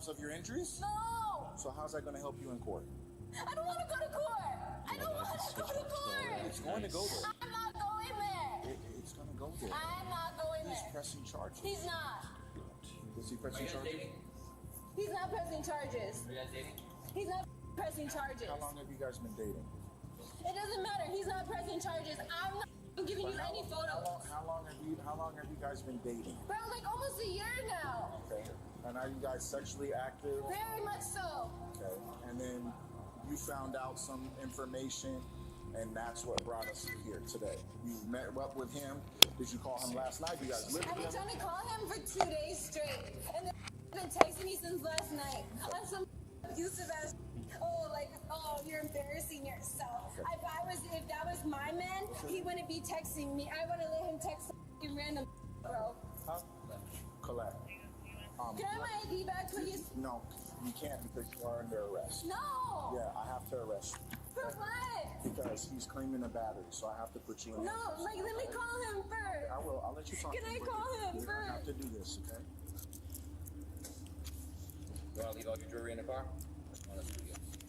photographs of your injuries? No! So how's that going to help you in court? I don't want to go to court! I don't want to go to court! It's going to go there. I'm not going there! It's going to go there. I'm not going there. He's pressing charges. He's not. Is he pressing charges? He's not pressing charges. Are you guys dating? He's not pressing charges. How long have you guys been dating? It doesn't matter. He's not pressing charges. I'm not giving you any photos. How long have you guys been dating? Bro, like almost a year now. Okay. And are you guys sexually active? Very much so. Okay. And then you found out some information, and that's what brought us here today. You met up with him. Did you call him last night? You guys lived I've been together? trying to call him for 2 days straight. And then been texting me since last night on some abusive ass. Oh, you're embarrassing yourself. If that was my man, he wouldn't be texting me. I would have let him text some random bro. Huh? Colette. Can I have my ID back, please? No, you can't because you are under arrest. No! Yeah, I have to arrest you. For what? Because he's claiming a battery, so I have to put you in. No, let me call him first. I will. I'll let you talk. Can I call him You don't have first? to do this, okay? You want to leave all your jewelry in the car?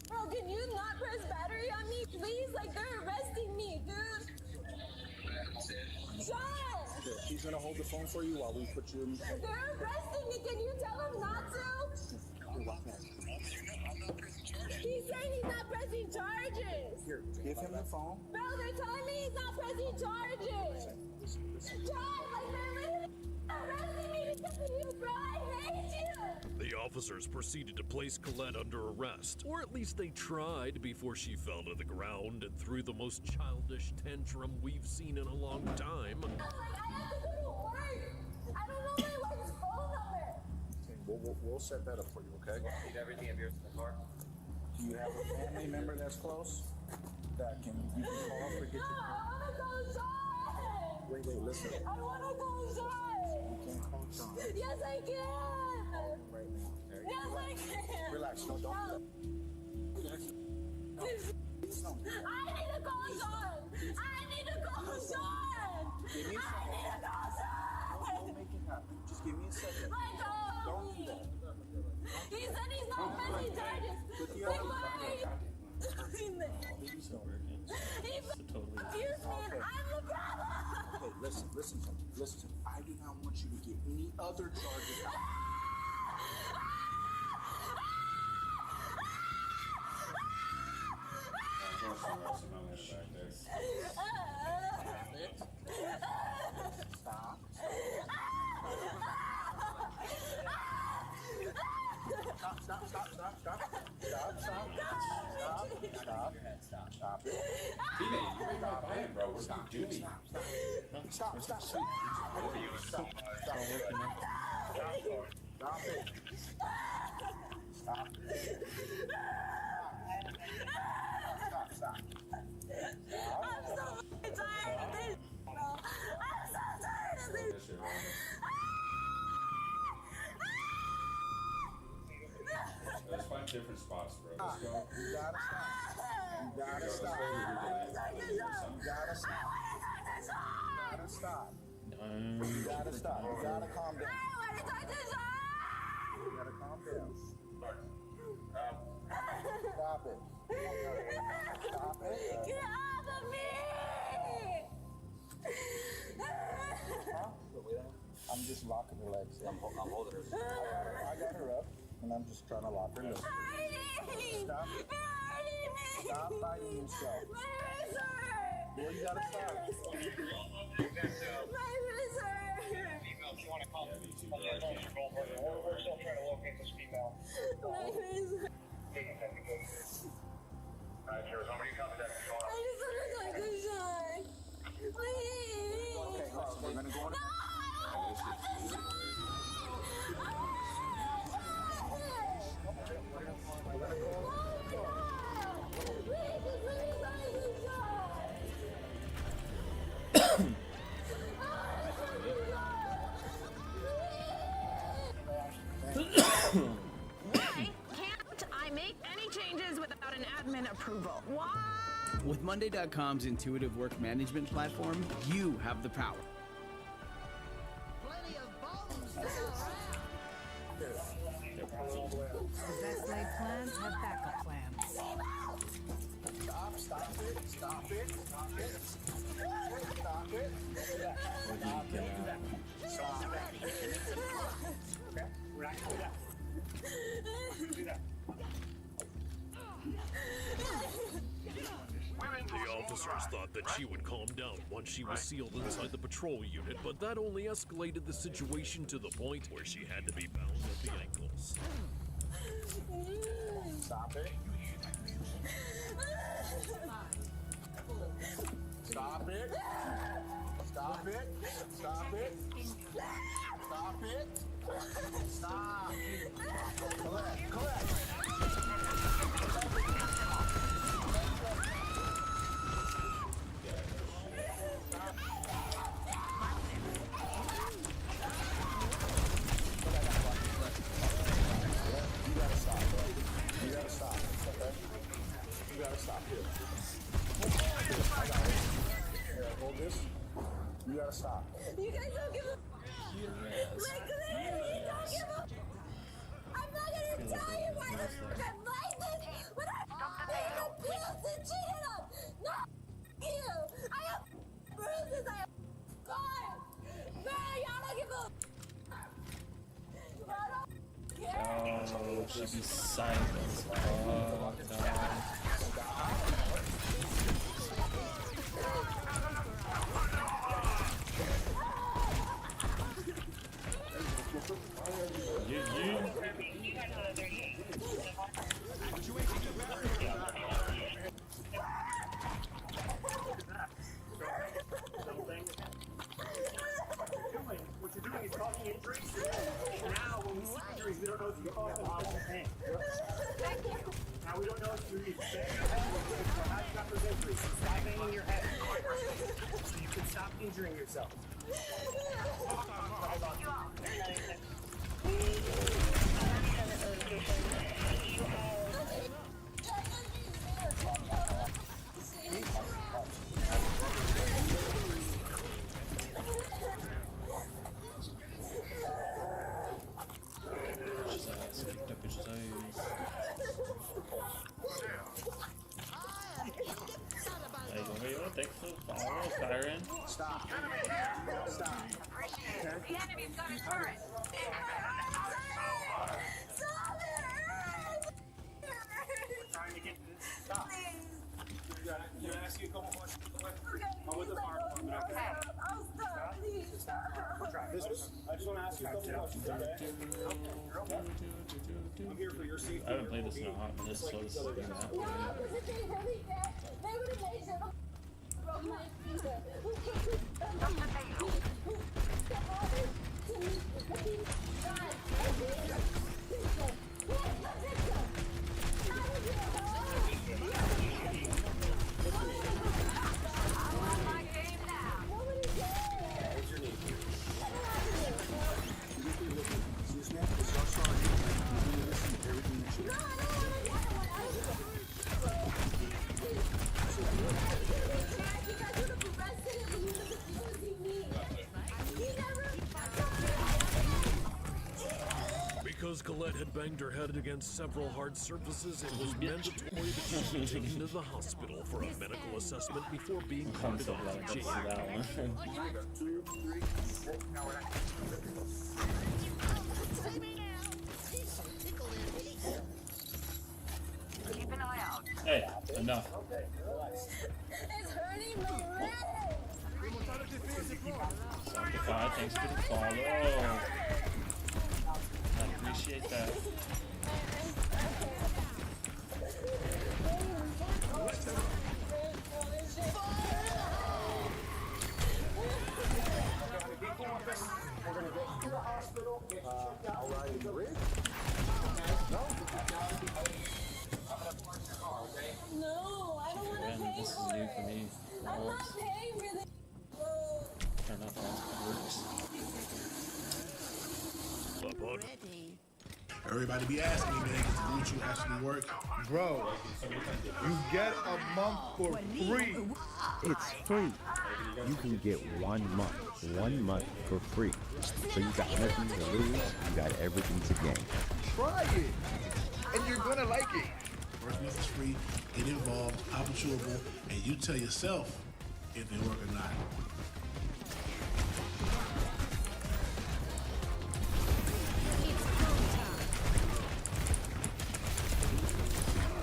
Bro, can you not press battery on me, please? Like, they're arresting me, dude. John! Here, he's gonna hold the phone for you while we put you in. They're arresting me. Can you tell him not to? He's saying he's not pressing charges. Here, give him the phone. Bro, they're telling me he's not pressing charges. John, like, they're literally arresting me because of you, bro. I hate you. The officers proceeded to place Colette under arrest, or at least they tried before she fell to the ground and threw the most childish tantrum we've seen in a long time. Like, I have to go to work. I don't know my wife's phone number. Okay, we'll set that up for you, okay? Leave everything of yours in the car. Do you have a family member that's close that you can call for get No, I want to go John. Wait, listen. I want to go John. You can't call John Yes, I can. right now, okay? Yes, I can. Relax, no, don't do that. I need to call John. I need to call John. Give me a I second. need to call John. Don't make it happen. Just give me a second. Let go. Don't do that. He said he's not pressing charges. Put the Like, other- why are you doing this? Please don't. He abused me and I'm the problem. Okay, listen to me. Listen to me. I do not want you to get any other charges. Stop. Stop it. Teammate, you're right by him, bro. What are you doing? Stop it. Stop it. I'm so tired of this, bro. I'm so tired of this. Let's find different spots, bro. Let's go. You gotta stop. You gotta stop. You gotta stop. You gotta stop. You gotta stop. You gotta calm down. I want to talk to John. You gotta calm down. Stop it. Stop it. Get off of me. Huh? I'm just locking her legs. I'm holding her. I got her up, and I'm just trying to lock her legs. Stop it. Stop biting yourself. My wrist hurt. Well, you gotta stop. My wrist hurt. If you want to call, Yeah, me too, we're still trying to locate this female. My wrist hurt. Alright, Sheriff, how many copies that going on? I just want to talk to John. Please. Okay, listen, we're gonna go in. Why can't I make any changes without an admin approval? Why? With Monday.com's intuitive work management platform, you have the power. Here, pull all the way The best laid plans have backup plans. Stop it. Stop it. Stop it. Stop it. Stop it. Stop it. Okay? We're not gonna do that. Do that. The officers thought that she would calm down once she was sealed inside the patrol unit, but that only escalated the situation to the point where she had to be bound at the ankles. Stop it. Stop it. Stop it. Stop it. Stop it. Stop. Collect. You gotta stop, okay? You gotta stop here. I got it. Here, hold this. You gotta stop. You guys don't give a. Like, literally, don't give a. I'm not gonna tell you why the fuck I'm like this. When I'm being abused and cheated on. Not you. I have bruises. I have scars. Man, y'all don't give a. Y'all don't care. Oh, she's silent. Oh, God. What you're doing is causing injuries. Now, when we see injuries, we don't know if you're causing pain. Now, we don't know if you're banging your head or how you got those injuries. Stop banging your head. So you can stop injuring yourself. Thanks for the follow, Siren. Stop. Stop. The enemy's got a turret. Trying to get to this. Stop. You gotta ask you a couple questions. I'm with the fire department. Okay. Oh, stop, please. I just want to ask you a couple questions, okay? You're okay. I'm here for your safety. I haven't played this in a hot minute, so this is No, because if they really did, they would have made sure broke my finger. Because Colette had banged her head against several hard surfaces, it was mandatory that she be taken to the hospital for a medical assessment before being carted off to jail. Keep an eye out. Hey, enough. It's hurting my leg. 75, thanks for the follow. I appreciate that. We're gonna get to the hospital. All right, in the rig? No, I don't want to Man, pay this is for new it. for me. I'm not paying for this. Turn off fireworks. Everybody be asking me, man, is Gucci actually work? Bro, you get a month for free. It's free. You can get 1 month. 1 month for free. So you got nothing to lose, you got everything to gain. Try it. and you're gonna like it. Working with is free, get involved, hop chewable, and you tell yourself if they work or not.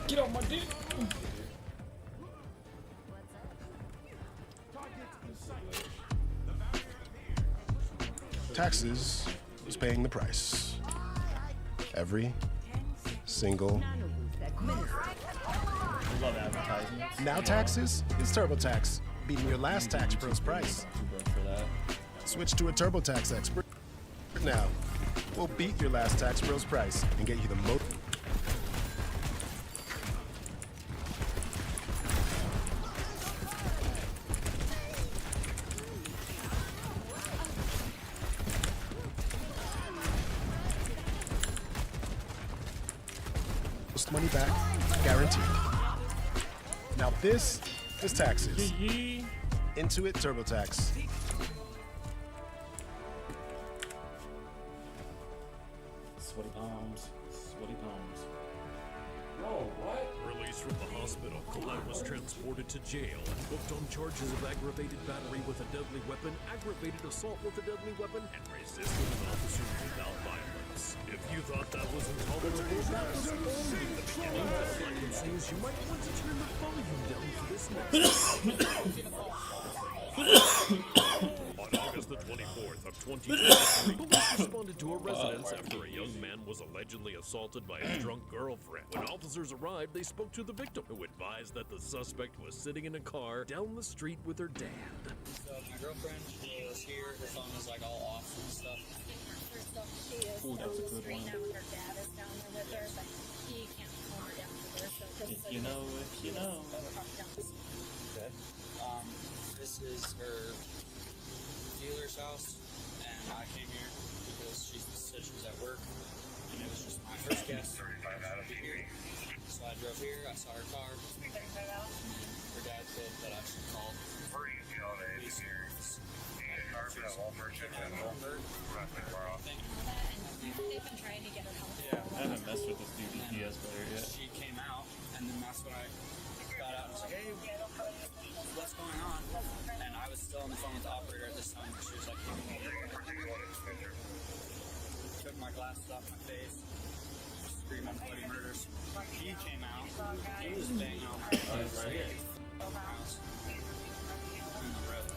Get on my dick. Taxes is paying the price. Every single. Love advertisements. Now taxes is TurboTax, beating your last tax pro's price. Too broke for that. Switch to a TurboTax expert now. We'll beat your last tax pro's price and get you the most. Money back, guaranteed. Now this is taxes. Intuit TurboTax. Sweaty palms. Sweaty palms. Bro, what? Released from the hospital, Colette was transported to jail and booked on charges of aggravated battery with a deadly weapon, aggravated assault with a deadly weapon, and resisting an officer without violence. If you thought that was intolerable, that was only the beginning. All I can say is you might want to turn the volume down for this next. On August the 24th of 2023, police responded to a residence after a young man was allegedly assaulted by his drunk girlfriend. When officers arrived, they spoke to the victim, who advised that the suspect was sitting in a car down the street with her dad. So my girlfriend was here, her phone was like all off and stuff. She is Ooh, that's a good right one. now, and her dad is down there with her, but he can't calm her down with her. So If you know, if you know. Okay. This is her dealer's house, and I came here because she said she was at work, and it was just my first guess. I'll be here. So I drove here, I saw her car. Her dad said that I should call police. they've been trying to get her help. Yeah, I haven't messed with this DPS player yet. She came out, and then that's when I got out and was like, hey, what's going on? And I was still on the phone with the operator at this time, and she was like, took my glasses off my face, screaming bloody murders. He came out, he was banging on my face. Right here. House. In the road.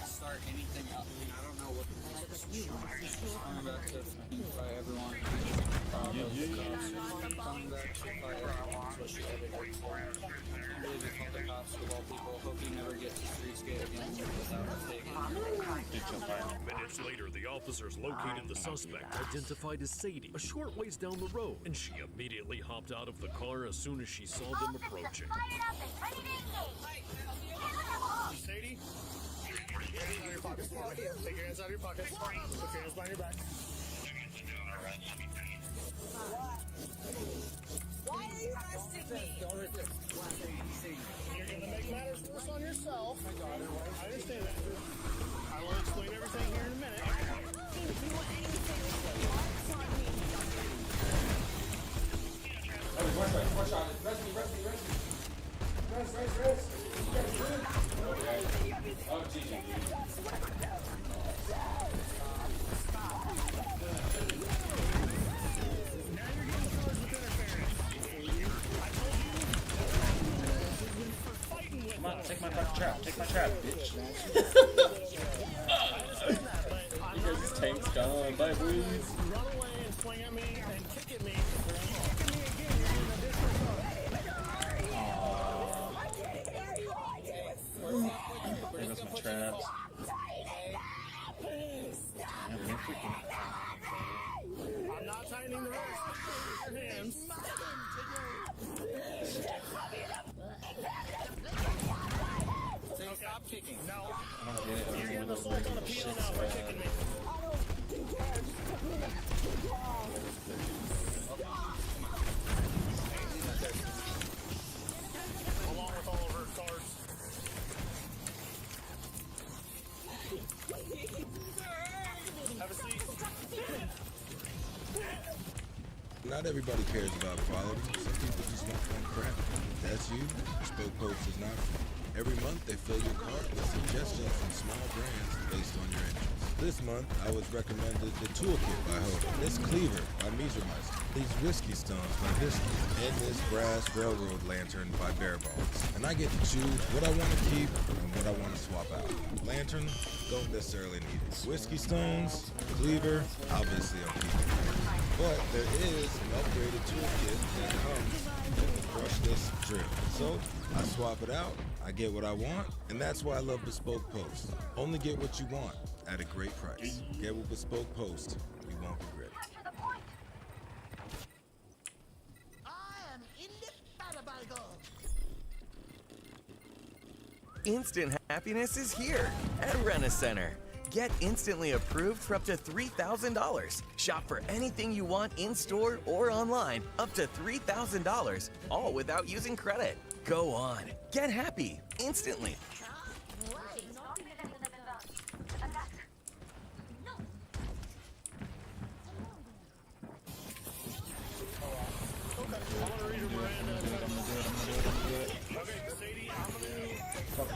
Start anything up. I mean, I don't know what the coming back to by everyone. Coming back to by everyone. That's what she edited. I can't believe you called the cops of all people. Hope you never get to streetscape again without us taking. Minutes later, the officers located the suspect, identified as Sadie, a short ways down the road, and she immediately hopped out of the car as soon as she saw them approaching. Sadie? Hands out of your pockets. Take your hands out of your pockets. Put your hands behind your back. Why are you arresting me? Don't resist. You're going to make matters worse on yourself. I understand that. I will explain everything here in a minute. Watch out. Rest me. Rest. Okay. Oh, Jesus. Come on, take my fucking trap. Take my trap, bitch. You guys' tank's gone. Bye, boys. Run away and swing at me and kick at me. Kicking me again, you're in a disrespect. There goes my traps. I'm not tightening the wrist. Your hands. Stop kicking. No. I don't get it. You're getting the assault on appeal now for kicking me. Along with all of her cards. Have a seat. Not everybody cares about quality. Some people just want fun crap. That's you. Bespoke Post is not. Every month they fill your cart with suggestions from small brands based on your interests. This month I was recommended the Toolkit by Hoda, this Cleaver by Meisermeister, these Whiskey Stones by Whiskey, and this Brass Railroad Lantern by Bare Bones. And I get to choose what I want to keep and what I want to swap out. Lantern, don't necessarily need it. Whiskey Stones, Cleaver, obviously I'm keeping it. But there is an upgraded toolkit that comes with the brushless drill. So I swap it out, I get what I want, and that's why I love Bespoke Post. Only get what you want at a great price. Get with Bespoke Post, you won't regret it. Instant happiness is here at Rent-A-Center. Get instantly approved for up to $3,000. Shop for anything you want in-store or online, up to $3,000, all without using credit. Go on. Get happy instantly.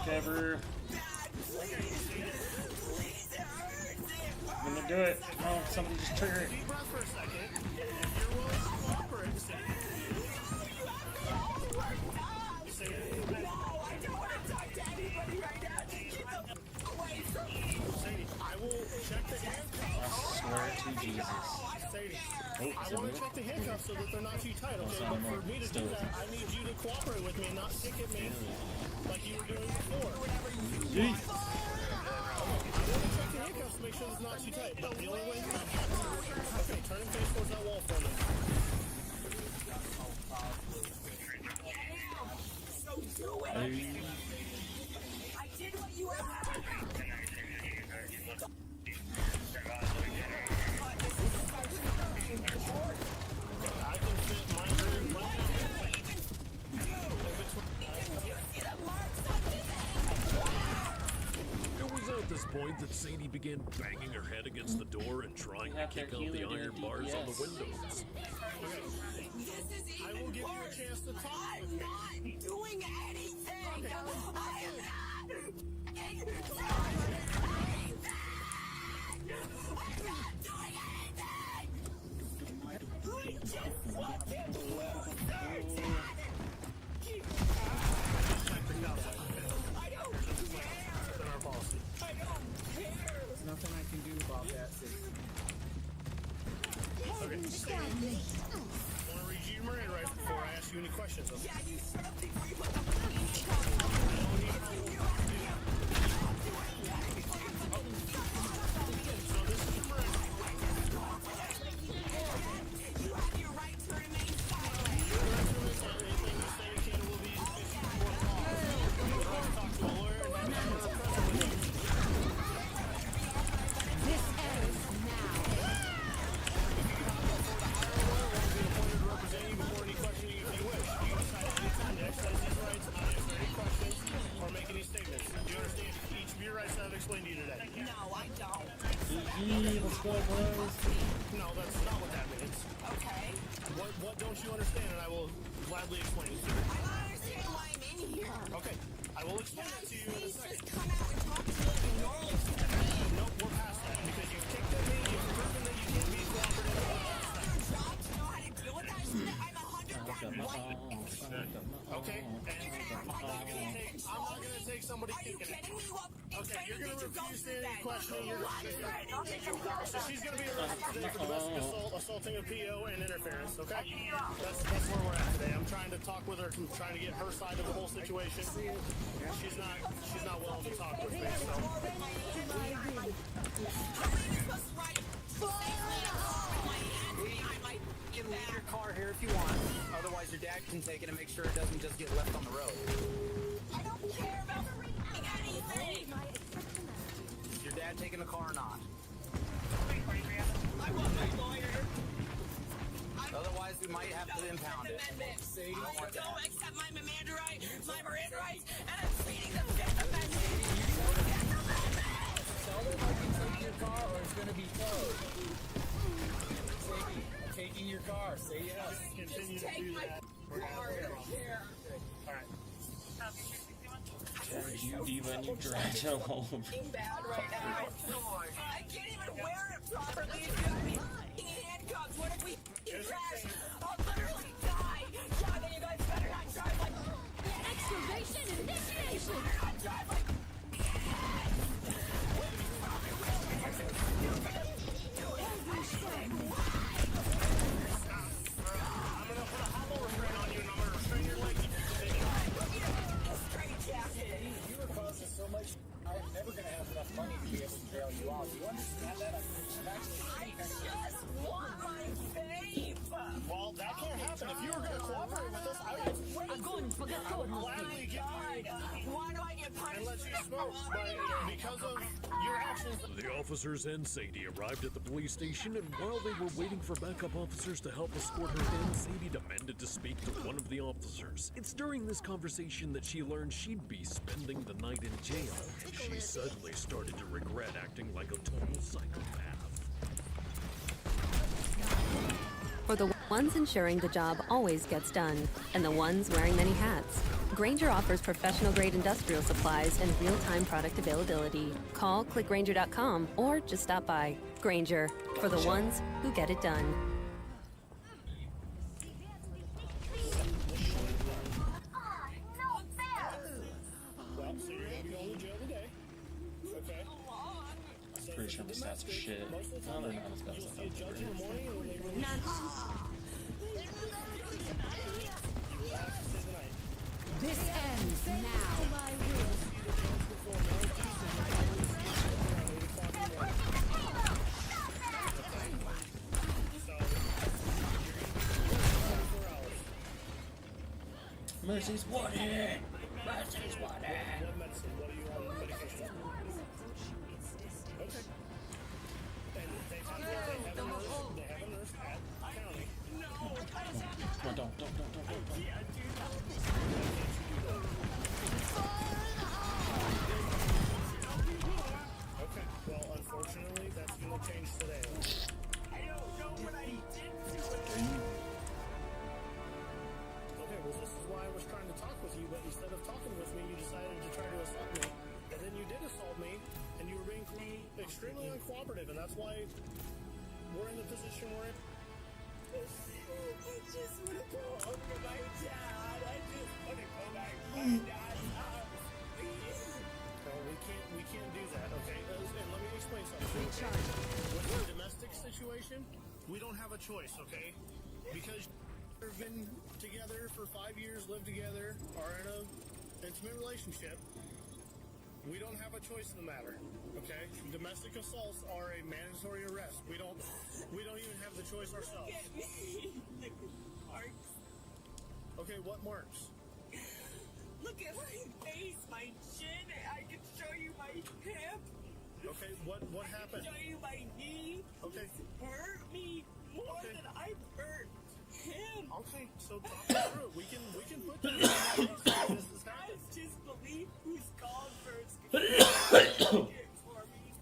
Cover. I'm gonna do it. Oh, somebody just trigger it. I will check the handcuffs. I swear to Jesus. I want to check the handcuffs so that they're not too tight, okay? But for me to do that, I need you to cooperate with me and not stick at me like you were doing before. Yeet. I want to check the handcuffs to make sure it's not too tight. But the only way... Okay, turn and face towards that wall for me. So do it! I did what you asked! It was at this point that Sadie began banging her head against the door and trying to kick out the iron bars on the windows. I will give you a chance to talk. I'm not doing anything! I am not doing anything! I just want to lose 13! I don't care! I don't care! There's nothing I can do about that. Okay, stay. I want to read you your Miranda rights before I ask you any questions. Okay? Yeah, you shut up before you put the So this is your Miranda. You have your right to remain silent. Anything you say can will be issued before the law. You have to talk to a lawyer and not have a present. This ends now. Represent you before any questioning if you wish. You can decide at any time to exercise these rights and not answer any questions or make any statements. Do you understand each of your rights that I've explained to you today? No, I don't. Let's go, boys. No, that's not what that means. Okay. What don't you understand, and I will gladly explain it to you. I don't understand why I'm in here. Okay, I will explain that to you in a Please second. just come out and talk to me like a normal human being. Nope, we're past that because you've kicked at me, you've proven that you can't be cooperative. Your job to know how to deal with that shit. I'm 100% white. Okay, and I'm not gonna take somebody Are you kicking it. kidding me? Well, Okay, you're gonna refuse to any questioning. I'll take some So she's gonna be arrested today for domestic assault, assaulting a PO, and interference. Okay, that's where we're at today. I'm trying to talk with her, I'm trying to get her side of the whole situation. She's not willing to talk with me. So. You can leave your car here if you want. Otherwise, your dad can take it and make sure it doesn't just get left on the road. I don't care about anything. Is your dad taking the car or not? I want my lawyer. Otherwise, we might have to impound it. Sadie, I don't accept my Miranda rights, and I'm pleading the Fifth Amendment. Tell them I can take your car or it's going to be towed. Sadie, I'm taking your car. Say yes. Continue to do that. We're gonna have a problem. All right. You even you dragged him home. Bad right now. I can't even wear it properly. It's got me in handcuffs. What if we crash? I'll literally die. Yeah, then you guys better not drive like excavation initiation. Better not drive like. So much, I'm never going to have enough money to be able to bail you out. Do you understand that? I just want my babe. Well, that can't happen. If you were going to cooperate with us, I would gladly give you Why do I get punished? and let you smoke, but because of your actions. The officers and Sadie arrived at the police station, and while they were waiting for backup officers to help escort her in, Sadie demanded to speak to one of the officers. It's during this conversation that she learned she'd be spending the night in jail. She suddenly started to regret acting like a total psychopath. For the ones ensuring the job always gets done, and the ones wearing many hats, Grainger offers professional-grade industrial supplies and real-time product availability. Call, clickgrainger.com, or just stop by. Grainger, for the ones who get it done. Well, so you're going to be going to jail today. Okay? Pretty sure my stats are shit. No, they're not as bad as I thought they were. This ends now. Mercy's wanted! Mercy's wanted! What medicine? What are you on medication? Okay. And they have a nurse at county. Come on, don't. Okay, well, unfortunately, that's going to change today. I don't know what I did to it. Okay, well, this is why I was trying to talk with you, but instead of talking with me, you decided to try to assault me. And then you did assault me, and you were being extremely uncooperative, and that's why we're in the position we're in. I just want to go home to my dad. I just want to go back to my dad's house. Please. No, we can't do that, okay? And let me explain something. With the domestic situation, we don't have a choice, okay? Because we've been together for 5 years, lived together, are in an intimate relationship. We don't have a choice in the matter, okay? Domestic assaults are a mandatory arrest. We don't even have the choice ourselves. Marks. Okay, what marks? Look at my face, my chin. I can show you my hip. Okay, what happened? I can show you my knee. Okay. This hurt me more than I've hurt him. Okay, so talk us through it. We can put that in place. This is happening. Guys, just believe who's called first. For me.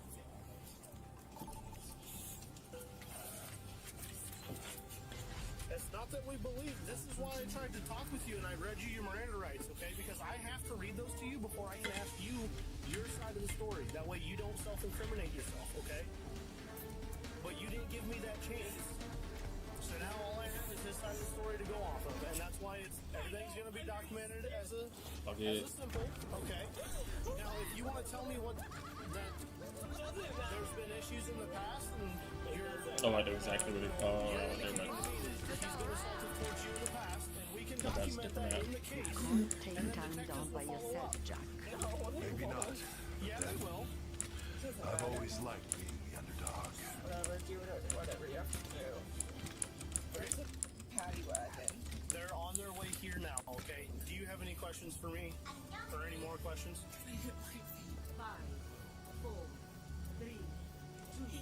It's not that we believe. This is why I tried to talk with you and I read you your Miranda rights, okay? Because I have to read those to you before I can ask you your side of the story. That way you don't self-incriminate yourself, okay? But you didn't give me that chance. So now all I have is this side of the story to go off of. And that's why everything's going to be documented as a simple, okay? Now, if you want to tell me that there's been issues in the past and you're... Oh, I know exactly what it is. Oh, never mind. He's been assaulted towards you in the past, and we can document that in the case. Take time down by yourself, Jack. Maybe not. Yeah, we will. I've always liked being the underdog. Whatever you have to do. Where's the paddy wagon? They're on their way here now, okay? Do you have any questions for me? Or any more questions? 5, 4, 3, 2,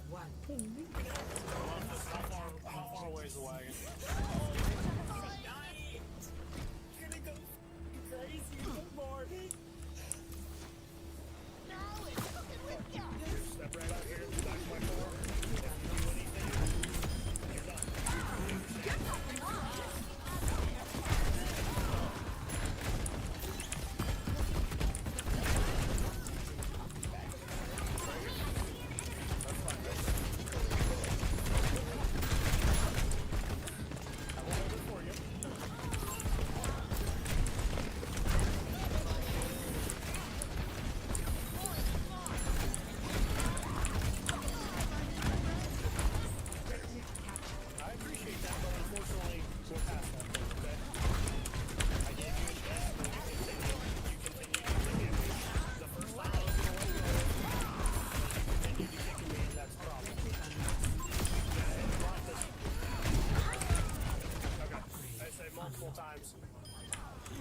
1. How far away is the wagon? Tonight. You're gonna go crazy in the morning. Step right out here in the back of my car. If you do anything, you're done.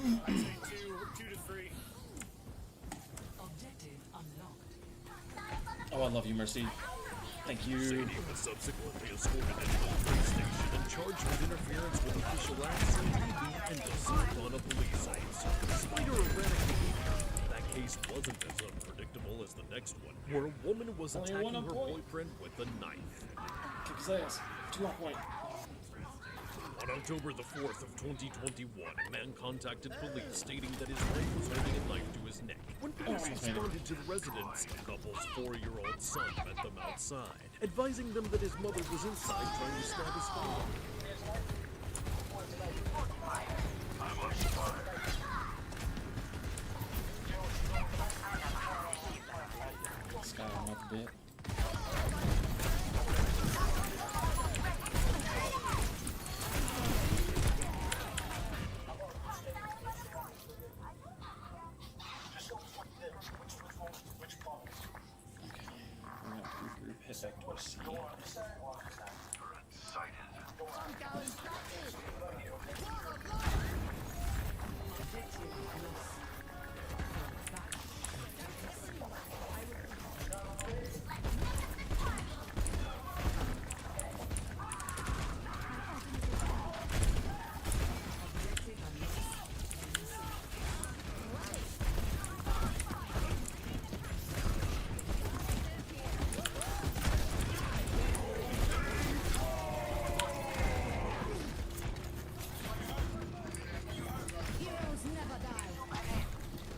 I'd say 2 to 3. Objective unlocked. Oh, I love you, Mercy. Thank you. Sadie was subsequently escorted into the police station and charged with interference with official acts and assault on a police officer. Despite her erratic behavior, that case wasn't as unpredictable as the next one, where a woman was Only attacking one her on point. boyfriend with a knife. Kick his ass. 2 on point. On October the 4th of 2021, a man contacted police stating that his wife was holding a knife to his neck. When police responded to the residence, the couple's 4-year-old son met them outside, advising them that his mother was inside trying to stab his father. This guy on my bit. Hit back to a C.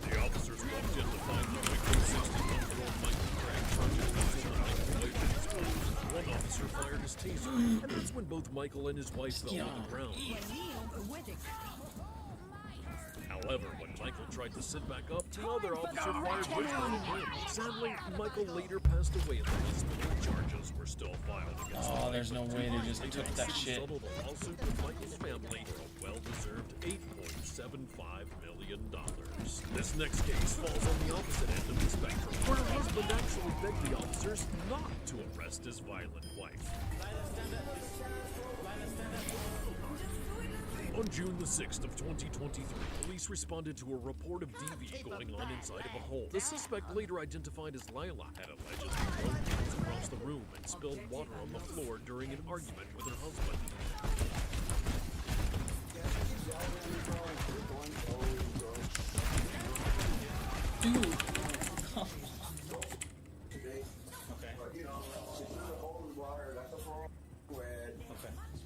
The officers walked in to find the victim 61-year-old Michael Craig charged with assaulting his wife and his wife. One officer fired his taser, and that's when both Michael and his wife fell to the ground. However, when Michael tried to sit back up, the other officer fired with him. Sadly, Michael later passed away at the hospital. Charges were still filed against him. Oh, there's no way they just took that shit. Settled a lawsuit with Michael's family for a well-deserved $8.75 million. This next case falls on the opposite end of the spectrum, where her husband actually begged the officers not to arrest his violent wife. On June the 6th of 2023, police responded to a report of DV going on inside of a home. The suspect, later identified as Lila, had allegedly thrown things across the room and spilled water on the floor during an argument with her husband. Dude!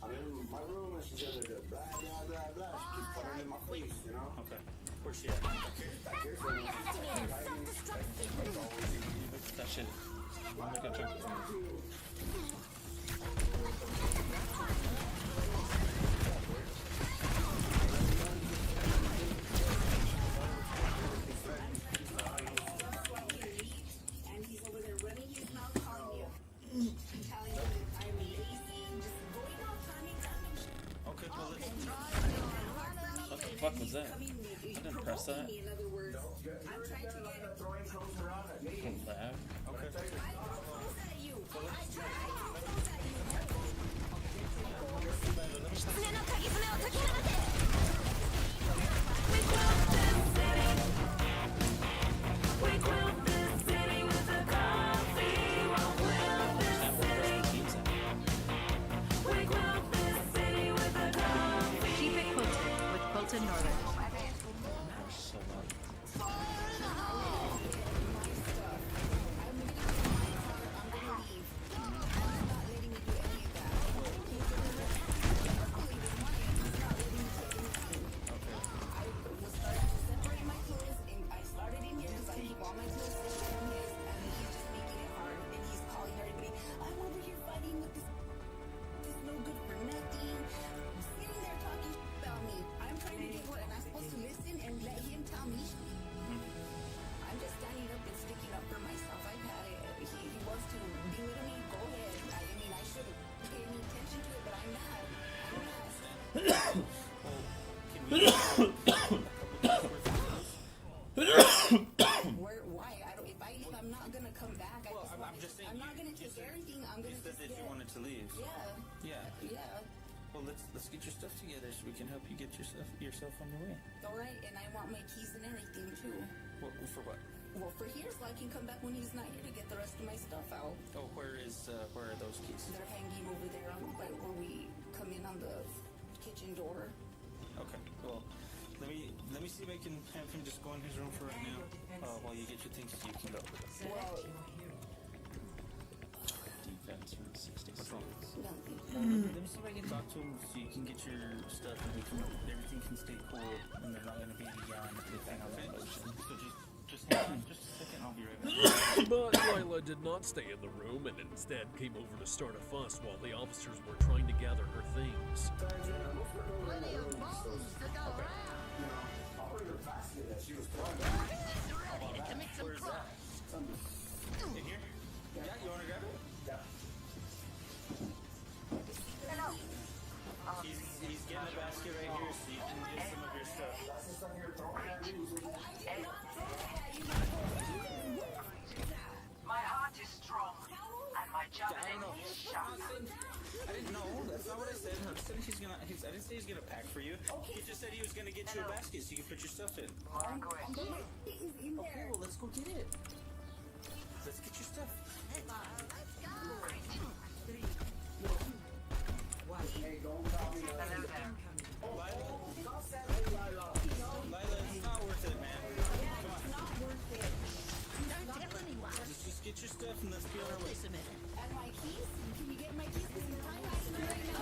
I'm in my room and she's just blah, blah, blah, blah. She keeps putting in my face, you know? Okay. Where's she at? Back here. That shit. I'm not gonna check it. And he's over there running his mouth on you. Telling you that I'm lazy, just going off on me. Okay, well, what the fuck was that? I didn't press that. In other words, I'm trying to get throwing clothes around at me. Lab. Okay. I throw clothes at you. I throw clothes at you. Keep it quilted with Quilted Northern. So loud. Why? If I'm not gonna come back, I'm not gonna take everything. I'm gonna You said that you wanted to leave. Yeah. Yeah. Yeah. Well, well, let's get your stuff together so we can help you get yourself on your way. All right, and I want my keys and everything too. Well, for what? Well, for here, so I can come back when he's not here to get the rest of my stuff out. Oh, where are those keys? They're hanging over there on right where we come in on the kitchen door. Okay, well, let me see if I can have him just go in his room for right now. While you get your things, so you can go. Well, Defense from 66. Let me see if I can talk to him so you can get your stuff and everything can stay cool and they're not going to be yelling at anything on that motion. So just hang on just a second, I'll be right back. But Lila did not stay in the room and instead came over to start a fuss while the officers were trying to gather her things. Where's that? In here? Yeah, you want to grab it? Yeah. He's getting a basket right here so you can get some of your stuff. my heart is strong, and my javelin is sharp. I didn't know. That's not what I said. I said I didn't say he's gonna pack for you. He just said he was gonna get you a basket so you can put your stuff in. Okay, well let's go get it. Let's get your stuff. Hey, don't call me. Lila, it's not worth it, man. Come on. Not worth it. Don't tell anyone. Just get your stuff and let's be on our way. Just a minute. And my keys? Can you get my keys? Because you're fine right now.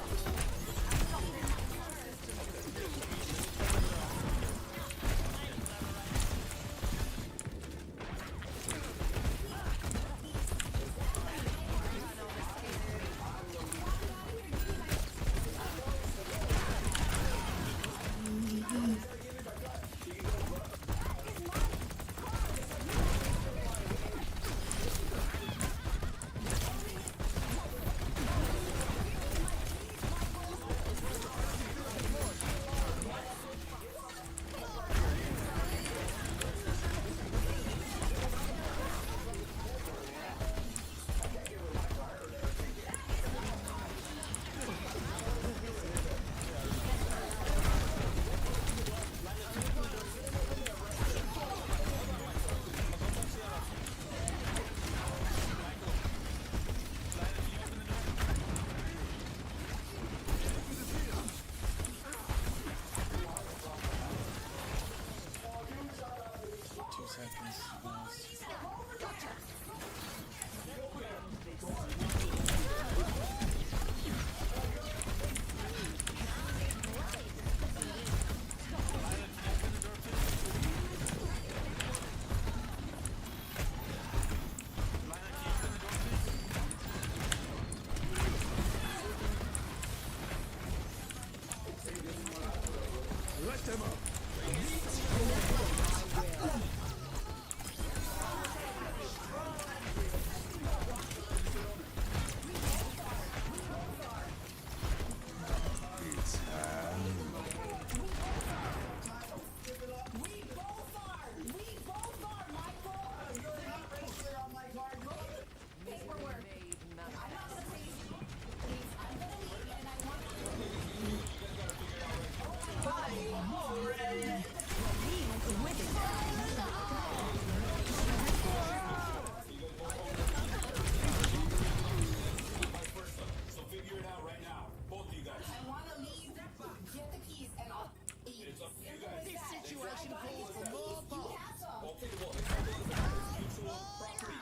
Let them up.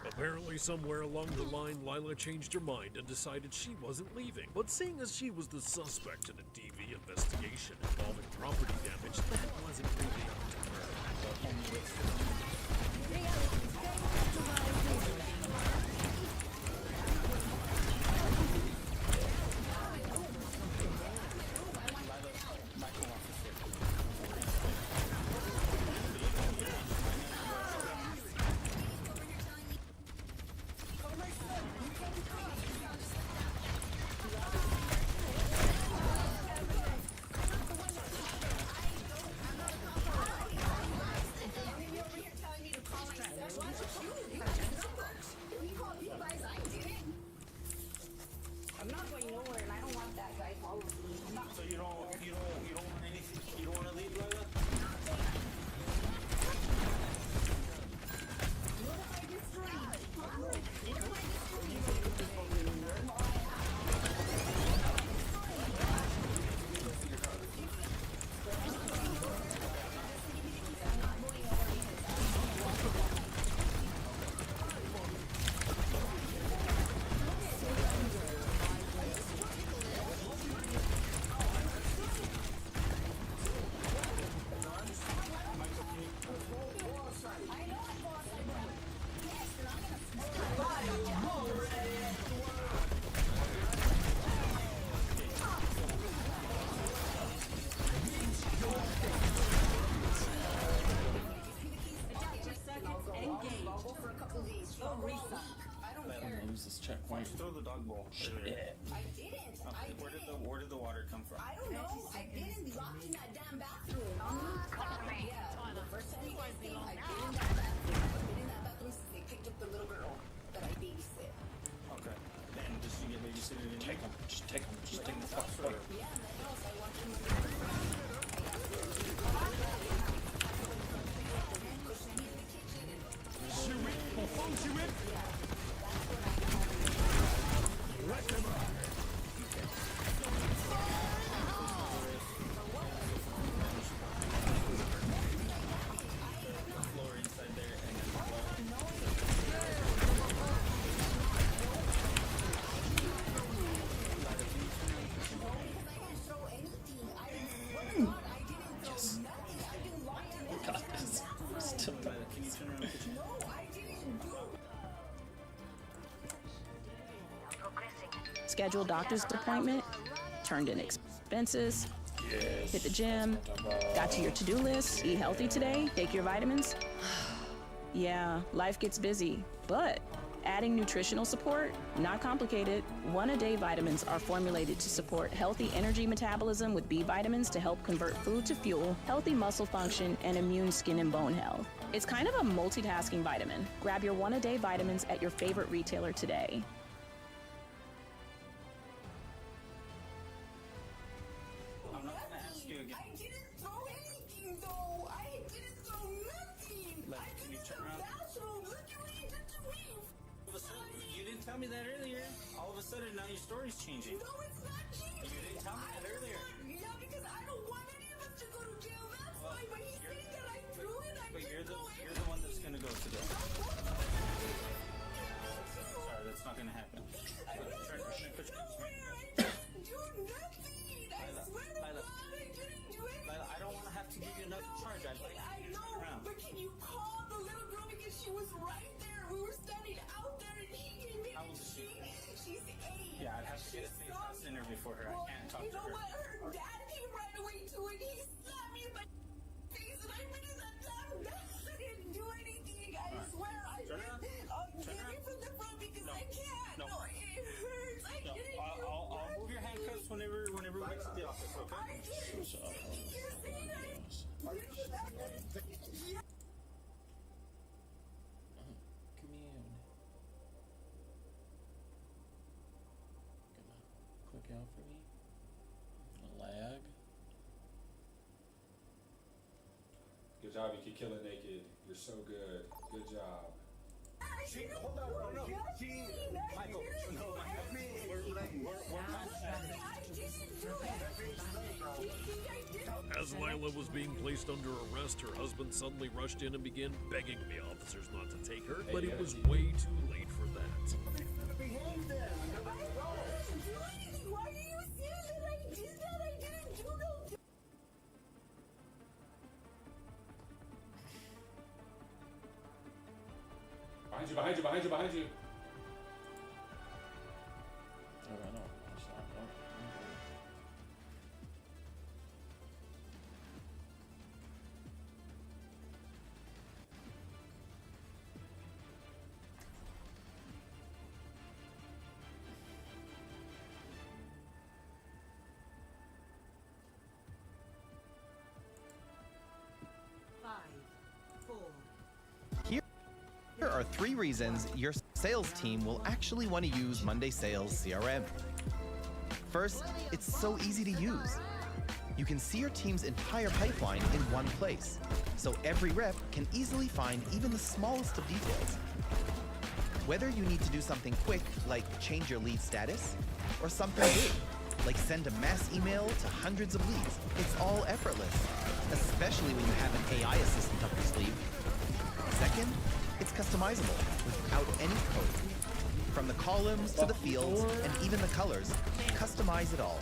Apparently somewhere along the line, Lila changed her mind and decided she wasn't leaving. But seeing as she was the suspect in a DV investigation involving property damage, that wasn't really up to her. dog bowl. Shit. I didn't. Okay, where did the water come from? I don't know. I didn't lock in that damn bathroom. Yeah, the first time you guys came, I've been in that bathroom. I've been in that bathroom since they picked up the little girl that I babysit. Okay. Then just you get babysitted in Take them. Just take them. Just take the fuck away. Yeah, in the house, I watched him. Scheduled doctor's appointment, turned in expenses, hit the gym, got to your to-do list, eat healthy today, take your vitamins. Yeah, life gets busy, but adding nutritional support, not complicated. 1-a-day vitamins are formulated to support healthy energy metabolism with B vitamins to help convert food to fuel, healthy muscle function, and immune skin and bone health. It's kind of a multitasking vitamin. Grab your 1-a-day vitamins at your favorite retailer today. Tell me that earlier. All of a sudden, now your story's changing. No, it's not changing. You didn't tell me that earlier. Yeah, because I don't want any of us to go to jail. That's why. But he's saying that I threw it. But you're the one that's gonna go to jail. Sorry, that's not gonna happen. Lila, I don't want to have to give you another charge. I know, but can you call the little girl because she was right there. We were standing out there and he came in. How old is she? She's 8. Yeah, I'd have to get a face interview for her. I can't talk to her. You know what? Her dad came right away to it. He slapped me in my face and I made that damn bad. I didn't do anything. I swear I didn't. I'll get you from the front because I can't. No, it hurts. I didn't do I'll move your handcuffs whenever we get to the office, okay? I didn't. You're saying I... Yeah. Commune. Gonna click out for me. Gonna lag. Good job, you can kill it naked. You're so good. Good job. Hold on, no. Michael, no, As Lila was being placed under arrest, her husband suddenly rushed in and began begging the officers not to take her, but it was way too late for that. Why do you say that I did that? I didn't do no... Behind you. Oh, I know. Here are 3 reasons your sales team will actually want to use Monday Sales CRM. First, it's so easy to use. You can see your team's entire pipeline in one place, so every rep can easily find even the smallest of details. Whether you need to do something quick, like change your lead status, or something big, like send a mass email to hundreds of leads, it's all effortless, especially when you have an AI assistant up your sleeve. Second, it's customizable without any code. From the columns to the fields and even the colors, customize it all.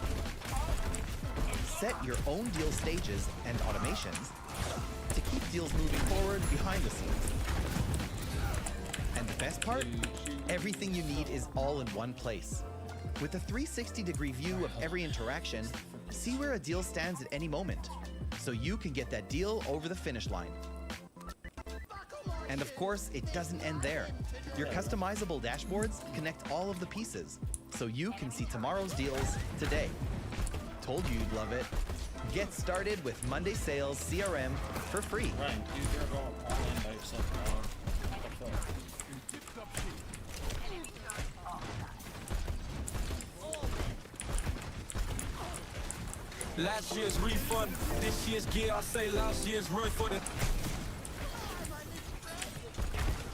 Set your own deal stages and automations to keep deals moving forward behind the scenes. And the best part? Everything you need is all in one place. With a 360-degree view of every interaction, see where a deal stands at any moment, so you can get that deal over the finish line. And of course, it doesn't end there. Your customizable dashboards connect all of the pieces, so you can see tomorrow's deals today. Told you you'd love it. Get started with Monday Sales CRM for free. Ryan, dude, you're going online by yourself now. What the fuck? Last year's refund, this year's gear. I say last year's run for the.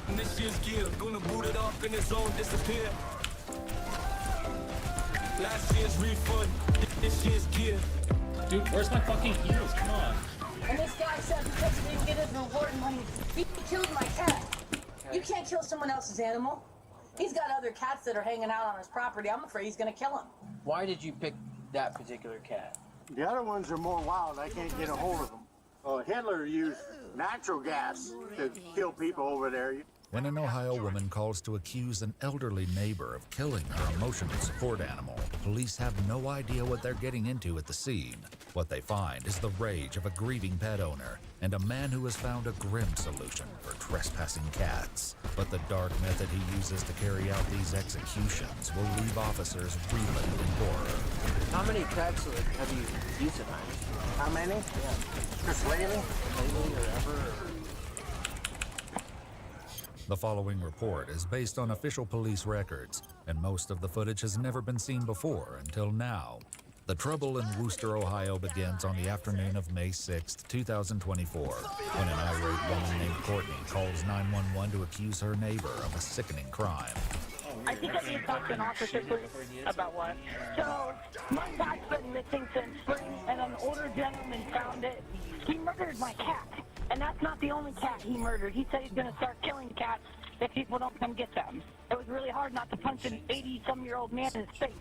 And this year's gear, gonna boot it up in its own disappear. Last year's refund, this year's gear. Dude, where's my fucking heels? Come on. And this guy said because he didn't get his reward money, he killed my cat. You can't kill someone else's animal. He's got other cats that are hanging out on his property. I'm afraid he's gonna kill him. Why did you pick that particular cat? The other ones are more wild. I can't get a hold of them. Hitler used natural gas to kill people over there. When an Ohio woman calls to accuse an elderly neighbor of killing her emotional support animal, police have no idea what they're getting into at the scene. What they find is the rage of a grieving pet owner and a man who has found a grim solution for trespassing cats. But the dark method he uses to carry out these executions will leave officers reeling in horror. How many cats have you euthanized? How many? Yeah. Just lately? Lately or ever? The following report is based on official police records, and most of the footage has never been seen before until now. The trouble in Wooster, Ohio begins on the afternoon of May 6, 2024, when an irate woman named Courtney calls 911 to accuse her neighbor of a sickening crime. I think I need to talk to an officer, please. About what? So, my cat's been missing since spring, and an older gentleman found it. He murdered my cat, and that's not the only cat he murdered. He said he's going to start killing cats if people don't come get them. It was really hard not to punch an 80-some-year-old man in his face.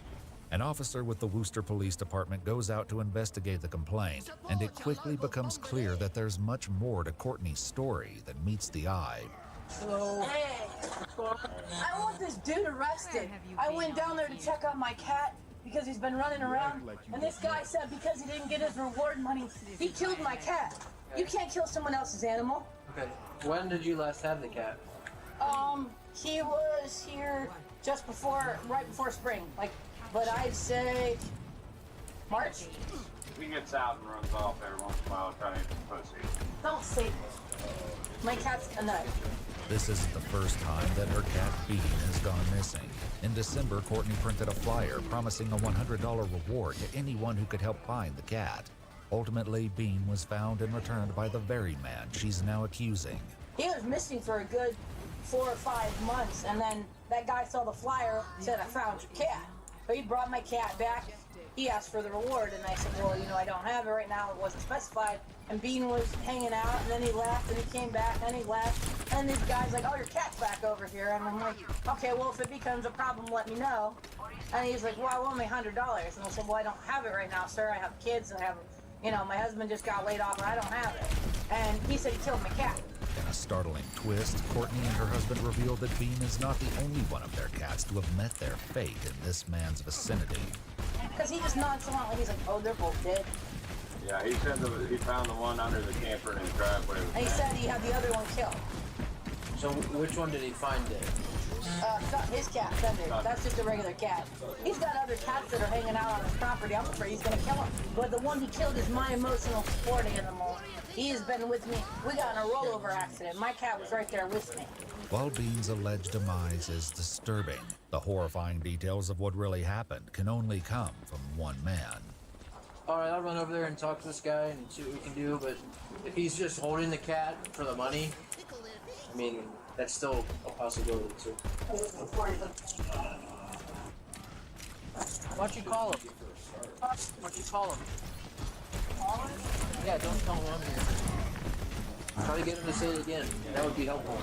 An officer with the Wooster Police Department goes out to investigate the complaint, and it quickly becomes clear that there's much more to Courtney's story than meets the eye. Hello. Hey, I want this dude arrested. I went down there to check on my cat because he's been running around, and this guy said because he didn't get his reward money, he killed my cat. You can't kill someone else's animal. Okay. When did you last have the cat? He was here just before, right before spring, but I'd say March. He gets out and runs off every once in a while trying to eat some pussy. Don't say this. My cat's a nut. This isn't the first time that her cat Bean has gone missing. In December, Courtney printed a flyer promising a $100 reward to anyone who could help find the cat. Ultimately, Bean was found and returned by the very man she's now accusing. He was missing for a good 4 or 5 months, and then that guy saw the flyer, said, I found your cat. So he brought my cat back. He asked for the reward, and I said, well, I don't have it right now. It wasn't specified. And Bean was hanging out, and then he left, and he came back, and he left. And this guy's like, oh, your cat's back over here. And I'm like, okay, well, if it becomes a problem, let me know. And he's like, well, I want me $100. And I said, well, I don't have it right now, sir. I have kids, I have, my husband just got laid off, and I don't have it. And he said he killed my cat. In a startling twist, Courtney and her husband reveal that Bean is not the only one of their cats to have met their fate in this man's vicinity. Because he just nonchalantly, he's like, oh, they're both dead. Yeah, he said he found the one under the camper in his driveway. And he said he had the other one killed. So which one did he find dead? Not his cat, Thunder. That's just a regular cat. He's got other cats that are hanging out on his property. I'm afraid he's going to kill him. But the one he killed is my emotional support animal. He has been with me. We got in a rollover accident. My cat was right there with me. While Bean's alleged demise is disturbing, the horrifying details of what really happened can only come from one man. Alright, I'll run over there and talk to this guy and see what we can do, but if he's just holding the cat for the money, I mean, that's still a possibility too. Why don't you call him? Why don't you call him? Yeah, don't tell him I'm here. Try to get him to say it again. That would be helpful.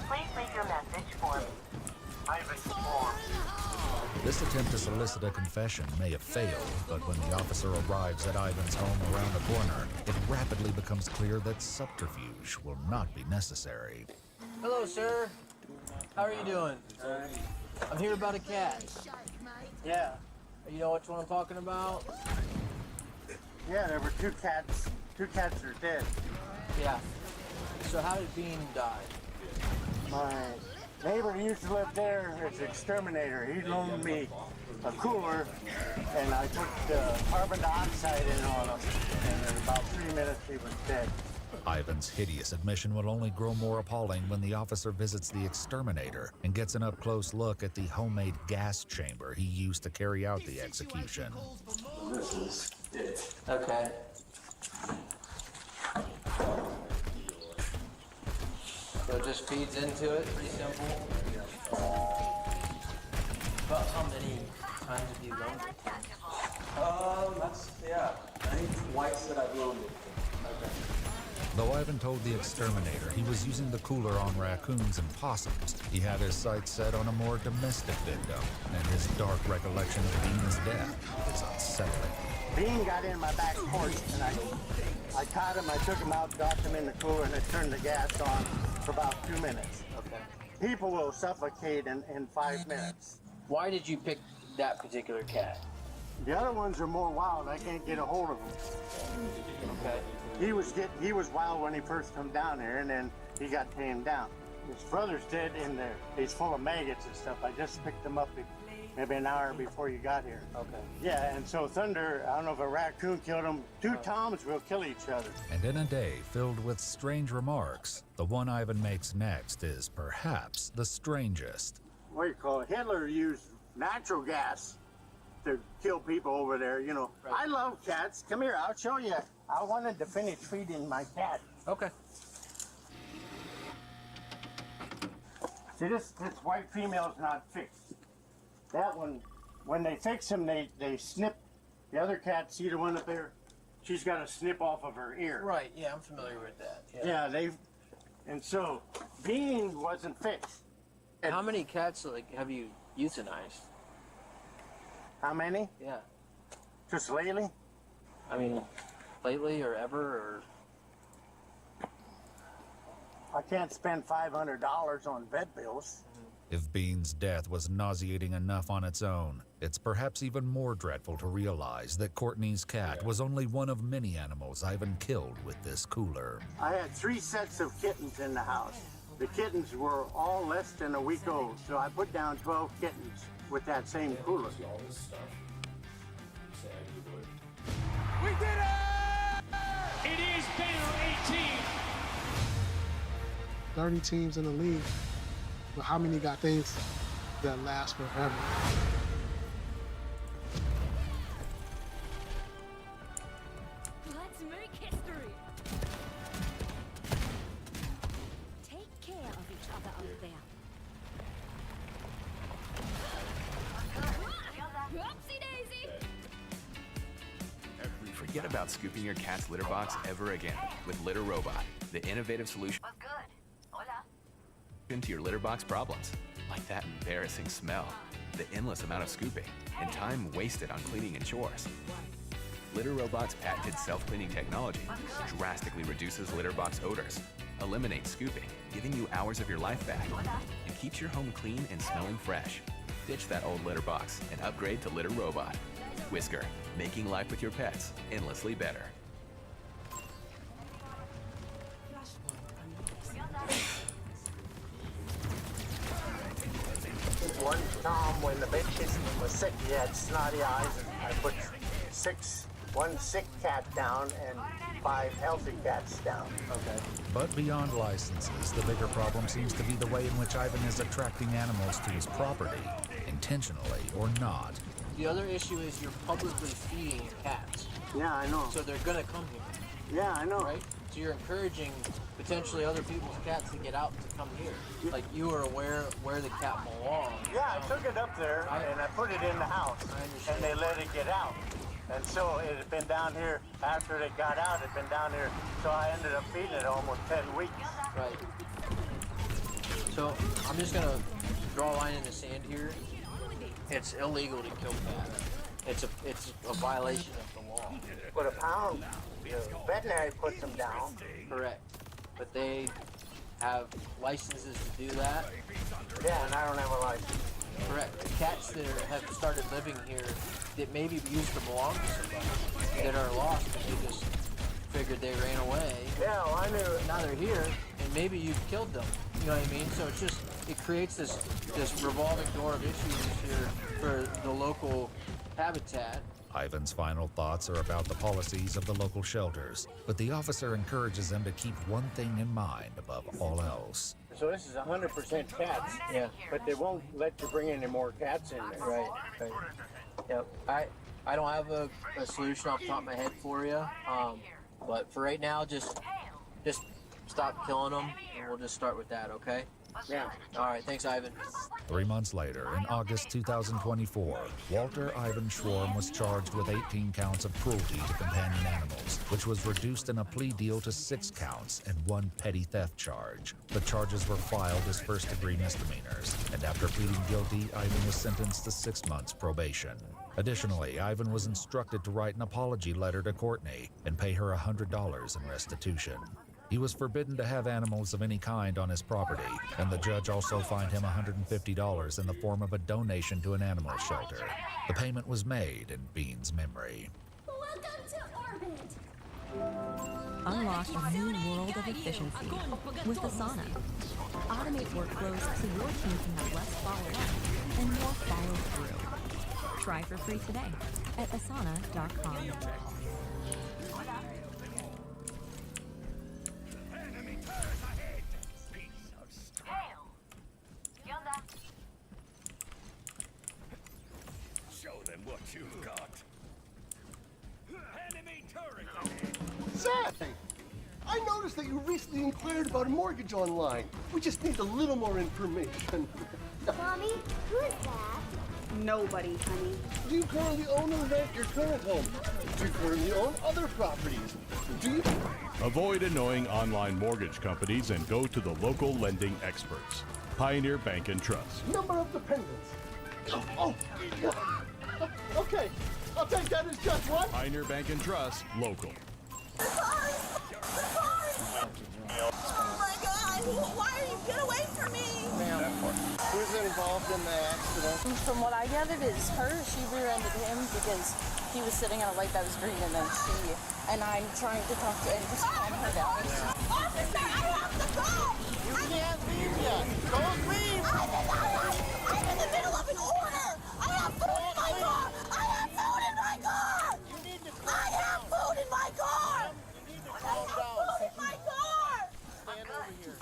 Please leave your message for me. I've informed. This attempt to solicit a confession may have failed, but when the officer arrives at Ivan's home around the corner, it rapidly becomes clear that subterfuge will not be necessary. Hello, sir. How are you doing? I'm here about a cat. Yeah. You know which one I'm talking about? Yeah, there were two cats. Two cats are dead. Yeah. So how did Bean die? My neighbor who used to live there is an exterminator. He loaned me a cooler, and I put carbon dioxide in on him, and in about 3 minutes he was dead. Ivan's hideous admission will only grow more appalling when the officer visits the exterminator and gets an up-close look at the homemade gas chamber he used to carry out the execution. This is it. Okay. So it just feeds into it, pretty simple. About how many times have you loaned it? That's, yeah, 9 twice that I've loaned it. Okay. Though Ivan told the exterminator he was using the cooler on raccoons and possums, he had his sights set on a more domestic victim, and his dark recollection of Bean's death is unsettling. Bean got in my back porch, and I caught him, I took him out, dropped him in the cooler, and I turned the gas on for about 2 minutes. Okay. People will suffocate in 5 minutes. Why did you pick that particular cat? The other ones are more wild. I can't get a hold of them. Okay. He was wild when he first come down here, and then he got tamed down. His brother's dead in there. He's full of maggots and stuff. I just picked him up maybe an hour before you got here. Okay. Yeah, and so Thunder, I don't know if a raccoon killed him. 2 toms will kill each other. And in a day filled with strange remarks, the one Ivan makes next is perhaps the strangest. What do you call it? Hitler used natural gas to kill people over there, you know. Right. I love cats. Come here, I'll show you. I wanted to finish feeding my cat. Okay. See, this white female's not fixed. That one, when they fix him, they snip. The other cat, see the one up there? She's got a snip off of her ear. Right, yeah, I'm familiar with that. Yeah, and so Bean wasn't fixed. How many cats have you euthanized? How many? Yeah. Just lately? I mean, lately or ever, or? I can't spend $500 on vet bills. If Bean's death was nauseating enough on its own, it's perhaps even more dreadful to realize that Courtney's cat was only one of many animals Ivan killed with this cooler. I had 3 sets of kittens in the house. The kittens were all less than a week old, so I put down 12 kittens with that same cooler. We did it! It is banner 18. 30 teams in the league, but how many got things that last forever? Let's make history. Take care of each other out there. Whoopsie daisy. Forget about scooping your cat's litter box ever again with Litter Robot, the innovative solution to your litter box problems, like that embarrassing smell, the endless amount of scooping, and time wasted on cleaning and chores. Litter Robot's patented self-cleaning technology drastically reduces litter box odors, eliminates scooping, giving you hours of your life back, and keeps your home clean and smelling fresh. Ditch that old litter box and upgrade to Litter Robot. Whisker, making life with your pets endlessly better. One Tom, when the baby was sick, he had snotty eyes, and I put one sick cat down and 5 healthy cats down. Okay. But beyond licenses, the bigger problem seems to be the way in which Ivan is attracting animals to his property, intentionally or not. The other issue is you're publicly feeding your cats. Yeah, I know. So they're gonna come here. Yeah, I know. Right? So you're encouraging potentially other people's cats to get out to come here. Like you are aware where the cat belongs. Yeah, I took it up there and I put it in the house, and they let it get out. And so it had been down here after it got out. It had been down here, so I ended up feeding it almost 10 weeks. Right. So I'm just gonna draw a line in the sand here. It's illegal to kill cats. It's a violation of the law. But a pound, the veterinary puts them down. Correct. But they have licenses to do that. Yeah, and I don't have a license. Correct. The cats that have started living here that maybe used to belong to somebody that are lost, but they just figured they ran away. Yeah, well, I knew it. Now they're here, and maybe you've killed them. You know what I mean? So it's just, it creates this revolving door of issues here for the local habitat. Ivan's final thoughts are about the policies of the local shelters, but the officer encourages them to keep one thing in mind above all else. So this is 100% cats. Yeah. But they won't let you bring any more cats in there. Right. Yep. I don't have a solution off the top of my head for you, but for right now, just stop killing them, and we'll just start with that, okay? Yeah. All right, thanks, Ivan. 3 months later, in August 2024, Walter Ivan Schwarm was charged with 18 counts of cruelty to companion animals, which was reduced in a plea deal to 6 counts and 1 petty theft charge. The charges were filed as first-degree misdemeanors, and after pleading guilty, Ivan was sentenced to 6 months probation. Additionally, Ivan was instructed to write an apology letter to Courtney and pay her $100 in restitution. He was forbidden to have animals of any kind on his property, and the judge also fined him $150 in the form of a donation to an animal shelter. The payment was made in Bean's memory. Welcome to Orbit. Unlock a new world of efficiency with Asana. Automate workflows so your team can have less follow-up and more follow-through. Try for free today at asana.com. Show them what you've got. Enemy turret. Zach, I noticed that you recently inquired about a mortgage online. We just need a little more information. Mommy, who is that? Nobody, honey. Do you currently own or rent your current home? Do you currently own other properties? Do you... Avoid annoying online mortgage companies and go to the local lending experts. Pioneer Bank and Trust. Number of dependents. Oh, okay. I'll take that as just one. Pioneer Bank and Trust, local. Oh my God! Why are you? Get away from me! Ma'am, who's involved in the accident? From what I gathered, is her. She rear-ended him because he was sitting at a light that was green, and then and I'm trying to talk to and just calm her down. Officer, I have to go! You can't leave yet. Don't leave! I'm in the middle of an order! I have food in my car! I have food in my car! You need to I have food in my car! You need to I calm have down. food in my car! Stand over here.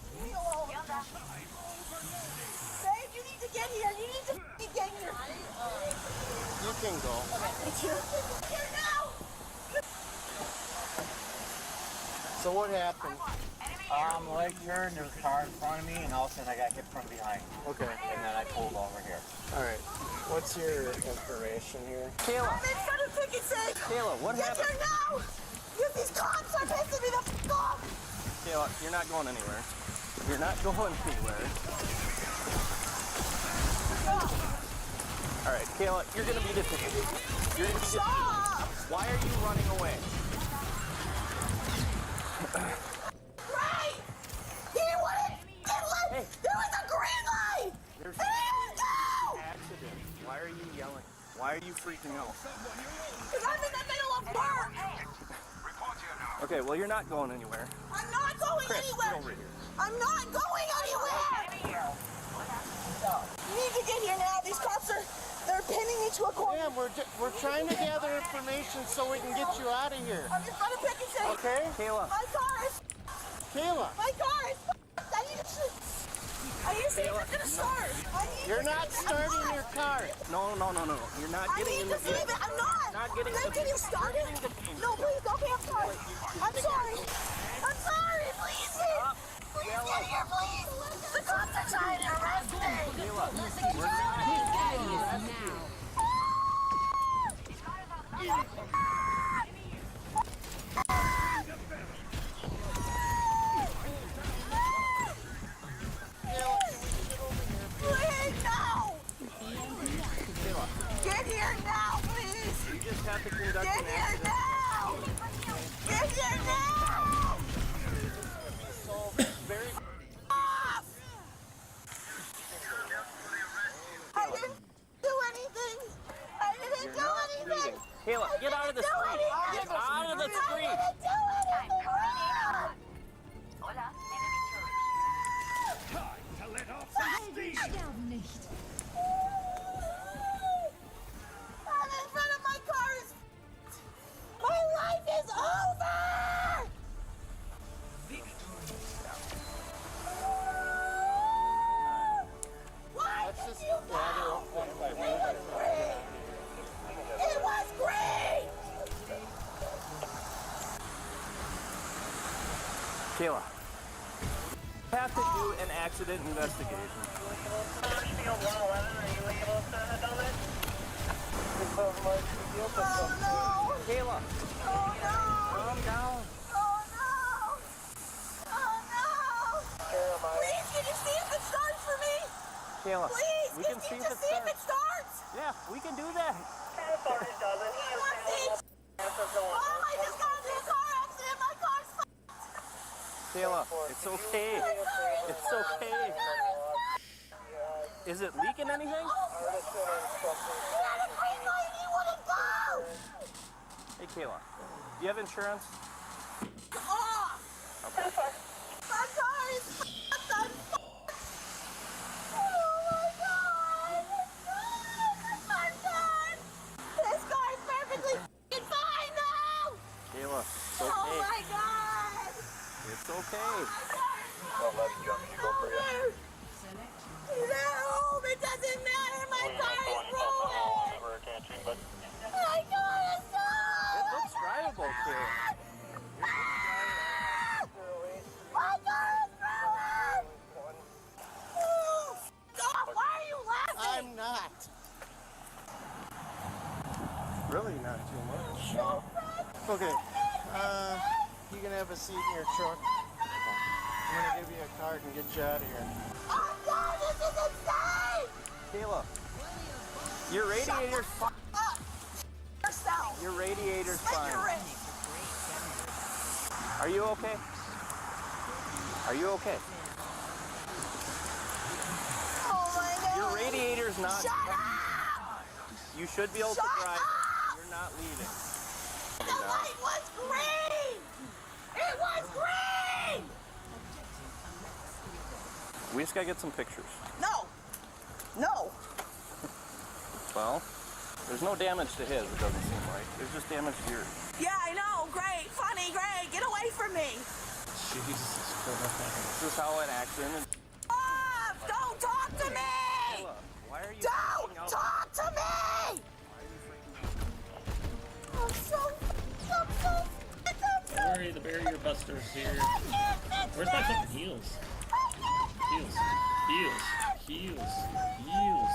Babe, you need to get here! You need to get here! You can go. Thank you. Here now! So what happened? Leg turned, there was a car in front of me, and all of a sudden I got hit from behind. Okay. And then I pulled over here. All right. What's your information here? I'm in front of Picket Safe! Kayla, what Get happened? here now! These cops are pissing me the f*** off! Kayla, you're not going anywhere. You're not going anywhere. All right, Kayla, you're gonna be detained. You're gonna be detained. Stop! Why are you running away? Right! He wouldn't get let. Hey. There was a green light! There's And he didn't go! accident. Why are you yelling? Why are you freaking out? Because I'm in the middle of work! Okay, well, you're not going anywhere. I'm not going Chris, anywhere! get over here. I'm not going anywhere! You need to get here now. These cops they're pinning me to a corner. Yeah, we're trying to gather information so we can get you out of here. I'm in front of Picket Safe. Okay? Kayla. My car is Kayla. My car is I need to see if it's gonna start. You're not starting your car. No. You're not getting in the vehicle. I need to see if I'm not. Not getting in the Can you start it? No, please. Okay, I'm sorry. I'm sorry. I'm sorry. Please. Please get here, please. The cops are trying to arrest me. We're not getting arrested. Please, no! Get here now, please! You just have to conduct Get an here accident. now! Get here now! So very. I didn't do anything! I didn't do anything! Kayla, get out of the street! Get out of the street! I didn't do anything! Sterben nicht. I'm in front of my car. My life is over! Why did you go? It was great! Kayla, have to do an accident investigation. Field 111, are you able to handle it? Oh no! Kayla, Oh no! calm down. Oh no! Oh no! Please, can you see if it starts for me? Kayla, Please, we can can see you if just it see if it starts? Yeah, we can do that. Mom, I just got into a car accident. My car's Kayla, it's okay. It's okay. Is it leaking anything? You had a green light and you wouldn't go! Hey, Kayla, do you have insurance? Off! Okay. My car is fucked. I'm fucked. Oh my god! I'm done! This car is perfectly fucking fine now! Kayla, it's Oh okay. my god! It's okay. Don't let me jump you go for you. He's at home. It doesn't matter. My car is ruined. My car is ruined. It looks drivable, Kayla. My car is ruined. Oh, stop. Why are you laughing? I'm not. Really not too much. Okay. You can have a seat in your truck. I'm gonna give you a card and get you out of here. Oh god, this is insane! Kayla, your radiator's fine. Up. Yourself. Your radiator's Slit fine. your wrist. Are you okay? Are you okay? Oh my god. Your radiator's not. Shut up! You should be able to drive. You're not leaving. The light was green! It was green! We just gotta get some pictures. No. No. Well, there's no damage to his, it doesn't seem like. There's just damage to yours. Yeah, I know. Great. Funny. Great. Get away from me. Jesus Christ. This is how an accident. Stop! Don't talk to me! Kayla, why are you Don't freaking out? talk to me! I'm so Don't worry, the barrier buster's here. Where's my fucking heels? Heels. Heels. Heels. Heels.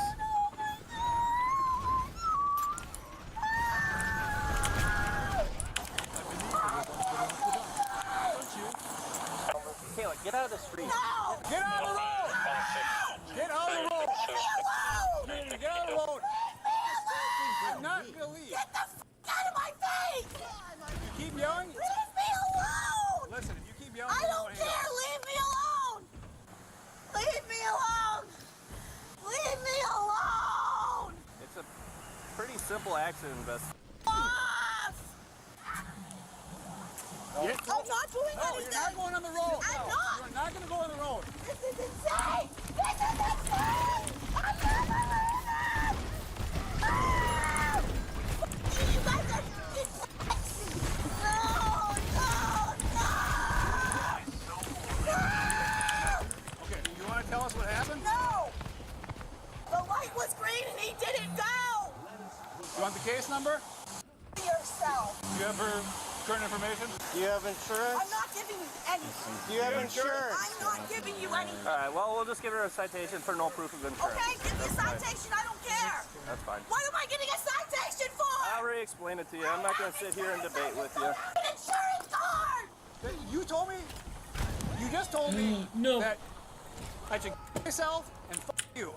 Kayla, get out of the street. No! Get out of the road! Get out of the road! Leave me alone! Get out of the road! I'm not gonna leave. Get the f out of my face! You keep yelling? Leave me alone! Listen, if you keep yelling, I don't care! Leave me alone! Leave me alone! Leave me alone! It's a pretty simple accident investigation. Off! I'm not doing anything! You're not going on the road! I'm not! You're not gonna go on the road! This is insane! This is insane! I'm never leaving! Ah! You guys are no! Okay, you want to tell us what happened? No! The light was green and he didn't go! You want the case number? Yourself! Do you have her current information? Do you have insurance? I'm not giving you anything! Do you have insurance? I'm not giving you anything! Alright, well, we'll just give her a citation for no proof of insurance. Okay, give me a citation, I don't care! That's fine. What am I getting a citation for? I'll re-explain it to you. I'm not going to sit here and debate with you. An insurance card! You told me? You just told me that I should myself and you.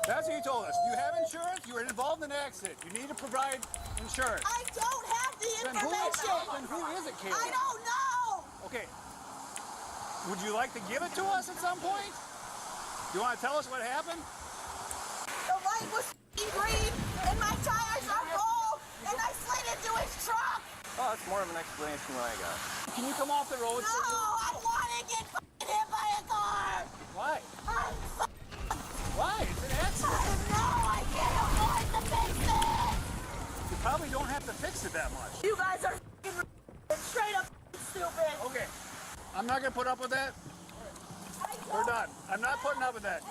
That's what you told us. You have insurance, you were involved in an accident. You need to provide insurance. I don't have the information! Then who is it, Kayla? I don't know! Okay. Would you like to give it to us at some point? Do you want to tell us what happened? The light was green and my tires are rolled and I slid into his truck! Oh, that's more of an explanation than I got. Can you come off the road? No, I want to get hit by a car! Why? I'm Why? not gonna put up with that? We're done. I'm not putting up with that.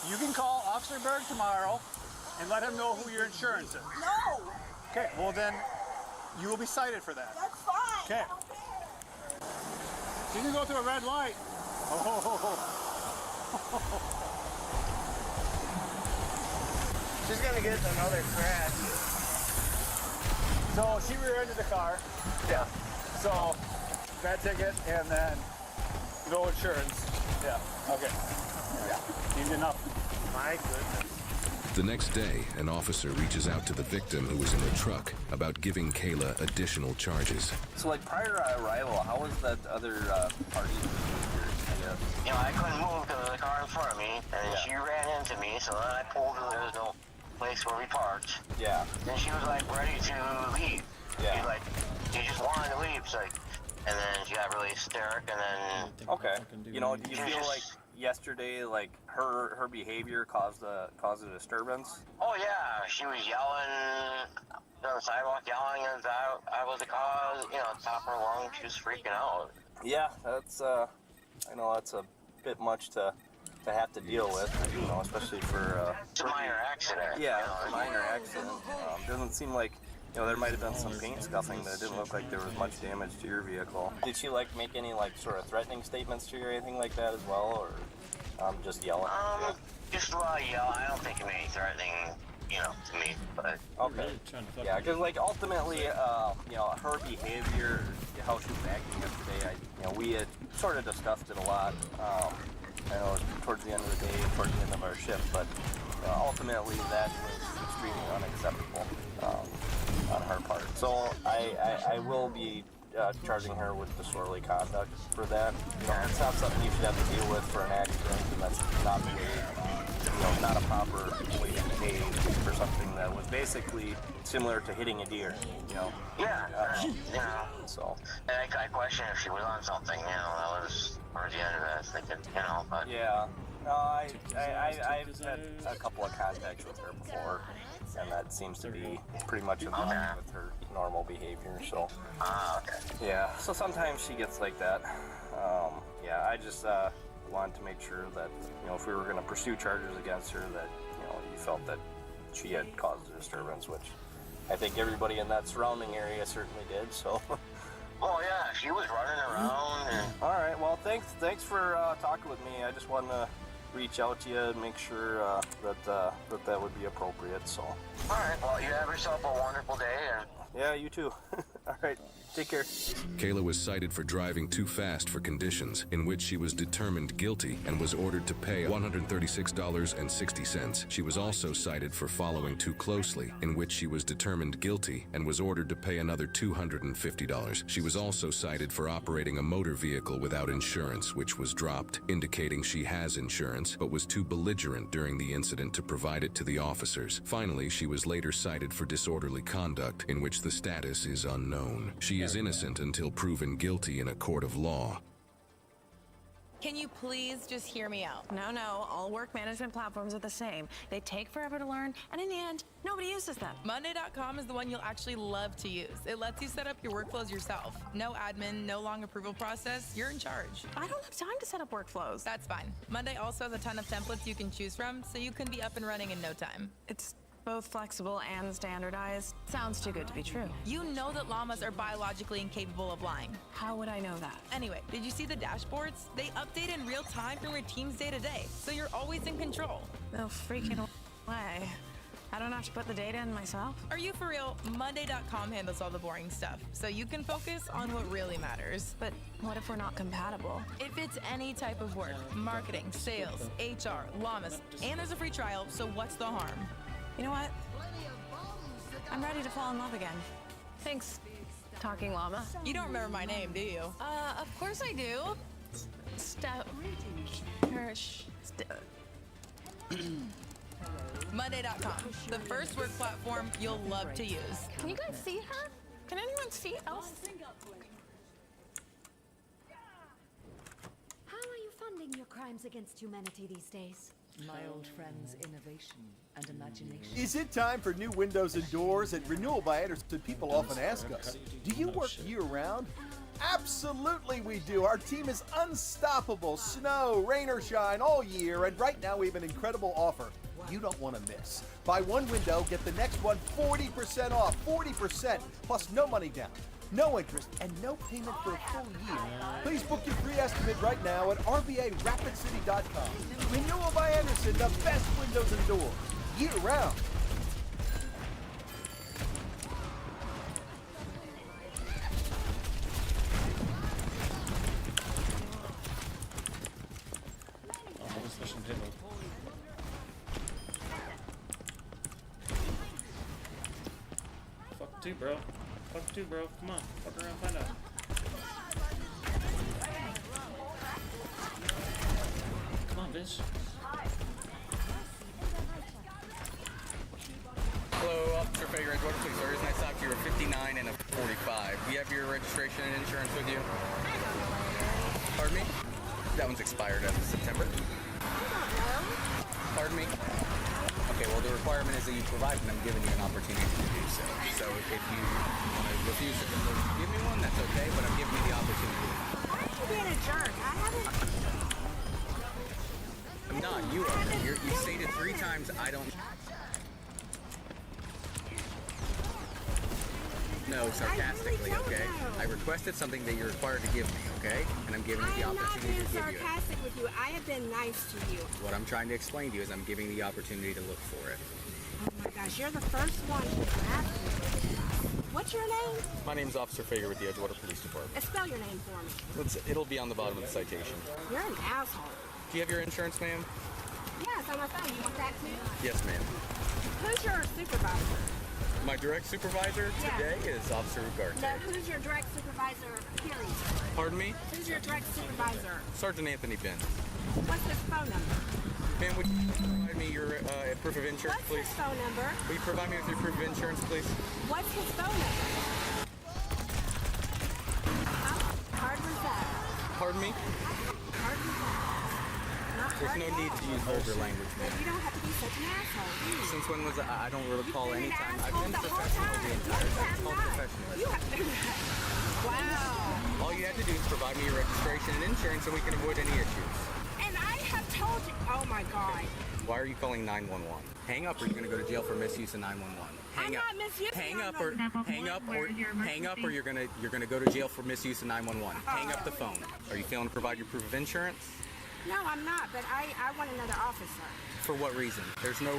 You can call Officer Berg tomorrow and let him know who your insurance is. No! Okay, well then, you will be cited for that. That's fine. Okay. You can go through a red light. She's gonna get another crash. So she rear-ended the car. Yeah. So, bad ticket and then no insurance. Yeah, okay. Yeah, easy enough. My goodness. The next day, an officer reaches out to the victim who was in the truck about giving Kayla additional charges. So, like, prior to arrival, how was that other party behavior, I guess? You know, I couldn't move because of the car in front of me, and she ran into me, so then I pulled her. There was no place where we parked. Yeah. Then she was, like, ready to leave. Yeah. She just wanted to leave, so, and then she got really hysteric, and then... Okay. You know, do you feel like yesterday, like, her behavior caused a disturbance? Oh, yeah. She was yelling on the sidewalk, yelling, and I was the cause, you know, top of her lungs. She was freaking out. Yeah, that's, I know that's a bit much to have to deal with, you know, especially for... It's a minor accident. Yeah, you know, a minor accident. Doesn't seem like... You know, there might have been some paint scuffing, but it didn't look like there was much damage to your vehicle. Did she, like, make any, like, sort of threatening statements to you or anything like that as well, or just yelling? Just a lot of yelling. I don't think it made any threatening, you know, to me, but... Okay. Yeah, because, like, ultimately, you know, her behavior, how she was acting yesterday, we had sort of discussed it a lot. I know towards the end of the day, towards the end of our shift, but ultimately that was extremely unacceptable. On her part. So I will be charging her with disorderly conduct for that. You know, it's not something you should have to deal with for an accident, and that's not the way, you know, not a proper way to behave for something that was basically similar to hitting a deer, you know? Yeah, you know. So. And I question if she was on something, you know, that was towards the end of it, thinking, you know, but... Yeah. No, I've had a couple of contacts with her before, and that seems to be pretty much in line with her normal behavior, so. Okay. Yeah, so sometimes she gets like that. Yeah, I just wanted to make sure that, you know, if we were going to pursue charges against her, that, you know, you felt that she had caused a disturbance, which I think everybody in that surrounding area certainly did, so. Oh yeah, she was running around and... All right, well, thanks for talking with me. I just wanted to reach out to you and make sure that would be appropriate, so. All right, well, you have yourself a wonderful day, and... Yeah, you too. All right, take care. Kayla was cited for driving too fast for conditions, in which she was determined guilty and was ordered to pay $136.60. She was also cited for following too closely, in which she was determined guilty and was ordered to pay another $250. She was also cited for operating a motor vehicle without insurance, which was dropped, indicating she has insurance, but was too belligerent during the incident to provide it to the officers. Finally, she was later cited for disorderly conduct, in which the status is unknown. She is innocent until proven guilty in a court of law. Can you please just hear me out? No, all work management platforms are the same. They take forever to learn, and in the end, nobody uses them. Monday.com is the one you'll actually love to use. It lets you set up your workflows yourself. No admin, no long approval process. You're in charge. I don't have time to set up workflows. That's fine. Monday also has a ton of templates you can choose from, so you can be up and running in no time. It's both flexible and standardized. Sounds too good to be true. You know that llamas are biologically incapable of lying. How would I know that? Anyway, did you see the dashboards? They update in real time from your team's day to day, so you're always in control. No freaking way. I don't have to put the data in myself? Are you for real? Monday.com handles all the boring stuff, so you can focus on what really matters. But what if we're not compatible? If it's any type of work, marketing, sales, HR, llamas, and there's a free trial, so what's the harm? You know what? I'm ready to fall in love again. Thanks, Talking Llama. You don't remember my name, do you? Of course I do. Monday.com, the first work platform you'll love to use. Can you guys see her? Can anyone see else? How are you funding your crimes against humanity these days? My old friend's innovation and imagination. Is it time for new windows and doors at Renewal by Anderson? People often ask us, do you work year-round? Absolutely we do. Our team is unstoppable. Snow, rain or shine all year. And right now we have an incredible offer you don't want to miss. Buy one window, get the next one 40% off. 40% plus no money down, no interest, and no payment for a full year. Please book your free estimate right now at RBARapidCity.com. Renewal by Anderson, the best windows and doors, year round. Fuck two, bro. Fuck two, bro. Come on. Fuck around, find out. Come on, bitch. Hello, Officer Fager, Edgewater Police. The reason I stopped you were 59 and a 45. Do you have your registration and insurance with you? Pardon me? That one's expired as of September. Pardon me? Okay, well, the requirement is that you provide, and I'm giving you an opportunity to do so. So if you want to refuse to give me one, that's okay, but I'm giving you the opportunity. Why are you being a jerk? I haven't... I'm not. You are. You stated 3 times, I don't... No, sarcastically, okay? I requested something that you're required to give me, okay? And I'm giving you the opportunity to give you it. I am not being sarcastic with you. I have been nice to you. What I'm trying to explain to you is I'm giving the opportunity to look for it. Oh my gosh, you're the first one to ask me. What's your name? My name's Officer Fager with the Edgewater Police Department. Spell your name for me. It'll be on the bottom of the citation. You're an asshole. Do you have your insurance, ma'am? Yes, on my phone. You want that too? Yes, ma'am. Who's your supervisor? My direct supervisor today is Officer Ugarte. No, who's your direct supervisor, period? Pardon me? Who's your direct supervisor? Sergeant Anthony Benz. What's his phone number? Ma'am, would you provide me your proof of insurance, please? What's his phone number? Will you provide me with your proof of insurance, please? What's his phone number? How hard was that? Pardon me? Hard was that? There's no need to use vulgar language, ma'am. You don't have to be such an asshole. Since when was I don't recall any time. I've been the whole professional time. the entire time. It's called You professionalism. have to. Wow. All you have to do is provide me your registration and insurance and we can avoid any issues. And I have told you. Oh my God. Why are you calling 911? Hang up or you're going to go to jail for misuse of 911. Hang up. I'm not misusing Hang up or you're going to go to jail for misuse of 911. Hang up the phone. Are you failing to provide your proof of insurance? No, I'm not, but I want another officer. For what reason? There's no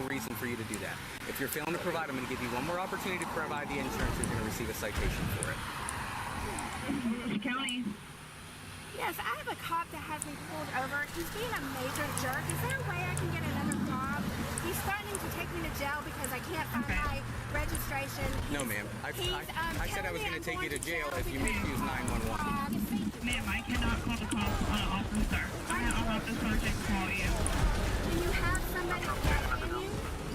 reason for you to do that. If you're failing to provide, I'm going to give you one more opportunity to provide the insurance. You're going to receive a citation for it. County. Yes, I have a cop that has me pulled over. He's being a major jerk. Is there a way I can get another cop? He's threatening to take me to jail because I can't find my registration. No, ma'am. I said I was going to take you to jail if you misuse 911. Ma'am, I cannot call the cops on an officer. I'll have the sergeant call you. Do you have somebody that in you?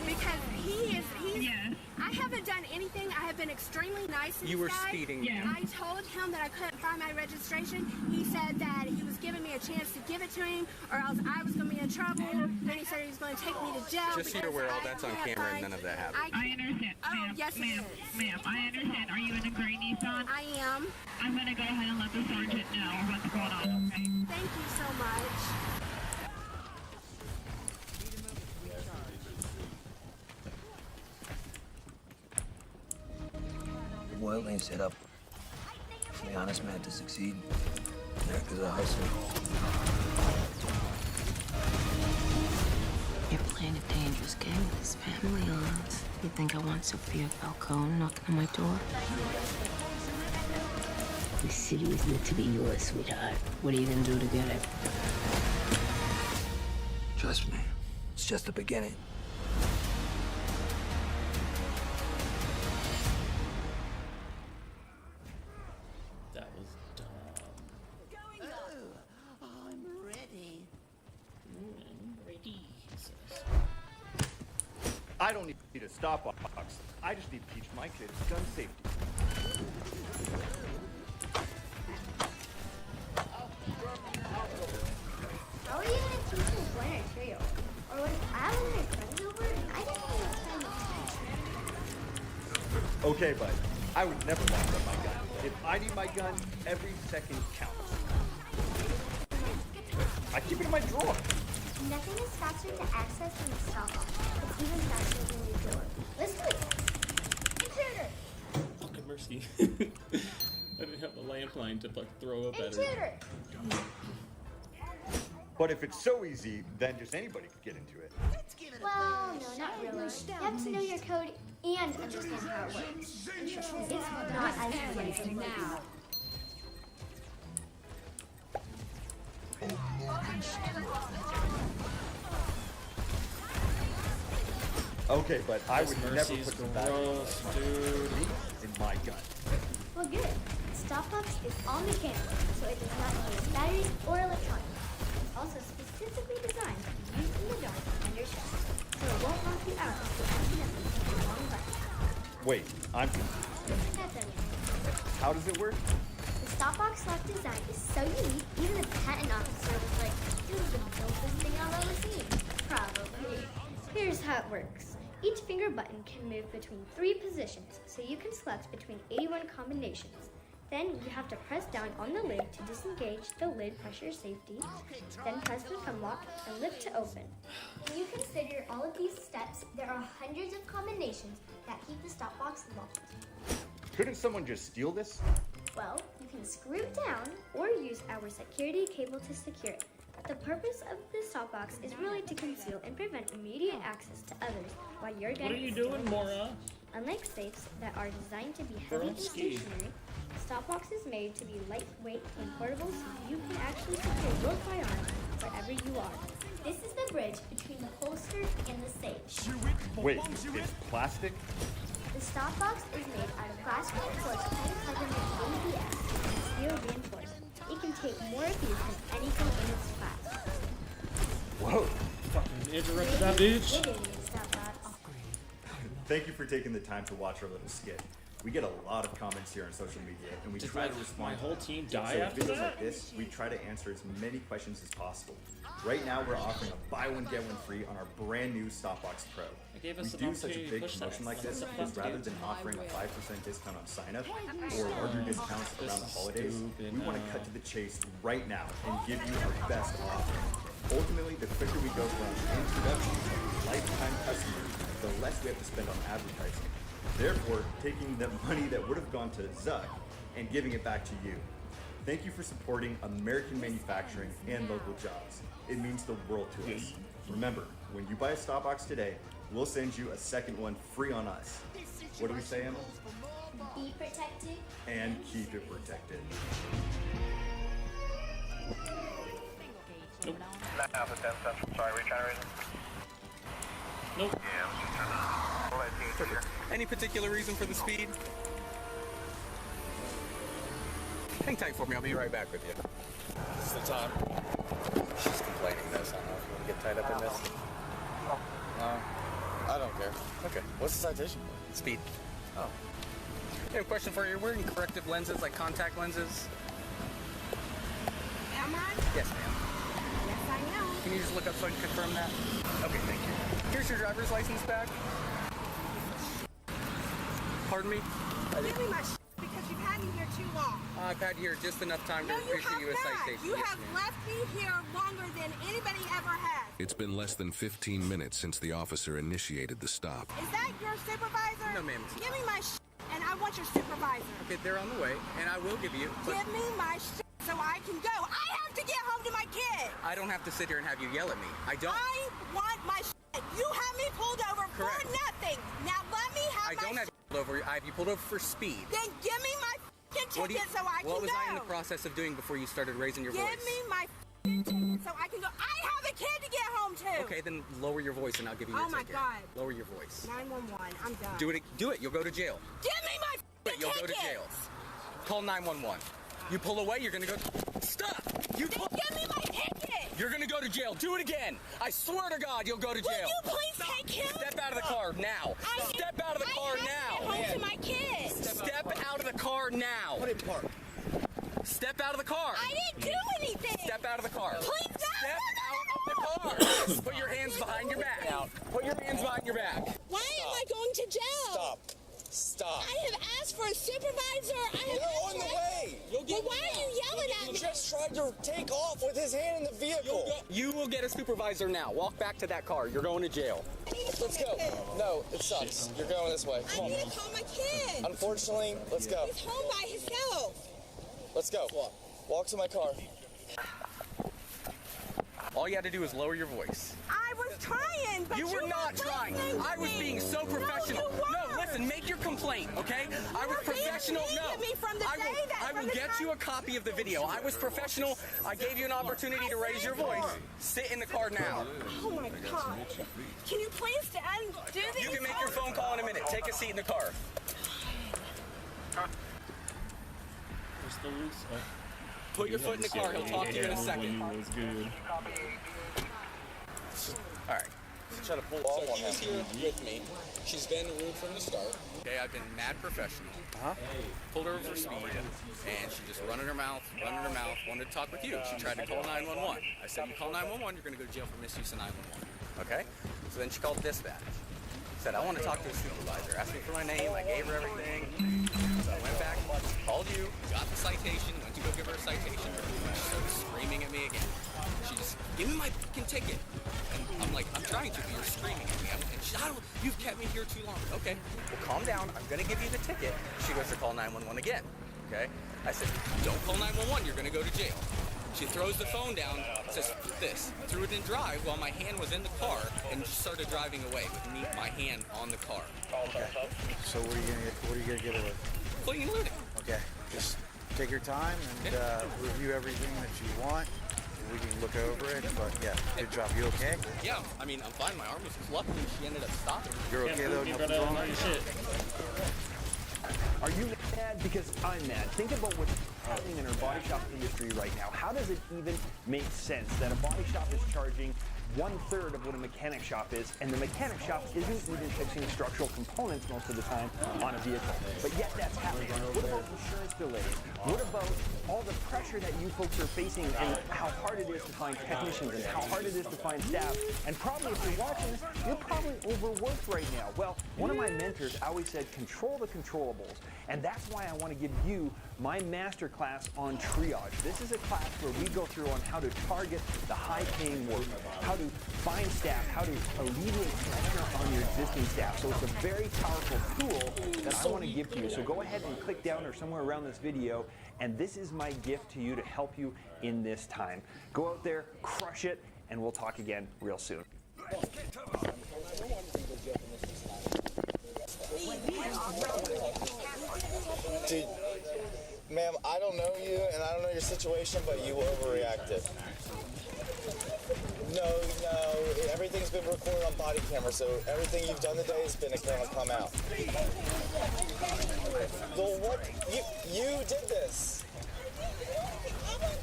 Because he's yes. I haven't done anything. I have been extremely nice to this guy. You were speeding. Yeah. I told him that I couldn't find my registration. He said that he was giving me a chance to give it to him or else I was going to be in trouble. Then he said he was going to take me to jail. Just so you're aware, all that's on camera and none of that happened. I understand. Oh, yes, ma'am, ma'am, I understand. Are you in a gray Nissan? I am. I'm going to go ahead and let the sergeant know what's going on, okay? Thank you so much. Well, ain't set up for the honest man to succeed. America's a hustle. You're playing a dangerous game with this family of ours. You think I want Sophia Falcone knocking on my door? The city is meant to be yours, sweetheart. What are you gonna do to get it? Trust me, it's just the beginning. That was dumb. I'm ready. I'm ready, he says. I don't need a stopbox. I just need to teach my kids gun safety. How are you gonna teach them when I trail? Or when I have my friends over, I didn't even have time to Okay, bud. I would never lock up my gun. If I need my gun, every second counts. I keep it in my drawer. Nothing is faster to access than the stop box. It's even faster than the door. Let's do it. Intruder! Fucking mercy. I didn't have the lamp line to throw up at her. Intruder! But if it's so easy, then just anybody could get into it. Well, no, not really. You have to know your code and understand how it works. It's not as easy as it looks. Okay, but I would never Mercy's put some gross, dude. in my gun. Well, good. The stop box is all mechanical, so it does not use batteries or electronics. It's also specifically designed to be used in the dark under shadows, so it won't lock you out if you accidentally hit the wrong button. Wait, I'm confused. That's okay. How does it work? The stop box lock design is so unique, even the patent officer was like, this is the dopest thing I've ever seen. Probably. Here's how it works. Each finger button can move between 3 positions, so you can select between 81 combinations. Then you have to press down on the lid to disengage the lid pressure safety, then press the thumb lock and lift to open. When you consider all of these steps, there are hundreds of combinations that keep the stop box locked. Couldn't someone just steal this? Well, you can screw it down or use our security cable to secure it. The purpose of the stop box is really to conceal and prevent immediate access to others while your gun What are you is doing, still in use. Mora? Unlike safes that are designed to be heavy and Broski. stationary, the stop box is made to be lightweight and portable so you can actually secure your firearm wherever you are. This is the bridge between the holster and the safe. Wait, it's plastic? The stop box is made out of glass reinforced polycarbonate ABS and steel reinforced. It can take more abuse than anything in its class. Whoa. Fucking interrupted that bitch. It is stop box. Thank you for taking the time to watch our little skit. We get a lot of comments here on social media, and we Did try like to respond. my whole team die so after videos that? like this, we try to answer as many questions as possible. Right now, we're offering a buy one get one free on our brand new Stopbox Pro. gave us We an do such a opportunity to big push that. promotion like this That's a because fun rather game. than offering a 5% discount on sign up or larger discounts This around the is holidays, stupid we want to now. cut to the chase right now and give you our best offer. Ultimately, the quicker we go from introduction to lifetime customers, the less we have to spend on advertising. Therefore, taking the money that would have gone to Zuck and giving it back to you. Thank you for supporting American manufacturing and local jobs. It means the world to us. Remember, when you buy a Stopbox today, we'll send you a second one free on us. What do we say, Emma? Be protected. And keep it protected. Nope. Sorry, we trying to read? Nope. Any particular reason for the speed? Hang tight for me, I'll be right back with you. This is the time. She's complaining this. I don't know if you want to get tied up in this. No, I don't care. Okay, what's the citation for? Speed. Oh. I have a question for you. You're wearing corrective lenses, like contact lenses? Am I? Yes, ma'am. Yes, I am. Can you just look up so I can confirm that? Okay, thank you. Here's your driver's license back. Pardon me? Give me my because you've had me here too long. I've had here just enough time to No, you issue have you a not. citation. You Yes, have ma'am. left me here longer than anybody ever has. It's been less than 15 minutes since the officer initiated the stop. Is that your supervisor? No, ma'am. Give me my and I want your supervisor. Okay, they're on the way, and I will give you. But Give me my so I can go. I have to get home to my kid. I don't have to sit here and have you yell at me. I don't. I want my You have me pulled over Correct. for nothing. Now let me have I my don't have you pulled over. I have you pulled over for speed. Then give me my What do ticket so I can go. What was I in the process of doing before you started raising your Give voice? me my ticket so I can go. I have a kid to get home to. Okay, then lower your voice and I'll give you your Oh my ticket. God. Lower your voice. 911. I'm done. Do it. Do it. You'll go to jail. Give me my You'll go to jail. Call 911. You pull away, you're gonna go. Stop! You pull. Give me my ticket. You're gonna go to jail. Do it again. I swear to God, you'll go to jail. Will you please take him? Step out of the car now. Step out of the car now. I have to get home to my kids. Step out of the car now. Put it in park. Step out of the car. I didn't do anything. Step out of the car. Please, Step out of the car. Put your hands behind your back. Put your hands behind your back. Why am I going to jail? Stop. I have asked for a supervisor. I have They're asked on the for- way. Well, why are you yelling at me? Just tried to take off with his hand in the vehicle. You will get a supervisor now. Walk back to that car. You're going to jail. Let's go. No, it sucks. You're going this way. Come I on. need to call my kid. Unfortunately, let's go. He's home by himself. Let's go. Walk to my car. All you had to do is lower your voice. I was trying, but You were not trying. I was being so professional. No, you weren't. No, listen, make your complaint, okay? I was were being professional. mean No, to me from the I day will, that- I from will the get time- you a copy of the video. I was professional. I gave you an opportunity to raise your voice. Sit in the car now. Oh my God. Can you please do this? You can make your phone call in a minute. Take a seat in the car. What's the loose? Oh. Put your foot in the car. He'll talk to you in a second. That was good. All right. Try to pull off so on he was him. here with me. She's been rude from the start. Okay, I've been mad professional. Pulled her over for speed, and she just running her mouth, wanted to talk with you. She tried to call 911. I said, you call 911, you're going to go to jail for misuse of 911. Okay? So then she called dispatch. Said, I want to talk to a supervisor. Asked me for my name, I gave her everything. So I went back, called you, got the citation, went to go give her a citation. She started screaming at me again. She's, give me my fucking ticket. And I'm like, I'm trying to, but you're screaming at me. And she's, you've kept me here too long. Okay, well, calm down. I'm going to give you the ticket. She goes to call 911 again. Okay? I said, don't call 911. You're going to go to jail. She throws the phone down, says this, threw it in drive while my hand was in the car, and just started driving away with me, my hand on the car. Okay. So what are you gonna get away with? Fleeing and looting. Okay. Just take your time and review everything that you want. We can look over it, but yeah, good job. You okay? Yeah, I mean, I'm fine. My arm was luckily she ended up stopping. You're okay though? Nothing's wrong? Are you mad? Because I'm mad. Think about what's happening in our body shop industry right now. How does it even make sense that a body shop is charging 1/3 of what a mechanic shop is, and the mechanic shop isn't even fixing structural components most of the time on a vehicle? But yet that's happening. What about insurance delays? What about all the pressure that you folks are facing and how hard it is to find technicians and how hard it is to find staff? And probably if you're watching this, you're probably overworked right now. Well, one of my mentors always said, control the controllables. And that's why I want to give you my master class on triage. This is a class where we go through on how to target the high-paying work, how to find staff, how to alleviate pressure on your existing staff. So it's a very powerful tool that I want to give to you. So go ahead and click down or somewhere around this video, and this is my gift to you to help you in this time. Go out there, crush it, and we'll talk again real soon. Dude, ma'am, I don't know you and I don't know your situation, but you overreacted. No, everything's been recorded on body camera, so everything you've done today has been gonna come out. Well, what? You did this.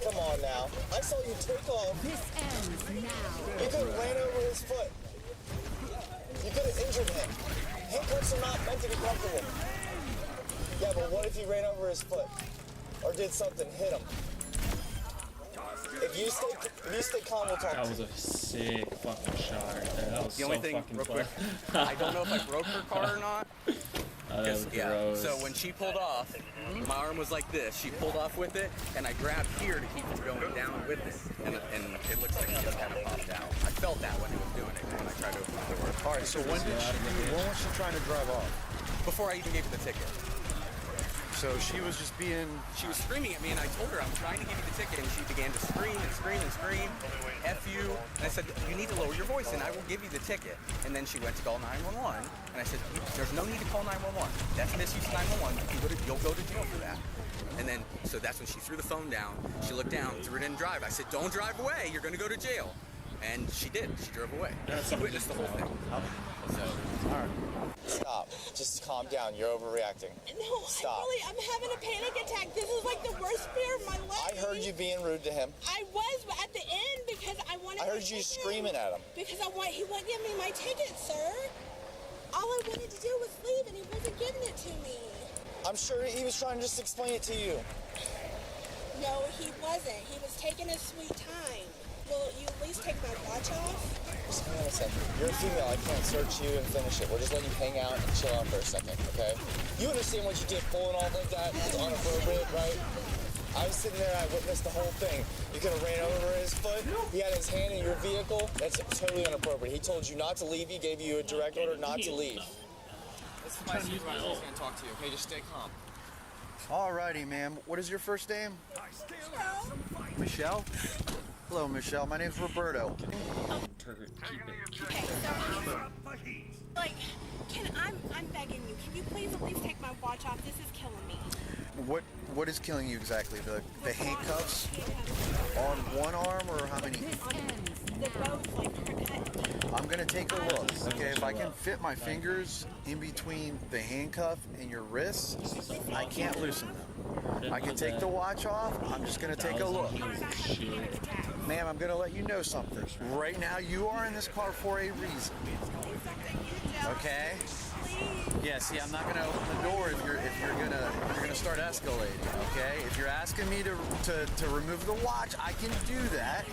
Come on now. I saw you take off. This ends now. You could have ran over his foot. You could have injured him. Handcuffs are not meant to be comfortable. Yeah, but what if you ran over his foot? Or did something, hit him? If you stay calm, we'll talk. That was a sick fucking shot right there. That was The only so thing, fucking real fun. quick, I don't know if I broke her car or not. That was Yeah, gross. so when she pulled off, my arm was like this. She pulled off with it, and I grabbed here to keep it going down with it. And it looks like it just kind of popped out. I felt that when he was doing it, when I tried to open the door. All right, so when was she trying to drive off? Before I even gave her the ticket. So she was just being... She was screaming at me, and I told her, I'm trying to give you the ticket, and she began to scream and scream and scream, F you, and I said, you need to lower your voice, and I will give you the ticket. And then she went to call 911, and I said, there's no need to call 911. That's misuse 911. You'll go to jail for that. And then, so that's when she threw the phone down. She looked down, threw it in drive. I said, don't drive away. You're going to go to jail. And she did. She drove away. She witnessed the whole thing. So, all right. Stop. Just calm down. You're overreacting. No, Stop. I'm having a panic attack. This is like the worst fear of my life. I heard you being rude to him. I was, but at the end because I wanted. I heard you screaming at him. Because he wouldn't give me my ticket, sir. All I wanted to do was leave, and he wasn't giving it to me. I'm sure he was trying to just explain it to you. No, he wasn't. He was taking his sweet time. will you at least take my watch off? Just hang on a second. You're a female. I can't search you and finish it. We'll just let you hang out and chill out for a second, okay? You understand what you did, pulling off like that? It's inappropriate, right? I was sitting there, I witnessed the whole thing. You could have ran over his foot. He had his hand in your vehicle. That's totally inappropriate. He told you not to leave. He gave you a direct order not to leave. This is my supervisor. He's gonna talk to you. Okay, just stay calm. Alrighty, ma'am. What is your first name? Michelle? Hello, Michelle. My name's Roberto. Okay, so like, I'm begging you. Can you please at least take my watch off? This is killing me. What is killing you exactly? The handcuffs on one arm, or how many? They're both like cut. I'm gonna take a look. Okay, if I can fit my fingers in between the handcuff and your wrists, I can't loosen them. I can take the watch off. I'm just gonna take a look. Ma'am, I'm gonna let you know something. Right now, you are in this car for a reason. Okay? Yeah, see, I'm not gonna open the door if you're gonna start escalating, okay? If you're asking me to remove the watch, I can do that,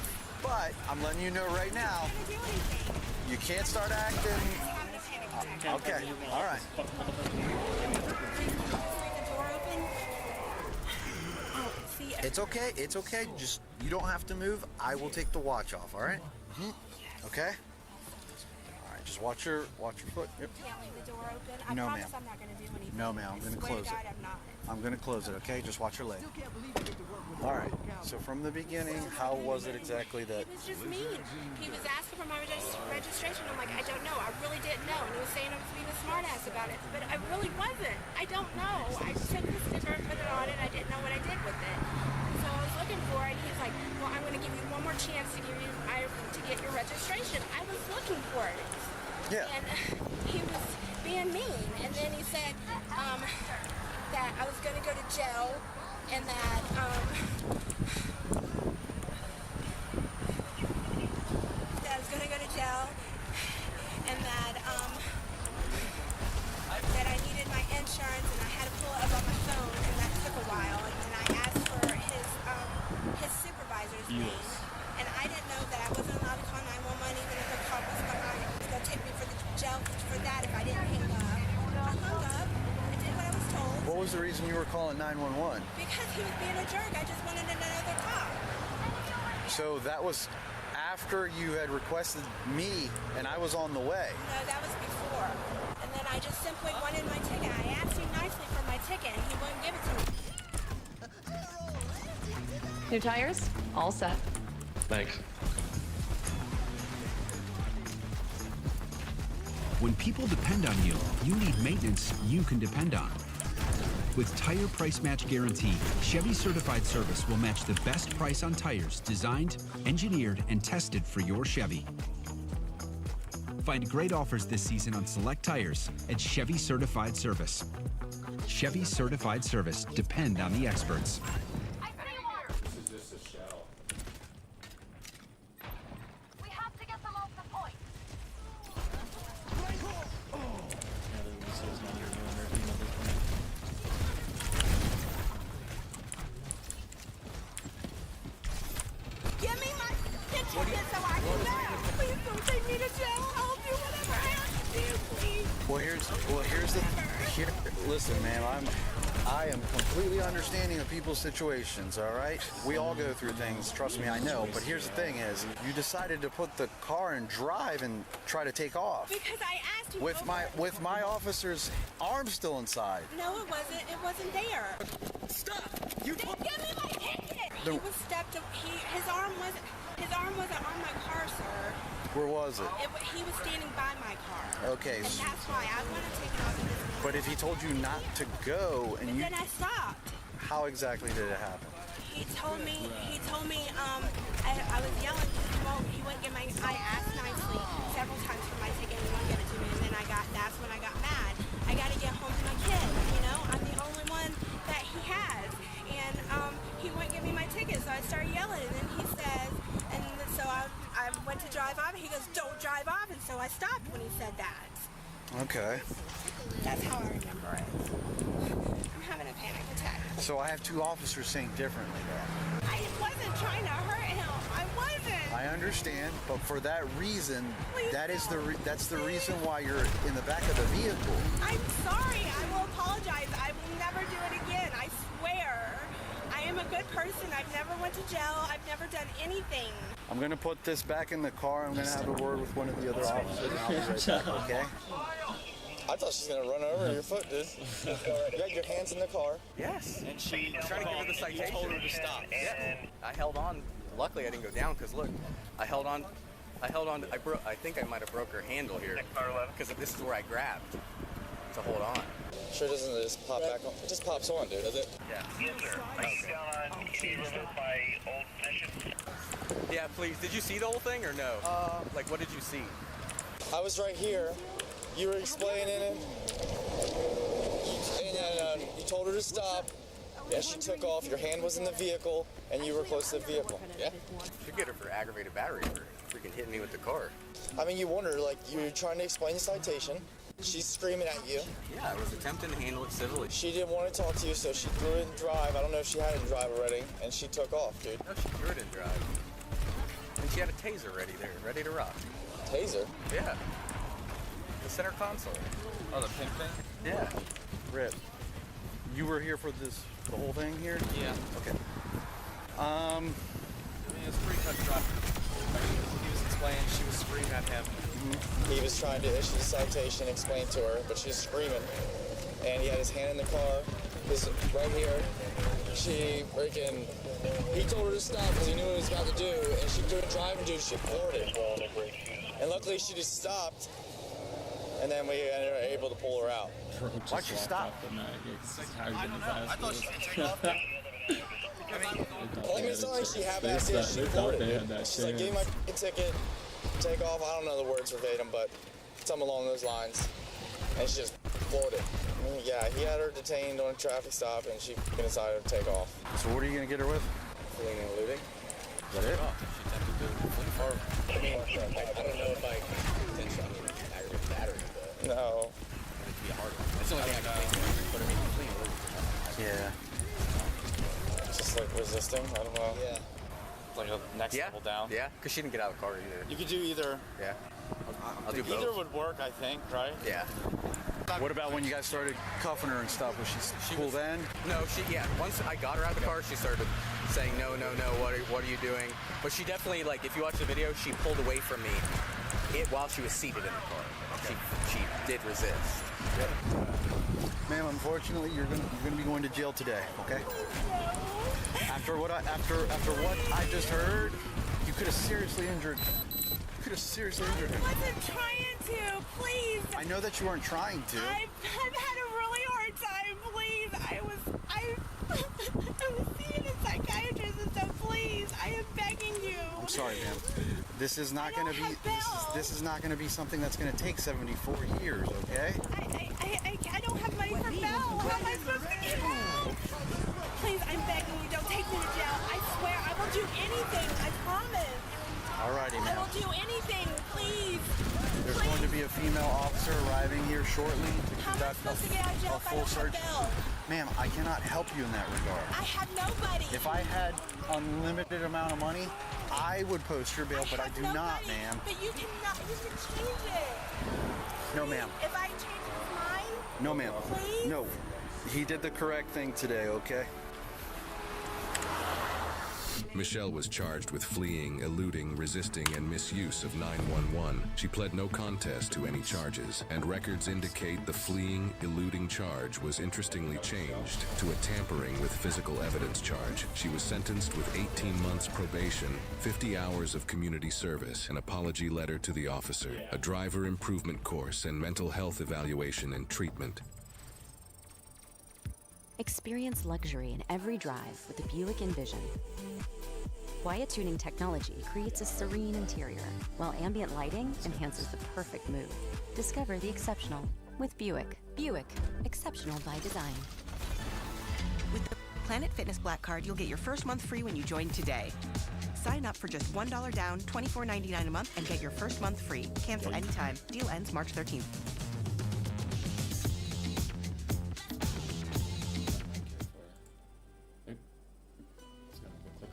but I'm letting you know right now, you can't start acting. Okay, all right. It's okay. It's okay. Just you don't have to move. I will take the watch off. All right? Okay. All right. Just watch your foot. Yep. Can't leave the door open. I No, promise ma'am. I'm not going to do anything. No, ma'am. I'm gonna close it. I'm not. I'm gonna close it. Okay. Just watch your leg. All right. So from the beginning, how was it exactly that? He was just mean. He was asking for my registration. I'm like, I don't know. I really didn't know. And he was saying I was being a smartass about it, but I really wasn't. I don't know. I took the sticker, put it on, and I didn't know what I did with it. So I was looking for it. He's like, well, I'm going to give you one more chance to get your registration. I was looking for it. Yeah. And he was being mean. And then he said that I was going to go to jail and that I was going to go to jail and that I needed my insurance and I had to pull it up on my phone and that took a while and I asked for his supervisor's name and I didn't know that I wasn't allowed to call 911 even if a cop was behind. He was going to take me for the jail for that if I didn't hang up. I hung up. I did what I was told. What was the reason you were calling 911? Because he was being a jerk. I just wanted another cop. So that was after you had requested me, and I was on the way. No, that was before. And then I just simply wanted my ticket. I asked him nicely for my ticket, and he wouldn't give it to me. New tires? All set. Thanks. When people depend on you, you need maintenance you can depend on. With Tire Price Match Guarantee, Chevy Certified Service will match the best price on tires designed, engineered, and tested for your Chevy. Find great offers this season on select tires at Chevy Certified Service. Chevy Certified Service. Depend on the experts. This is just a shell. We have to get them off the point. Give me my ticket so I can go. Please don't take me to jail. I'll do whatever I have to do, please. Listen, ma'am, I am completely understanding of people's situations, all right? We all go through things, trust me, I know. But here's the thing is, you decided to put the car in drive and try to take off. Because I asked you With my officer's arm still inside. No, it wasn't. It wasn't there. Stop! You give me my ticket! He was stepped up. His arm wasn't on my car, sir. Where was it? He was standing by my car. Okay. And that's why I want to take it off of this. But if he told you not to go and Then I stopped. How exactly did it happen? He told me, I was yelling, he wouldn't give I asked nicely several times for my ticket and he wouldn't give it to me, and then that's when I got mad. I gotta get home to my kid, I'm the only one that he has, and he wouldn't give me my ticket, so I started yelling, and then he says, and so I went to drive off, and he goes, don't drive off, and so I stopped when he said that. Okay. That's how I remember it. I'm having a panic attack. So I have two officers saying differently though. I wasn't trying to hurt him. I wasn't. reason. I understand, but for that reason, Please that's the don't. reason why you're in the back of the vehicle. I'm sorry. I will apologize. I will never do it again. I swear. I am a good person. I've never went to jail. I've never done anything. I'm gonna put this back in the car. I'm gonna have a word with one of the other officers, and I'll be right back. Okay? I thought she was gonna run over your foot, dude. You had your hands in the car. Yes. And she trying to give her the citation. You told her to stop. Yeah. I held on. Luckily, I didn't go down because look, I held on. I think I might have broke her handle here because this is where I grabbed to hold on. Sure doesn't just pop back on? It just pops on, dude, does it? Yeah. Yes, sir. Yeah, please. Did you see the whole thing or no? Like, what did you see? I was right here. You were explaining it. And you told her to stop. And she took off. Your hand was in the vehicle, and you were close to the vehicle. Yeah. Should get her for aggravated battery for freaking hitting me with the car. I mean, you wonder, like, you're trying to explain the citation. She's screaming at you. Yeah, I was attempting to handle it civilly. She didn't want to talk to you, so she threw it in drive. I don't know if she had it in drive already, and she took off, dude. No, she threw it in drive. And she had a taser ready there, ready to rock. Taser? Yeah. The center console. Oh, the pink thing? Yeah. Rip, you were here for the whole thing here? Yeah. Okay. I mean, it's pretty cut and dry. He was explaining, she was screaming at him. He was trying to issue the citation, explain to her, but she's screaming. And he had his hand in the car. This right here. He told her to stop because he knew what he was about to do, and she threw it driving, dude. She floored it. And luckily, she just stopped, and then we were able to pull her out. Why'd she stop? I don't know. I thought she was taking off. I mean, it's not like she half-assed it. She floored it. She's like, give me my ticket, take off. I don't know the words verbatim, but something along those lines. And she just floored it. I mean, yeah, he had her detained on a traffic stop, and she decided to take off. So what are you gonna get her with? Fleeing and eluding. Is that it? I mean, I don't know if I intentionally aggravated battery, but no. It'd be a hard one. That's the only thing I can think of. But I mean, fleeing and eluding. Yeah. Just like resisting. I don't know. Yeah. Like a next level down. Yeah, because she didn't get out of the car either. You could do either. Yeah. I'll do both. Either would work, I think, right? Yeah. What about when you guys started cuffing her and stuff? Was she cool then? No, once I got her out of the car, she started saying, no, what are you doing? But she definitely, like, if you watch the video, she pulled away from me while she was seated in the car. She did resist. Ma'am, unfortunately, you're gonna be going to jail today, okay? After what I just heard, you could have seriously injured her. I wasn't trying to, please. I know that you weren't trying to. I've had a really hard time, please. I was seeing a psychiatrist, and so please, I am begging you. I'm sorry, ma'am. This is not gonna be. This is not gonna be something that's gonna take 74 years, okay? I don't have money for bail. How am I supposed to get out? Please, I'm begging you, don't take me to jail. I swear, I will do anything. I promise. Alrighty, I ma'am. will do anything, please. There's going to be a female officer arriving here shortly to How am I conduct supposed to get out of jail a if I full don't search. have bail? Ma'am, I cannot help you in that regard. I have nobody. If I had unlimited amount of money, I would post your bail, but I do not, ma'am. But you can change it. No, ma'am. If I change his mind, No, ma'am. Please? No. He did the correct thing today, okay? Michelle was charged with fleeing, eluding, resisting, and misuse of 911. She pled no contest to any charges, and records indicate the fleeing, eluding charge was interestingly changed to a tampering with physical evidence charge. She was sentenced with 18 months probation, 50 hours of community service, an apology letter to the officer, a driver improvement course, and mental health evaluation and treatment. Experience luxury in every drive with the Buick Envision. Quiet tuning technology creates a serene interior, while ambient lighting enhances the perfect mood. Discover the exceptional with Buick. Buick, exceptional by design. With the Planet Fitness Black Card, you'll get your first month free when you join today. Sign up for just $1 down, $24.99 a month, and get your first month free. Cancel anytime. Deal ends March 13th. Click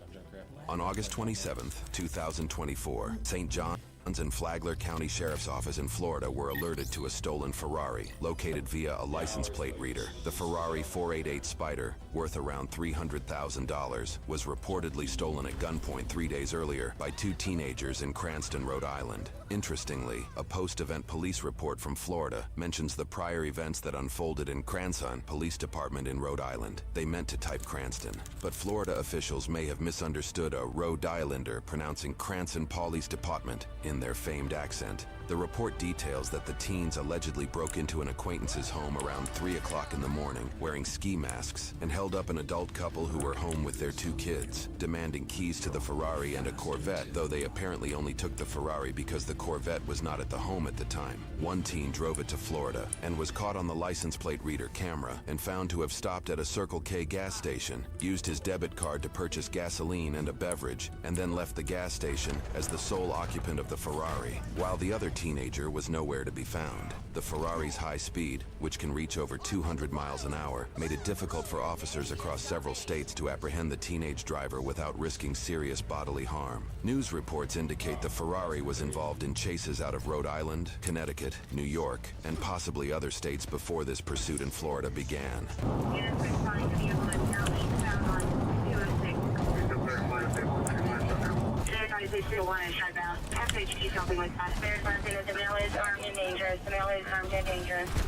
on Junkrat. On August 27th, 2024, St. John's and Flagler County Sheriff's Office in Florida were alerted to a stolen Ferrari, located via a license plate reader. The Ferrari 488 Spider, worth around $300,000, was reportedly stolen at gunpoint 3 days earlier by two teenagers in Cranston, Rhode Island. Interestingly, a post-event police report from Florida mentions the prior events that unfolded in Cranston Police Department in Rhode Island. They meant to type Cranston, but Florida officials may have misunderstood a Rhode Islander pronouncing Cranston Police Department in their famed accent. The report details that the teens allegedly broke into an acquaintance's home around 3 o'clock in the morning, wearing ski masks, and held up an adult couple who were home with their two kids, demanding keys to the Ferrari and a Corvette, though they apparently only took the Ferrari because the Corvette was not at the home at the time. One teen drove it to Florida and was caught on the license plate reader camera and found to have stopped at a Circle K gas station, used his debit card to purchase gasoline and a beverage, and then left the gas station as the sole occupant of the Ferrari, while the other teenager was nowhere to be found. The Ferrari's high speed, which can reach over 200 miles an hour, made it difficult for officers across several states to apprehend the teenage driver without risking serious bodily harm. News reports indicate the Ferrari was involved in chases out of Rhode Island, Connecticut, New York, and possibly other states before this pursuit in Florida began.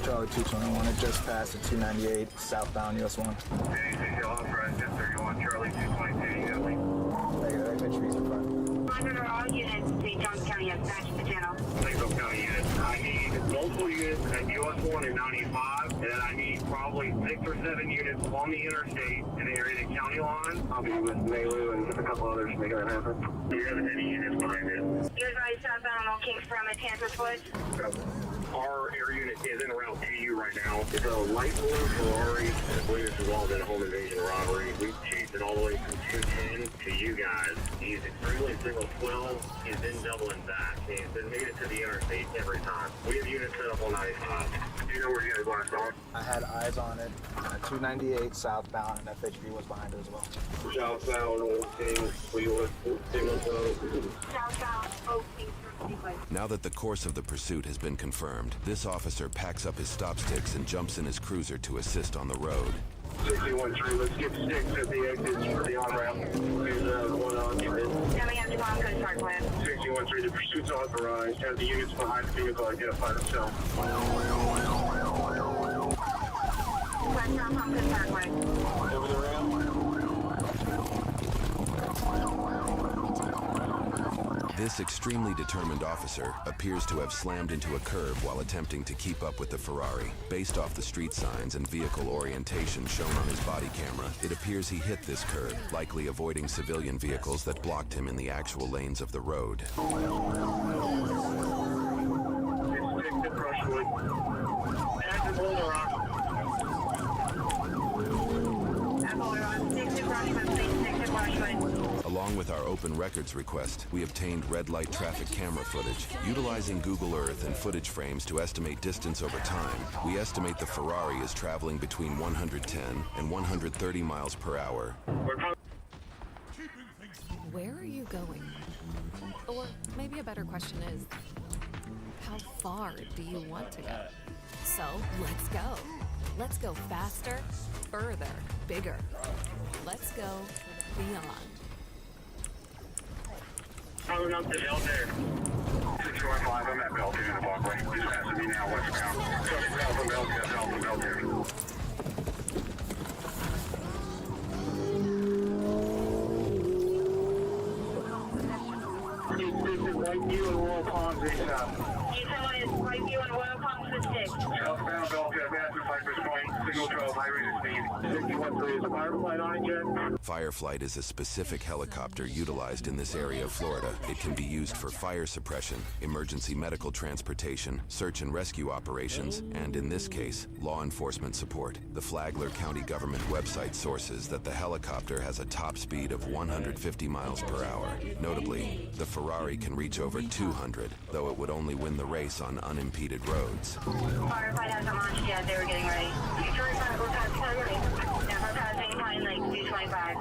Charlie 221, it just passed at 298, southbound US 1. Charlie 222, trees in front. Monitor all units, St. Johns County has matched the channel. St. Johns County units. I need multiple units at US 1 and 95, and I need probably 6 or 7 units on the interstate in the area of the county line. I'll be with Malu and a couple others to make that happen. Do you have any units behind it? You're advised southbound on Kings from a Kansas Woods. Our air unit is in route to you right now. It's a light blue Ferrari. I believe it's involved in a home invasion robbery. We chased it all the way from 210 to you guys. He's extremely single 12. He's been doubling back. He's been made it to the interstate every time. We have units set up on 95. Do you know where you guys last saw it? I had eyes on it. 298 southbound, and FHB was behind it as well. Southbound, Old King, we were single 12. Southbound, Oak Kings. Now that the course of the pursuit has been confirmed, this officer packs up his stop sticks and jumps in his cruiser to assist on the road. 613, let's get sticks at the exits for the on-ramp. Here's one on. Coming up to Broncos Parkway. 613, the pursuit's authorized. Have the units behind the vehicle identify themselves. Westbound Broncos Parkway. Over the ramp. This extremely determined officer appears to have slammed into a curb while attempting to keep up with the Ferrari. Based off the street signs and vehicle orientation shown on his body camera, it appears he hit this curb, likely avoiding civilian vehicles that blocked him in the actual lanes of the road. Along with our open records request, we obtained red light traffic camera footage. Utilizing Google Earth and footage frames to estimate distance over time, we estimate the Ferrari is traveling between 110 and 130 miles per hour. Where are you going? Or maybe a better question is, how far do you want to go? So, let's go. Let's go faster, further, bigger. Let's go beyond. Following up to Belter. 645, I'm at Belter in the walkway. Just passing me now, westbound. Coming south from Belter, south from Belter. This is Whiteview and Royal Palms, You tell me it's Whiteview and Royal Palms with 6. Southbound Belter, massive Cypress Point, signal 12, high rate of speed. 613, is the Fireflight on it yet? Fireflight is a specific helicopter utilized in this area of Florida. It can be used for fire suppression, emergency medical transportation, search and rescue operations, and in this case, law enforcement support. The Flagler County government website sources that the helicopter has a top speed of 150 miles per hour. Notably, the Ferrari can reach over 200, though it would only win the race on unimpeded roads. Firefight hasn't launched yet. They were getting ready. 225, we're past Flagler. Never Car passing Pine Lake, 225.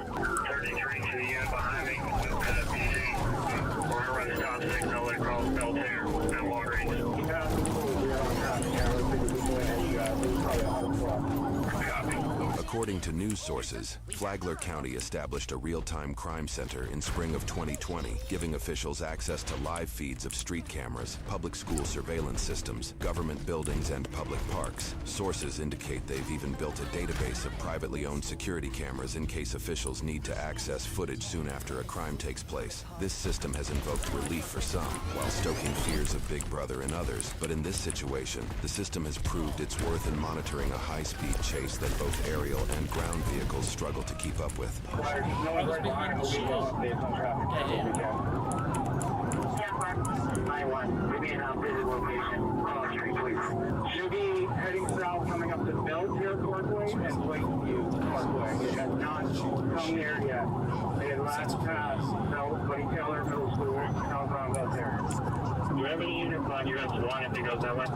33 to you behind me. PC. We're gonna run the stop signal across Belter at long range. According to news sources, Flagler County established a real-time crime center in spring of 2020, giving officials access to live feeds of street cameras, public school surveillance systems, government buildings, and public parks. Sources indicate they've even built a database of privately owned security cameras in case officials need to access footage soon after a crime takes place. This system has invoked relief for some, while stoking fears of Big Brother in others. But in this situation, the system has proved its worth in monitoring a high-speed chase that both aerial and ground vehicles struggle to keep up with. Should be heading south, coming up to Belter Parkway and Lakeview Parkway. It has not come there yet. They had last passed Buddy Taylor Middle School, southbound Belter. Do you have any units on US 1 if it goes that way?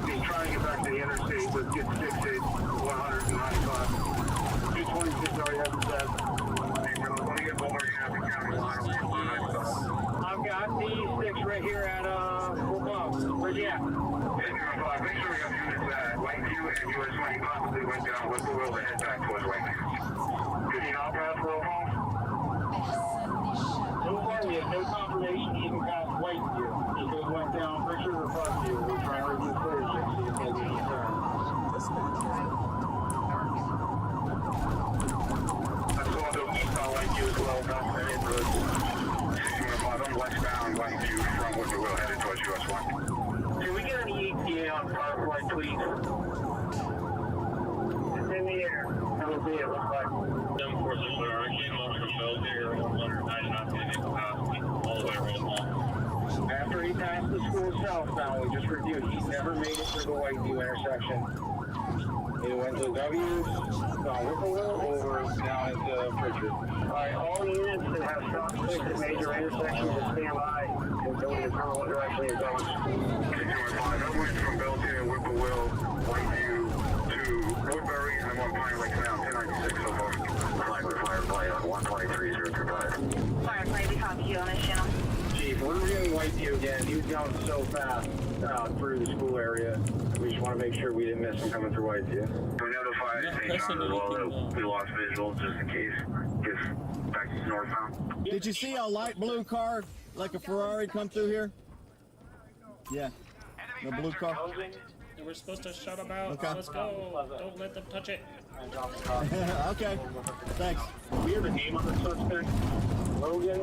He's trying to get back to the interstate, but get 68, 195. 226 already has the set. Let me get Boulder County line on 195. I've got the 6 right here at Fort Bob. Where's he at? 5. Make sure we got units at Lakeview and US 20 possibly went down with the wheel to head back towards Lakeview. Did he not pass Roll Hall? So far, we have no confirmation he even passed Whiteview. He just went down Richard or Buckview. We're trying to review footage and see if there's any turn. I saw the east on Whiteview as well, not that it was 615 westbound Whiteview from Whitwell headed towards US 1. Can we get an ETA on Firefly, please? It's in the air. That'll be it, looks like. 746 came up from Belter, 199 capacity, all the way around. After he passed the school southbound, we just reviewed, he never made it through the Whiteview intersection. He went to W's, Whipplewell, over down into Pritchard. Alright, all units that have stop sticks at major intersections will stand by and go to determine what direction you're going. 615, I'm waiting from Belter and Whipplewell, Whiteview to Woodbury. I'm on Pine Lake now, 1096 so far. Firefly on 123.025. Firefly, we copy you on this channel. Chief, we're reviewing Whiteview again. He was going so fast through the school area. We just want to make sure we didn't miss him coming through Whiteview. We notified St. John as well that we lost visuals just in case. Just back to northbound. Did you see a light blue car like a Ferrari come through here? Yeah. The blue car. We're supposed to shut them out. Okay. Let's go. Don't let them touch it. Okay. Thanks. We have a name on the suspect. Logan.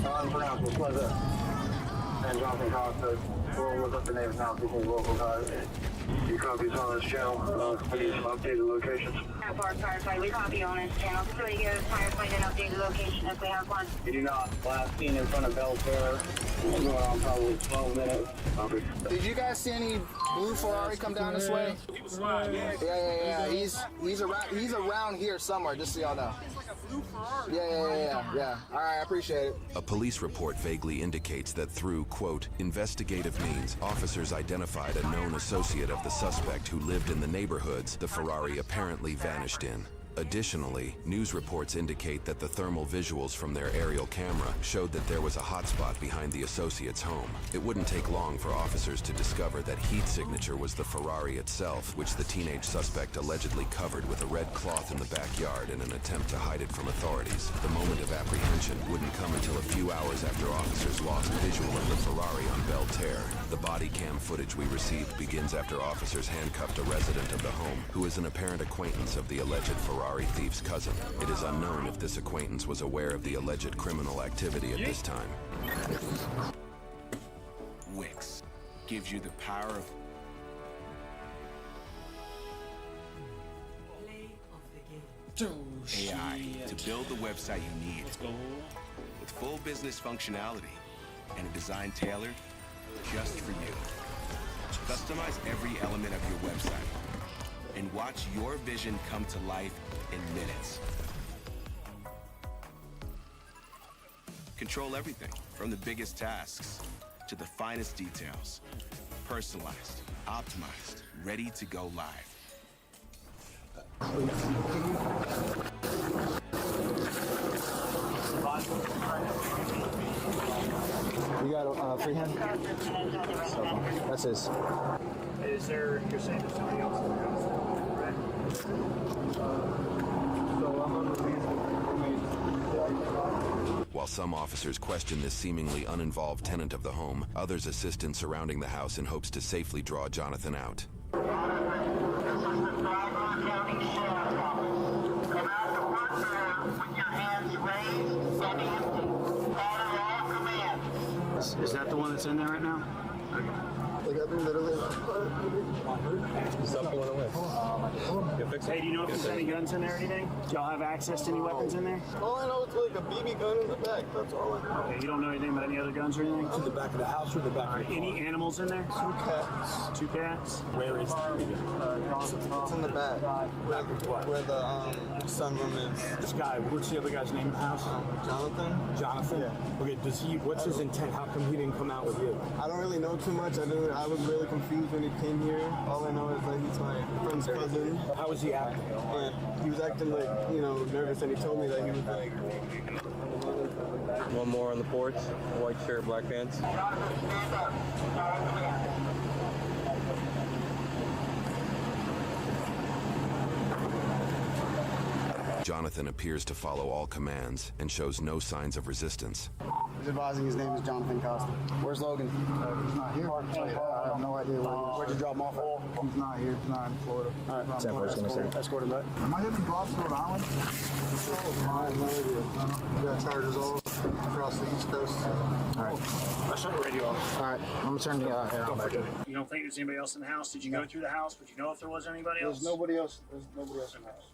Unpronounced. What's that? And Jonathan Costa. We'll look up the names now. People local guys. You copies on this channel. I need some updated locations. Firefly, we copy on this channel. So we give Firefly an updated location if we have one. We do not. Last seen in front of Belfair. Going on probably 12 minutes. Did you guys see any blue Ferrari come down this way? Yeah. He's around here somewhere, just so y'all know. Yeah. All right, I appreciate it. A police report vaguely indicates that through, quote, investigative means, officers identified a known associate of the suspect who lived in the neighborhoods the Ferrari apparently vanished in. Additionally, news reports indicate that the thermal visuals from their aerial camera showed that there was a hotspot behind the associate's home. It wouldn't take long for officers to discover that heat signature was the Ferrari itself, which the teenage suspect allegedly covered with a red cloth in the backyard in an attempt to hide it from authorities. The moment of apprehension wouldn't come until a few hours after officers lost visual of the Ferrari on Belter. The body cam footage we received begins after officers handcuffed a resident of the home, who is an apparent acquaintance of the alleged Ferrari thief's cousin. It is unknown if this acquaintance was aware of the alleged criminal activity at this time. Wix gives you the power of AI to build the website you need. Let's go. With full business functionality and a design tailored just for you. Customize every element of your website and watch your vision come to life in minutes. Control everything from the biggest tasks to the finest details. Personalized, optimized, ready to go live. You got a free hand? That's his. Is there, you're saying there's somebody else in the house, right? While some officers question this seemingly uninvolved tenant of the home, others assist in surrounding the house in hopes to safely draw Jonathan out. Is that the one that's in there right now? Like, I've been literally. Hey, do you know if there's any guns in there or anything? Do y'all have access to any weapons in there? All I know is like a BB gun in the back. That's all I know. Okay, you don't know anything about any other guns or anything? To the back of the house or the back of the Any animals in there? 2 cats. 2 cats? Where is the It's in the back. Where the sunroom is. This guy, what's the other guy's name in the house? Jonathan. Jonathan? Yeah. Okay, what's his intent? How come he didn't come out with you? I don't really know too much. I was really confused when he came here. All I know is that he's my friend's cousin. How was he acting? And he was acting like, nervous, and he told me that he was like... One more on the porch, white shirt, black pants. Jonathan appears to follow all commands and shows no signs of resistance. He's advising his name is Jonathan Costa. Where's Logan? He's not here. I have no idea where he is. Where'd you drop him off at? He's not here. He's not in Florida. All right. That's what I was going to say. Escort him back. Am I getting dropped to Rhode Island? I have no idea. We got charges all across the East Coast. All right. I shut the radio off. All right. I'm turning it off. Don't forget it. You don't think there's anybody else in the house? Did you go through the house? Would you know if there was anybody else? There's nobody else. There's nobody else in the house.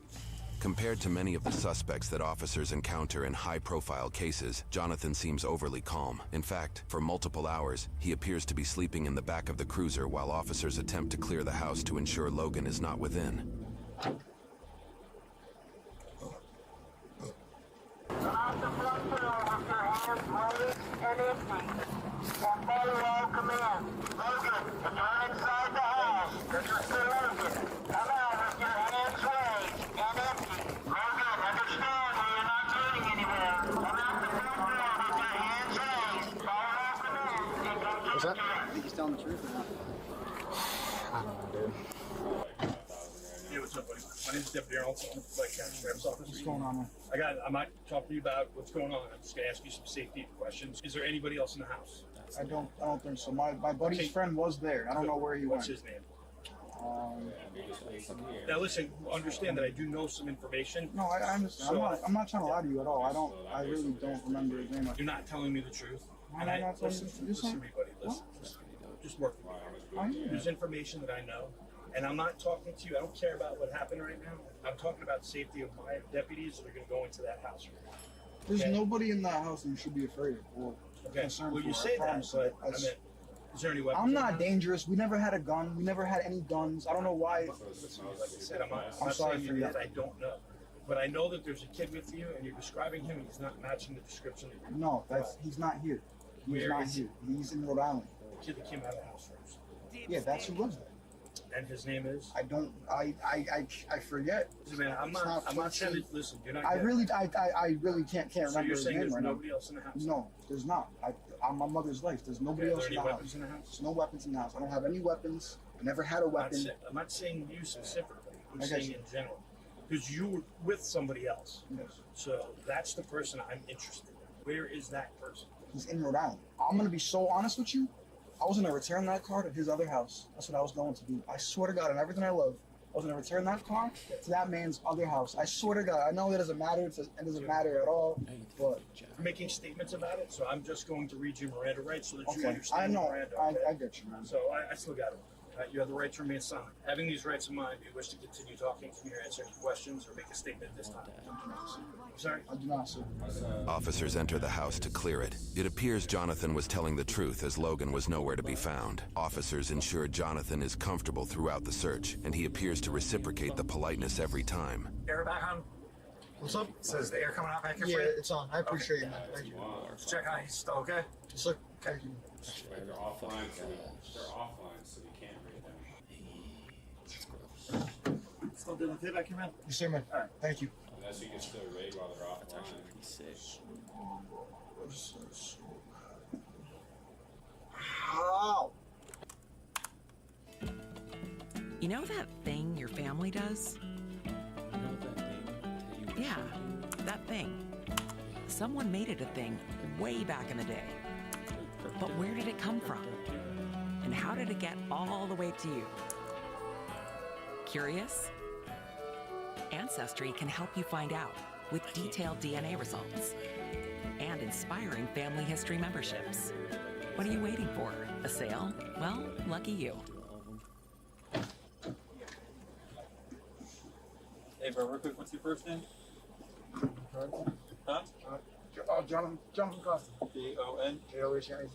Compared to many of the suspects that officers encounter in high-profile cases, Jonathan seems overly calm. In fact, for multiple hours, he appears to be sleeping in the back of the cruiser while officers attempt to clear the house to ensure Logan is not within. What's that? I think he's telling the truth or not? I don't know, dude. Hey, what's up, buddy? My name's Deputy Arnold. I'm with the Sheriff's Office. What's going on, man? I might talk to you about what's going on. I'm just gonna ask you some safety questions. Is there anybody else in the house? I don't think so. My buddy's friend was there. I don't know where he went. What's his name? Now listen, understand that I do know some information. No, I understand. So, I'm not trying to lie to you at all. I really don't remember his name. You're not telling me the truth. And I listen to me, buddy. Listen. Just work with me. There's information that I know, and I'm not talking to you. I don't care about what happened right now. I'm talking about the safety of my deputies that are going to go into that house right now. There's nobody in that house that you should be afraid of or concerned Well, you for. say that, but I mean, is there any weapons? I'm not dangerous. We never had a gun. We never had any guns. I don't know why. Listen, like I said, I'm not sorry saying for you that. did. I don't know. But I know that there's a kid with you, and you're describing him, and he's not matching the description that you're No, he's not here. He's Where not is here. He's in Rhode Island. The kid that came out of the house first. Yeah, that's who lives there. And his name is? I forget. Man, I'm not saying that, listen, you're not I really can't So remember you're his saying name there's right now. nobody else in the house? No, there's not. I'm my mother's life. There's nobody else Are in there the any house. weapons in the house? There's no weapons in the house. I don't have any weapons. I never had a weapon. I'm not saying you specifically. I'm I got saying you. in general. Because you were with somebody else. Yes. So that's the person I'm interested in. Where is that person? He's in Rhode Island. I'm gonna be so honest with you. I was gonna return that car to his other house. That's what I was going to do. I swear to God, and everything I love, I was gonna return that car to that man's other house. I swear to God. I know it doesn't matter. It doesn't matter at all. But You're making statements about it, so I'm just going to read you Miranda rights so that you okay, understand I know. Miranda. I get you, man. So I still got it. You have the right to remain silent. Having these rights in mind, do you wish to continue talking to me or answer any questions or make a statement at this time? Sorry? I do not, sir. Officers enter the house to clear it. It appears Jonathan was telling the truth as Logan was nowhere to be found. Officers ensure Jonathan is comfortable throughout the search, and he appears to reciprocate the politeness every time. Air back on. What's up? Says the air coming out back here. Yeah, for you? it's on. I appreciate it, man. Thank you. Just check out. He's still okay. Just look. Thank you. They're offline, so you can't read them. Still doing the tape back here, man? You sir, man. All right. Thank you. Unless you can still raid while they're offline. That's actually pretty sick. How? You know that thing your family does? Yeah, that thing. Someone made it a thing way back in the day. But where did it come from? And how did it get all the way to you? Curious? Ancestry can help you find out with detailed DNA results and inspiring family history memberships. What are you waiting for? A sale? Well, lucky you. Hey, bro, real quick, what's your first name? Huh? Jonathan Costa. Jon? J-O-H-N.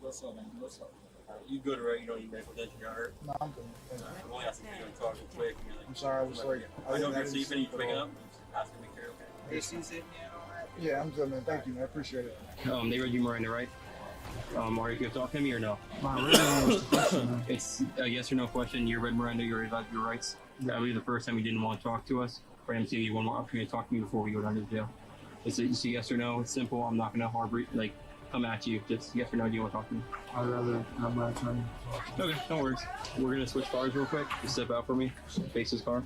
What's up, man? What's up? You good, right? You know you medical attention got hurt? No, I'm good. I'm only asking you to talk real quick. I'm sorry, I was like... I know you're sleeping, you waking up, asking me, okay? You seen it? Yeah, I'm good, man. Thank you, man. I appreciate it. They read you Miranda, right? Are you going to talk to me or no? It's a yes or no question. You read Miranda, you're about your rights. That was the first time you didn't want to talk to us. For him to give you one more opportunity to talk to me before we go down to jail. It's a yes or no. It's simple. I'm not going to harbor, come at you. Just yes or no. Do you want to talk to me? I'd rather have my attorney. Okay, no worries. We're going to switch cars real quick. Just step out for me. Face this car.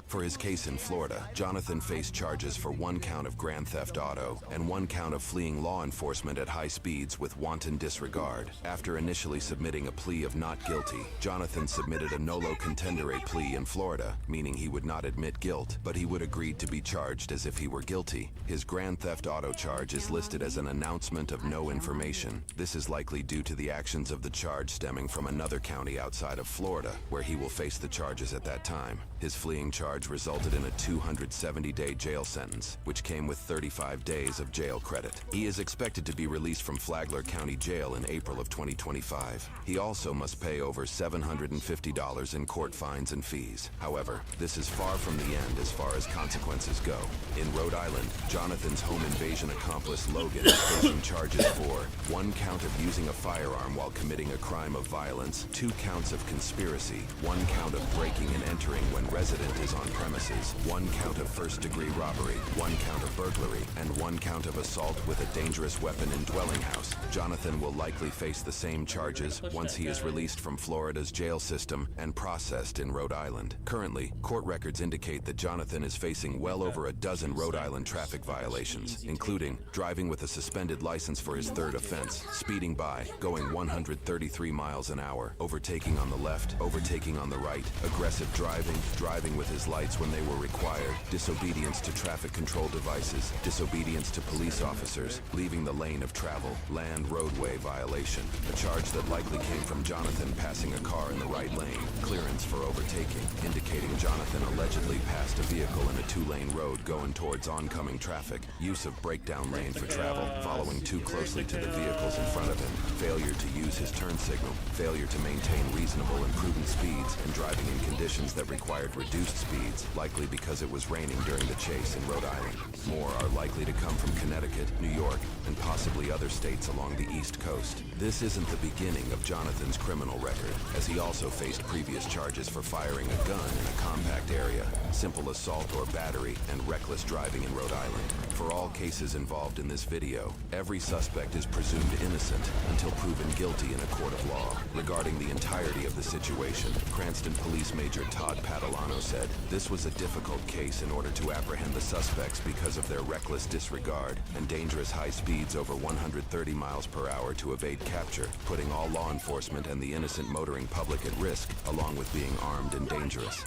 For his case in Florida, Jonathan faced charges for 1 count of grand theft auto and 1 count of fleeing law enforcement at high speeds with wanton disregard. After initially submitting a plea of not guilty, Jonathan submitted a nolo contendere plea in Florida, meaning he would not admit guilt, but he would agree to be charged as if he were guilty. His grand theft auto charge is listed as an announcement of no information. This is likely due to the actions of the charge stemming from another county outside of Florida, where he will face the charges at that time. His fleeing charge resulted in a 270-day jail sentence, which came with 35 days of jail credit. He is expected to be released from Flagler County Jail in April of 2025. He also must pay over $750 in court fines and fees. However, this is far from the end as far as consequences go. In Rhode Island, Jonathan's home invasion accomplice Logan is facing charges for 1 count of using a firearm while committing a crime of violence, 2 counts of conspiracy, 1 count of breaking and entering when resident is on premises, 1 count of first-degree robbery, 1 count of burglary, and 1 count of assault with a dangerous weapon in dwelling house. Jonathan will likely face the same charges once he is released from Florida's jail system and processed in Rhode Island. Currently, court records indicate that Jonathan is facing well over a dozen Rhode Island traffic violations, including driving with a suspended license for his 3rd offense, speeding by, going 133 miles an hour, overtaking on the left, overtaking on the right, aggressive driving, driving with his lights when they were required, disobedience to traffic control devices, disobedience to police officers, leaving the lane of travel, land roadway violation, a charge that likely came from Jonathan passing a car in the right lane, clearance for overtaking, indicating Jonathan allegedly passed a vehicle in a 2-lane road going towards oncoming traffic, use of breakdown lane for travel, following too closely to the vehicles in front of him, failure to use his turn signal, failure to maintain reasonable and prudent speeds, and driving in conditions that required reduced speeds, likely because it was raining during the chase in Rhode Island. More are likely to come from Connecticut, New York, and possibly other states along the East Coast. This isn't the beginning of Jonathan's criminal record, as he also faced previous charges for firing a gun in a compact area, simple assault or battery, and reckless driving in Rhode Island. For all cases involved in this video, every suspect is presumed innocent until proven guilty in a court of law. Regarding the entirety of the situation, Cranston Police Major Todd Padalano said, "This was a difficult case in order to apprehend the suspects because of their reckless disregard and dangerous high speeds over 130 miles per hour to evade capture, putting all law enforcement and the innocent motoring public at risk, along with being armed and dangerous."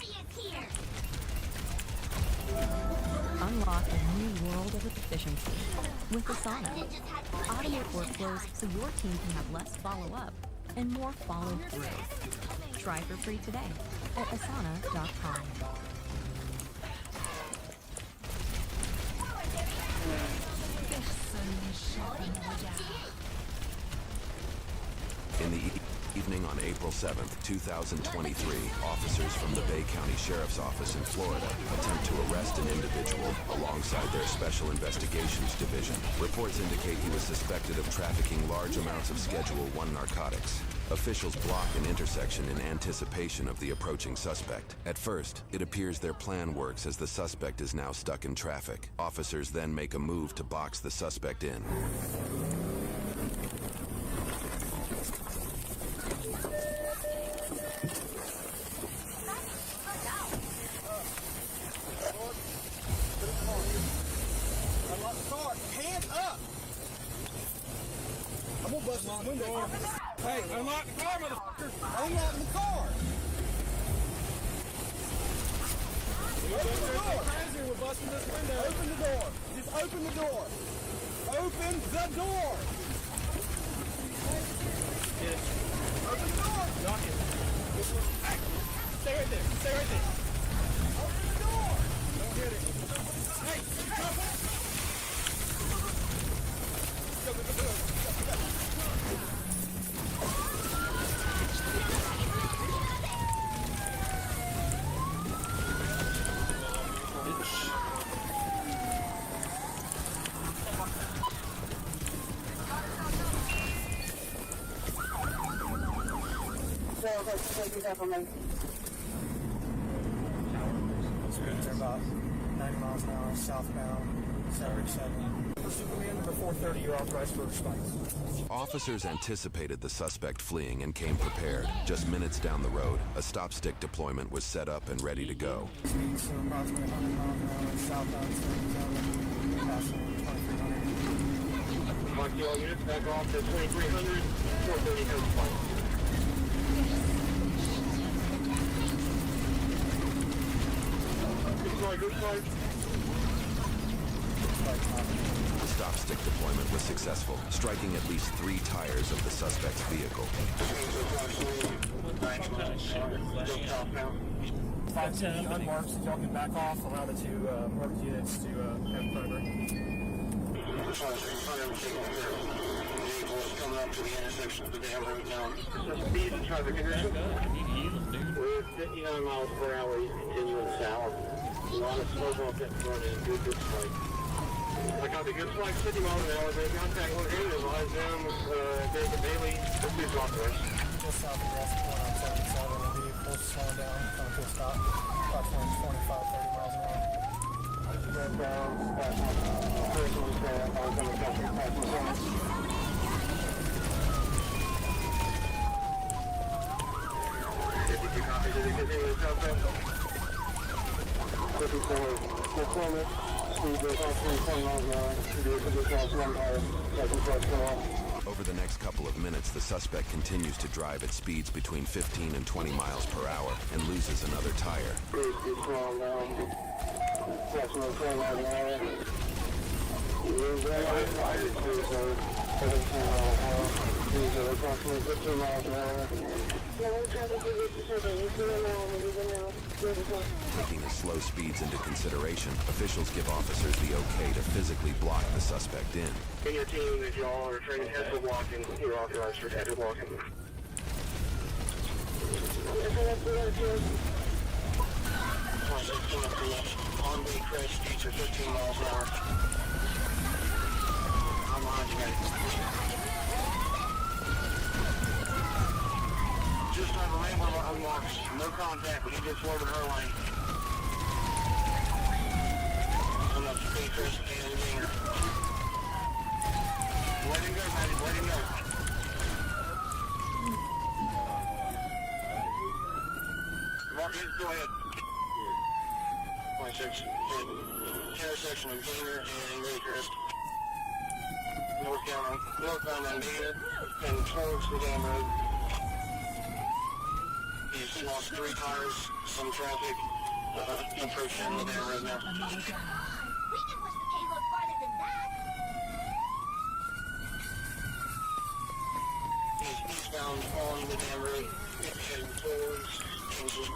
Unlock a new world of efficiency with Asana. Automate workflows so your team can have less follow-up and more follow-through. Try for free today at asana.com. In the evening on April April 7th, 2023, officers from the Bay County Sheriff's Office in Florida attempt to arrest an individual alongside their Special Investigations Division. Reports indicate he was suspected of trafficking large amounts of Schedule I narcotics. Officials block an intersection in anticipation of the approaching suspect. At first, it appears their plan works as the suspect is now stuck in traffic. Officers then make a move to box the suspect in. Unlock the car. Hands up! I'm gonna bust my window. Hey, unlock the car, motherfucker! Unlock the car! Open the door! We're busting this window. Open the door. Just open the door. Open the door! Open the door! Knock it. Stay right there. Stay right there. Open the door! Don't hit it. Hey, come on! Go, go, go, go. Go, go. Speeds are about 90 miles an hour southbound, 77. For Superman, number 430, you're authorized for response. Officers anticipated the suspect fleeing and came prepared. Just minutes down the road, a stop stick deployment was set up and ready to go. Speeds are approximately 100 miles an hour southbound, 77, passing 2300. Monkey, all units back off to 2300, 430 has flight. Good flight. The stop stick deployment was successful, striking at least 3 tires of the suspect's vehicle. 510 unmarked, so y'all can back off, allow the 2 marked units to have primary. Vehicles coming up to the intersection of the dam road now. Speed and traffic conditions. We're 59 miles per hour continuing south. A lot of smoke off that front end. Good flight. I got the good flight, 50 miles an hour. They contact located and advise them David Bailey. Please authorized. Just south of West Point on 77, the vehicle's slowing down, coming to a stop, approximately 25, 30 miles an hour. Over the next couple of minutes, the suspect continues to drive at speeds between 15 and 20 miles per hour and loses another tire. Taking his slow speeds into consideration, officials give officers the okay to physically block the suspect in. In your team, if y'all are trained head for walking, you're authorized for head for walking. On the crash speeds are 15 miles an hour. I'm behind you guys. Just have a ramp unlocks. No contact, but he just floated her lane. I'm up to speed crash and gainer. Let him go, Maddie. Let him go. Mark, go ahead. 26. Intersection of Gainer and Maycrest. Northbound on Gainer and towards the dam road. He's lost 3 tires, some traffic, approaching the dam road now. He's eastbound on the dam road, heading towards Kingswood.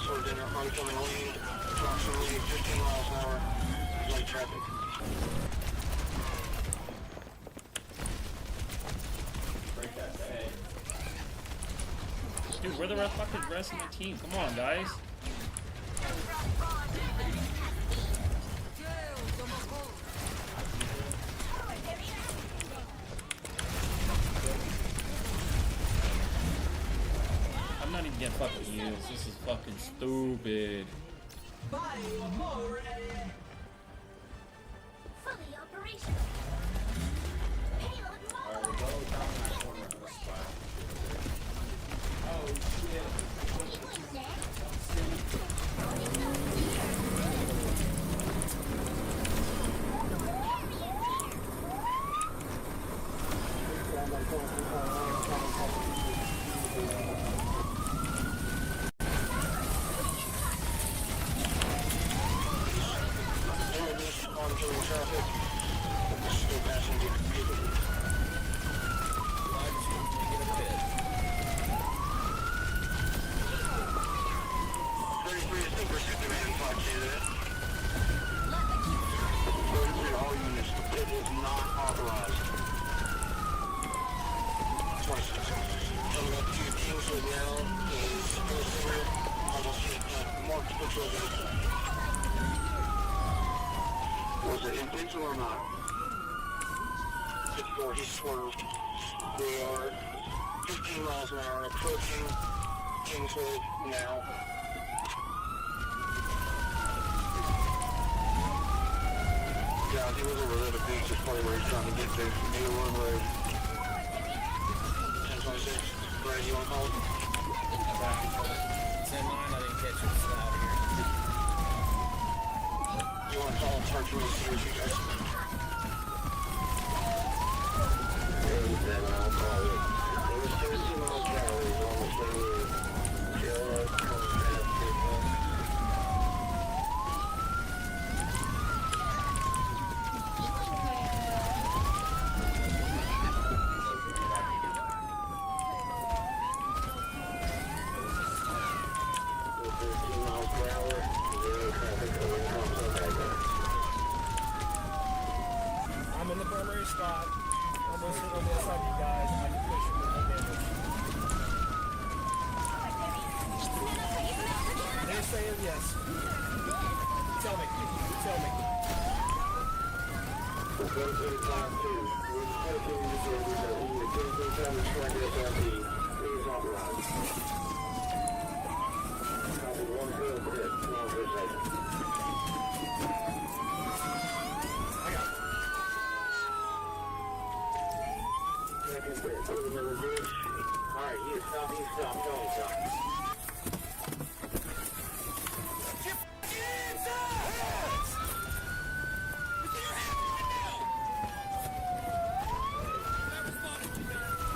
Towards an oncoming lane, approximately 15 miles an hour, light traffic. Break that day. Dude, where the fucking rest of the team? Come on, guys. I'm not even getting fucking heals. This is fucking stupid. Fully operational. Payload mobile. Oh shit. All units, it is not authorized. Coming up to Kingswood now is Illustrator. Almost hit marked patrol vehicle. Was it intentional or not? 54, he swerved. We are 15 miles an hour approaching Kingswood now. Yeah, he was over there, the beach is probably where he's trying to get to. Near one road. 1026. Brad, you want to call it? 10-9, I didn't catch it. It's out here. You want to call it? Charge me to see what you guys. I'll call it. It was 17 miles per hour. He's on the same road. Coming past people. I'm in the primary spot. I'm going to sit on the outside of you guys. I can push you with no damage. They're saying yes. Tell me. Tell me. Alright, you stop, stop.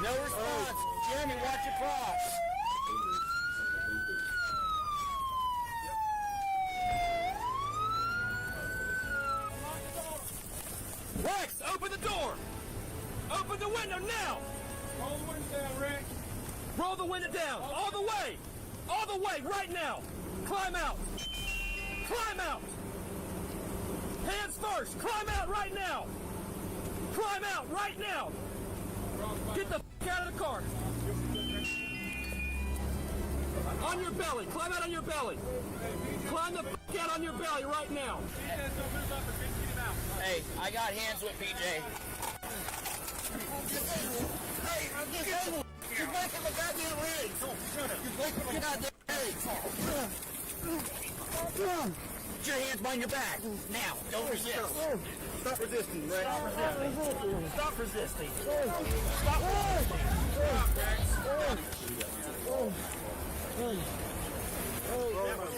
No response. Jeremy, watch your cross. Rex, open the door! Open the window now! Roll the window down, Rex. Roll the window down. All the way! All the way, right now! Climb out! Climb out! Hands first! Climb out right now! Climb out right now! Get the f*** out of the car! On your belly! Climb out on your belly! Climb the f*** out on your belly right now! Hey, I got hands with PJ. Hey, you're breaking the goddamn legs! You're breaking the goddamn legs! Put your hands behind your back. Now, don't resist. Stop resisting, Rex. Stop resisting. Stop resisting!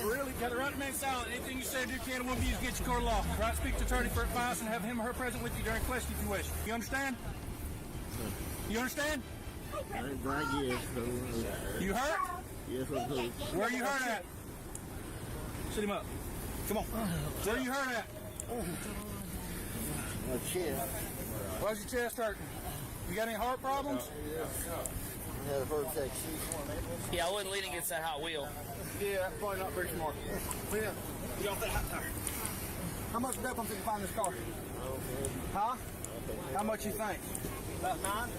Really, got the right man silent. Anything you say or do can and will be used against your court of law. Right, speak to attorney for advice and have him or her present with you during question if you wish. You understand? You understand? Yes. You hurt? Yes, I'm hurt. Where are you hurt at? Sit him up. Come on. Where are you hurt at? My chest. Why's your chest hurting? You got any heart problems? I had a heart attack. Yeah, I wouldn't lean against that Hot Wheel. Yeah, that's probably not very smart. Yeah. Get off that hot tire. How much dope think you find in this car? Huh? How much you think? About 9?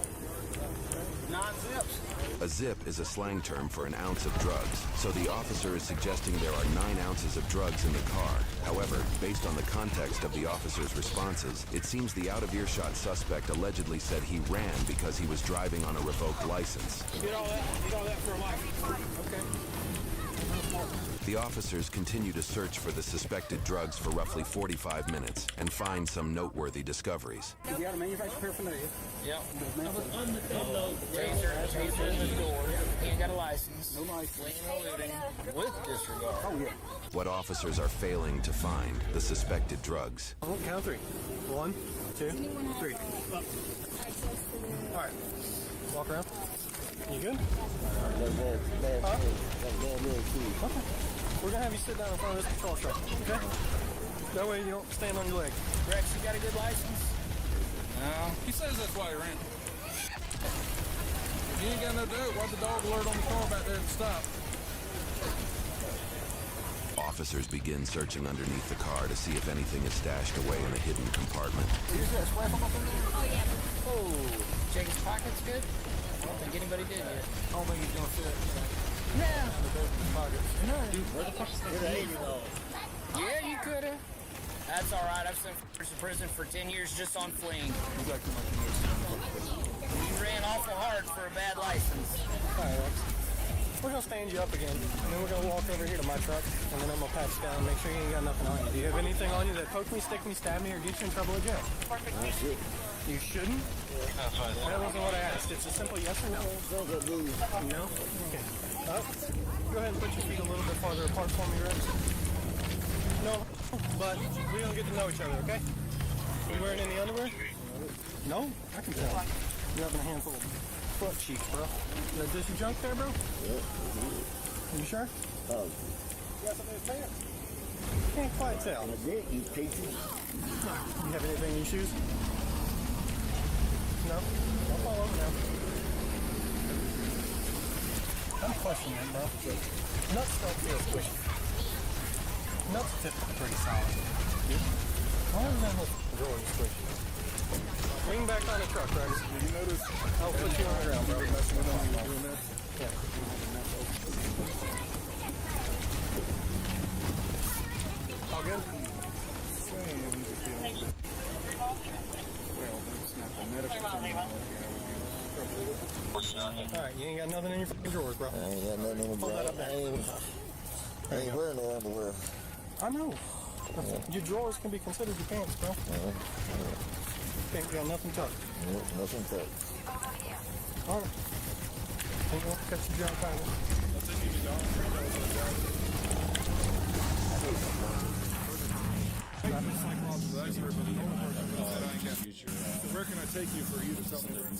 9 zips. A zip is a slang term for an ounce of drugs, so the officer is suggesting there are 9 ounces of drugs in the car. However, based on the context of the officer's responses, it seems the out-of-earshot suspect allegedly said he ran because he was driving on a revoked license. You did all that for a license. Okay. The officers continue to search for the suspected drugs for roughly 45 minutes and find some noteworthy discoveries. You got a manufacturer paraphernalia? Yep. Taser in the door. He ain't got a license. No license. With disregard. Oh, yeah. What officers are failing to find, the suspected drugs. I won't count 3. 1, 2, 3. All right. Walk around. You good? Huh? Okay. We're gonna have you sit down in front of this patrol truck, okay? That way you don't stand on your leg. Rex, you got a good license? No. He says that's why he ran. If you ain't got no dope, why'd the dog alert on the car back there at the stop? Officers begin searching underneath the car to see if anything is stashed away in a hidden compartment. Here's that spray from up in there? Oh, yeah. Oh, check his pockets good? I don't think anybody did yet. I don't think he's gonna fit. Yeah. Dude, where the fuck is that? Yeah, you could've. That's all right. I've sent to prison for 10 years just on fleeing. You ran awful hard for a bad license. All right, Rex. We're gonna stand you up again, and then we're gonna walk over here to my truck, and then I'm gonna pat you down and make sure you ain't got nothing on you. Do you have anything on you that poke me, stick me, stab me, or get you in trouble or jail? That's it. You shouldn't? That wasn't what I asked. It's a simple yes or no. No? Okay. Up. Go ahead and put your feet a little bit farther apart for me, Rex. No, but we're gonna get to know each other, okay? You wearing any underwear? No? I can tell. You're having a handful of butt cheeks, bro. Is this your junk there, bro? Yeah. You sure? Oh. You got something in your pants? Can't quite tell. I did, you pieces. You have anything in your shoes? No? Don't fall over now. I'm questioning it, bro. Nuts don't feel squishy. Nuts tip pretty solid. Why is that whole drawer squishy? Lean back on the truck, Rex. Did you notice? I'll put you on the ground, bro. Yeah. All good? Alright, you ain't got nothing in your fucking drawers, bro. I ain't got nothing in the Hold that up drawer. there. I ain't wearing no underwear. I know. Your drawers can be considered your pants, bro. Ain't got nothing tucked. Nothing tucked. Alright. Ain't gonna cut your junk out. Where can I take you for you to tell me that?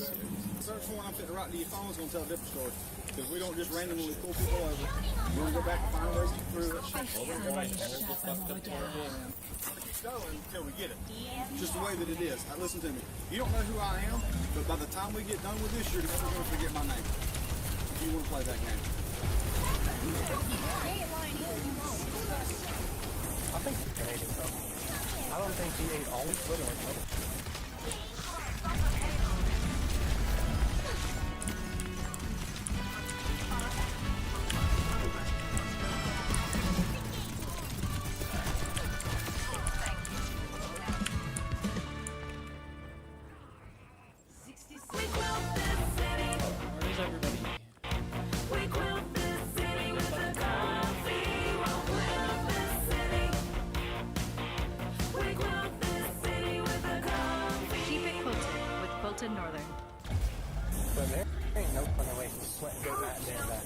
Search warrant I'm sitting right to your phone is going to tell a different story. Because we don't just randomly pull people over. We're going to go back and find ways to prove it. We're going to keep going until we get it. Just the way that it is. Now, listen to me. You don't know who I am, but by the time we get done with this, you're never going to forget my name. If you want to play that game. I think he ate it, though. I don't think he ate all his foot on it. Northern. But there ain't no funny way to sweat and go that damn back.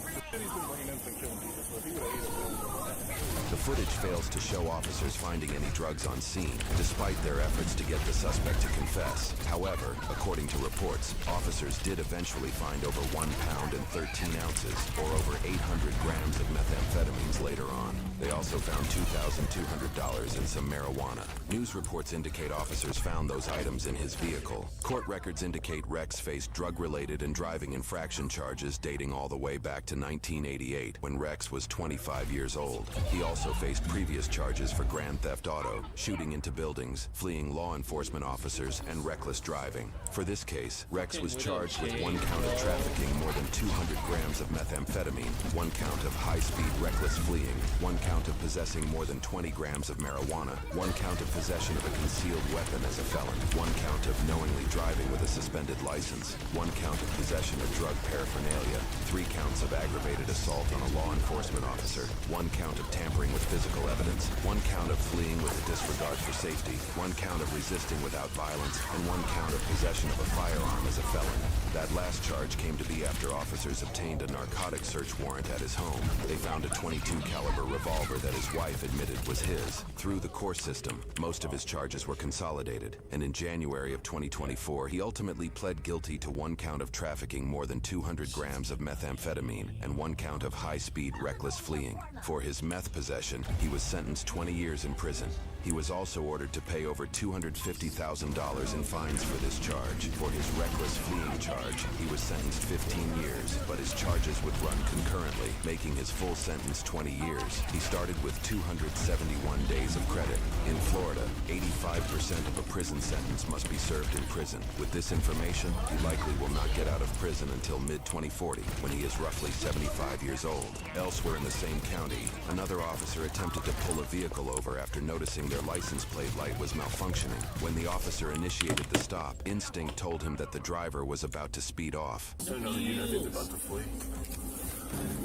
The footage fails to show officers finding any drugs on scene, despite their efforts to get the suspect to confess. However, according to reports, officers did eventually find over 1 pound and 13 ounces, or over 800 grams of methamphetamines later on. They also found $2,200 in some marijuana. News reports indicate officers found those items in his vehicle. Court records indicate Rex faced drug-related and driving infraction charges dating all the way back to 1988, when Rex was 25 years old. He also also faced previous charges for grand theft auto, shooting into buildings, fleeing law enforcement officers, and reckless driving. For this case, Rex was charged with 1 count of trafficking more than 200 grams of methamphetamine, 1 count of high-speed reckless fleeing, 1 count of possessing more than 20 grams of marijuana, 1 count of possession of a concealed weapon as a felon, 1 count of knowingly driving with a suspended license, 1 count of possession of drug paraphernalia, 3 counts of aggravated assault on a law enforcement officer, 1 count of tampering with physical evidence, 1 count of fleeing with a disregard for safety, 1 count of resisting without violence, and 1 count of possession of a firearm as a felon. That last charge came to be after officers obtained a narcotic search warrant at his home. They found a .22 caliber revolver that his wife admitted was his. Through the court system, most of his charges were consolidated, and in January of 2024, he ultimately pled guilty to 1 count of trafficking more than 200 grams of methamphetamine and 1 count of high-speed reckless fleeing. For his meth possession, he was sentenced 20 years in prison. He was also ordered to pay over $250,000 in fines for this charge. For his reckless fleeing charge, he was sentenced 15 years, but his charges would run concurrently, making his full sentence 20 years. He started with 271 days of credit. In Florida, 85% of a prison sentence must be served in prison. With this information, he likely will not get out of prison until mid-2040, when he is roughly 75 years old. Elsewhere in the same county, another officer attempted to pull a vehicle over after noticing their license plate light was malfunctioning. When the officer initiated the stop, instinct told him that the driver was about to speed off. So another unit is about to flee.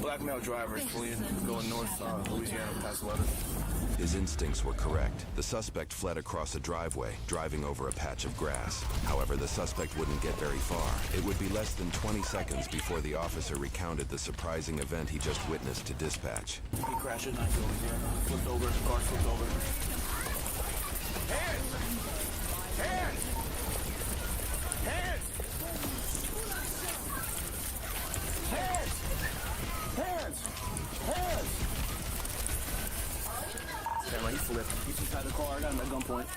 Black male driver is fleeing, going north, Louisiana past Weather. His instincts were correct. The suspect fled across a driveway, driving over a patch of grass. However, the suspect wouldn't get very far. It would be less than 20 seconds before the officer recounted the surprising event he just witnessed to dispatch. He crashes, nice Louisiana. Flipped over, car flipped over. Hands! Hands! Hands! Hands! Hands! Hands! Damn, like he flipped. He's inside the car. I got him at gunpoint.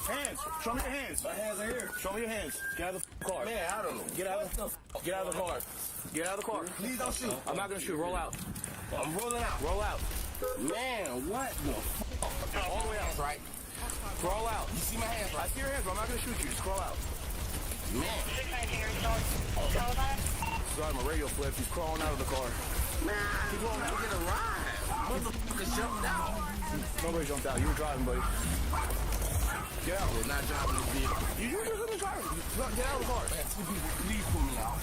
Hands! Show me your hands. My hands are here. Show me your hands. Get out of the car. Man, I don't know. Get out of the car. Get out of the car. Please don't shoot. I'm not gonna shoot. Roll out. I'm rolling out. Roll out. Man, what the fuck? All the way out, right? Crawl out. You see my hands, right? I see your hands, but I'm not gonna shoot you. Just crawl out. Man. Sorry, my radio flipped. He's crawling out of the car. Man, he's going out. Get a ride. Motherfucker jumped out. Nobody jumped out. You were driving, buddy. Get out. We're not driving this vehicle. You were just driving. Get out of the car. Man, please pull me out.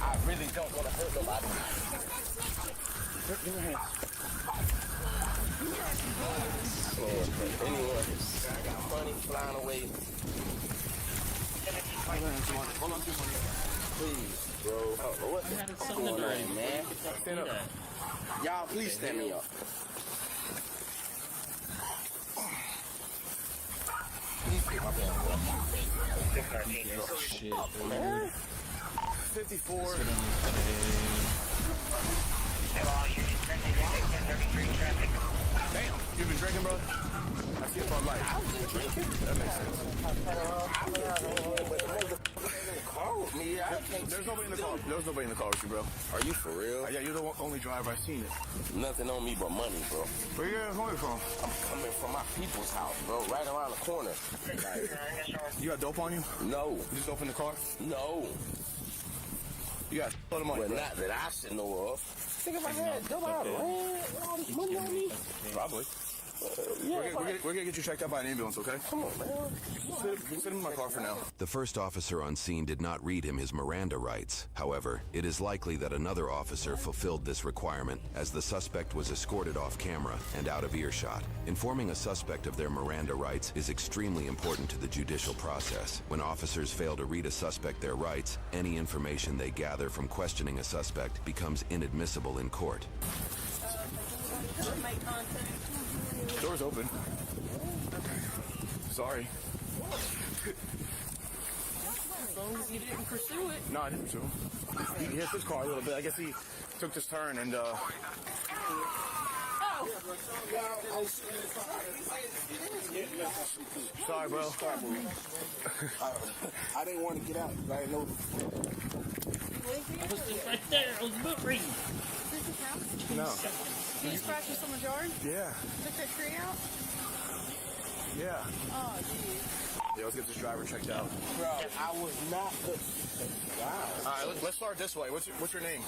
I really don't want to hurt nobody. Give me your hands. Anyway, money flying away. Hold on, please, bro. What's going on, man? Stand up. Y'all, please stand me up. Please pick my band up. 619. Oh, shit, man. 54. Damn, you been drinking, bro? I see it for life. I was drinking. That makes sense. There's nobody in the car. There's nobody in the car with you, bro. Are you for real? Yeah, you're the only driver. I've seen it. Nothing on me but money, bro. Where you coming from? I'm coming from my people's house, bro. Right around the corner. You got dope on you? No. You just opened the car? No. You got a lot of money, well, bro. Not that I should know of. Think if I had dope out of all this money on me? Probably. We're gonna get you checked out by an ambulance, okay? Come on, man. Sit in my car for now. The first officer on scene did not read him his Miranda rights. However, it is likely that another officer fulfilled this requirement, as the suspect was escorted off camera and out of earshot. Informing a suspect of their Miranda rights is extremely important to the judicial process. When officers fail to read a suspect their rights, any information they gather from questioning a suspect becomes inadmissible in court. Door's open. Sorry. As long as you didn't pursue it. No, I didn't pursue him. He hit his car a little bit. I guess he took this turn and Sorry, bro. I didn't want to get out. I didn't know. I was just right there. I was boot reading. Is this his house? No. Did you scratch in someone's yard? Yeah. Took that tree out? Yeah. Oh, geez. Yeah, let's get this driver checked out. Bro, I was not the... Wow. All right, let's start this way. What's your name?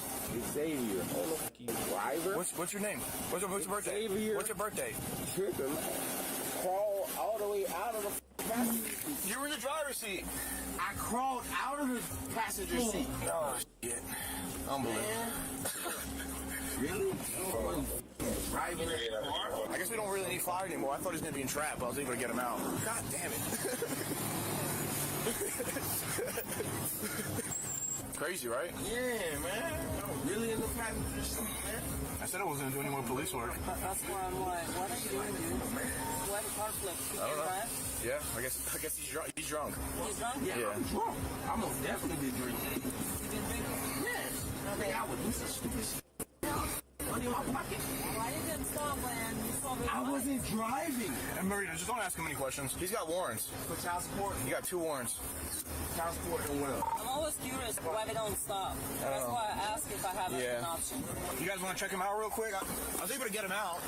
Xavier. Oh, you driver. What's your name? What's your birthday? Xavier. What's your birthday? Tripping. Crawl all the way out of the passenger seat. You were in the driver's seat. I crawled out of the passenger seat. Oh, shit. Unbelievable. Really? Driving a car? I guess we don't really need fire anymore. I thought he was going to be entrapped, but I was able to get him out. God damn it. Crazy, right? Yeah, man. I'm really in the passenger seat, man. I said I wasn't going to do any more police work. That's why I'm like, what are you doing, dude? Why the car flips? You I don't can know. drive? Yeah, I guess he's drunk. He's drunk. He's drunk? Yeah, I'm drunk. I most definitely been drinking. You been drinking? Yes. I think I would do some stupid shit. Money in my pocket. Why you didn't stop when you saw me? I wasn't driving. And Marita, just don't ask him any questions. He's got warrants. For child support? He got 2 warrants. Child support and what else? I'm always curious why they don't stop. That's know. why I ask if I have an option. You guys want to check him out real quick? I was able to get him out.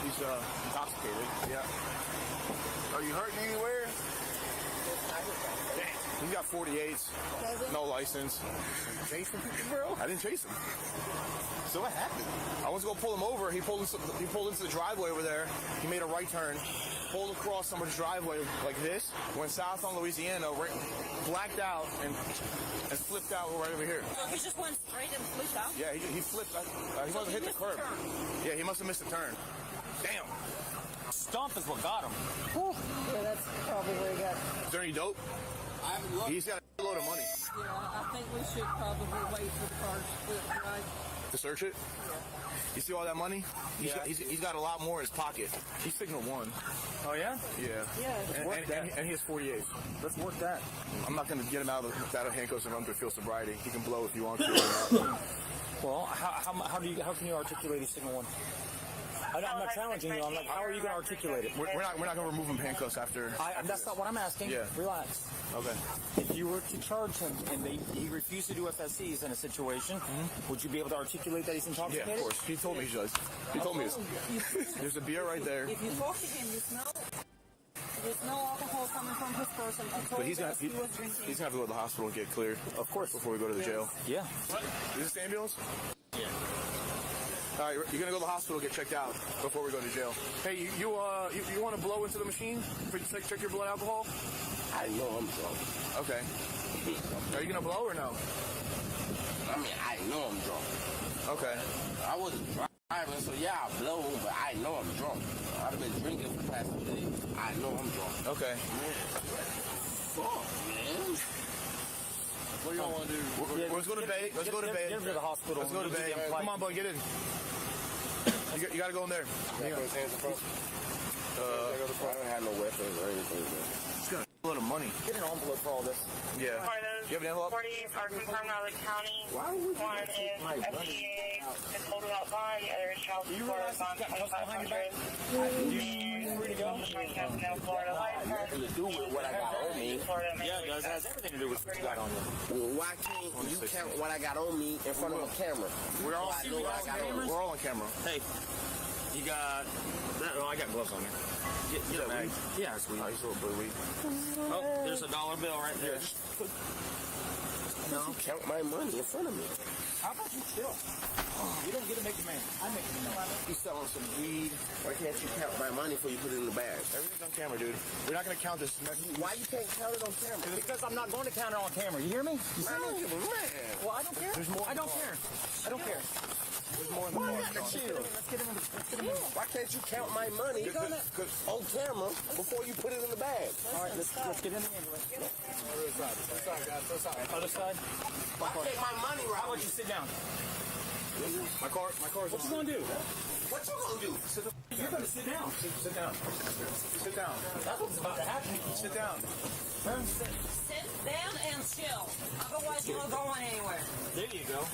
He's intoxicated. Yeah. Are you hurting anywhere? Dang. He's got 48s. No license. Chasing people, bro? I didn't chase him. So what happened? I was going to pull him over. He pulled into the driveway over there. He made a right turn. Pulled across somebody's driveway like this. Went south on Louisiana. Blacked out and flipped out right over here. So he just went straight and flipped out? Yeah, he flipped. He must have hit the curb. Yeah, he must have missed a turn. Damn. Stomp is what got him. Whew. Yeah, that's probably where he got. Is there any dope? I haven't looked. He's got a load of money. Yeah, I think we should probably wait for the car to split, right? To search it? Yeah. You see all that money? He's got a lot more in his pocket. He's signal 1. Oh, yeah? Yeah. Yeah. And he has 48. Let's work that. I'm not going to get him out of handcuffs and run through field sobriety. He can blow if you want to. Well, how can you articulate a signal 1? I'm not challenging you. I'm like, how are you going to articulate it? We're not going to remove him handcuffs after. That's not what I'm asking. Yeah. Relax. Okay. If you were to charge him and he refused to do FSCs in a situation, would you be able to articulate that he's intoxicated? Yeah, of course. He told me he does. He told me there's a beer right there. If you talk to him, you smell there's no alcohol coming from his person. But he's gonna have to go to the hospital and get cleared. Of course. Before we go to the jail. Yeah. Is this the ambulance? Yeah. All right, you're gonna go to the hospital, get checked out before we go to jail. Hey, you want to blow into the machine for you to check your blood alcohol? I know I'm drunk. Okay. Are you gonna blow or no? I mean, I know I'm drunk. Okay. I wasn't driving, so yeah, I blow, but I know I'm drunk. I've been drinking for the past 2 days. I know I'm drunk. Okay. Fuck, man. What do you want to do? Let's go to bed. Let's go to bed. Get him to the hospital. Let's go to bed. Come on, boy, get in. You got to go in there. I don't have no weapons or anything, man. He's got a lot of money. Get an envelope for all this. Yeah. You have an envelope? 40 are confirmed out of the county. One is FTA, is holding out bond. The other is child support bond, 2,500. Florida license. To do with what I got on me. Yeah, it does. It has everything to do with what you got on you. Well, why can't you count what I got on me in front of a camera? We're all I know what I got on me. We're all on camera. Hey, you got that? Oh, I got gloves on here. Get that bag. Yeah, sweet. Nice little blue weed. Oh, there's $1 bill right there. No. Count my money in front of me. How about you chill? You don't get to make the man. I make the man. He's selling some weed. Why can't you count my money before you put it in the bag? Everything's on camera, dude. We're not going to count this. Why you can't count it on camera? Because I'm not going to count it on camera. You hear me? You hear me? Man. Well, I don't care. There's more. I don't care. I don't care. There's more in the car. Let's get him in. Why can't you count my money on camera before you put it in the bag? All right, let's get in the ambulance. Other side. Why can't my money right? How about you sit down? My car's What you gonna do? What you gonna do? You're gonna sit down. Sit down. Sit down. That's what's about to happen. Sit down. Sit down and chill. Otherwise, you're not going anywhere. There you go.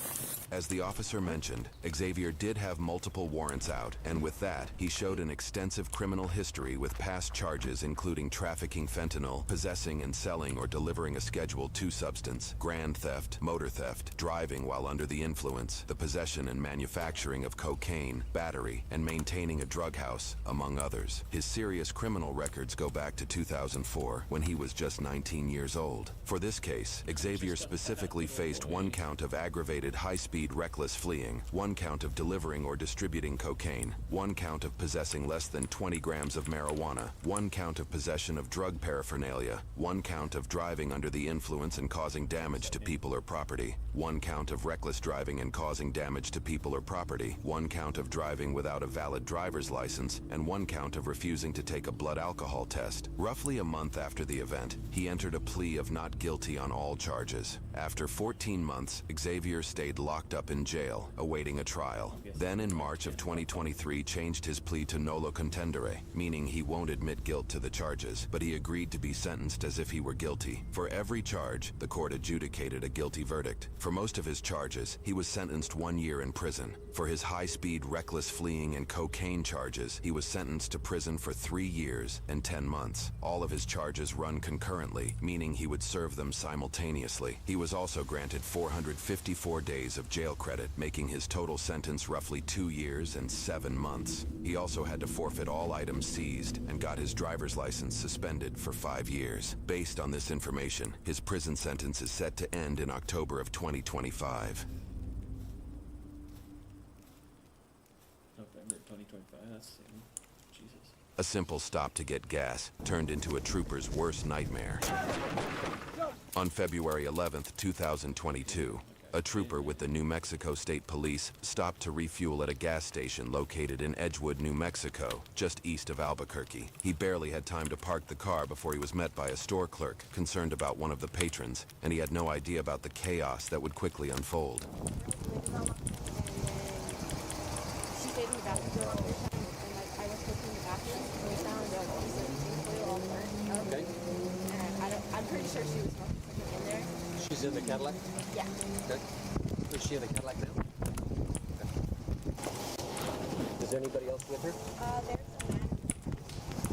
As the officer mentioned, Xavier did have multiple warrants out, and with that, he showed an extensive criminal history with past charges including trafficking fentanyl, possessing and selling or delivering a Schedule II substance, grand theft, motor theft, driving while under the influence, the possession and manufacturing of cocaine, battery, and maintaining a drug house, among others. His serious criminal records go back to 2004, when he was just 19 years old. For this case, Xavier specifically faced 1 count of aggravated high-speed reckless fleeing, 1 count of delivering or distributing cocaine, 1 count of possessing less than 20 grams of marijuana, 1 count of possession of drug paraphernalia, 1 count of driving under the influence and causing damage to people or property, 1 count of reckless driving and causing damage to people or property, 1 count of driving without a valid driver's license, and 1 count of refusing to take a blood alcohol test. Roughly a month after the event, he entered a plea of not guilty on all charges. After 14 months, Xavier stayed locked up in jail, awaiting a trial. Then in March of 2023 changed his plea to nolo contendere, meaning he won't admit guilt to the charges, but he agreed to be sentenced as if he were guilty. For every charge, the court adjudicated a guilty verdict. For most of his charges, he was sentenced 1 year in prison. For his high-speed, reckless fleeing and cocaine charges, he was sentenced to prison for 3 years and 10 months. All of his charges run concurrently, meaning he would serve them simultaneously. He was also granted 454 days of jail credit, making his total sentence roughly 2 years and 7 months. He also had to forfeit all items seized and got his driver's license suspended for 5 years. Based on this information, his prison sentence is set to end in October of 2025. November 2025, that's soon. Jesus. A simple stop to get gas turned into a trooper's worst nightmare. On February 11th, 2022, a trooper with the New Mexico State Police stopped to refuel at a gas station located in Edgewood, New Mexico, just east of Albuquerque. He barely had time to park the car before he was met by a store clerk concerned about one of the patrons, and he had no idea about the chaos that would quickly unfold. She stayed in the bathroom the whole time, and I was cooking in the bathroom, and we found a oil all burnt. Okay. And I'm pretty sure she was smoking something in there. She's in the Cadillac? Yeah. Okay. Is she in the Cadillac now? Okay. Is there anybody else with her? There's a man.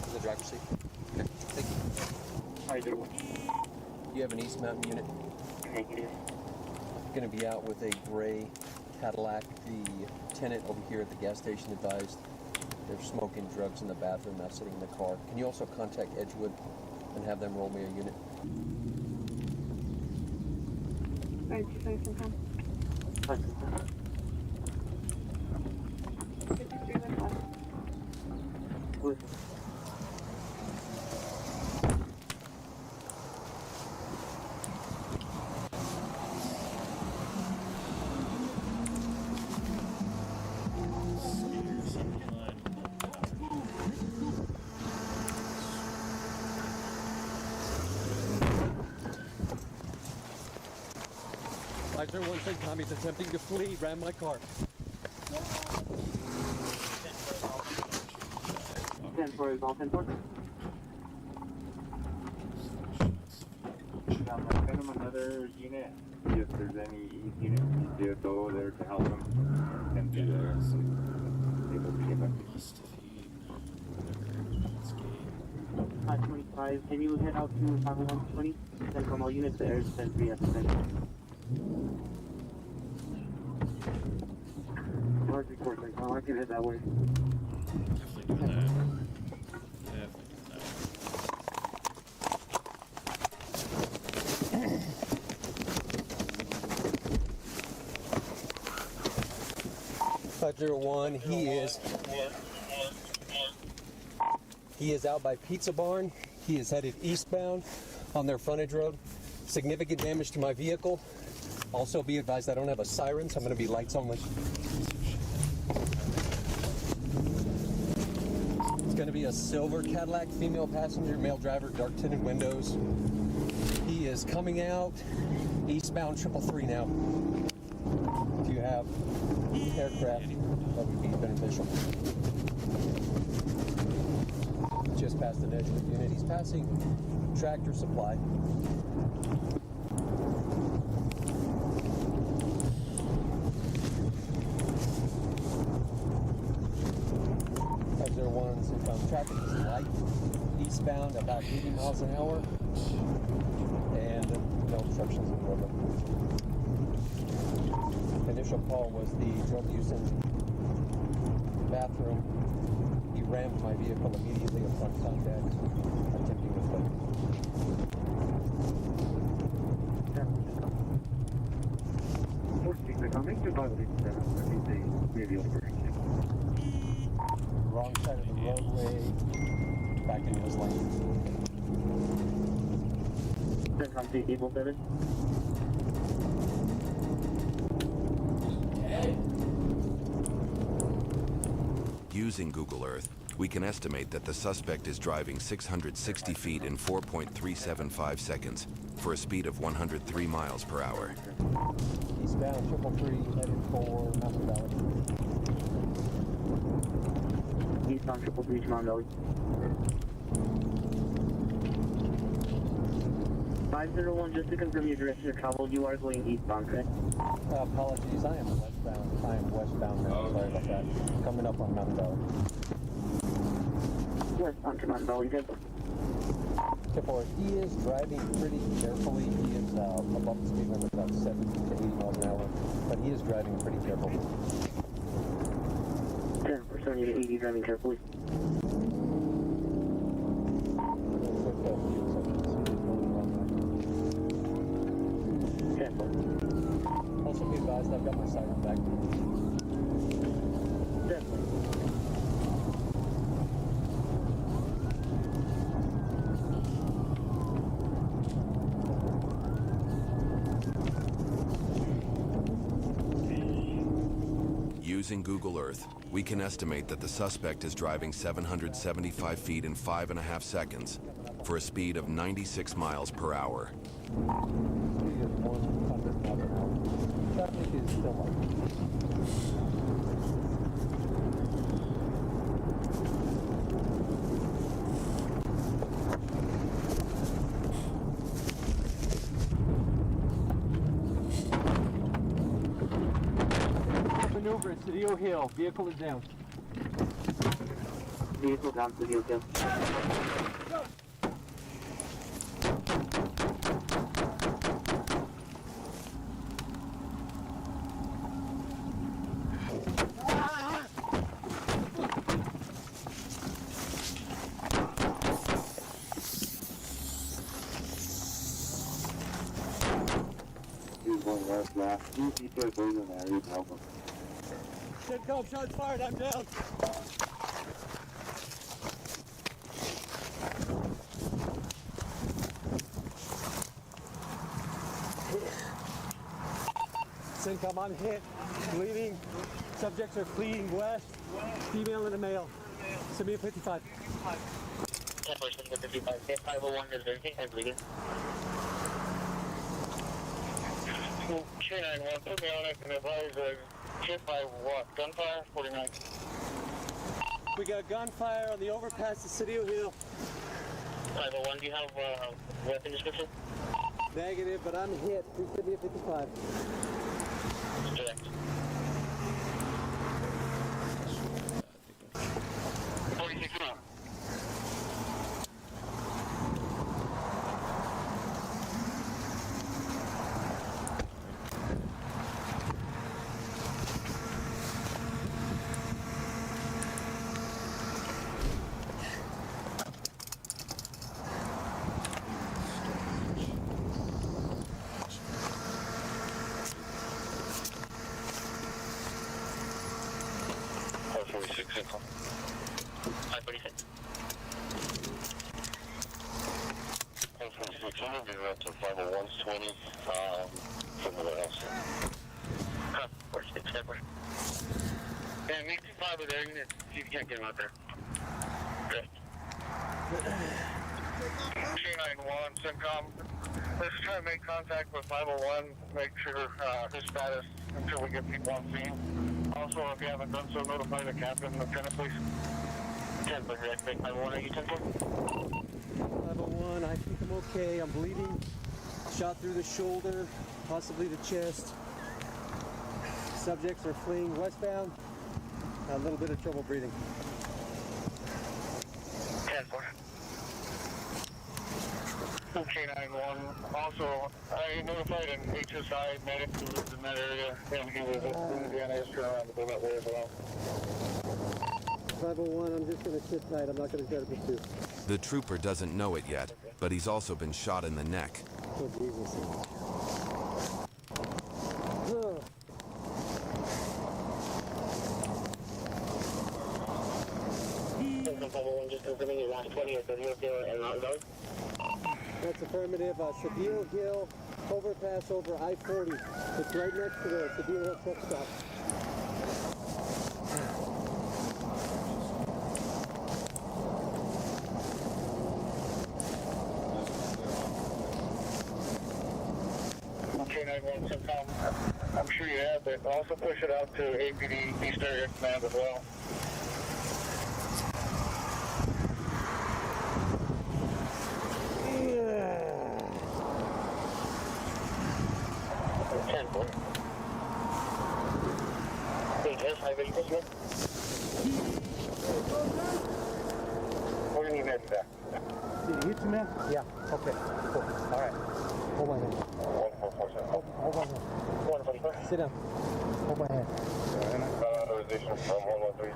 In the driver's seat? Okay. Thank you. How you doing? You have an East Mountain unit? Negative. Going to be out with a gray Cadillac. The tenant over here at the gas station advised they're smoking drugs in the bathroom, not sitting in the car. Can you also contact Edgewood and have them roll me a unit? Alright, just wait some time. One thing, Tommy's attempting to flee, ran my car. 10-4 is all 10-4. Send him another unit. If there's any unit you do go there to help him, and do there. So able to get back. 525. Can you head out to 5120? Send from all units there. Send 3 at the center. Hard report, I can head that way. Definitely do that. Definitely do that. 501, he is out by Pizza Barn. He is headed eastbound on their frontage road. Significant damage to my vehicle. Also be advised I don't have a siren, so I'm going to be lights only. It's going to be a silver Cadillac, female passenger, male driver, dark tinted windows. He is coming out eastbound 333 now. If you have aircraft, that would be beneficial. Just past the Edgewood unit. He's passing Tractor Supply. is light, eastbound about 80 miles an hour, and no obstructions in the roadway. Initial call was the drug use in the bathroom. He rammed my vehicle immediately upon contact, attempting to flee. Wrong side of the roadway, back into his lane. Using Google Earth, we can estimate that the suspect is driving 660 feet in 4.375 seconds for a speed of 103 miles per hour. Eastbound 333 headed for Mountain Valley. Eastbound 333 Mountain Valley. 501, just to confirm your direction of travel, you are going eastbound, correct? Apologies, I am westbound. I am westbound now. Sorry about that. Coming up on Mountain Valley. Westbound to Mountain Valley, good. He is driving pretty carefully. He is above the speed limit about 70 to 80 miles an hour, but he is driving pretty carefully. 10% to 80, driving carefully. Also be advised, I've got my siren back. Using Google Earth, we can estimate that the suspect is driving 775 feet in 5.5 seconds for a speed of 96 miles per hour. Speed is 100 miles an hour. Traffic is still light. Maneuver at Cedillo Hill. Vehicle is down. Vehicle down, Cedillo Hill. He's going left now. He's going there. He's helping. Come, shots fired, I'm down. CENTCOM, I'm hit, bleeding. Subjects are fleeing west. Female and a male. Send me a 55. 10% to 55. 501 is visiting and bleeding. 291, put me on it and advise hit by what? Gunfire? 49. We got gunfire on the overpass to Cedillo Hill. 501, do you have weapon description? Negative, but I'm hit. Please send me a 55. Direct. 46 now. To 501's 20 somewhere else. 46 separate. Yeah, make 25 of their units. See if you can't get them out there. Okay. 291, CENTCOM. Let's try to make contact with 501. Make sure his status until we get people on scene. Also, if you haven't done so, notify the captain and lieutenant, please. 10, but direct, 501, are you 10 -4? 501, I think I'm okay. I'm bleeding. Shot through the shoulder, possibly the chest. Subjects are fleeing westbound. A little bit of trouble breathing. K91. Also, I notified an HSI medic who lives in that area, and he was in Indiana history around the bullet way as well. 501, I'm just going to sit tight. I'm not going to try to pursue. The trooper doesn't know it yet, but he's also been shot in the neck. Oh, Jesus. Just confirming your last 20 or 30 and not those. That's affirmative. Cedillo Hill, overpass over I-40. It's right next to the Cedillo Hill truck stop. K91 SimCom. I'm sure you have, but also push it out to APD East Area Command as well. We're going to need that. You two men? Yeah, okay, cool. All right. Hold my hand. 1447. Hold my hand. 144. Sit down. Hold my hand. Authorization from 113.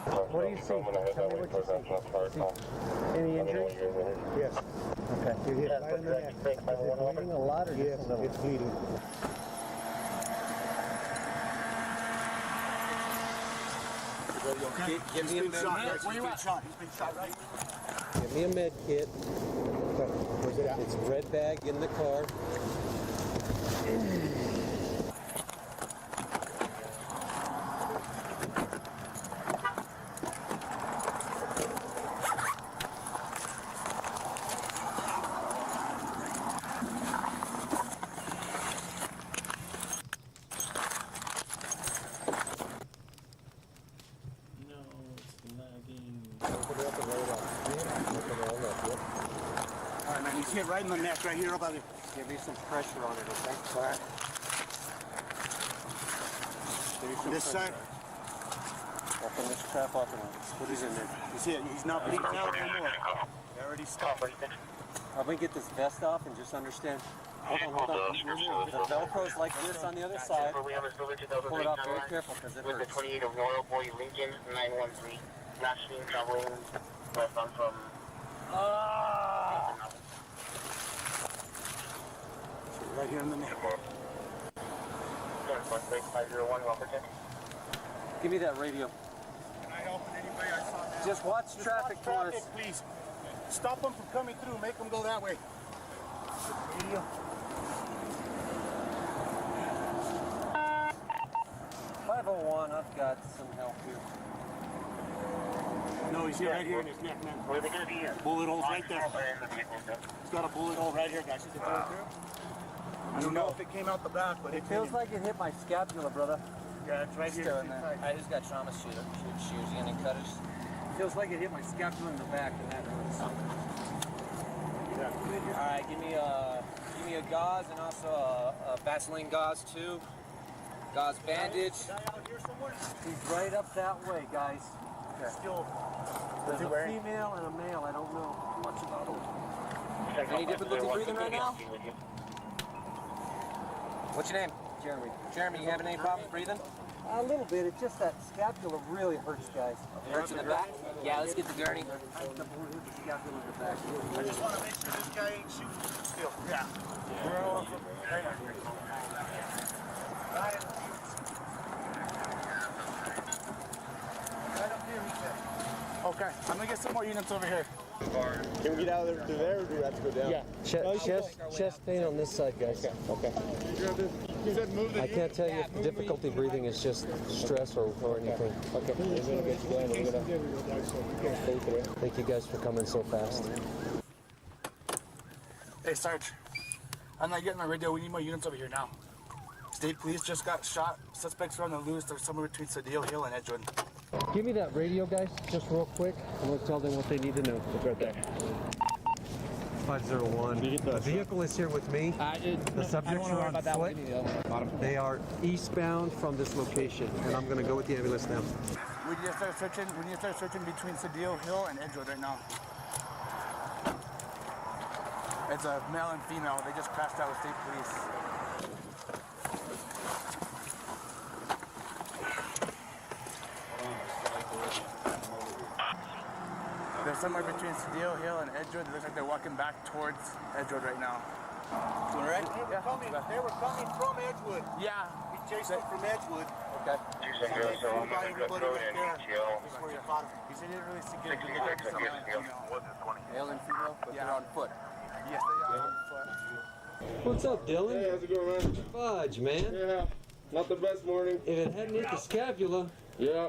What do you see? Tell me what you see. Any injuries? Yes. Okay. You're hit right in the neck. Is it bleeding a lot or yes, just a little? It's bleeding. Give me a med kit. Where you at? He's been shot, right? Give me a med kit. Where's it at? It's red bag in the car. Alright, man, he's hit right in the neck, right here, about it. Give me some pressure on it, okay? Alright. This side. Open this crap up and put it in there. You see it? He's not bleeding out anymore. They already stopped. I'm going to get this vest off and just understand. Hold on. The Velcro's like this on the other side. Pull it off very careful because it hurts. With the 28 of Royal Boy Lincoln 913. Last seen traveling westbound from... Right here in the neck. 501, welcome. Give me that radio. Can I help in any way? I saw that. Just watch traffic for us. Please. Stop them from coming through. Make them go that way. Radio. 501, I've got some help here. No, he's here right here in his neck, man. Where are they going to be here? Bullet holes right there. He's got a bullet hole right here, guys. You can throw it through. I don't know if it came out the back, but it feels like it hit my scapula, brother. Yeah, it's right here. in there. I just got trauma shoes. You gonna cut us? Feels like it hit my scapula in the back, and that hurts. Yeah. All right, give me a gauze and also a Vaseline gauze too. Gauze bandage. He's right up that way, guys. Okay. Still. There's a female and a male. I don't know much about them. Any difficulty breathing right now? What's your name? Jeremy. Jeremy, you having any problems breathing? A little bit. It's just that scapula really hurts, guys. It hurts in the back? Yeah, let's get the gurney. I just want to make sure this guy ain't shooting still. Yeah. We're all okay, I'm gonna get some more units over here. Can we get out of there to there, or do we have to go down? Yeah. Chest pain on this side, guys. Okay. I can't tell you if the difficulty breathing is just stress or anything. Okay. Thank you guys for coming so fast. Hey, Sarge. I'm not getting my radio. We need more units over here now. State police just got shot. Suspects are on the loose. They're somewhere between Cedillo Hill and Edgewood. Give me that radio, guys, just real quick. I'm going to tell them what they need to know. It's right there. 501. The vehicle is here with me. The subjects are on foot. They are eastbound from this location, and I'm going to go with the ambulance now. We need to start searching. We need to start searching between Cedillo Hill and Edgewood right now. It's a male and female. They just crashed out with state police. They're somewhere between Cedillo Hill and Edgewood. It looks like they're walking back towards Edgewood right now. Doing right? They were coming from Edgewood. Yeah. We chased them from Edgewood. Okay. He said he didn't really see good. Male and female, but they're on foot. Yes, they are on foot. What's up, Dylan? Hey, how's it going, man? Fudge, man. Yeah, not the best morning. If it hadn't hit the scapula, yeah,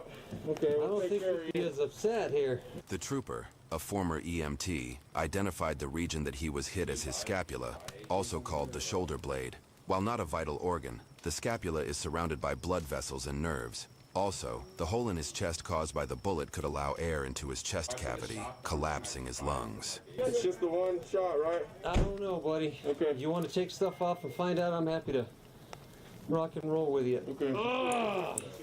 okay. I don't think we'd be as upset here. The trooper, a former EMT, identified the region that he was hit as his scapula, also called the shoulder blade. While not a vital organ, the scapula is surrounded by blood vessels and nerves. Also, the hole in his chest caused by the bullet could allow air into his chest cavity, collapsing his lungs. It's just the one shot, right? I don't know, buddy. Okay. You want to take stuff off and find out? I'm happy to rock and roll with you. Okay.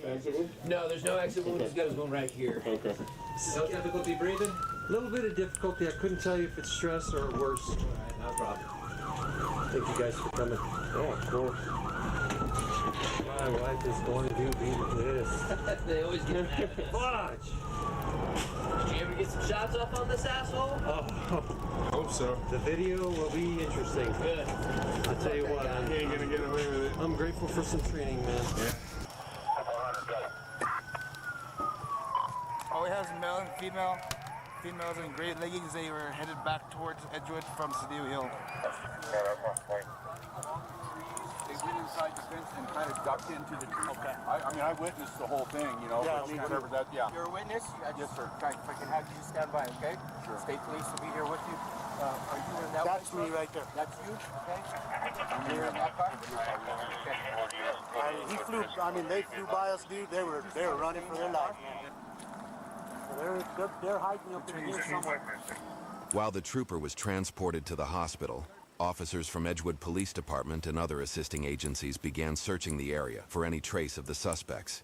Exit wound? No, there's no exit wound. He's got his wound right here. Okay. No difficulty breathing? A little bit of difficulty. I couldn't tell you if it's stress or worse. All right, no problem. Thank you guys for coming. Oh, of course. My wife is going to be pissed. They always get mad. Fudge! Did you ever get some shots off on this asshole? Oh, hope so. The video will be interesting. Good. I'll tell you what, I ain't gonna get away with it. I'm grateful for some training, man. Yeah. All we have is male and female. Females in gray leggings. They were headed back towards Edgewood from Cedillo Hill. They went inside the fence and kind of ducked into the tree. Okay. I mean, I witnessed the whole thing, you know. Yeah, whatever that, yeah. You're a witness? Yes, sir. If I can have you stand by, okay? Sure. State police will be here with you. Are you in that That's me right there. That's you? Okay. And you're in that car? Okay. He flew, I mean, they flew by us, dude. They were running for their lives, man. So they're hiding up in here somewhere. While the trooper was transported to the hospital, officers from Edgewood Police Department and other assisting agencies began searching the area for any trace of the suspects.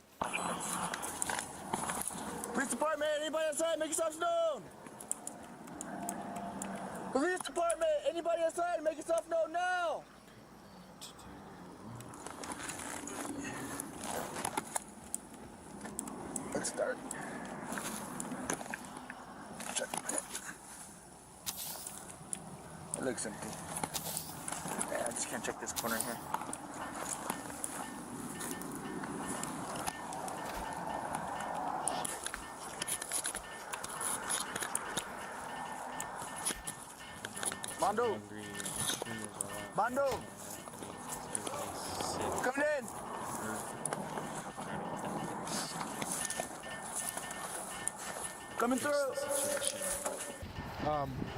Police Department, anybody outside, make yourselves known! Police Department, anybody outside, make yourself known now! Let's start. Check it. It looks empty. Yeah, I just can't check this corner here. Mondo! Mondo! Coming in! Coming through!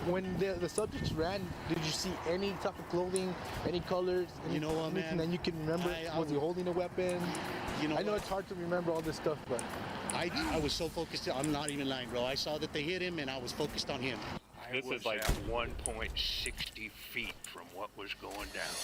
When the subjects ran, did you see any type of clothing, any colors, anything man, that you can remember? Was he holding a weapon? I know it's hard to remember all this stuff, but I was so focused. I'm not even lying, bro. I saw that they hit him, and I was focused on him. This is like 1.60 feet from what was going down.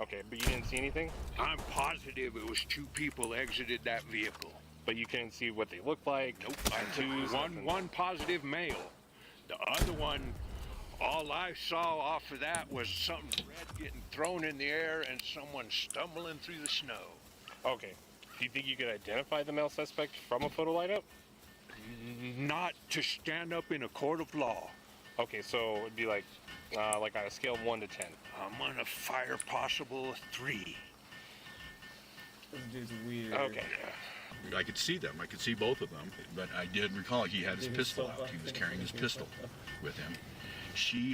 Okay, but you didn't see anything? I'm positive it was two people exited that vehicle. But you couldn't see what they looked like? Nope. Tattoos? One positive male. The other one, all I saw off of that was something red getting thrown in the air and someone stumbling through the snow. Okay. Do you think you could identify the male suspect from a photo lineup? Not to stand up in a court of law. Okay, so it'd be like on a scale of 1 to 10. I'm on a fire possible 3. This dude's weird. Okay. I could see them. I could see both of them. But I did recall he had his pistol out. He was carrying his pistol with him.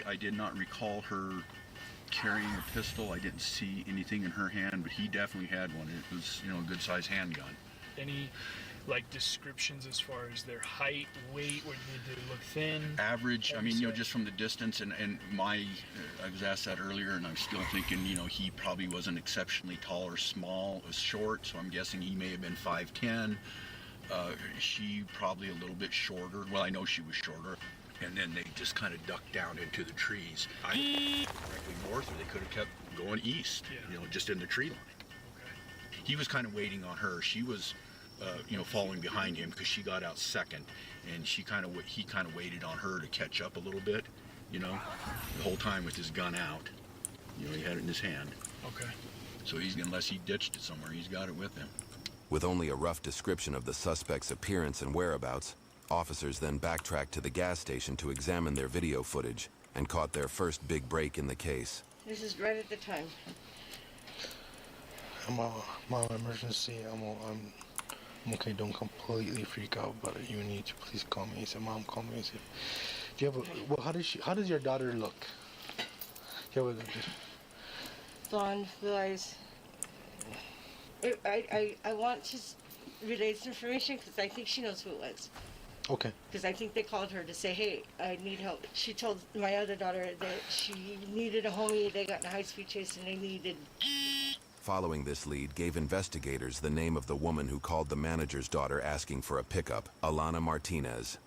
I did not recall her carrying a pistol. I didn't see anything in her hand, but he definitely had one. It was, a good-sized handgun. Any, descriptions as far as their height, weight, or did they look thin? Average, just from the distance, and I was asked that earlier, and I'm still thinking, he probably wasn't exceptionally tall or small, was short, so I'm guessing he may have been 5'10". She probably a little bit shorter. Well, I know she was shorter. And then they just kind of ducked down into the trees. Directly north, or they could have kept going east, just in the tree line. Okay. He was kind of waiting on her. She was following behind him because she got out second, and he kind of waited on her to catch up a little bit, the whole time with his gun out. He had it in his hand. Okay. So unless he ditched it somewhere, he's got it with him. With only a rough description of the suspect's appearance and whereabouts, officers then backtracked to the gas station to examine their video footage and caught their first big break in the case. This is right at the time. Mom, emergency. I'm okay. Don't completely freak out, but you need to please call me. He said, Mom, call me. He said, do you have how does your daughter look? Blonde, blue eyes. I want to relay this information because I think she knows who it was. Okay. Because I think they called her to say, hey, I need help. She told my other daughter that she needed a homie. They got in a high-speed chase and they needed... Following this lead gave investigators the name of the woman who called the manager's daughter asking for a pickup, Alana Martinez.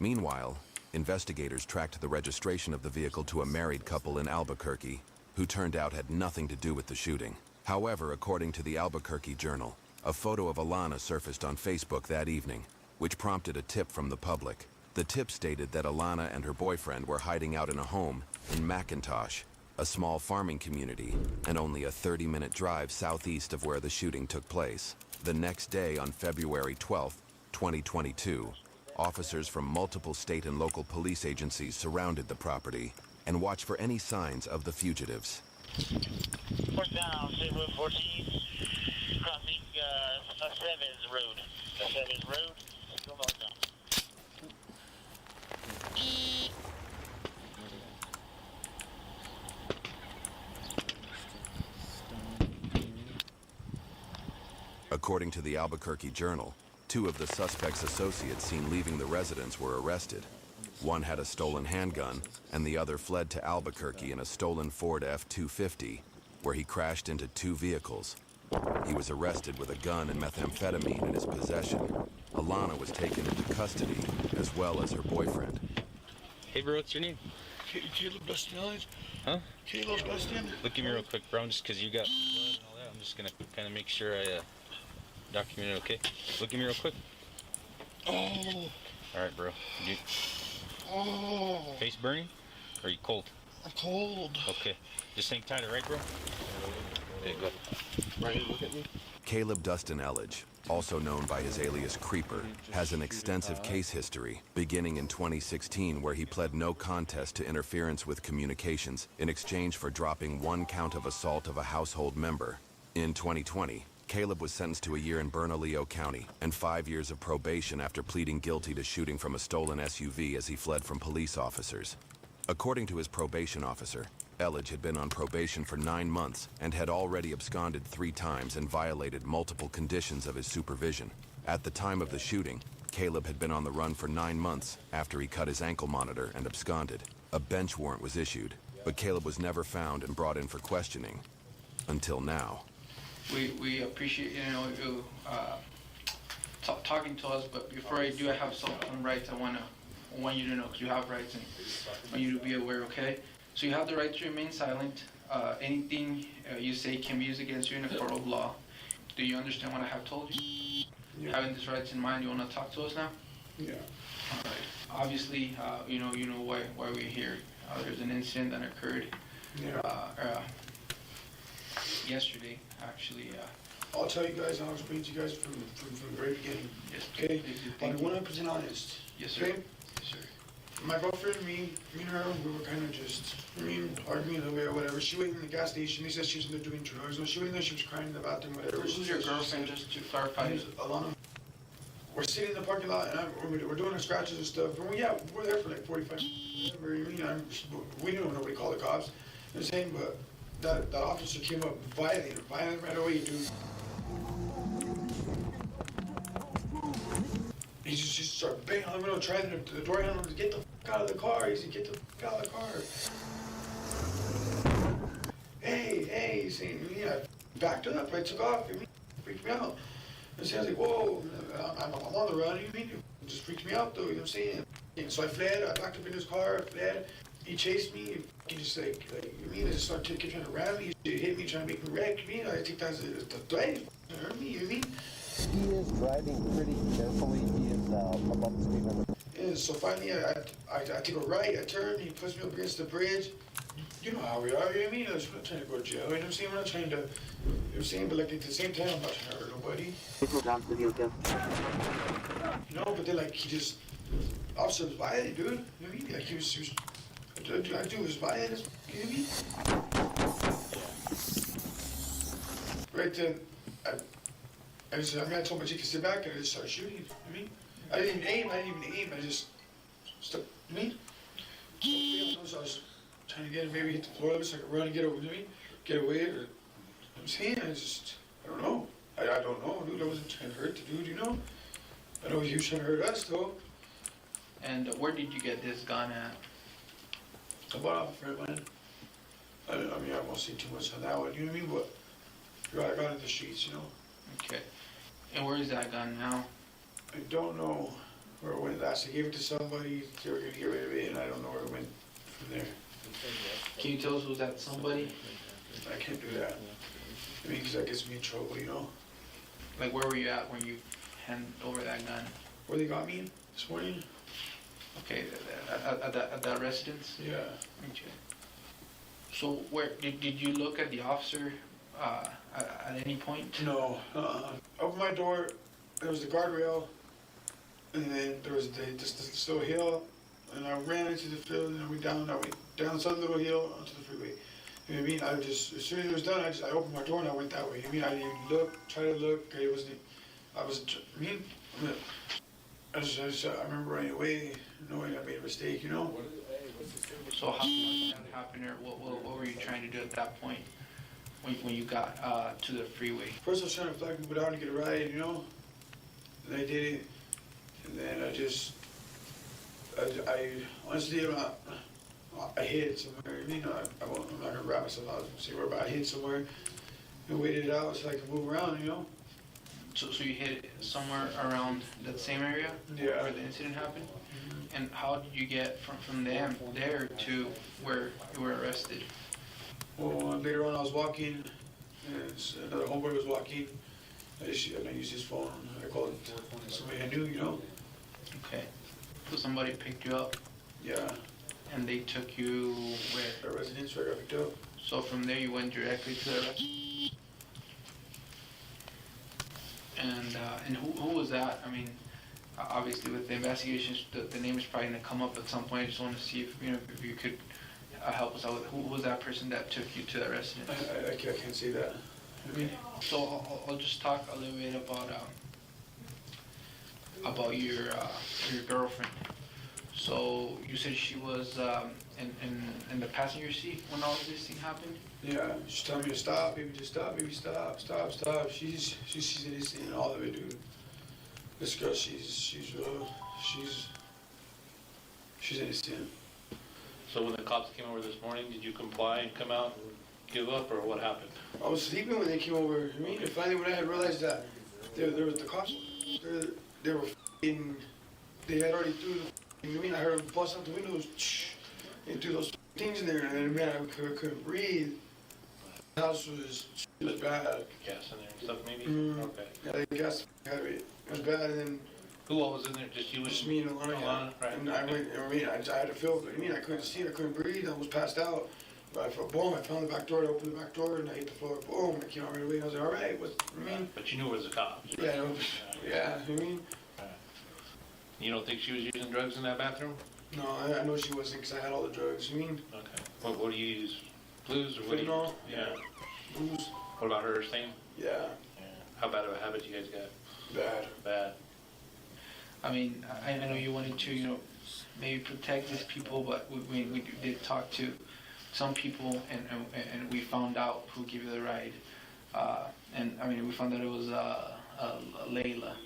Meanwhile, investigators tracked the registration of the vehicle to a married couple in Albuquerque, who turned out had nothing to do with the shooting. However, according to the Albuquerque Journal, a photo of Alana surfaced on Facebook that evening, which prompted a tip from the public. The tip stated that Alana and her boyfriend were hiding out in a home in McIntosh, a small farming community, and only a 30-minute drive southeast of where the shooting took place. The next day, on February 12, 2022, officers from multiple state and local police agencies surrounded the property and watched for any signs of the fugitives. Push down, State Road 14, crossing Aceves Road. Aceves Road, go northbound. According to the Albuquerque Journal, 2 of the suspect's associates seen leaving the residence were arrested. One had a stolen handgun, and the other fled to Albuquerque in a stolen Ford F-250, where he crashed into 2 vehicles. He was arrested with a gun and methamphetamine in his possession. Alana was taken into custody, as well as her boyfriend. Hey bro, what's your name? Caleb Bastian. Huh? Caleb Bastian. Look at me real quick, bro, just because you got blood and all that. I'm just going to kind of make sure I document it, okay? Look at me real quick. Oh. All right, bro. Oh. Face burning? Or are you cold? I'm cold. Okay. Just hang tight, right, bro? Okay, go. Right, look at me. Caleb Dustin Elledge, also known by his alias Creeper, has an extensive case history, beginning in 2016 where he pled no contest to interference with communications in exchange for dropping 1 count of assault of a household member. In 2020, Caleb was sentenced to a year in Bernalillo County and 5 years of probation after pleading guilty to shooting from a stolen SUV as he fled from police officers. According to his probation officer, Elledge had been on probation for 9 months and had already absconded 3 times and violated multiple conditions of his supervision. At the time of the shooting, Caleb had been on the run for 9 months after he cut his ankle monitor and absconded. A bench warrant was issued, but Caleb was never found and brought in for questioning. Until now. We appreciate you talking to us, but before I do, I have some rights. I want you to know, because you have rights, and I want you to be aware, okay? So you have the right to remain silent. Anything you say can be used against you in a court of law. Do you understand what I have told you? Yeah. Having these rights in mind, you want to talk to us now? Yeah. All right. Obviously, you know why we're here. There's an incident that occurred yesterday, actually. I'll tell you guys, and I'll explain to you guys from the very beginning. Yes. Okay? I'll be 100% honest. Yes, sir. Okay? Yes, sir. My girlfriend, me and her, we were kind of just, arguing a little bit or whatever. She went in the gas station. They said she was in there doing drugs. When she went in there, she was crying in the bathroom, whatever. Who's your girlfriend, just to clarify? Alana. We're sitting in the parking lot, and we're doing our scratches and stuff. And we're there for like 45 minutes. We didn't know nobody called the cops. You know what I'm saying? But that officer came up violent right away, dude. He just started banging on the window, trying the door handle to get the fuck out of the car. He said, get the fuck out of the car. Hey, he's saying, I backed up, I took off, it freaked me out. And so I was like, whoa, I'm on the run, it just freaked me out though, you know what I'm saying? And so I fled, I backed up in his car, I fled, he chased me, he just I just started trying to ram me, he hit me, trying to make me wreck me, I think that's the threat, he hurt me, you know what I mean? He is driving pretty carefully. He is above the speed limit. And so finally, I take a right, I turn, he puts me up against the bridge. You know how we are, you know what I mean? I'm not trying to go to jail, you know what I'm saying? We're not trying to, you know what I'm saying? But like at the same time, I'm not trying to hurt nobody. No, but then like he just, officer was violent, dude. You know what I mean? Like he was I do was violent, you know what I mean? Right then, I told my chick to sit back and I just started shooting, you know what I mean? I didn't even aim, I just stuck, you know what I mean? So I was trying to get him, maybe hit the floor so I could run and get over, you know what I mean? Get away, or, you know what I'm saying? I don't know. I don't know, dude. I wasn't trying to hurt the dude, you know? I know he was trying to hurt us, though. And where did you get this gun at? I bought off a friend of mine. I mean, I won't say too much on that one, you know what I mean? But I got in the streets, you know? Okay. And where is that gun now? I don't know where it went last. I gave it to somebody, they were gonna get rid of it, and I don't know where it went from there. Can you tell us who's that somebody? I can't do that. I mean, because that gets me in trouble, you know? Like, where were you at when you handed over that gun? Where they got me this morning? Okay, at that residence? Yeah. Okay. So where did you look at the officer at any point? No. Opened my door, there was the guardrail, and then there was this little hill, and I ran into the field, and I went down this other little hill onto the freeway. You know what I mean? As soon as it was done, I opened my door and I went that way. You know what I mean? I didn't even look, try to look. I remember running away, knowing I made a mistake, you know? So how did that happen, or what were you trying to do at that point when you got to the freeway? First I was trying to flag people down to get a ride, you know? And I did it. And then I honestly, I hid somewhere. You know, I'm not gonna wrap myself out and say where, but I hid somewhere and waited it out so I could move around, you know? So you hid somewhere around that same area where the incident happened? And how did you get from there to where you were arrested? Well, later on I was walking, and another homeboy was walking. I used his phone. I called somebody I knew, you know? Okay. So somebody picked you up? Yeah. And they took you where? A residence where I got picked up. So from there you went directly to the residence? And who was that? I mean, obviously with the investigations, the name is probably gonna come up at some point. I just want to see if you could help us out with who was that person that took you to that residence? I can't say that. I mean, so I'll just talk a little bit about your girlfriend. So you said she was in the passenger seat when all of this thing happened? Yeah, she's telling me to stop, baby, just stop, baby, stop. She's innocent in all of it, dude. This girl, she's innocent. So when the cops came over this morning, did you comply and come out and give up, or what happened? I was sleeping when they came over. I mean, finally when I had realized that there was the cops, they were they had already threw the, I mean, I heard them bust out the windows, and do those things in there, and man, I couldn't breathe. The house was bad. Gas in there and stuff, maybe? Okay. Yeah, the gas had it. It was bad, and then. Who all was in there? Just you and? Just me and Alana. Right. And I had to feel, I couldn't see it, I couldn't breathe, I almost passed out. But I found the back door, I opened the back door, and I hit the floor, boom, I came out right away, and I was like, all right, But you knew it was the cops, right? Yeah, I mean. You don't think she was using drugs in that bathroom? No, I know she wasn't, because I had all the drugs, Okay. What do you use? Blues, or what do you? Fentanyl. Yeah. Blues. What about her, same? Yeah. How bad of a habit you guys got? Bad. I mean, I know you wanted to, maybe protect these people, but we did talk to some people, and we found out who gave you the ride. And I mean, we found that it was Layla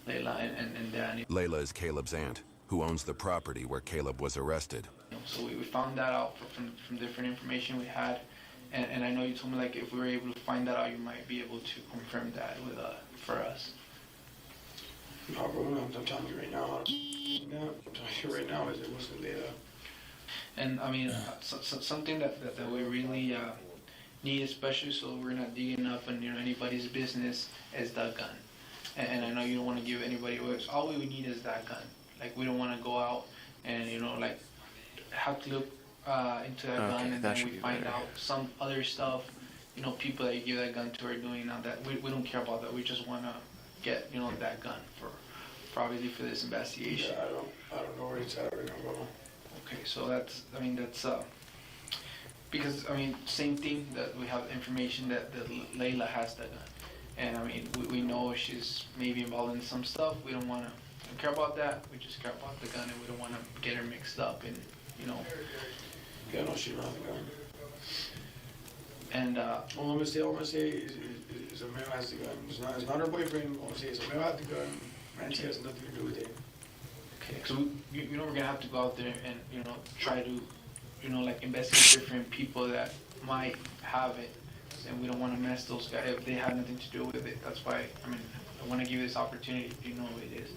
and Danny. Layla is Caleb's aunt, who owns the property where Caleb was arrested. So we found that out from different information we had, and I know you told me, like, if we were able to find that out, you might be able to confirm that for us. No, bro, I'm telling you right now. I'm telling you right now, it wasn't Layla. And I mean, something that we really need, especially so we're not digging up on anybody's business, is the gun. and I know you don't want to give anybody away. So all we would need is that gun. Like, we don't want to go out and, you know, like, have to look into that gun, and then we find out some other stuff, you know, people that you give that gun to are doing now that we don't care about that. We just want to get, you know, that gun for obviously for this investigation. Yeah, I don't know where it's at right now, bro. Okay, so that's because, I mean, same thing, that we have information that Layla has that gun. And I mean, we know she's maybe involved in some stuff. We don't care about that. We just care about the gun, and we don't want to get her mixed up in, you know. Yeah, no, she don't have the gun. And all I'm gonna say is a male has the gun. It's not her boyfriend. All I'm gonna say is a male has the gun. Nancy has nothing to do with it. Okay, so you know, we're gonna have to go out there and, you know, try to, you know, like, investigate different people that might have it, and we don't want to mess those guys if they have nothing to do with it. That's why, I mean, I want to give you this opportunity, you know who it is,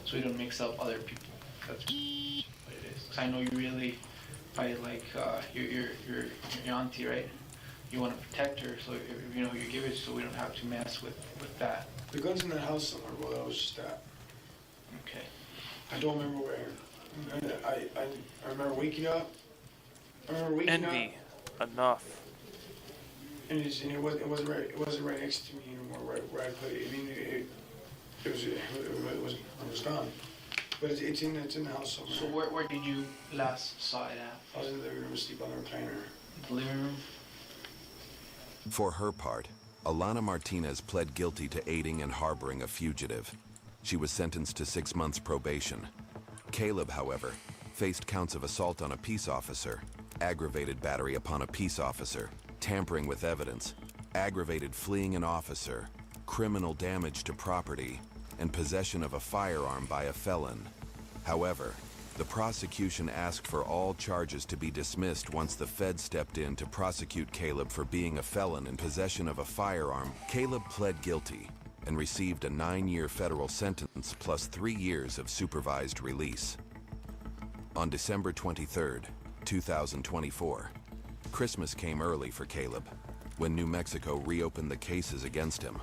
so we don't mix up other people. That's what it is. 'Cause I know you really fight, like, your auntie, right? You want to protect her, so if you know who you give it, so we don't have to mess with that. The gun's in the house somewhere, bro. That was just that. Okay. I don't remember where. I remember waking up. Envy. Enough. And it wasn't right next to me anymore, right where I put it. I mean, it was gone. But it's in the house somewhere. So where did you last saw it at? I was in the living room asleep on the recliner. The living room? For her part, Alana Martinez pled guilty to aiding and harboring a fugitive. She was sentenced to 6 months probation. Caleb, however, faced counts of assault on a peace officer, aggravated battery upon a peace officer, tampering with evidence, aggravated fleeing an officer, criminal damage to property, and possession of a firearm by a felon. However, the prosecution asked for all charges to be dismissed once the feds stepped in to prosecute Caleb for being a felon in possession of a firearm. Caleb pled guilty and received a 9-year federal sentence plus 3 years of supervised release. On December 23rd, 2024, Christmas came early for Caleb when New Mexico reopened the cases against him.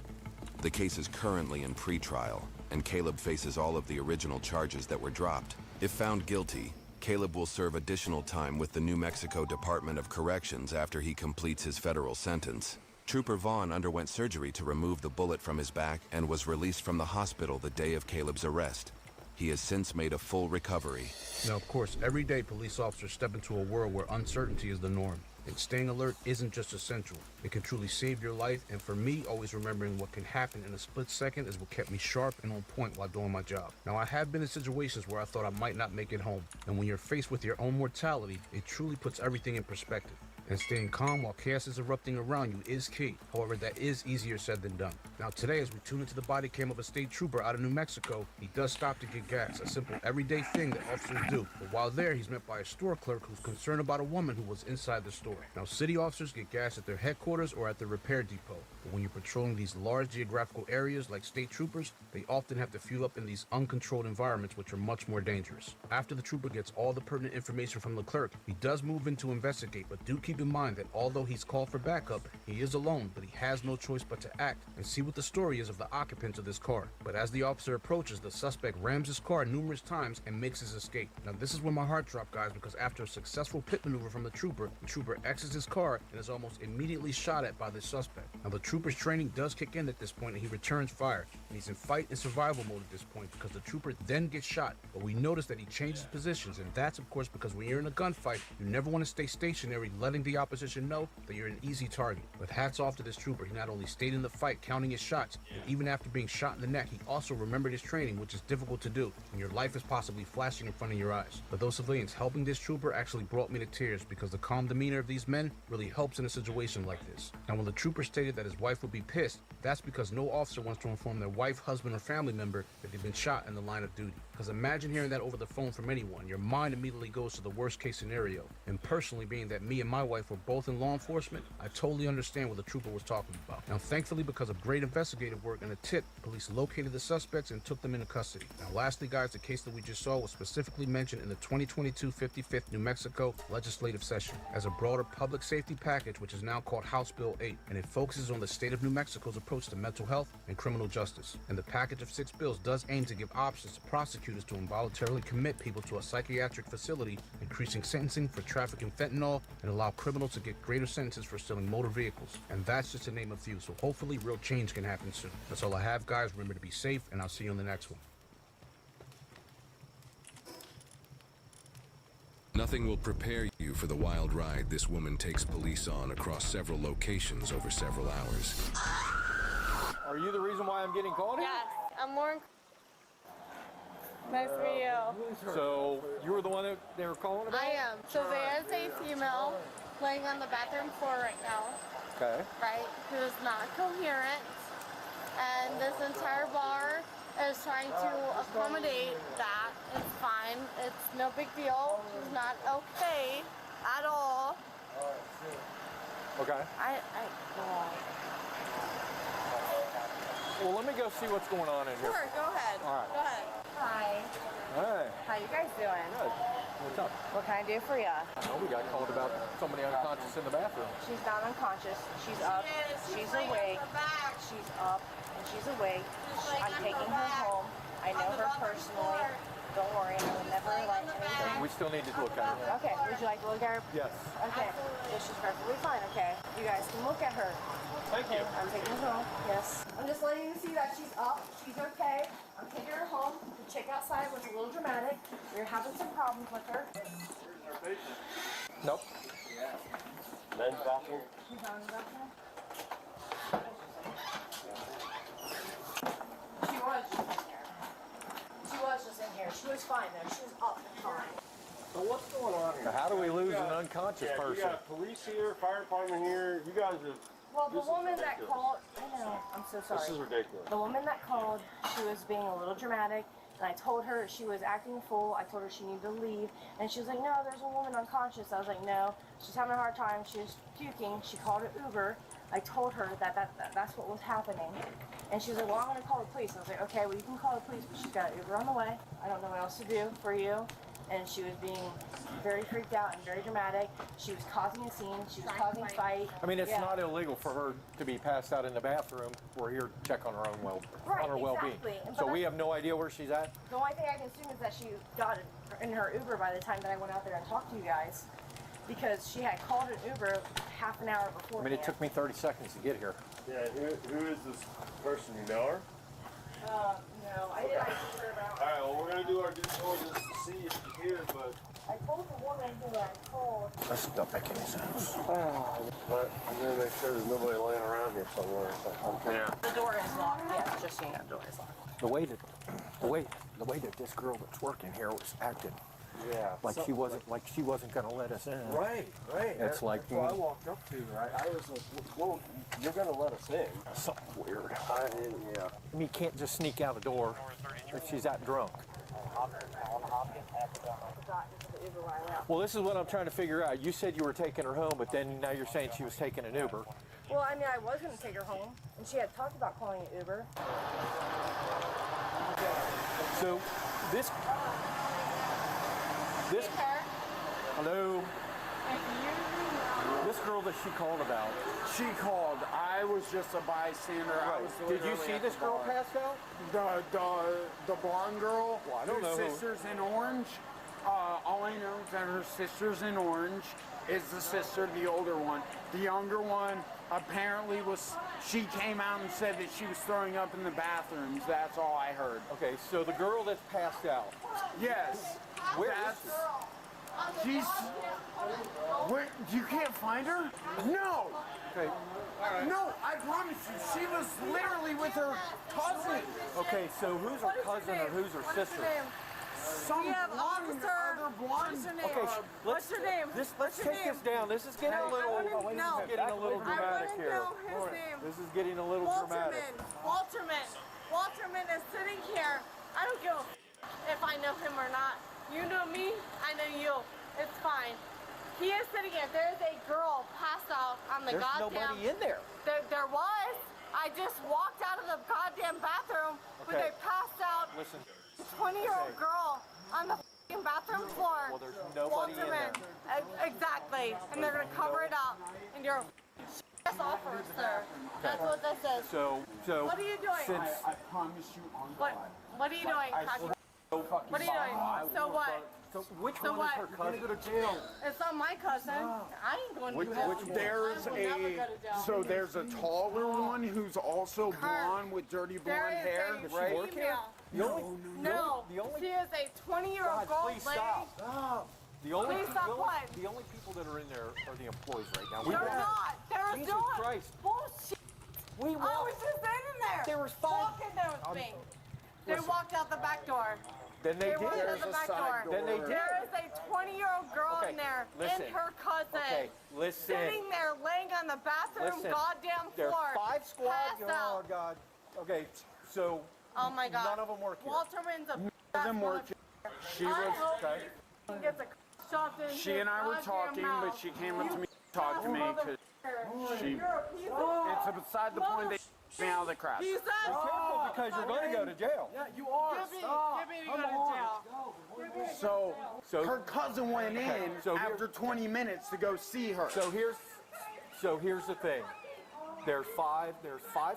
The case is currently in pretrial, and Caleb faces all of the original charges that were dropped. If found guilty, Caleb will serve additional time with the New Mexico Department of Corrections after he completes his federal sentence. Trooper Vaughn underwent surgery to remove the bullet from his back and was released from the hospital the day of Caleb's arrest. He has since made a full recovery. Now, of course, every day police officers step into a world where uncertainty is the norm. And staying alert isn't just essential. It can truly save your life, and for me, always remembering what can happen in a split second is what kept me sharp and on point while doing my job. Now, I have been in situations where I thought I might not make it home, and when you're faced with your own mortality, it truly puts everything in perspective. And staying calm while chaos is erupting around you is key. However, that is easier said than done. Now today, as we tune into the body cam of a state trooper out of New Mexico, he does stop to get gas, a simple everyday thing that officers do. But while there, he's met by a store clerk who's concerned about a woman who was inside the store. Now, city officers get gas at their headquarters or at the repair depot. But when you're patrolling these large geographical areas like state troopers, they often have to fuel up in these uncontrolled environments, which are much more dangerous. After the trooper gets all the pertinent information from the clerk, he does move in to investigate, but do keep in mind that although he's called for backup, he is alone, but he has no choice but to act and see what the story is of the occupants of this car. But as the officer approaches, the suspect rams his car numerous times and makes his escape. Now this is when my heart dropped, guys, because after a successful pit maneuver from the trooper exits his car and is almost immediately shot at by the suspect. Now the trooper's training does kick in at this point, and he returns fire. And he's in fight and survival mode at this point because the trooper then gets shot. But we notice that he changes positions, and that's of course because when you're in a gunfight, you never want to stay stationary, letting the opposition know that you're an easy target. But hats off to this trooper. He not only stayed in the fight, counting his shots, but even after being shot in the neck, he also remembered his training, which is difficult to do when your life is possibly flashing in front of your eyes. But those civilians helping this trooper actually brought me to tears because the calm demeanor of these men really helps in a situation like this. Now, when the trooper stated that his wife would be pissed, that's because no officer wants to inform their wife, husband, or family member that they've been shot in the line of duty. Because imagine hearing that over the phone from anyone. Your mind immediately goes to the worst case scenario. And personally, being that me and my wife were both in law enforcement, I totally understand what the trooper was talking about. Now, thankfully, because of great investigative work and a tip, police located the suspects and took them into custody. Now, lastly, guys, the case that we just saw was specifically mentioned in the 2022 55th New Mexico legislative session as a broader public safety package, which is now called House Bill 8, and it focuses on the state of New Mexico's approach to mental health and criminal justice. And the package of 6 bills does aim to give options to prosecutors to involuntarily commit people to a psychiatric facility, increasing sentencing for trafficking fentanyl, and allow criminals to get greater sentences for stealing motor vehicles. And that's just to name a few, so hopefully real change can happen soon. That's all I have, guys. Remember to be safe, and I'll see you on the next one. Nothing will prepare you for the wild ride this woman takes police on across several locations over several hours. Are you the reason why I'm getting called? Yes, I'm Lauren. Nice to meet you. So you were the one that they were calling about? I am. So there is a female laying on the bathroom floor right now. Okay. Right? Who is not coherent. And this entire bar is trying to accommodate that. It's fine. It's no big deal. She's not okay at all. Okay. Well, let me go see what's going on in here. Sure, go ahead. All right. Go ahead. Hi. Hey. How you guys doing? Good. What's up? What can I do for you? Oh, we got called about somebody unconscious in the bathroom. She's not unconscious. She's up. She's awake. She's up and she's awake. I'm taking her home. I know her personally. Don't worry. I will never let anything. We still need to look at her. Okay. Would you like to look at her? Yes. Okay. Yeah, she's perfectly fine. Okay. You guys can look at her. Thank you. I'm taking her home. Yes. I'm just letting you see that she's up. She's okay. I'm taking her home. The chick outside was a little dramatic. We're having some problems with her. Where's our patient? Nope. Men's bathroom? She's on the bathroom. She was just in here. She was just in here. She was fine though. She was up and fine. So what's going on here? How do we lose an unconscious person? You got police here, fire department here. You guys are. Well, the woman that called, I know, I'm so sorry. This is ridiculous. The woman that called, she was being a little dramatic, and I told her she was acting a fool. I told her she needed to leave, and she was like, no, there's a woman unconscious. I was like, no, she's having a hard time. She was puking. She called an Uber. I told her that's what was happening. And she was like, well, I'm going to call the police. I was like, okay, well, you can call the police, but she's got an Uber on the way. I don't know what else to do for you. And she was being very freaked out and very dramatic. She was causing a scene. She was causing a fight. I mean, it's not illegal for her to be passed out in the bathroom. We're here to check on her own well-being. Exactly. So we have no idea where she's at? The only thing I can assume is that she got in her Uber by the time that I went out there and talked to you guys. Because she had called an Uber half an hour before. I mean, it took me 30 seconds to get here. Yeah, who is this person? You know her? No, I didn't see her about. All right, well, we're going to do our due diligence to see if she's here, but. I told the woman who I called. This don't make any sense. But I'm going to make sure there's nobody laying around here somewhere. Yeah. The door is locked. Yeah, just so you know, the door is locked. The way that this girl that's working here was acting. Yeah. Like she wasn't going to let us in. Right. It's That's like what I walked up to her. I was like, well, you're going to let us in. Something weird. I mean, yeah. I mean, you can't just sneak out a door if she's that drunk. Well, this is what I'm trying to figure out. You said you were taking her home, but then now you're saying she was taking an Uber. Well, I mean, I was going to take her home, and she had talked about calling an Uber. So, this. Hello. This girl that she called about. She called. I was just a bystander. Right. I was Did you see this girl passed out? The blonde girl. Well, I don't know. Her sister's in orange. All I know is that her sister's in orange. Is the sister, the older one. The younger one apparently she came out and said that she was throwing up in the bathrooms. That's all I heard. Okay, so the girl that's passed out. Yes. Where is she? She's. Where? You can't find her? No. Okay. No, I promise you, she was literally with her cousin. Okay, so who's her cousin or who's her sister? Some blonde, other blonde. Okay, What's her name? Let's take this down. This is getting a little dramatic here. This is getting a little dramatic. Walterman is sitting here. I don't give a if I know him or not. You know me, I know you. It's fine. He is sitting here. There's a girl passed out on the goddamn. There's nobody in there. There was. I just walked out of the goddamn bathroom when they passed out. Listen. 20-year-old girl on the f***ing bathroom floor. Well, there's nobody in there. Exactly. And they're gonna cover it up. And you're offer, sir. That's what that says. So What are you doing? Since I promise you on What are you doing, Kashi? What are you doing? So what? So which So one what? is her cousin? You're gonna go to jail. It's not my cousin. I ain't going to jail. There's I will never go to jail. so there's a taller one who's also blonde with dirty blonde hair, There is a right? female. No. She is a 20-year-old girl lady. Stop. The only, Please stop what? the only people that are in there are the employees right now. They're not. They're Jesus doing Christ. bullshit. We I was just in there. There was 5. Walking there with me. They listen. walked out the back door. Then they did. Walked out the back door. Then they did. There is a 20-year-old girl Okay, in there listen. and her cousin. Okay, listen. Sitting there laying on the bathroom Listen. goddamn There floor. are 5 squad. Passed Oh out. God. Okay, so Oh my God. none of them work here. Walterman's a None of them work here. She was okay. He gets a shot in She his and I were goddamn talking, but mouth. she came up to me to talk to me because she. You're a piece of It's beside the point they me out of the crowd. He said, Be careful because you're going to go to jail. Yeah, you are. Give me to go to jail. Give me to So her cousin went in after 20 minutes to go see her. So here's the thing. There's five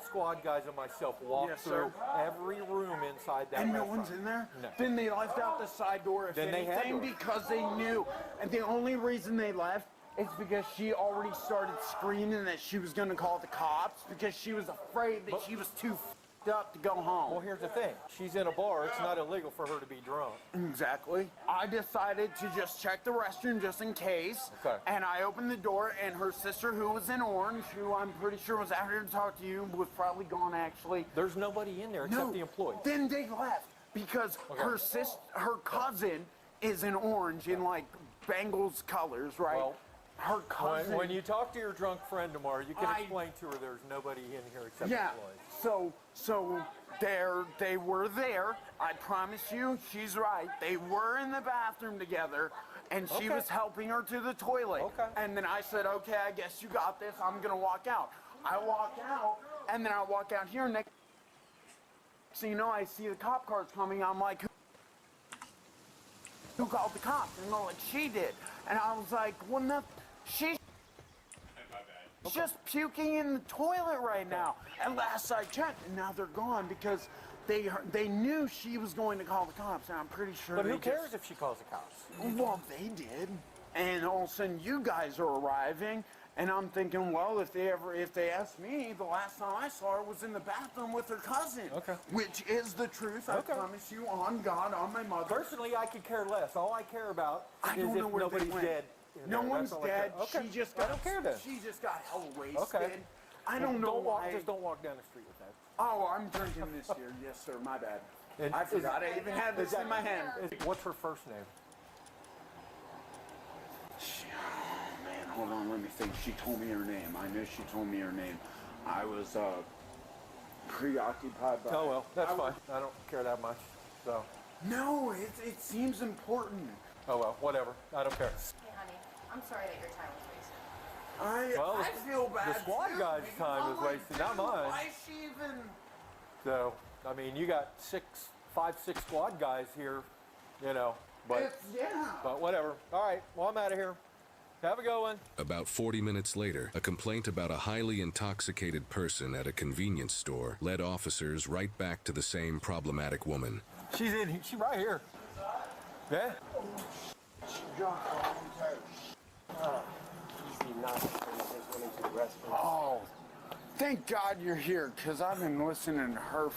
squad guys and myself walk Yes, through sir. every room inside that And no restaurant. one's in there? No. Then they left out the side door, if Then they had anything, to. because they knew. And the only reason they left is because she already started screaming that she was going to call the cops because she was afraid that she was too f***ed up to go home. Well, here's the thing. She's in a bar. It's not illegal for her to be drunk. Exactly. I decided to just check the restroom just in case. Okay. And I opened the door, and her sister, who was in orange, who I'm pretty sure was out here to talk to you, was probably gone actually. There's nobody in there except the employee. Then they left because her cousin is in orange in like Bengals colors, right? Well, her cousin. when you talk to your drunk friend tomorrow, you can explain to her there's nobody in here except employees. So they were there. I promise you, she's right. They were in the bathroom together, and she was helping her to the toilet. Okay. And then I said, okay, I guess you got this. I'm gonna walk out. I walk out, and then I walk out here. Next thing you know, I see the cop cars coming. I'm like, who called the cops? And they're like, she did. And I was like, well, no, she's just puking in the toilet right now. At last I checked, and now they're gone because they knew she was going to call the cops, and I'm pretty sure. But who cares if she calls the cops? Well, they did. And all of a sudden, you guys are arriving, and I'm thinking, well, if they ask me, the last time I saw her was in the bathroom with her cousin. Okay. Which is the truth. I promise you, on God, on my mother. Personally, I could care less. All I care about I is don't know if where they nobody's went. dead. No one's dead. Okay. She just I got. don't care then. She just got hella wasted. Okay. I don't know why. Just don't walk down the street with that. Oh, I'm drinking this here. Yes, sir. My bad. And I forgot I even had this in my hand. What's her first name? Man, hold on. Let me think. She told me her name. I know she told me her name. I was preoccupied by. Oh well, that's fine. I don't care that much. So. No, it seems important. Oh well, whatever. I don't care. Hey, honey, I'm sorry that your time was wasted. Well, I feel bad. The squad too, guy's because time I'm was like, wasted, not dude, mine. Why is she even? So, I mean, you got 5, 6 squad guys here, you know. But But whatever. All right. Well, I'm out of here. Have a good one. About 40 minutes later, a complaint about a highly intoxicated person at a convenience store led officers right back to the same problematic woman. She's right here. Yeah? Oh, thank God you're here, because I've been listening to her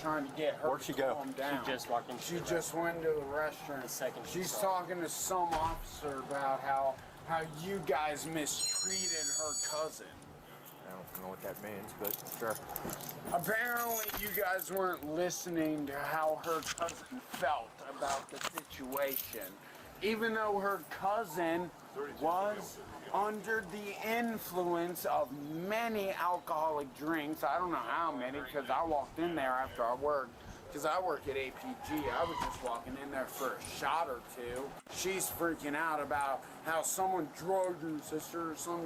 trying to get her Where'd she go? calm down. She just walked in. She just went to the restaurant. She's talking to some officer about how you guys mistreated her cousin. I don't know what that means, but sure. Apparently, you guys weren't listening to how her cousin felt about the situation. Even though her cousin was under the influence of many alcoholic drinks. I don't know how many, because I walked in there after I worked. Because I work at APG, I was just walking in there for a shot or two. She's freaking out about how someone drugged her sister or some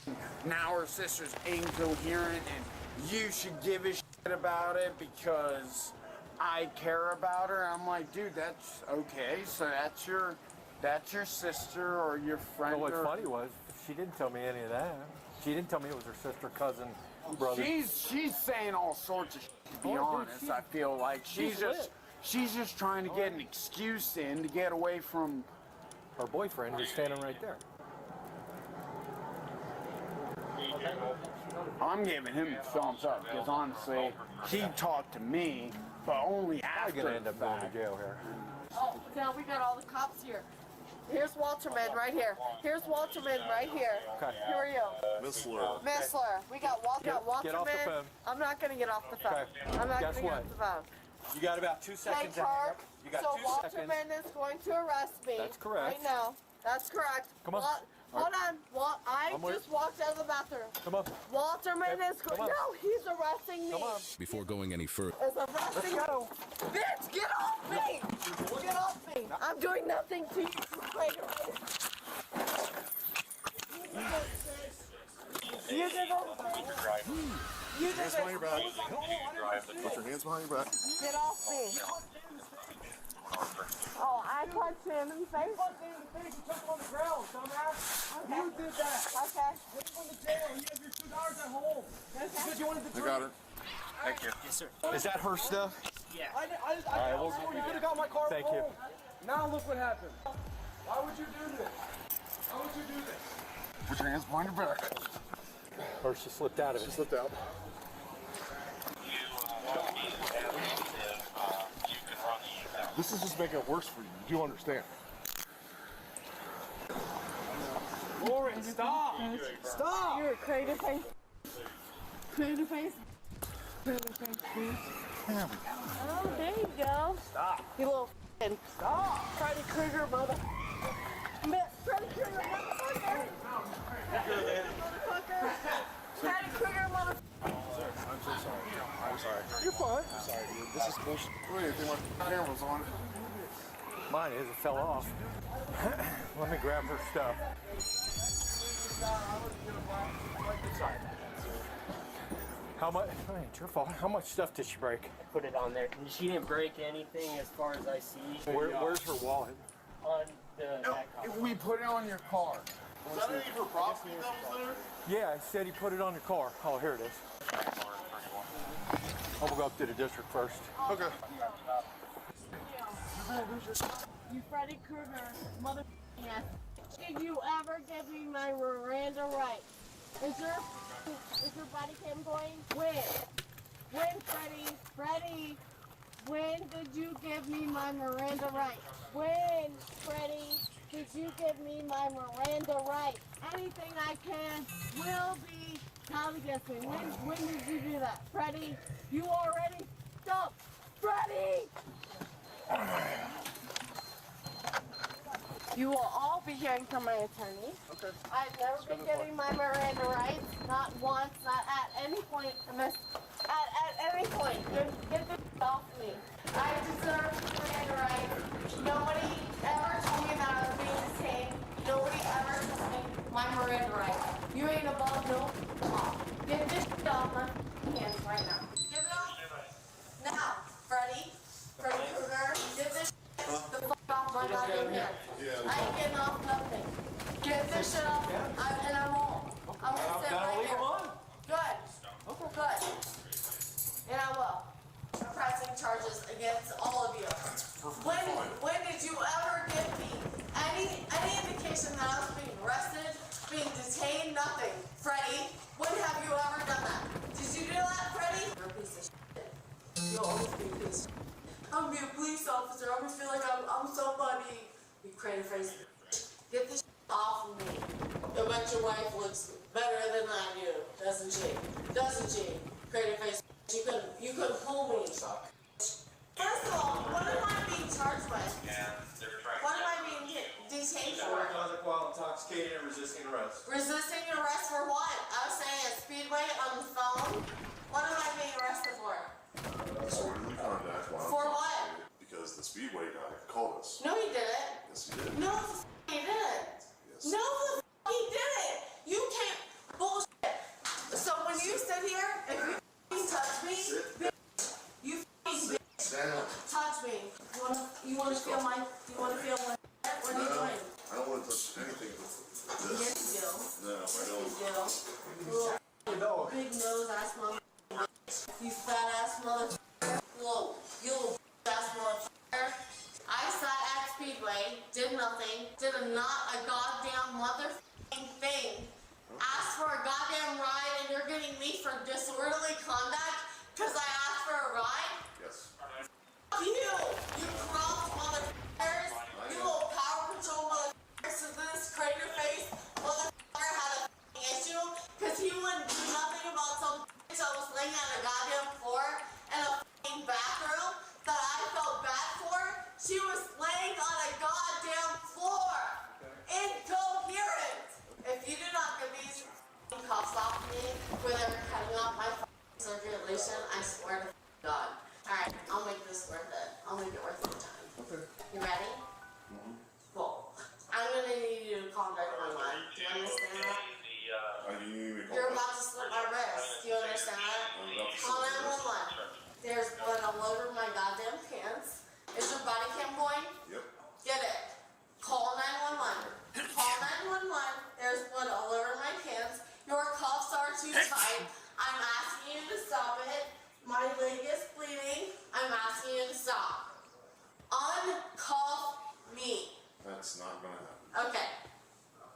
shit. Now her sister's incoherent, and you should give a shit about it because I care about her. I'm like, dude, that's okay. So that's your sister or your friend. Well, what's or... funny was she didn't tell me any of that. She didn't tell me it was her sister, cousin, brother. She's saying all sorts of shit, to be honest. I feel like she's just trying to get an excuse in to get away from her boyfriend who's standing right there. I'm giving him the thumbs up because honestly, he talked to me, but only after. I'm gonna end up going to jail here. Oh, now we got all the cops here. Here's Walterman right here. Here's Walterman right here. Okay. Who are you? Missler. Missler. We got Walterman. Get off the phone. I'm not going to get off the phone. Okay. I'm not Guess going to get what? off the phone. You got about 2 seconds. Hey, Clark, You got so 2 seconds. Walterman is going to arrest me. That's correct. Right now. That's correct. Come on. Hold on. I just walked out of the bathroom. Come on. Walterman is going. No, he's arresting me. Come on. Before going any further, Is arresting me. Bitch, get off me! Get off me! I'm doing nothing to you. You did it. You did Hands behind your back. it. Put your hands behind your back. Get off me. Oh, I punched him in the face. You punched him in the face. You took him on the ground, dumbass. Okay. You did that. Okay. Get him from the jail. You have your $2 at home. That's because you wanted to drink. I got her. Thank you. Yes, sir. Is that her stuff? Yeah. All right, well, you could have got my car. Thank you. Now look what happened. Why would you do this? Why would you do this? Put your hands behind your back. Or she slipped out of it. She slipped out. This is just making it worse for you. Do you understand? Lauren, stop! Stop! You're a creative face. Creative face. Creative face, please. There we go. Oh, there you go. Stop. You little f***ing. Stop! Freddy Krueger, mother. Freddy Krueger, motherfucker. Motherfucker. Freddy Krueger, motherfucker. I'm so sorry. I'm sorry. You're fine. I'm sorry, dude. This is bullshit. Wait, I think my camera's on. Mine is. It fell off. Let me grab her stuff. How much? Oh, it's your fault. How much stuff did she break? Put it on there. She didn't break anything as far as I see. Where's her wallet? On the back column. We put it on your car. Was that any of her property that was there? Yeah, I said he put it on your car. Oh, here it is. Oh, we'll go up to the district first. Okay. You Freddy Krueger, mother ass. Did you ever give me my Miranda right? Is your body cam going? When? When, Freddy? Freddy? When did you give me my Miranda right? When, Freddy, did you give me my Miranda right? Anything I can will be held against me. When did you do that? Freddy, you already stop. Freddy! You will all be hearing from my attorney. Okay. I've never been getting my Miranda rights, not once, not at any point in this, at any point. Get this off me. I deserve Miranda rights. Nobody ever told me that I was being detained. Nobody ever told me my Miranda rights. You ain't above no law. Get this off my hands right now. Give it off. Now, Freddy Krueger, get this the fuck off my goddamn hands. I ain't getting off nothing. Get this shit off, and I won't. I'm gonna sit right here. Good. Good. And I will. Pressing charges against all of you. When did you ever give me any indication that I was being arrested, being detained? Nothing. Freddy, when have you ever done that? Did you do that, Freddy? You're a piece of shit. You'll always be a piece of shit. I'm gonna be a police officer. I'm gonna feel like I'm somebody. You crazy face. Get this off of me. I bet your wife looks better than I do, doesn't she? Doesn't she? Crazy face. You couldn't fool me. First of all, what am I being charged with? What am I being detained for? Conduct while intoxicated and resisting arrest. Resisting arrest for what? I was saying a speedway on the phone. What am I being arrested for? Disorderly conduct while For what? because the Speedway guy called us. No, he didn't. Yes, he did. No, he didn't. Yes. No, he didn't. You can't bullshit. So when you sit here, if you touch me, bitch, you bitch, touch me. You wanna feel my? What are you doing? I don't want to touch anything with this. Yes, you do. No, I don't. You do. nothing, did not a goddamn motherfucking thing. Asked for a goddamn ride and you're getting me for disorderly conduct because I asked for a ride? Yes. Fuck you corrupt motherfuckers, you little power control motherfuckers, so this crater face motherfucker had a fucking issue because he wouldn't do nothing about some bitch that was laying on a goddamn floor in a fucking bathroom that I felt bad for. She was laying on a goddamn floor. Incoherent. If you do not get these fucking cuffs off me where they're cutting off my fucking circulation, I swear to God. Alright, I'll make this worth it. I'll make it worth your time. Okay. You ready? Cool. I'm gonna need you to call 911. Do you understand that? You're about to slip my wrist. Do you understand that? Call 911. There's blood all over my goddamn pants. Is your body cam going? Yep. Get it. Call 911. Call 911. There's blood all over my pants. Your cuffs are too tight. I'm asking you to stop it. My leg is bleeding. I'm asking you to stop. Uncuff me. That's not gonna happen. Okay.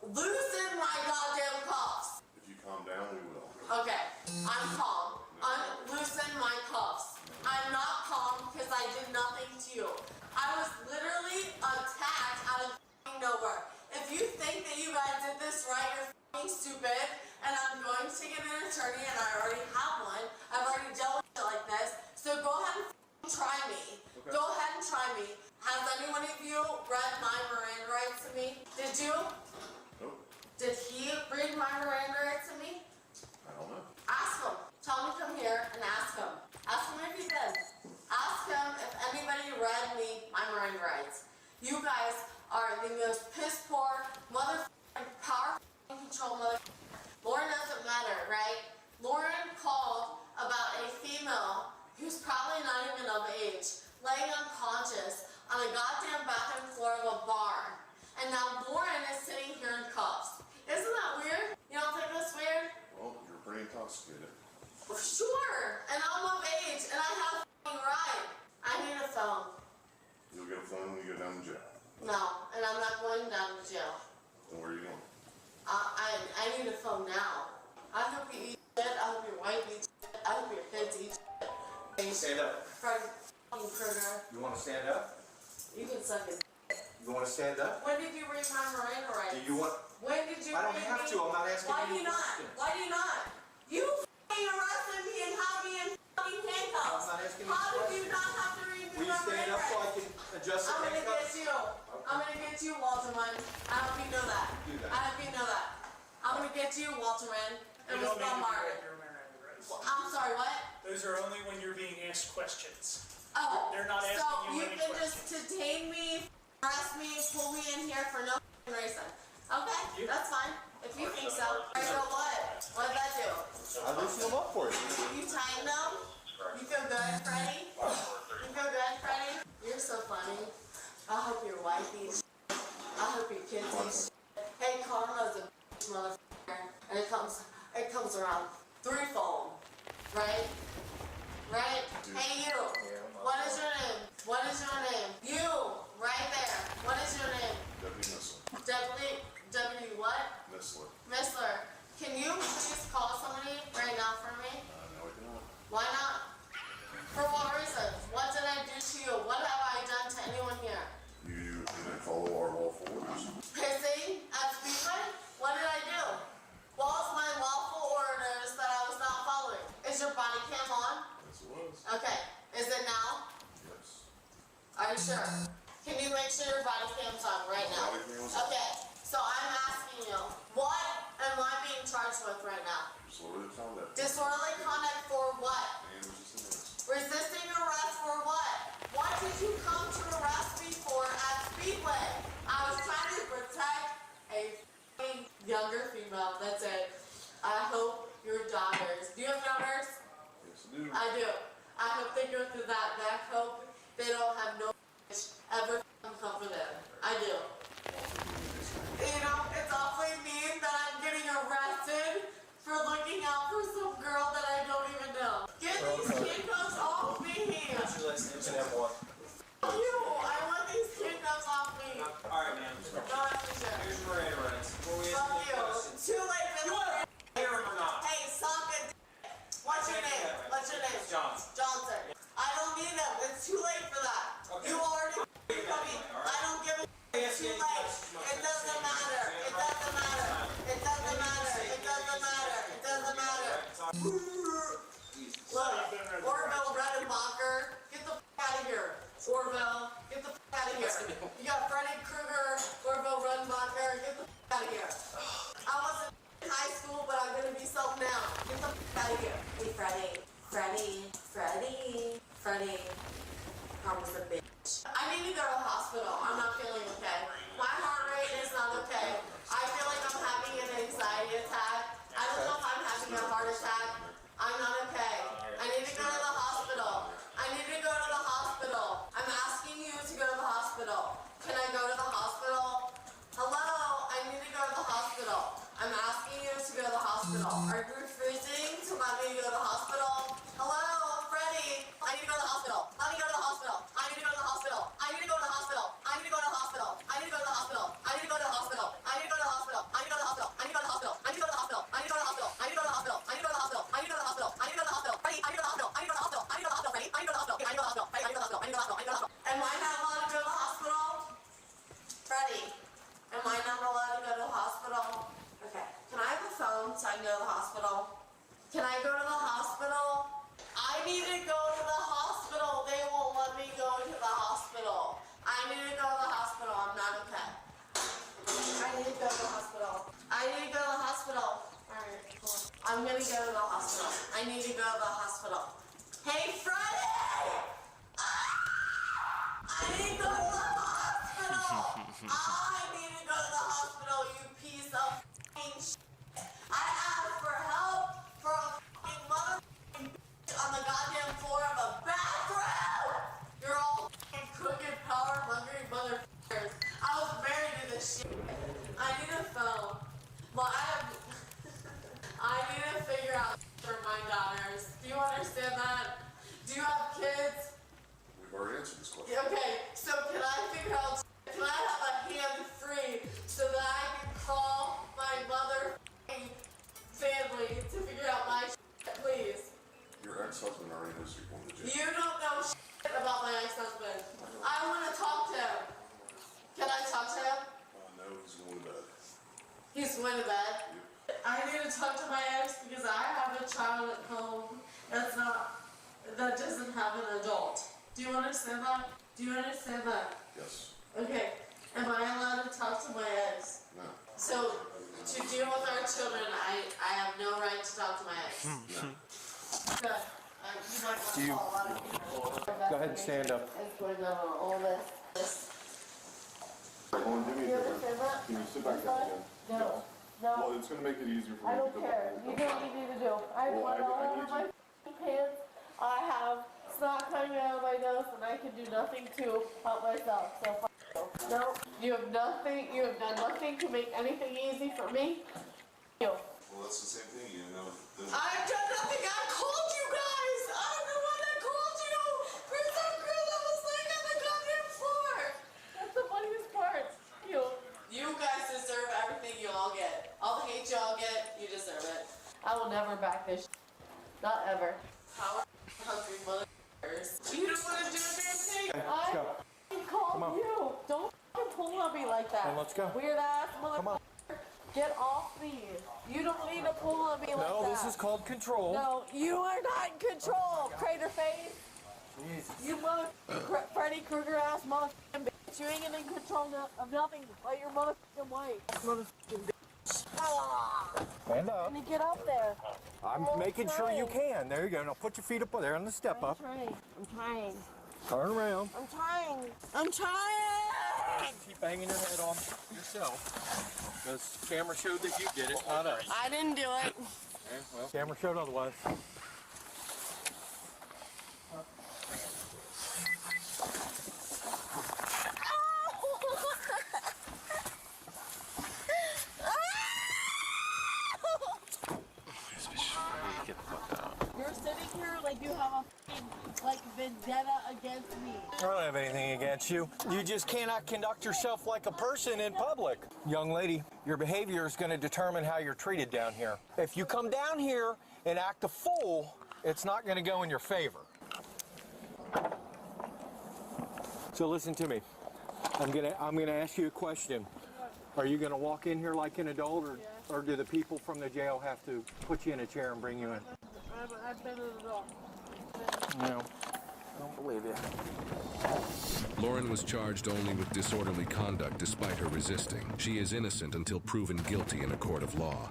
Loosen my goddamn cuffs. If you calm down, we will. Okay. I'm calm. Unloosen my cuffs. I'm not calm because I did nothing to you. I was literally attacked out of nowhere. If you think that you guys did this right, you're fucking stupid. And I'm going to get an attorney, and I already have one. I've already dealt with shit like this. So go ahead and try me. Okay. Go ahead and try me. Has any one of you read my Miranda rights to me? Did you? Nope. Did he read my Miranda rights to me? I don't know. Ask him. Tell him to come here and ask him. Ask him if he did. Ask him if anybody read me my Miranda rights. You guys are the most piss poor, motherfucking power control motherfucker. Lauren doesn't matter, right? Lauren called about a female who's probably not even of age, laying unconscious on a goddamn bathroom floor of a bar. And now Lauren is sitting here in cuffs. Isn't that weird? You don't think that's weird? Well, you're pretty intoxicated. Sure, and I'm of age, and I have a f***ing ride. I need a phone. You'll get a phone when you go down to jail. No, and I'm not going down to jail. Then where are you going? I need a phone now. I hope you eat shit. I hope your wife eats shit. I hope your kids eat shit. Stand up. Fucking critter. You want to stand up? You can suck it. You want to stand up? When did you read my Miranda rights? Do you want? When did you I don't read have me? to. I'm not asking Why do any you not? questions. Why do you not? You f***ing arrested me and have me in fucking handcuffs. I'm not asking any How did you questions. not have to read me Will you my stand Miranda up so I rights? can adjust the I'm gonna handcuffs? get you. I'm gonna get you, Walterman. I hope you know that. Do that. I hope you know that. I'm gonna get you, Walterman. It was Blackmarket. I'm sorry, what? Those are only when you're being asked questions. Oh, They're not asking so you you any can questions. just detain me, arrest me, pull me in here for no reason. Okay, that's fine. If you think so. Alright, so what? What did that do? I loosened them up for you. You tightened them? You feel good, Freddie? You feel good, Freddie? You're so funny. I hope your wife eats shit. I hope your kids eat shit. Hey, karma's a bitch, motherfucker. And it comes around threefold. Right? Right? Hey, you. What is your name? What is your name? You. Right there. What is your name? Deputy Missler. W what? Missler. Missler. Can you please call somebody right now for me? No, I cannot. Why not? For what reason? What did I do to you? What have I done to anyone here? You didn't follow our lawful orders. Pissing at Speedway? What did I do? What was my lawful orders that I was not following? Is your body cam on? Yes, it was. Okay. Is it now? Yes. Are you sure? Can you make sure your body cam's on right now? Body cam is on. Okay. So I'm asking you, what am I being charged with right now? Disorderly conduct. Disorderly conduct for what? And resisting arrest. Resisting arrest for what? What did you come to arrest me for at Speedway? I was trying to protect a f***ing younger female. That's it. I hope your daughters. Do you have daughters? Yes, I do. I do. I hope they go through that. I hope they don't have no bitch ever come for them. I do. You know, it's awfully mean that I'm getting arrested for looking out for some girl that I don't even know. Get these handcuffs off me! What's your last name? And what? You! I want these handcuffs off me! Alright, man. your name? Johnson. I don't need them. It's too late for that. You already told me. I don't give a It's too late. It doesn't matter. It doesn't matter. It doesn't matter. It doesn't matter. It doesn't matter. Look, Orville Redenbacher, get the out of here. Orville, get the out of here. You got Freddy Krueger, Orville Redenbacher, get the out of here. I wasn't in high school, but I'm gonna be something now. Get the out of here. Hey, Freddy. Promise a bitch. I need to go to the hospital. I'm not feeling okay. My heart rate is not okay. I feel like I'm having an anxiety attack. I don't know if I'm having a heart attack. I'm not okay. I need to go to the hospital. I'm asking you to go to the hospital. Can I go to the hospital? Hello? I need to go to the hospital. I'm asking you to go to the hospital. Are you refusing to let me go to the hospital? Hello? Freddy? I need to go to the hospital. Let me go to the hospital. I need to go to the hospital. I need to go to the hospital. I need to go to the hospital. I need to go to the hospital. I need to go to the hospital. I need to go to the hospital. I need to go to the hospital. I need to go to the hospital. I need to go to the hospital. I need to go to the hospital. I need to go to the hospital. I need to go to the hospital. I need to go to the hospital. I need to go to the hospital. Freddy, I need to go to the hospital. I need to go to the hospital. I need to go to the hospital. Freddy, I need to go to the hospital. I need to go to the hospital. I need to go to the hospital. I need to go to the hospital. I need to go to the hospital. I need to go to the hospital. Am I not allowed to go to the hospital? Freddy, am I not allowed to go to the hospital? Okay. Can I have a phone so I can go to the hospital? Can I go to the hospital? I need to go to the hospital. They won't let me go to the hospital. I need to go to the hospital. I'm not okay. I need to go to the hospital. I need to go to the hospital. Alright, cool. I'm gonna go to the hospital. I need to go to the hospital. Hey, Freddy! I need to go to the hospital! I need to go to the hospital, you piece of f***ing shit. I asked for help for a f***ing motherfucking bitch on the goddamn floor of a bathroom! You're all f***ing crooked, power-hungry motherfuckers. I was married to this shit. I need a phone. Well, I need to figure out for my daughters. Do you understand that? Do you have kids? We've already answered this question. Okay, so can I figure out, can I have a hand free so that I can call my mother family to figure out my shit, please? Your ex-husband already knows you're going to jail. You don't know shit about my ex-husband. I want to talk to him. Can I talk to him? No, he's going to bed. He's going to bed? I need to talk to my ex because I have a child at home that doesn't have an adult. Do you understand that? Do you understand that? Yes. Okay. Am I allowed to talk to my ex? No. So, to deal with our children, I have no right to talk to my ex? No. Good. You might want to call a lot of people. Go ahead and stand up. It's going on all this. Hold on, give me a You second. understand that? Can you sit back down again? No. No. Well, it's going to make it easier for me I don't to care. You do what you need to do. I have blood all over my pants. I have snot coming out of my nose, and I can do nothing to help myself. So f you. No, you have nothing. You have done nothing to make anything easy for me. You. Well, that's the same thing, you know. I've done nothing. I called you guys. I'm the one that called you for some girl that was laying on the goddamn floor. That's the funniest part. You guys deserve everything you all get. All the hate you all get, you deserve it. I will never back this shit. Not ever. Power hungry motherfuckers. You don't want to do a damn thing. I called you. Don't pull on me like that. Then let's go. Weird ass motherfucker. Get off me. You don't need to pull on me like that. No, this is called control. No, you are not in control, crater face. Jesus. You Freddy Krueger ass motherfucking bitch. You ain't in control of nothing but your motherfucking wife. Motherfucking bitch. Stand up. Let me get up there. I'm making sure you can. There you go. Now put your feet up there on the step up. I'm trying. Turn around. I'm trying. Keep banging your head on yourself. Because camera showed that you did it, not us. I didn't do it. Okay, well, camera showed otherwise. You're sitting here like you have a vendetta against me. I don't have anything against you. You just cannot conduct yourself like a person in public. Young lady, your behavior is going to determine how you're treated down here. If you come down here and act a fool, it's not going to go in your favor. So listen to me. I'm gonna ask you a question. Are you gonna walk in here like an adult, or do the people from the jail have to put you in a chair and bring you in? I've been an adult. No, don't believe you. Lauren was charged only with disorderly conduct despite her resisting. She is innocent until proven guilty in a court of law.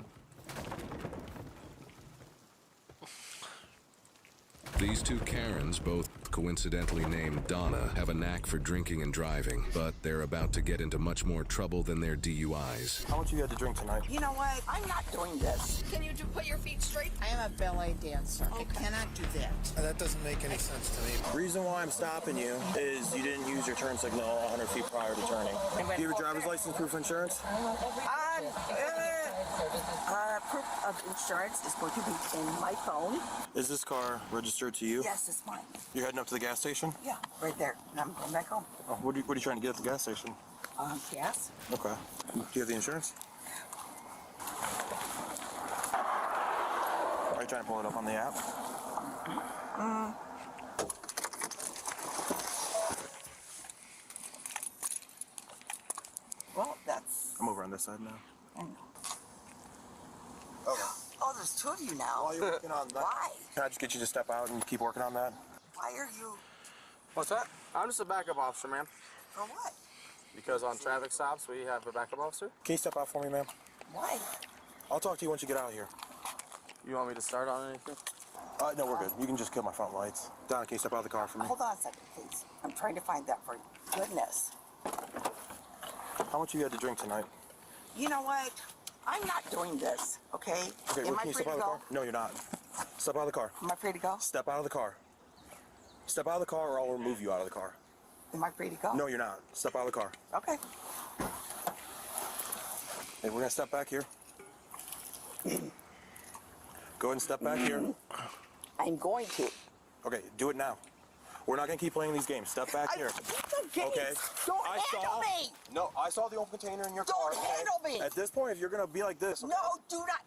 These two Karens, both coincidentally named Donna, have a knack for drinking and driving, but they're about to get into much more trouble than their DUIs. How much you had to drink tonight? You know what? I'm not doing this. Can you put your feet straight? I am a ballet dancer. Okay. I cannot do that. That doesn't make any sense to me. The reason why I'm stopping you is you didn't use your turn signal 100 feet prior to turning. Do you have your driver's license, proof of insurance? Proof of insurance is going to be in my phone. Is this car registered to you? Yes, it's mine. You're heading up to the gas station? Yeah, right there. And I'm going back home. Oh, what are you trying to get at the gas station? Gas. Okay. Do you have the insurance? Are you trying to pull it up on the app? Well, that's... I'm over on this side now. I know. Okay. Oh, there's two of you now. While you're working on that, Why? can I just get you to step out and keep working on that? Why are you... What's that? I'm just a backup officer, ma'am. For what? Because on traffic stops, we have a backup officer. Can you step out for me, ma'am? Why? I'll talk to you once you get out of here. You want me to start on anything? No, we're good. You can just kill my front lights. Donna, can you step out of the car for me? Hold on a second, please. I'm trying to find that for you. Goodness. How much you had to drink tonight? You know what? I'm not doing this, okay? Okay, Am can I you free step to out of the go? car? No, you're not. Step out of the car. Am I free to go? Step out of the car. Step out of the car or I'll remove you out of the car. Am I free to go? No, you're not. Step out of the car. Okay. Hey, we're gonna step back here. Go ahead and step back here. I'm going to. Okay, do it now. We're not gonna keep playing these games. Step back here. Okay. Don't handle me! No, I saw the open container in your car. Don't handle me! At this point, if you're gonna be like this. No, do not.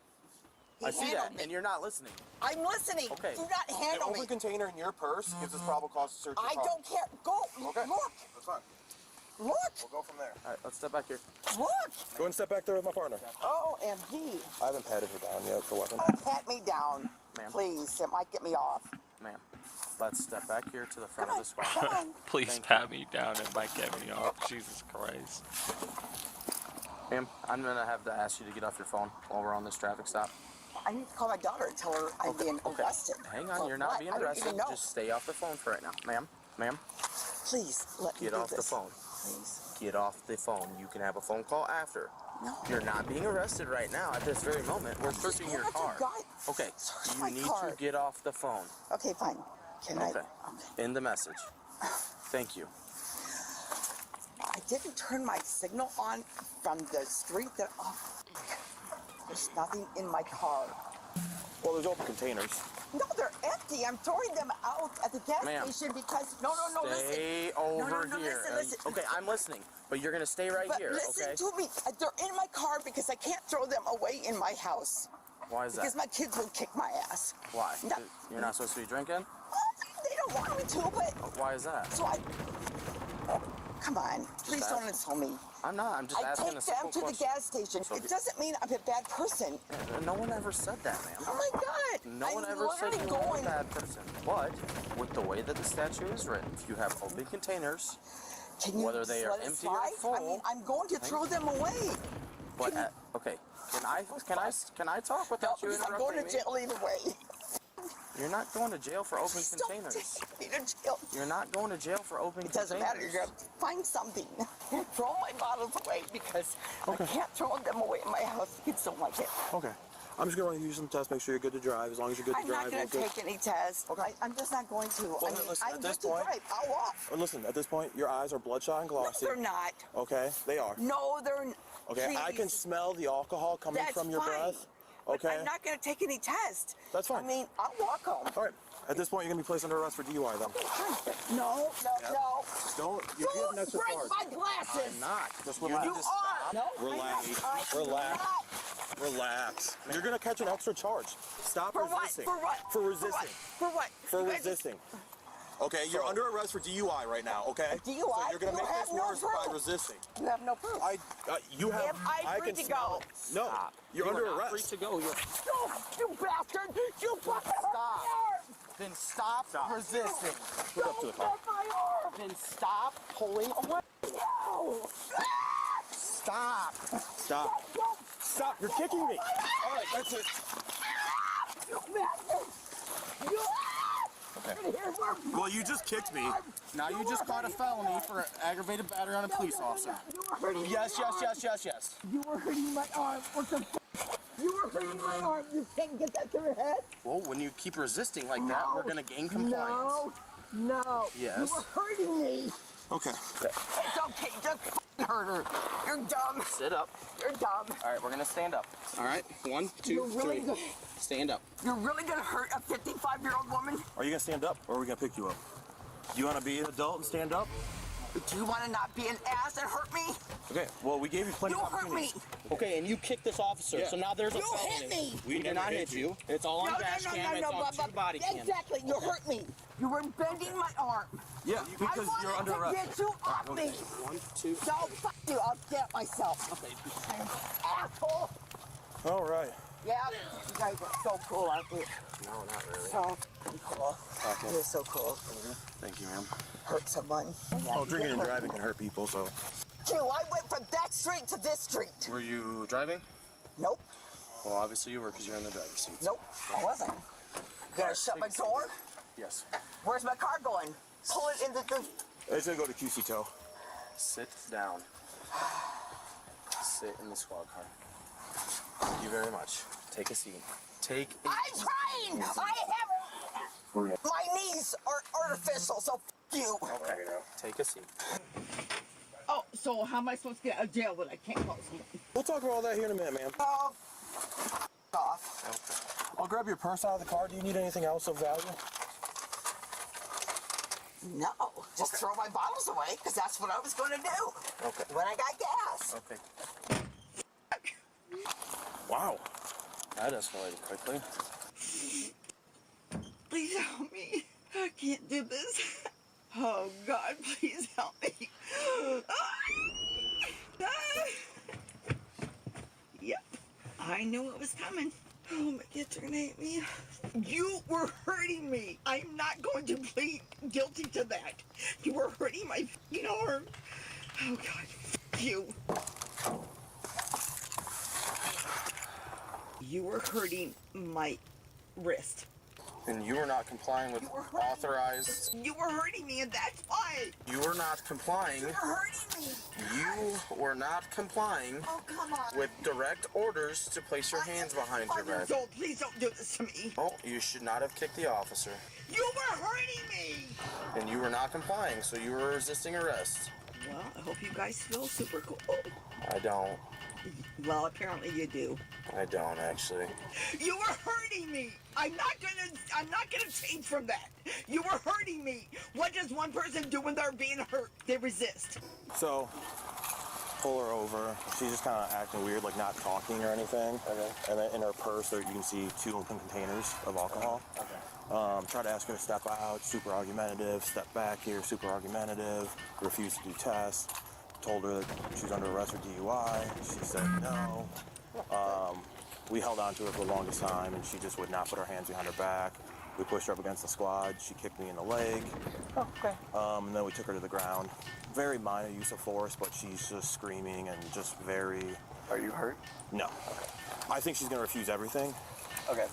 I see that, handled me. and you're not listening. I'm listening. Okay. Do not An handle open me. container in your purse gives us probable cause to search your I car. don't care. Go. Okay. Look. That's fine. Look. We'll go from there. All right, let's step back here. Look. Go ahead and step back there with my partner. OMG. I haven't patted her down yet for weapons. Pat me down. Ma'am. Please. It might get me off. Ma'am, let's step back here to the front of the squad. Come on. Please Thank pat me down. It might get me off. Jesus Christ. Ma'am, I'm gonna have to ask you to get off your phone while we're on this traffic stop. I need to call my daughter and tell her I'm being arrested. Hang on, For you're not what? being I don't arrested. even know. Just stay off the phone for right now. Ma'am, Please, let me get do off the this. phone. Please. Get off the phone. You can have a phone call after. No. You're not being arrested right now at this very moment. We're searching your car. Okay, Search you my need car. to get off the phone. Okay, fine. Can I? Okay. End the message. Thank you. I didn't turn my signal on from the street that. Oh, there's nothing in my car. Well, there's open containers. No, they're empty. I'm throwing them out at the gas Ma'am. station because. No, listen. Stay over no, here. Listen. Okay, I'm listening, but you're gonna stay right But here. listen Okay. to me. They're in my car because I can't throw them away in my house. Why is that? Because my kids will kick my ass. Why? No. You're not supposed to be drinking? They don't want me to, but. Why is that? So come on. Please don't insult me. I'm not. I'm just asking a I take simple them to question. the gas station. So It doesn't mean I'm a bad person. No one ever said that, ma'am. Oh my God! No one ever said you were a bad person. But with the way that the statute is written, if you have open containers, whether they are let it empty or slide? full, I mean, I'm going to throw them away. but okay, can I talk without you I'm interrupting going to me? jail either way. You're not going to jail for open containers. Take me to jail. You're not going to jail for open It doesn't containers. matter. You're going to find something. Throw my bottles away because I can't throw them away in my house. Kids don't like it. Okay. I'm just going to use some tests, make sure you're good to drive. As long as you're good to I'm drive, not going to we're take any tests. I'm just not going to. Well, listen, I'm at this good to point- drive. I'll walk. Listen, at this point, your eyes are bloodshot and glossy. No, they're not. Okay, they are. No, they're. Okay, I can Please. smell the alcohol coming That's from your fine. breath. But Okay. I'm not going to take any tests. That's fine. I mean, I'll walk home. All right. At this point, you're going to be placed under arrest for DUI, then. No. Don't. You have an extra break card. my glasses. I'm not. Just You relax. are. No, Relax. I'm Relax. Relax. You're gonna catch an extra charge. Stop For what? resisting. For what? For resisting. For what? For resisting. Okay, you're under arrest for DUI right now, okay? DUI? So you're gonna make this worse by resisting. You have no proof. You have. Am I free can to smell go? it. No, you're under arrest. Free to go. You bastard! You fucking Stop. Then stop resisting. Put up to the car. Then stop pulling away. No! Stop. Stop. Stop. You're kicking me. All right, that's it. You bastard! You... Okay. Well, you just kicked me. Now you just caught a felony for aggravated battery on a police officer. You were hurting Yes. You were hurting my arm. What the f? You were hurting my arm. You can't get that to your head? Well, when you keep resisting like that, we're gonna gain compliance. No. Yes. You were hurting me. Okay. It's okay. Just f***ing hurt her. You're dumb. Sit up. You're dumb. All right, we're gonna stand up. All right, 1, 2, You're really 3. good. Stand up. You're really gonna hurt a 55-year-old woman? Are you gonna stand up, or are we gonna pick you up? Do you want to be an adult and stand up? Do you want to not be an ass and hurt me? Okay. Well, we gave you plenty You of hurt me. opportunities. Okay, and you kicked this officer, Yeah. so now there's a You felony. hit me. We did not hit you. It's all on dash cam. It's on 2 body cam. Exactly. You hurt me. You were bending my arm. Yeah, because you're under I arrest. wanted to get you off me. 1, 2. No, fuck you. I'll get myself. Okay. Asshole. All right. Yeah, you guys are so cool, aren't you? No, not really. So cool. Okay. You're so cool. Thank you, ma'am. Hurt someone. Oh, drinking and driving can hurt people, so. I went from that street to this street. Were you driving? Nope. Well, obviously you were because you're in the driver's seat. Nope, I wasn't. You gonna shut my door? Yes. Where's my car going? Pull it into the... It's gonna go to QC tow. Sit down. Sit in the squad car. Thank you very much. Take a seat. Take a I'm trying! I haven't... My knees are artificial, so f*** you. Okay, take a seat. Oh, so how am I supposed to get out of jail when I can't call someone? We'll talk about all that here in a minute, ma'am. Oh, off. I'll grab your purse out of the car. Do you need anything else of value? No, just throw my bottles away, because that's what I was going to do. Okay. When I got gas. Okay. Wow. That escalated quickly. Please help me. I can't do this. Oh, God, please help me. Yep, I knew it was coming. Oh, my kids are gonna hate me. You were hurting me. I'm not going to plead guilty to that. You were hurting my f***ing arm. Oh, God, f*** you. You were hurting my wrist. And you were not complying with authorized... You were hurting me, and that's why. You were not complying... You were hurting me. You were not complying Oh, come on. with direct orders to place your hands behind your back. So please don't do this to me. Oh, you should not have kicked the officer. You were hurting me. And you were not complying, so you were resisting arrest. Well, I hope you guys feel super cool. I don't. Well, apparently you do. I don't, actually. You were hurting me. I'm not gonna change from that. You were hurting me. What does one person do when they're being hurt? They resist. So, pull her over. She's just kind of acting weird, like not talking or anything. Okay. And then in her purse, there you can see 2 open containers of alcohol. Okay. Try to ask her to step out, super argumentative. Step back here, super argumentative. Refused to do tests. Told her that she was under arrest for DUI. She said no. We held on to her for the longest time, and she just would not put her hands behind her back. We pushed her up against the squad. She kicked me in the leg. Oh, okay. And then we took her to the ground. Very minor use of force, but she's just screaming and just very... Are you hurt? No. Okay. I think she's going to refuse everything. Okay.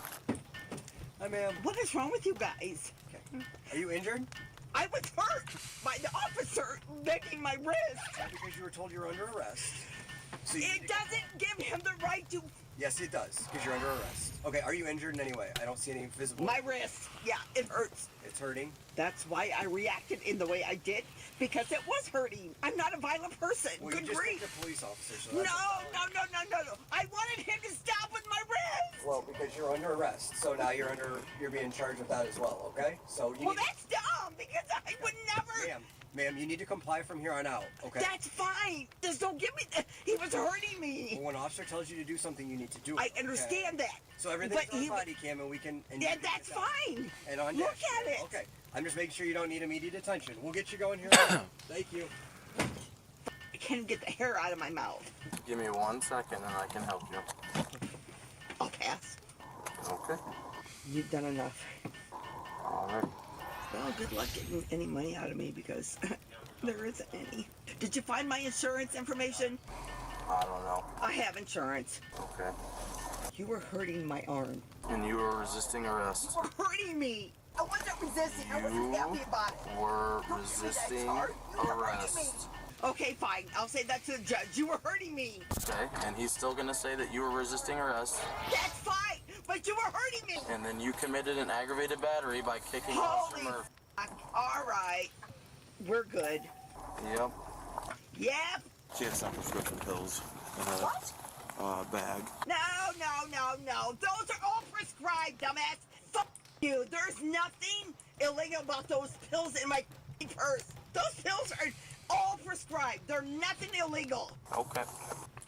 Hi, ma'am. What is wrong with you guys? Okay. Are you injured? I was hurt by the officer bending my wrist. Because you were told you were under arrest. So It doesn't give him the right to... Yes, it does, because you're under arrest. Okay, are you injured in any way? I don't see any visible... My wrist. Yeah, it hurts. It's hurting? That's why I reacted in the way I did, because it was hurting. I'm not a violent person. Well, Good you just grief. kicked a police officer, so No, that's no. I wanted him to stop with my wrist. Well, because you're under arrest, so now you're being charged with that as well, okay? So you Well, that's dumb, because I would never... Ma'am, Ma'am, you need to comply from here on out, okay? That's fine. Just don't give me that. He was hurting me. Well, when an officer tells you to do something, you need to do it. I understand that. So everything's But on he- body cam, and we can... And Yeah, you can that's get that. fine. And on Look dash at cam. it. Okay. I'm just making sure you don't need immediate attention. We'll get you going here right now. Thank you. I can't get the hair out of my mouth. Give me 1 second and I can help you. I'll pass. Okay. You've done enough. All right. Well, good luck getting any money out of me because there isn't any. Did you find my insurance information? I don't know. I have insurance. Okay. You were hurting my arm. And you were resisting arrest. You were hurting me. I wasn't resisting. I wasn't happy about it. Were resisting arrest. Okay, fine. I'll say that to the judge. You were hurting me. Okay, and he's still gonna say that you were resisting arrest. That's fine, but you were hurting me. And then you committed an aggravated battery by kicking Officer Murphy. All right. We're good. Yep. Yep. She had some prescription pills in her bag. No. Those are all prescribed, dumbass. Fuck you. There's nothing illegal about those pills in my purse. Those pills are all prescribed. They're nothing illegal. Okay.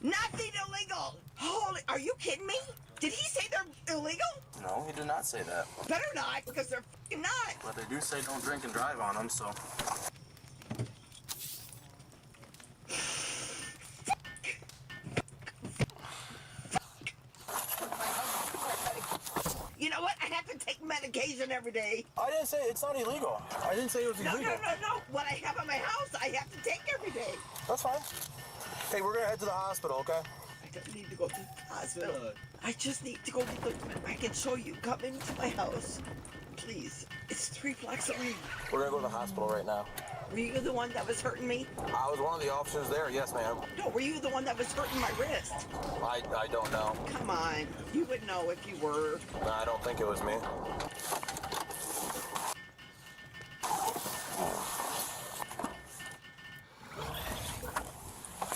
Nothing illegal. Holy, are you kidding me? Did he say they're illegal? No, he did not say that. Better not, because they're fucking not. But they do say don't drink and drive on them, so. You know what? I have to take medication every day. I didn't say it's not illegal. I didn't say it was illegal. No. What I have in my house, I have to take every day. That's fine. Hey, we're gonna head to the hospital, okay? I don't need to go to the hospital. I just need to go to the... I can show you. Come into my house. Please. It's 3 blocks away. We're gonna go to the hospital right now. Were you the one that was hurting me? I was one of the officers there, yes, ma'am. No, were you the one that was hurting my wrist? I don't know. Come on. You would know if you were. No, I don't think it was me.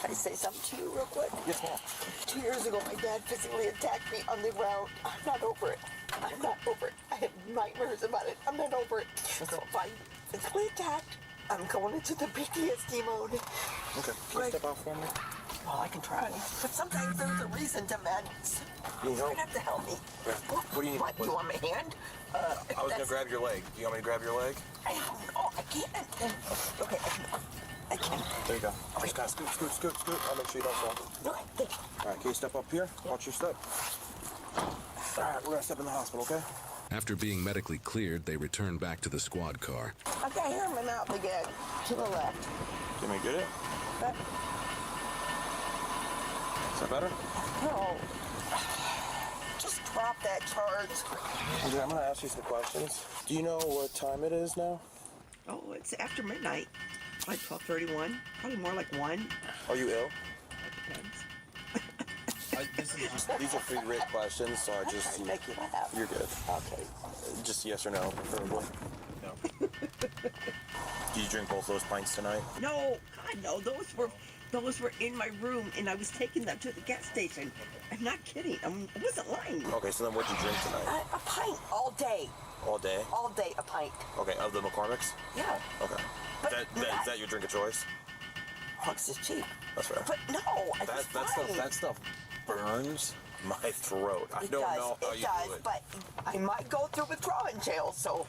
Can I say something to you real quick? Yes, ma'am. 2 years ago, my dad physically attacked me on the ground. I'm not over it. I'm not over it. I have nightmares about it. I'm not over it. So if I'm physically attacked, I'm going into the PTSD mode. Okay, can you step out for me? Well, I can try. But sometimes there's a reason to madness. You You're know? gonna have to help me. What do you need? What? You want my hand? I was gonna grab your leg. Do you want me to grab your leg? I can't. Okay, I can. There you go. Just kind of scoot. I'll make sure you don't fall. Okay. All right, can you step up here? Watch your step. All right, we're gonna step in the hospital, okay? After being medically cleared, they return back to the squad car. I got hair in my mouth again. To the left. Can we get it? Is that better? No. Just drop that charge. Okay, I'm gonna ask you some questions. Do you know what time it is now? Oh, it's after midnight. Like 12:31. Probably more like 1. Are you ill? That depends. These are pre-written questions, so I just... Make you laugh. You're good. Okay. Just yes or no, preferably. No. Do you drink both those pints tonight? No, God, no. Those were in my room, and I was taking them to the gas station. I'm not kidding. I wasn't lying. Okay, so then what'd you drink tonight? A pint all day. All day? All day, a pint. Okay, of the McCormick's? Yeah. Okay. Is that your drink of choice? Hugs is cheap. That's fair. But no, That stuff burns my throat. I don't know how you do it. But I might go through withdrawal in jail, so.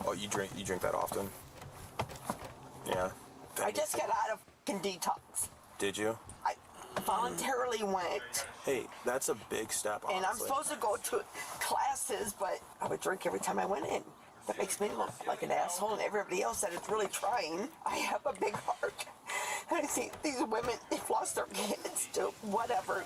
Oh, you drink that often? Yeah. I just got out of detox. Did you? I voluntarily went. Hey, that's a big step, honestly. And I'm supposed to go to classes, but I would drink every time I went in. That makes me look like an asshole, and everybody else that is really trying. I have a big heart. And I see these women, they've lost their kids to whatever,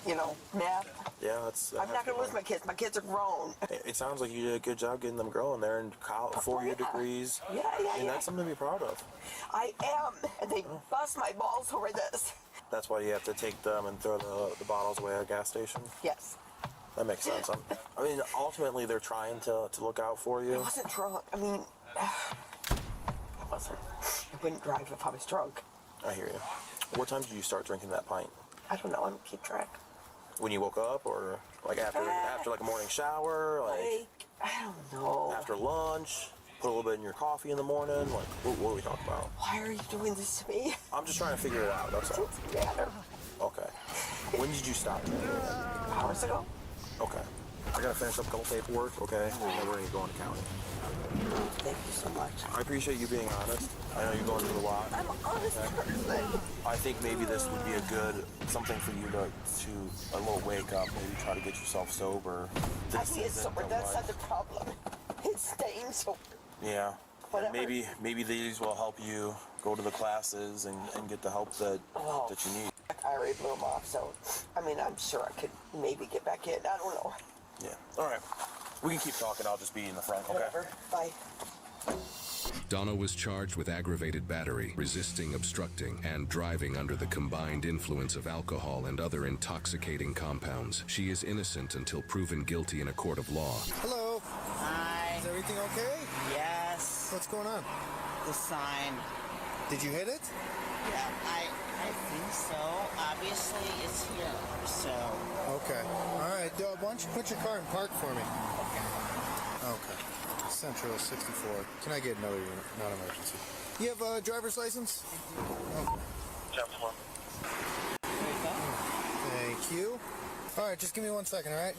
math. Yeah, that's... I'm not going to lose my kids. My kids are grown. It sounds like you did a good job getting them growing there in 4-year degrees. Yeah. And that's something to be proud of. I am. And they bust my balls over this. That's why you have to take them and throw the bottles away at a gas station? Yes. That makes sense. I mean, ultimately, they're trying to look out for you. I wasn't drunk. I mean, I wouldn't drive if I was drunk. I hear you. What time did you start drinking that pint? I don't know. I don't keep track. When you woke up, or like after like a morning shower, I don't know. after lunch? put a little bit in your coffee in the morning? Like, what are we talking about? Why are you doing this to me? I'm just trying to figure it out, that's all. It doesn't matter. Okay. When did you stop drinking? Hours ago. Okay. I gotta finish up a couple paperwork, okay? And then we're gonna go into county. Thank you so much. I appreciate you being honest. I know you're going through a lot. I'm an honest person. I think maybe this would be a good something for you to a little wake up, maybe try to get yourself sober. I can get sober. That's not the problem. It's staying sober. Yeah. Whatever. Maybe these will help you go to the classes and get the help that you need. I already blew them off, so I mean, I'm sure I could maybe get back in. I don't know. Yeah. All right. We can keep talking. I'll just be in the front, okay? Whatever. Bye. Donna was charged with aggravated battery, resisting, obstructing, and driving under the combined influence of alcohol and other intoxicating compounds. She is innocent until proven guilty in a court of law. Hello. Hi. Is everything okay? Yes. What's going on? The sign. Did you hit it? Yeah, I think so. Obviously, it's here, so. Okay. All right. Why don't you put your car in park for me? Okay. Central 64. Can I get another unit? Not emergency. You have a driver's license? Okay. Thank you. All right, just give me 1 second, all right?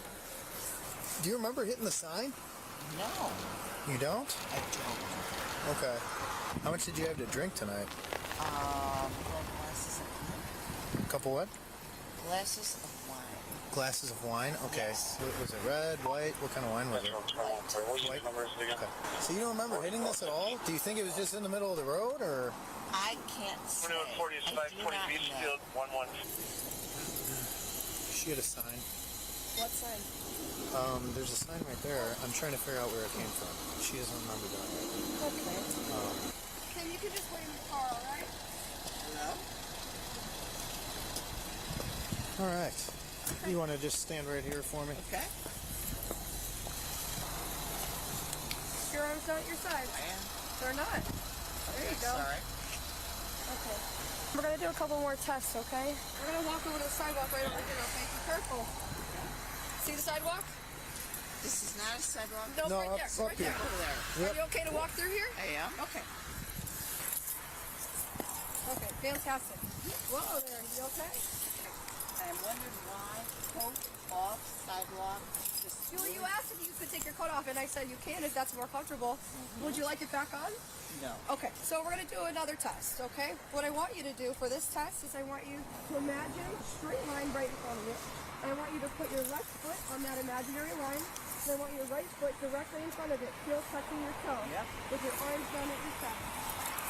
Do you remember hitting the sign? No. You don't? I don't. Okay. How much did you have to drink tonight? Glasses of wine. A couple what? Glasses of wine. Glasses of wine? Okay. Yes. Was it red, white? What kind of wine was it? White. Okay. So you don't remember hitting this at all? Do you think it was just in the middle of the road, or? I can't say. I do not know. She had a sign. What sign? There's a sign right there. I'm trying to figure out where it came from. She doesn't remember doing it. Okay. Kim, you can just wait in the car, all right? Hello? All right. You want to just stand right here for me? Okay. Your arms not at your sides. I am. They're not. There you go. Sorry. Okay. We're going to do a couple more tests, okay? We're going to walk over to the sidewalk right over here, okay? Be careful. See the sidewalk? This is not a sidewalk. No, No, right up there. Right here. there. Over there. Yep. Are you okay to walk through here? I am. Okay. Okay, fantastic. Whoa there, you okay? I wondered why coat off sidewalk. Julie, you asked if you could take your coat off, and I said you can if that's more comfortable. Would you like it back on? No. Okay, so we're going to do another test, okay? What I want you to do for this test is I want you to imagine a straight line right in front of you. And I want you to put your left foot on that imaginary line. And I want your right foot directly in front of it, heel touching your toe. Yep. With your arms down at your side.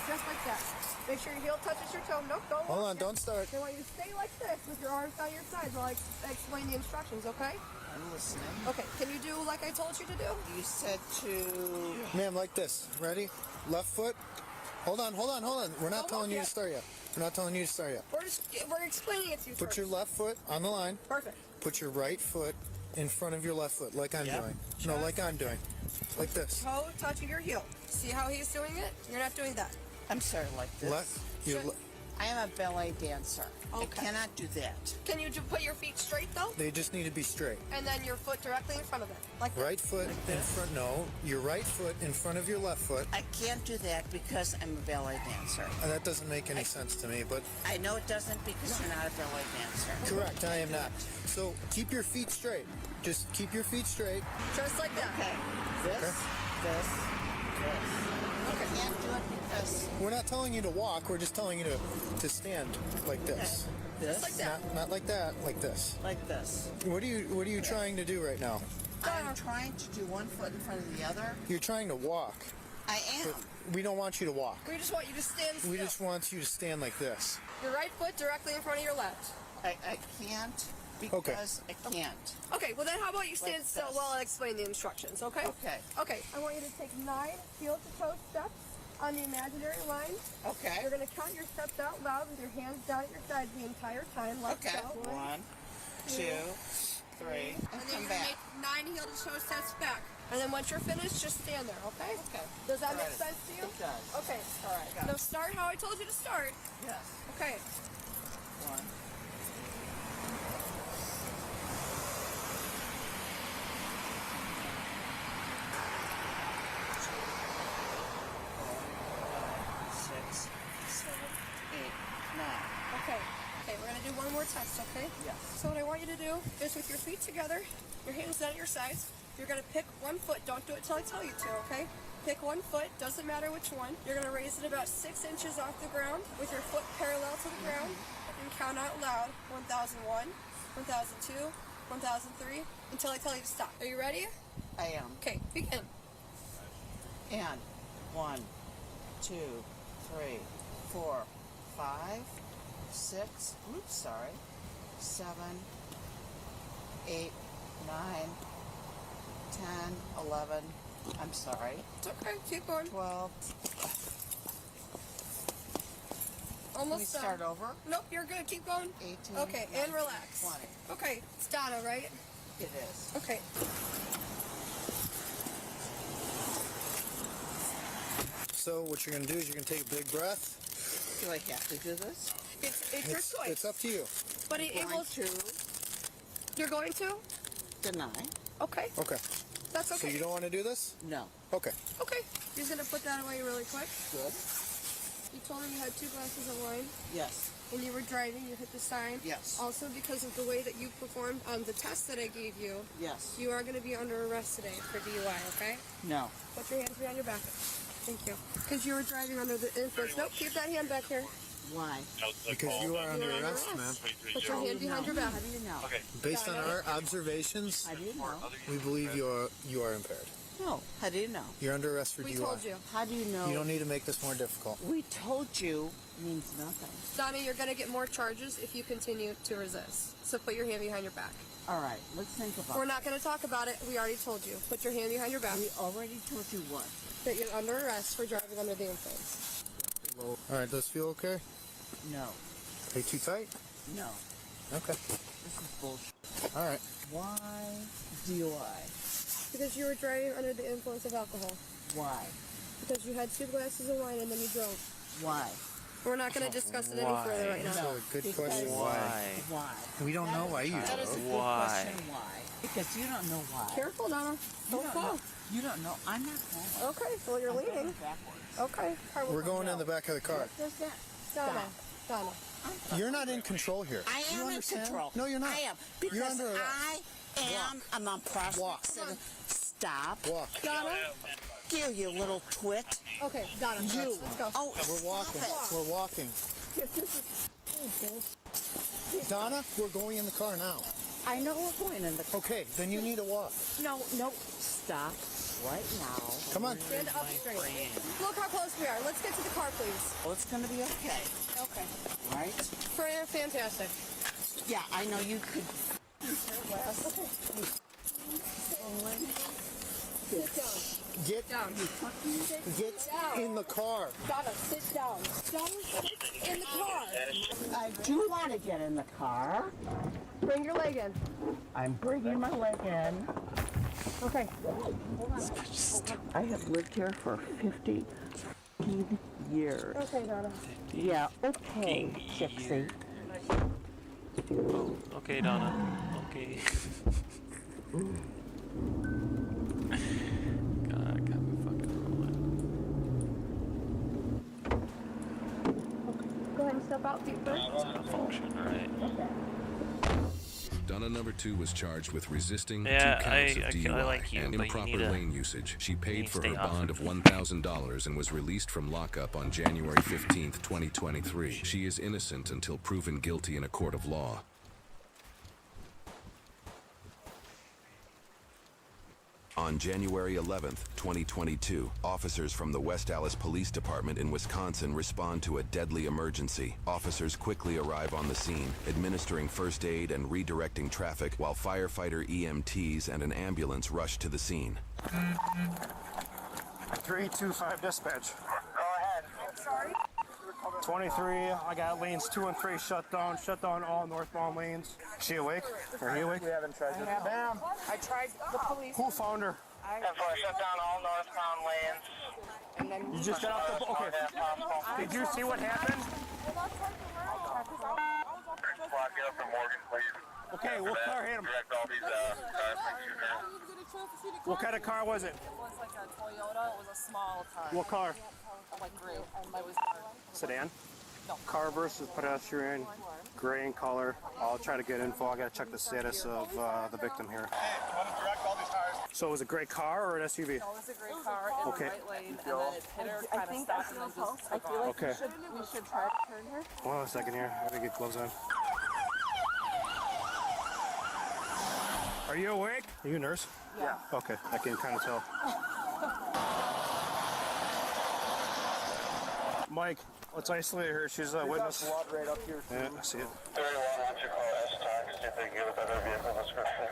Just like that. Make sure your heel touches your toe. Nope, don't. Hold on, don't start. I want you to stay like this with your arms down your sides while I explain the instructions, okay? I'm listening. Okay, can you do like I told you to do? You said to... Ma'am, like this. Ready? Left foot. Hold on. We're not telling you to start yet. We're not telling you to start yet. We're explaining it to you Put first. your left foot on the line. Perfect. Put your right foot in front of your left foot, like I'm doing. No, like I'm doing. Like this. Toe touching your heel. See how he's doing it? You're not doing that. I'm sorry, like this. Left. I am a ballet dancer. I Okay. cannot do that. Can you put your feet straight though? They just need to be straight. And then your foot directly in front of it. Like that. Right foot in front. No, your right foot in front of your left foot. I can't do that because I'm a ballet dancer. That doesn't make any sense to me, but I know it doesn't because you're not a ballet dancer. correct, I am not. So keep your feet straight. Just keep your feet straight. Just like that. Okay. This. I can't do it because... We're not telling you to walk, we're just telling you to stand like this. This? Like that. Not like that, like this. Like this. What are you trying to do right now? I'm trying to do one foot in front of the other. You're trying to walk. I am. But we don't want you to walk. We just want you to stand still. We just want you to stand like this. Your right foot directly in front of your left. I can't because I can't. Okay, well then how about you stand Like still this. while I explain the instructions, okay? Okay. Okay, I want you to take 9 heel-to-toe steps on the imaginary line. Okay. You're going to count your steps out loud with your hands down at your sides the entire time. Let's Okay. go. 1, 2, 3, And then come you're going back. to make 9 heel-to-toe steps back. And then once you're finished, just stand there, okay? Okay. Does that make Alright. sense to you? It does. Okay. All right. Now start how I told you to start. Yes. Okay. 1. test, okay? Yes. So what I want you to do is with your feet together, your hands down at your sides, you're going to pick one foot. Don't do it till I tell you to, okay? Pick one foot, doesn't matter which one. You're going to raise it about 6 inches off the ground with your foot parallel to the ground and count out loud 1001, 1002, 1003 until I tell you to stop. Are you ready? I am. Okay, begin. And 1, 2, 3, 4, 5, 6, oops, sorry, 7, 8, 9, 10, 11, I'm sorry. It's okay, keep going. 12. Almost Can we start done. over? Nope, you're good, keep going. 18, Okay, 19, and relax. 20. Okay, it's Donna, right? It is. Okay. So what you're going to do is you're going to take a big breath. Do I have to do this? It's your choice. It's up to you. But it will... You're going to? Deny. Okay. Okay. That's okay. So you don't want to do this? No. Okay. Okay. You're going to put that away really quick. Good. You told me you had 2 glasses of wine. Yes. When you were driving, you hit the sign. Yes. Also, because of the way that you performed on the test that I gave you, Yes. you are going to be under arrest today for DUI, okay? No. Put your hands behind your back. Thank you. Because you were driving under the influence. Nope, keep that hand back here. Why? Because you are under arrest, ma'am. Put your hand behind your back. How do you know? Okay. Based on our observations, How do you know? we believe you are impaired. No. How do you know? You're under arrest for We DUI. told you. How do you know? You don't need to make this more difficult. We told you means nothing. Donnie, you're going to get more charges if you continue to resist. So put your hand behind your back. All right, let's think about it. We're not going to talk about it. We already told you. Put your hand behind your back. We already told you what? That you're under arrest for driving under the influence. All right, does it feel okay? No. Are they too tight? No. Okay. This is bullshit. All right. Why DUI? Because you were driving under the influence of alcohol. Why? Because you had 2 glasses of wine and then you drove. Why? We're not going to discuss it any further right now. That's a good question. Why? We don't know why you That is a good question. Why? Because you don't know why. Careful, Donna. Don't fall. You don't know. I'm not falling. Okay, well, you're leading. Okay. We're going in the back of the car. Does that? Donna. You're not in control here. I You am in understand? control. No, you're not. I am. You're Because under arrest. I'm on prospect. Walk. Stop. Walk. Donna? You little twit. Okay, Donna. You. Let's go. Oh, We're walking. stop it. We're walking. Donna, we're going in the car now. I know we're going in the car. Okay, then you need to walk. No. Stop right now. Come on. Stand up straight. Look how close we are. Let's get to the car, please. Well, it's going to be okay. Okay. Right? Fantastic. Yeah, I know you could. Sit down. Get down. Get in the car. Donna, sit down. Donna, sit in the car. I do want to get in the car. Bring your leg in. I'm bringing my leg in. Okay. I have lived here for 50 years. Okay, Donna. Yeah, okay, Gypsy. Oh, okay, Donna. Okay. God, got me fucking rolling. Go ahead and step out feet first. It's gonna function, right? Donna number 2 was charged with resisting Yeah, 2 counts of I DUI like you, and but you improper need to- lane usage. She paid for stay her off bond of of $1,000 and was released from lockup on January 15th, 2023. She is innocent until proven guilty in a court of law. On January 11th, 2022, officers from the West Allis Police Department in Wisconsin respond to a deadly emergency. Officers quickly arrive on the scene, administering first aid and redirecting traffic, while firefighter EMTs and an ambulance rush to the scene. 325 dispatch. Go ahead. I'm sorry. 23, I got lanes 2 and 3 shut down all northbound lanes. She awake? Are he awake? We haven't tried this. Ma'am, I tried the police. who found her? I shut down all northbound lanes. And then You just got off the okay. Did you see what happened? Okay, what car hit him? What kind of car was it? It was like a Toyota. It was a small car. What car? Like gray. It was Sedan? Car versus pedestrian, gray in color. I'll try to get info. I gotta check the status of the victim here. So it was a gray car or an SUV? No, it was a gray car in the right lane, and then it hit her, I kind of think stopped, that's and then the just I took feel off. like Okay. we should try to turn her. Hold on a second here. I gotta get gloves on. Are you awake? Are you a nurse? Yeah. Okay, I can kind of tell. Mike, let's isolate her. She's a witness. Blood right up here. Yeah, I see it. 31, why don't you call S-Talk, see if they can give us other vehicle description.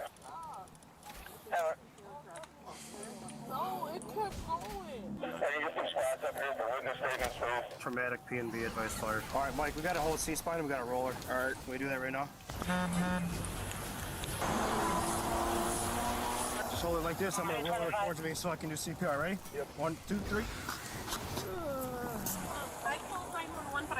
No, it kept going. Can you get some spots up here for witness statements, please? Traumatic P&B advice flyer. All right, Mike, we got a whole C-spine and we got a roller. All right, can we do that right now? Just hold it like this. I'm gonna roll it towards me so I can do CPR. Ready? Yep. 1, 2, 3. I called 911, but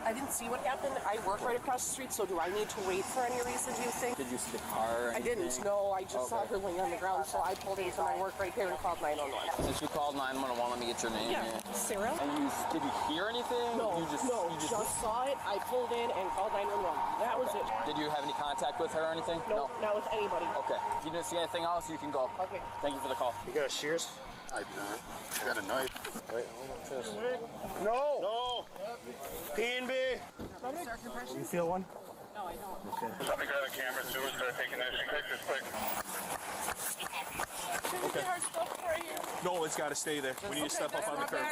I didn't see what happened. I work right across the street, so do I need to wait for any reason, do you think? Did you see the car? I didn't, no. I just saw her laying on the ground, so I pulled into my work right there and called 911. Since you called 911, let me get your name Yeah, here. Sarah. And did you hear anything? No, you just saw it. I pulled in and called 911. That was it. Did you have any contact with her or anything? No, not with anybody. Okay. If you didn't see anything else, you can go. Okay. Thank you for the call. You got a shears? I do not. I got a knife. Wait, hold on this. No! No! P&B! You feel one? No, I don't. Okay. Somebody grab a camera too and start taking this. Take this quick. Can we get her stuff right here? No, it's got to stay there. We need to step up on the curb.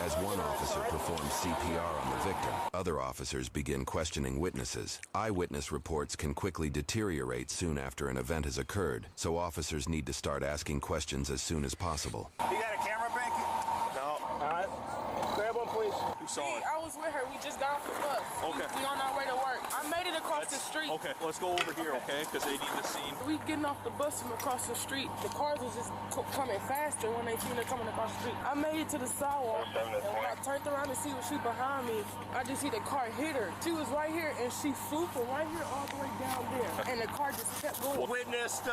As one officer performs CPR on the victim, other officers begin questioning witnesses. Eyewitness reports can quickly deteriorate soon after an event has occurred, so officers need to start asking questions as soon as possible. You got a camera, Becky? No. All right. Grab one, please. Who saw it? I was with her. We just got off the bus. Okay. We on our way to work. I made it across the street. Okay, let's go over here, okay? Because they need the scene. We getting off the bus and across the street. The cars was just coming faster when they seen her coming across the street. I made it to the sidewalk, and when I turned around to see what she behind me, I just see the car hit her. She was right here, and she flew from right here all the way down there, and the car just kept going. Witnessed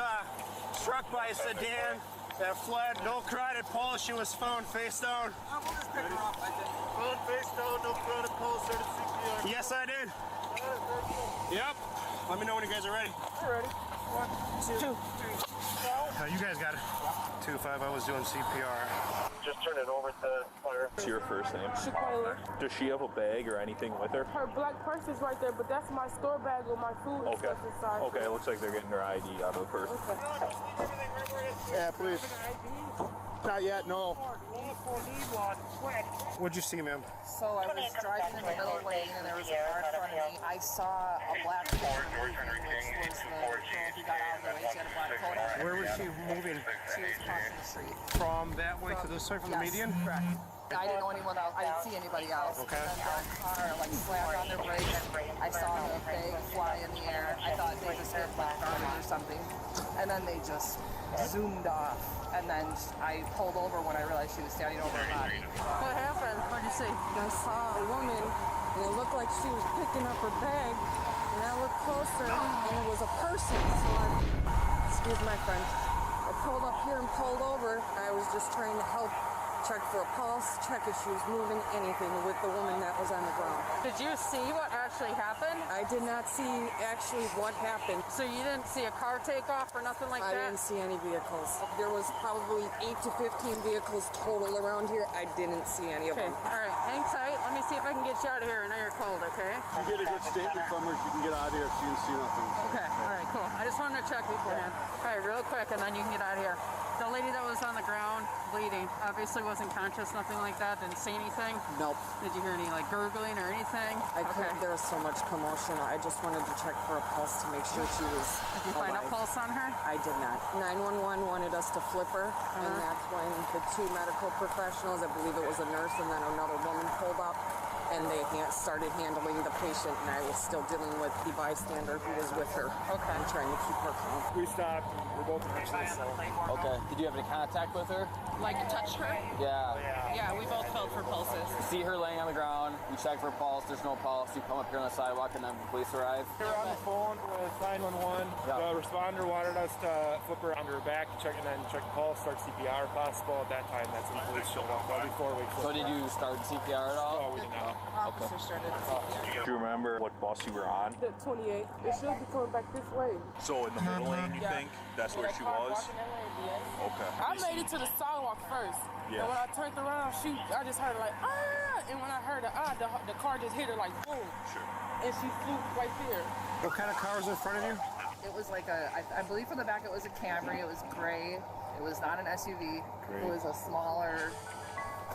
struck by a sedan that fled. No crowded pole. She was found face down. We'll just pick her up, I think. Found face down, no crowded pole, started CPR. Yes, I did. Yep. Let me know when you guys are ready. We're ready. 1, 2, 3. You guys got it. 2-5, I was doing CPR. Just turn it over to fire. What's your first name? Shaquila. Does she have a bag or anything with her? Her black purse is right there, but that's my store bag with my food and Okay. stuff inside. Okay, it looks like they're getting her ID out of the purse. Yeah, please. Not yet, no. What'd you see, ma'am? So I was driving in the middle lane and there was a car in front of me. I saw a black car, which was the girl who got out of the way. She had a black coat. Where was she moving? She was crossing the street. From that way to this side, from the median? Correct. I didn't know anyone else. I didn't see anybody else. Okay. And then the car like slammed on their brakes. I saw the bag fly in the air. I thought they just hit black garbage or something. And then they just zoomed off. And then I pulled over when I realized she was standing over her body. What happened? What did you see? I saw a woman, and it looked like she was picking up her bag, and I looked closer, and it was a person. So excuse my French. I pulled up here and pulled over. I was just trying to help check for a pulse, check if she was moving anything with the woman that was on the ground. Did you see what actually happened? I did not see actually what happened. So you didn't see a car take off or nothing like I that? didn't see any vehicles. There was probably 8 to 15 vehicles total around here. I didn't see any of Okay, them. all right, hang tight. Let me see if I can get you out of here. I know you're cold, okay? You get a good statement from her, you can get out of here if she didn't see nothing. Okay, all right, cool. I just wanted to check beforehand. All right, real quick, and then you can get out of here. The lady that was on the ground bleeding obviously wasn't conscious, nothing like that. Didn't see anything? Nope. Did you hear any like gurgling or anything? I couldn't. There was so much commotion. I just wanted to check for a pulse to make sure she was Did you find a alive. pulse on her? I did not. 911 wanted us to flip her, and that's when the 2 medical professionals, I believe it was a nurse and then another woman, pulled up, and they started handling the patient, and I was still dealing with the bystander who was with her. Okay. And trying to keep her calm. We stopped. We're both actually so. Okay. Did you have any contact with her? Like touch her? Yeah. Yeah, we both felt for pulses. See her laying on the ground. We check for pulse. There's no pulse. You come up here on the sidewalk, and then the police arrive. They're on the phone with 911. Yeah. The responder wanted us to flip her under her back, check and then check the pulse, start CPR if possible. At that time, that's when the police showed up. Well, before we. So did you start CPR at all? Oh, we did not. Officer started CPR. Do you remember what bus you were on? The 28. It should be coming back this way. So in the middle lane, you think? That's where she was? Okay. I made it to the sidewalk first. Yeah. And when I turned around, I just heard like, ah! And when I heard the car just hit her like, boom. Sure. And she flew right there. What kind of car was in front of you? It was like I believe from the back it was a Camry. It was gray. It was not an SUV. Great. It was a smaller,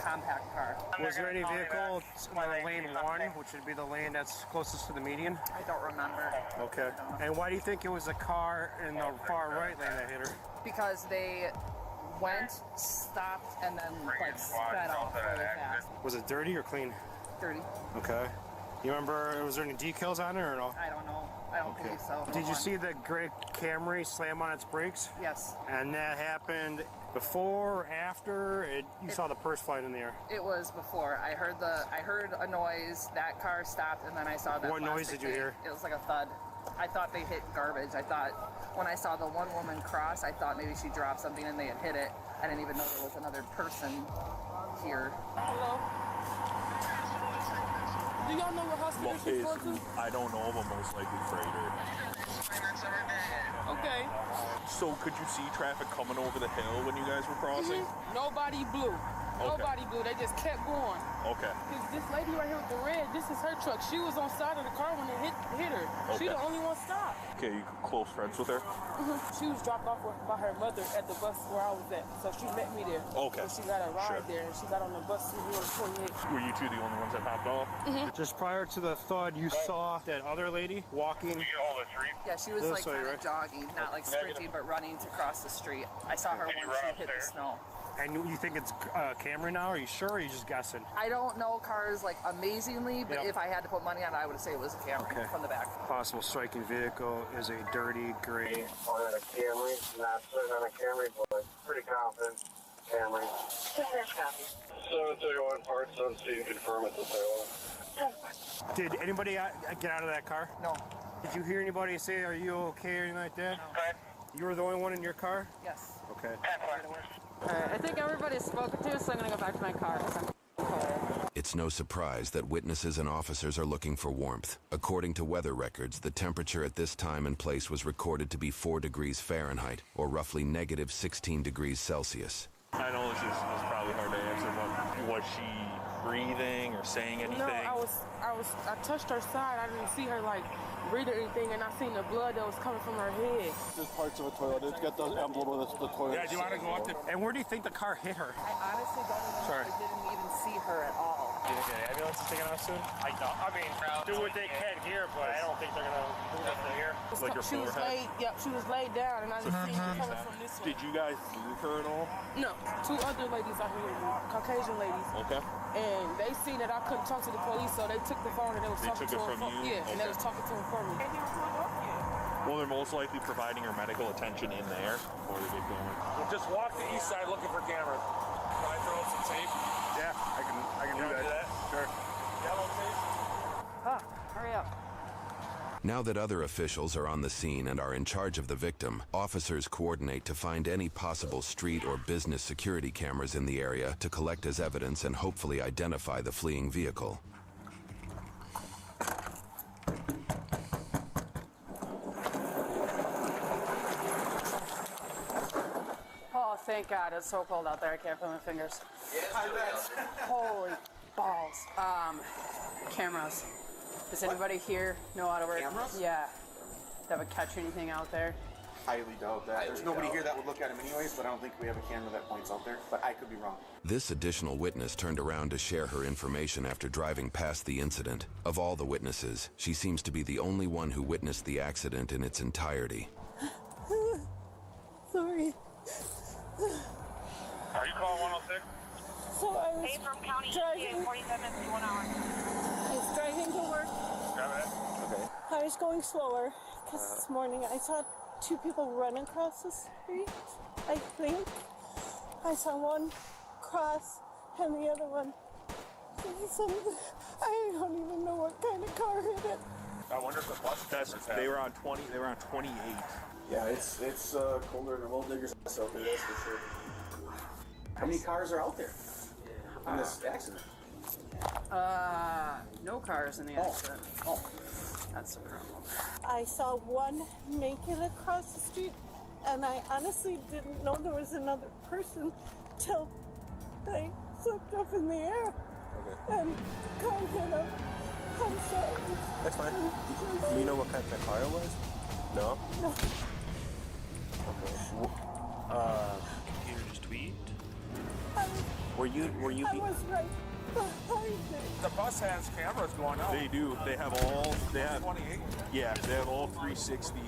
compact car. Was there any vehicle in lane 1, which would be the lane that's closest to the median? I don't remember. Okay. And why do you think it was a car in the far right lane that hit her? Because they went, stopped, and then like sped off really fast. Was it dirty or clean? Dirty. Okay. You remember, was there any decals on it or no? I don't know. I don't believe so. Did you see the gray Camry slam on its brakes? Yes. And that happened before, after? You saw the purse flying in the air. It was before. I heard a noise. That car stopped, and then I saw that. What noise did you hear? It was like a thud. I thought they hit garbage. I thought when I saw the one woman cross, I thought maybe she dropped something and they had hit it. I didn't even know there was another person here. Hello. Do y'all know what hospital she's going to? I don't know, but most likely freighter. Okay. So could you see traffic coming over the hill when you guys were crossing? Nobody blew. Nobody blew. They just kept going. Okay. Because this lady right here with the red, this is her truck. She was on side of the car when they hit her. She the only one stopped. Okay, you close friends with her? She was dropped off by her mother at the bus where I was at. So she met me there. Okay. So she got a ride there, and she got on the bus to Route 28. Were you two the only ones that hopped off? Just prior to the thud, you saw that other lady walking. Yeah, she was like kind of jogging, not like sprinting, but running to cross the street. I saw her when she hit the snow. And you think it's Camry now? Are you sure? Or are you just guessing? I don't know cars like amazingly, but if I had to put money on it, I would say it was a Camry from the back. Possible striking vehicle is a dirty gray. On a Camry, not sitting on a Camry, but pretty confident Camry. 731 parts on scene, confirm it to Did anybody get out of that car? No. Did you hear anybody say, "Are you okay?" or anything like that? No. You were the only one in your car? Yes. Okay. I think everybody's spoken to, so I'm going to go back to my car. It's no surprise that witnesses and officers are looking for warmth. According to weather records, the temperature at this time and place was recorded to be 4 degrees Fahrenheit, or roughly negative 16 degrees Celsius. I know this is probably hard to answer, but was she breathing or saying anything? No, I touched her side. I didn't see her like breathe or anything, and I seen the blood that was coming from her head. There's parts of a toilet. It's got the emblem of the toilet. Yeah, do you want to go up there? And where do you think the car hit her? I honestly don't even know. I didn't even see her at all. Do you think an ambulance is taking off soon? I don't. I mean, do what they can here, but I don't think they're going to do nothing here. Like her She was laid down, and I just seen her coming from this way. Did you guys move her at all? No, 2 other ladies out here, Caucasian ladies. Okay. And they seen that I couldn't talk to the police, so they took the phone and they was talking to her. Yeah, and they was talking to her for me. Well, they're most likely providing her medical attention in there before they get going. Well, just walk the east side looking for cameras. Can I throw up some tape? Yeah, I can do that. Sure. Yellow tape? Hurry up. Now that other officials are on the scene and are in charge of the victim, officers coordinate to find any possible street or business security cameras in the area to collect as evidence and hopefully identify the fleeing vehicle. Oh, thank God. It's so cold out there. I can't feel my fingers. Holy balls. Cameras. Does anybody here know how to work? Cameras? Yeah. Have a catch or anything out there? Highly doubt that. There's nobody here that would look at him anyways, but I don't think we have a camera that points out there. But I could be wrong. This additional witness turned around to share her information after driving past the incident. Of all the witnesses, she seems to be the only one who witnessed the accident in its entirety. Sorry. Are you calling 106? So I was driving. 47 minutes to 1 hour. I was driving to work. Okay. I was going slower because this morning I saw 2 people run across the street. I think I saw one cross and the other one. I last, they were on 20. They were on 28. Yeah, it's colder than a gold digger's ass out there, that's for sure. How many cars are out there in this accident? No cars in the accident. Oh. That's the problem. I saw one make it across the street, and I honestly didn't know there was another person till they flipped up in the air. Okay. And the car hit him. I'm sorry. That's fine. Do you know what kind of car it was? No? No. Okay. Computer just tweaked. Were you I was right behind it. The bus has cameras going out. They do. They have all. They have 28. Yeah, they have all 360.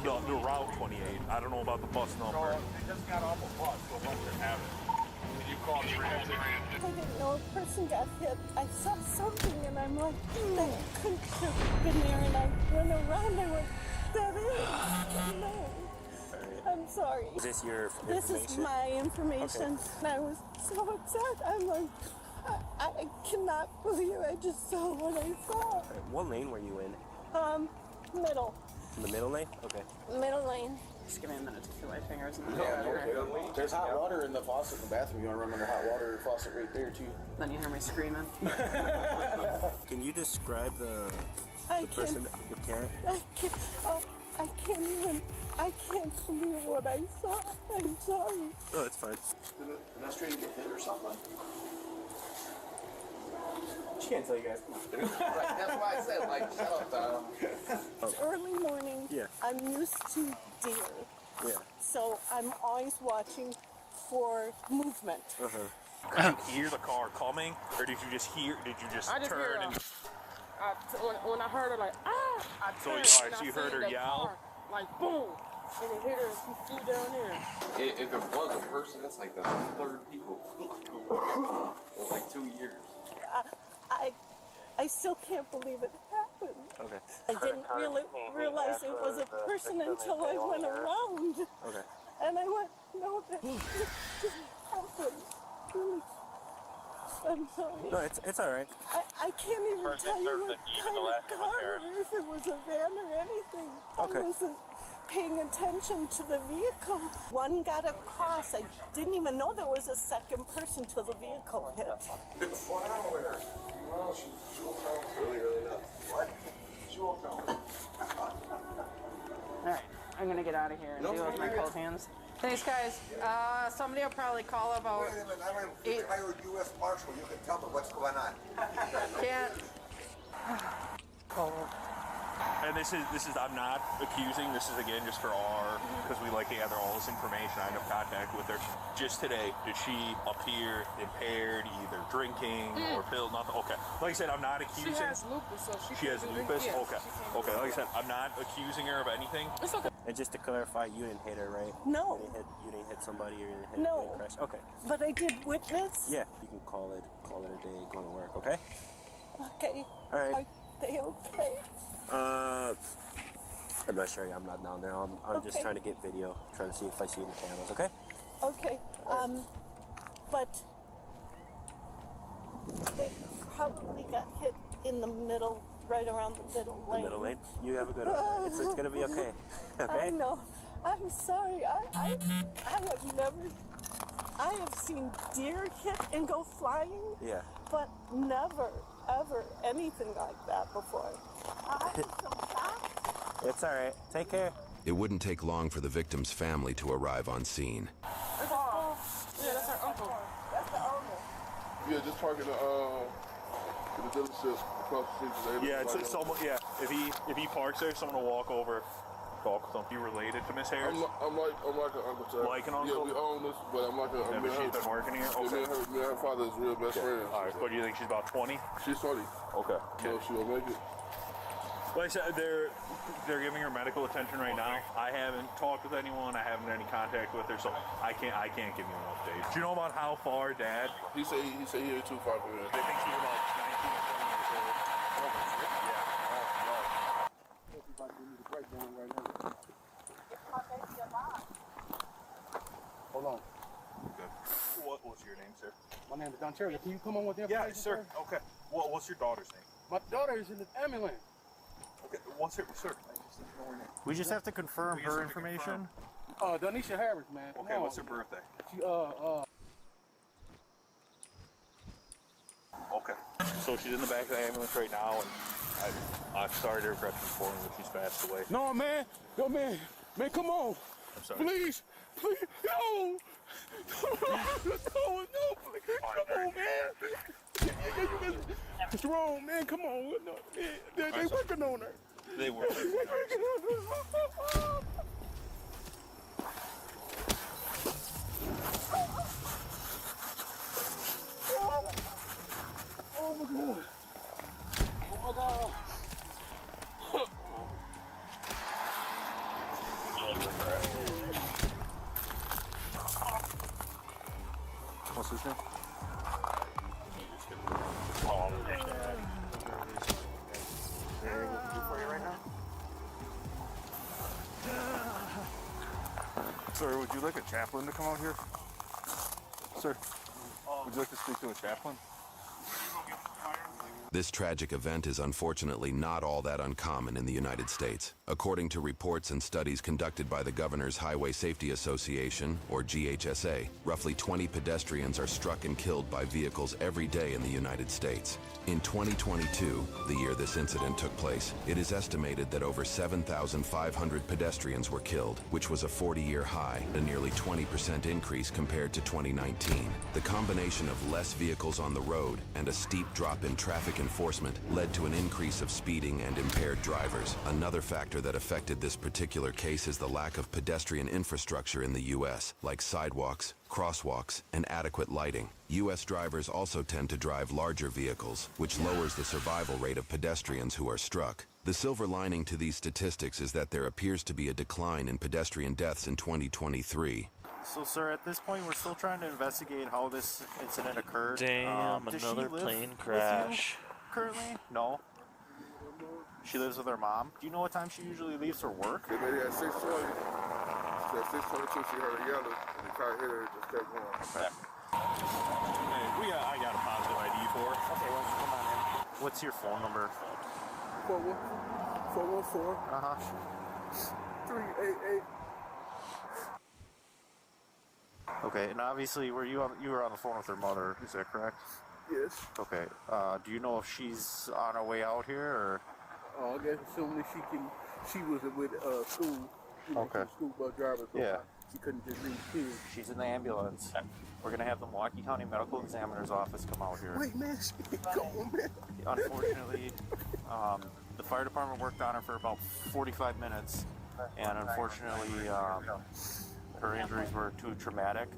The route 28. I don't know about the bus number. So they just got off a bus, so once they have it. You call transit. I didn't know a person got hit. I saw something and I'm like, that couldn't have been there. And I went around and went, that is. No. I'm sorry. Is this your This information? is my information. Okay. And I was so upset. I'm like, I cannot believe I just saw what I saw. Right, what lane were you in? Middle. In the middle lane? Okay. Middle lane. Just give me a minute to feel my fingers. There's hot water in the faucet in the bathroom. You want to run under hot water faucet right there, too. Then you hear me screaming. Can you describe the person, the parent? I can't believe what I saw. I'm sorry. Oh, it's fine. Did I straight get hit or something? She can't tell you guys. That's why I said, like, shut up, Tom. It's early morning. Yeah. I'm used to deer. Yeah. So I'm always watching for movement. Did you hear the car coming, or did you just hear? Did you just I just turn hear and? when I heard her like, ah! I So, turned alright, and so I you heard seen her the yell? car, like, boom! And it hit her and she flew down there. If it was a person, that's like the third people. It was like 2 years. I still can't believe it happened. Okay. I didn't really realize it was a person until I went around. Okay. And I went, no, that just happened. Really. I'm sorry. No, it's all right. I can't even tell you what kind of car or if it was a van or anything. Okay. I wasn't paying attention to the vehicle. One got across. I didn't even know there was a second person till the vehicle hit. What's going on with her? Well, she woke up really nuts. What? She woke up. Alright, I'm gonna get out of here and deal with my cold hands. Thanks, guys. Somebody will probably call about. Wait a minute, I'm a retired U.S. Marshal. You can tell me what's going on. Can't. And this is I'm not accusing. This is again just for our, because we like to gather all this information. I have contact with her. Just today, did she appear impaired, either drinking or pill? Nothing. Okay. Like I said, I'm not accusing. She has lupus, so she has can't lupus. drink. Okay. Okay. Like I said, I'm not accusing her of anything. It's okay. And just to clarify, you didn't hit her, right? No. You didn't hit somebody, or you didn't hit No. a crash? Okay. But I did witness. Yeah, you can call it a day, go to work, okay? Okay. All right. Are they okay? I'm not sure. I'm not down there. I'm just Okay. trying to get video, trying to see if I see any cameras, okay? Okay. But they probably got hit in the middle, right around the middle lane. The middle lane. You have a good one. It's gonna be okay. Okay? I know. I'm sorry. I have never. I have seen deer hit and go flying. Yeah. But never, ever anything like that before. I'm so shocked. It's all right. Take care. It wouldn't take long for the victim's family to arrive on scene. Yeah, that's our uncle. That's the owner. Yeah, just parking the dealership across the street. Yeah, it's someone. Yeah, if he parks there, someone will walk over. Talk with him. You related to Miss Harris? I'm like an uncle. Chad. Like an uncle? Yeah, we own this, but I'm like a. Yeah, but she's been working here. Okay. Me and her father is real best friends. All right. What do you think? She's about 20. She's 20. Okay. So she'll make it. Like I said, they're giving her medical attention right now. I haven't talked with anyone. I haven't had any contact with her, so I can't give you an update. Do you know about how far Dad? He said he ain't too far from here. They think she's about 19 or 20 years old. Hold on. Good. What's your name, sir? My name is Don Cherry. Can you come on with the Yeah, information? sir. Okay. What's your daughter's name? My daughter is in the ambulance. Okay, what's her, sir? We just have to confirm her information. Donisha Harris, man. Okay, what's her birthday? She, Okay. So she's in the back of the ambulance right now, and I'm sorry to regret informing that she's passed away. No, man. Yo, man. Man, come on. I'm sorry. Please. Please. No. No, please. Come on, man. It's wrong, man. Come on. No, they working on her. They were. Oh my God. Oh my God. What's his name? Sir, would you like a chaplain to come out here? Sir, would you like to speak to a chaplain? This tragic event is unfortunately not all that uncommon in the United States. According to reports and studies conducted by the Governor's Highway Safety Association, or GHSA, roughly 20 pedestrians are struck and killed by vehicles every day in the United States. In 2022, the year this incident took place, it is estimated that over 7,500 pedestrians were killed, which was a 40-year high, a nearly 20% increase compared to 2019. The combination of less vehicles on the road and a steep drop in traffic enforcement led to an increase of speeding and impaired drivers. Another factor that affected this particular case is the lack of pedestrian infrastructure in the U.S., like sidewalks, crosswalks, and adequate lighting. U.S. drivers also tend to drive larger vehicles, which lowers the survival rate of pedestrians who are struck. The silver lining to these statistics is that there appears to be a decline in pedestrian deaths in 2023. So, sir, at this point, we're still trying to investigate how this incident occurred. Damn, does another she live plane with crash. you currently? No. She lives with her mom. Do you know what time she usually leaves for work? They made it at 6:20. So at 6:22, she heard her yelling, and the car hit her and just kept going. Okay. Hey, I got a positive ID for her. Okay, well, come on in. What's your phone number? 414. 388. Okay, and obviously, you were on the phone with her mother, is that correct? Yes. Okay, do you know if she's on her way out here, or? I guess assuming she was with school. Okay. School bus driver. So Yeah. She couldn't just leave kids. She's in the ambulance. We're gonna have the Milwaukee County Medical Examiner's Office come out here. Wait, man, go on, man. Unfortunately, the fire department worked on her for about 45 minutes, and unfortunately, her injuries were too traumatic,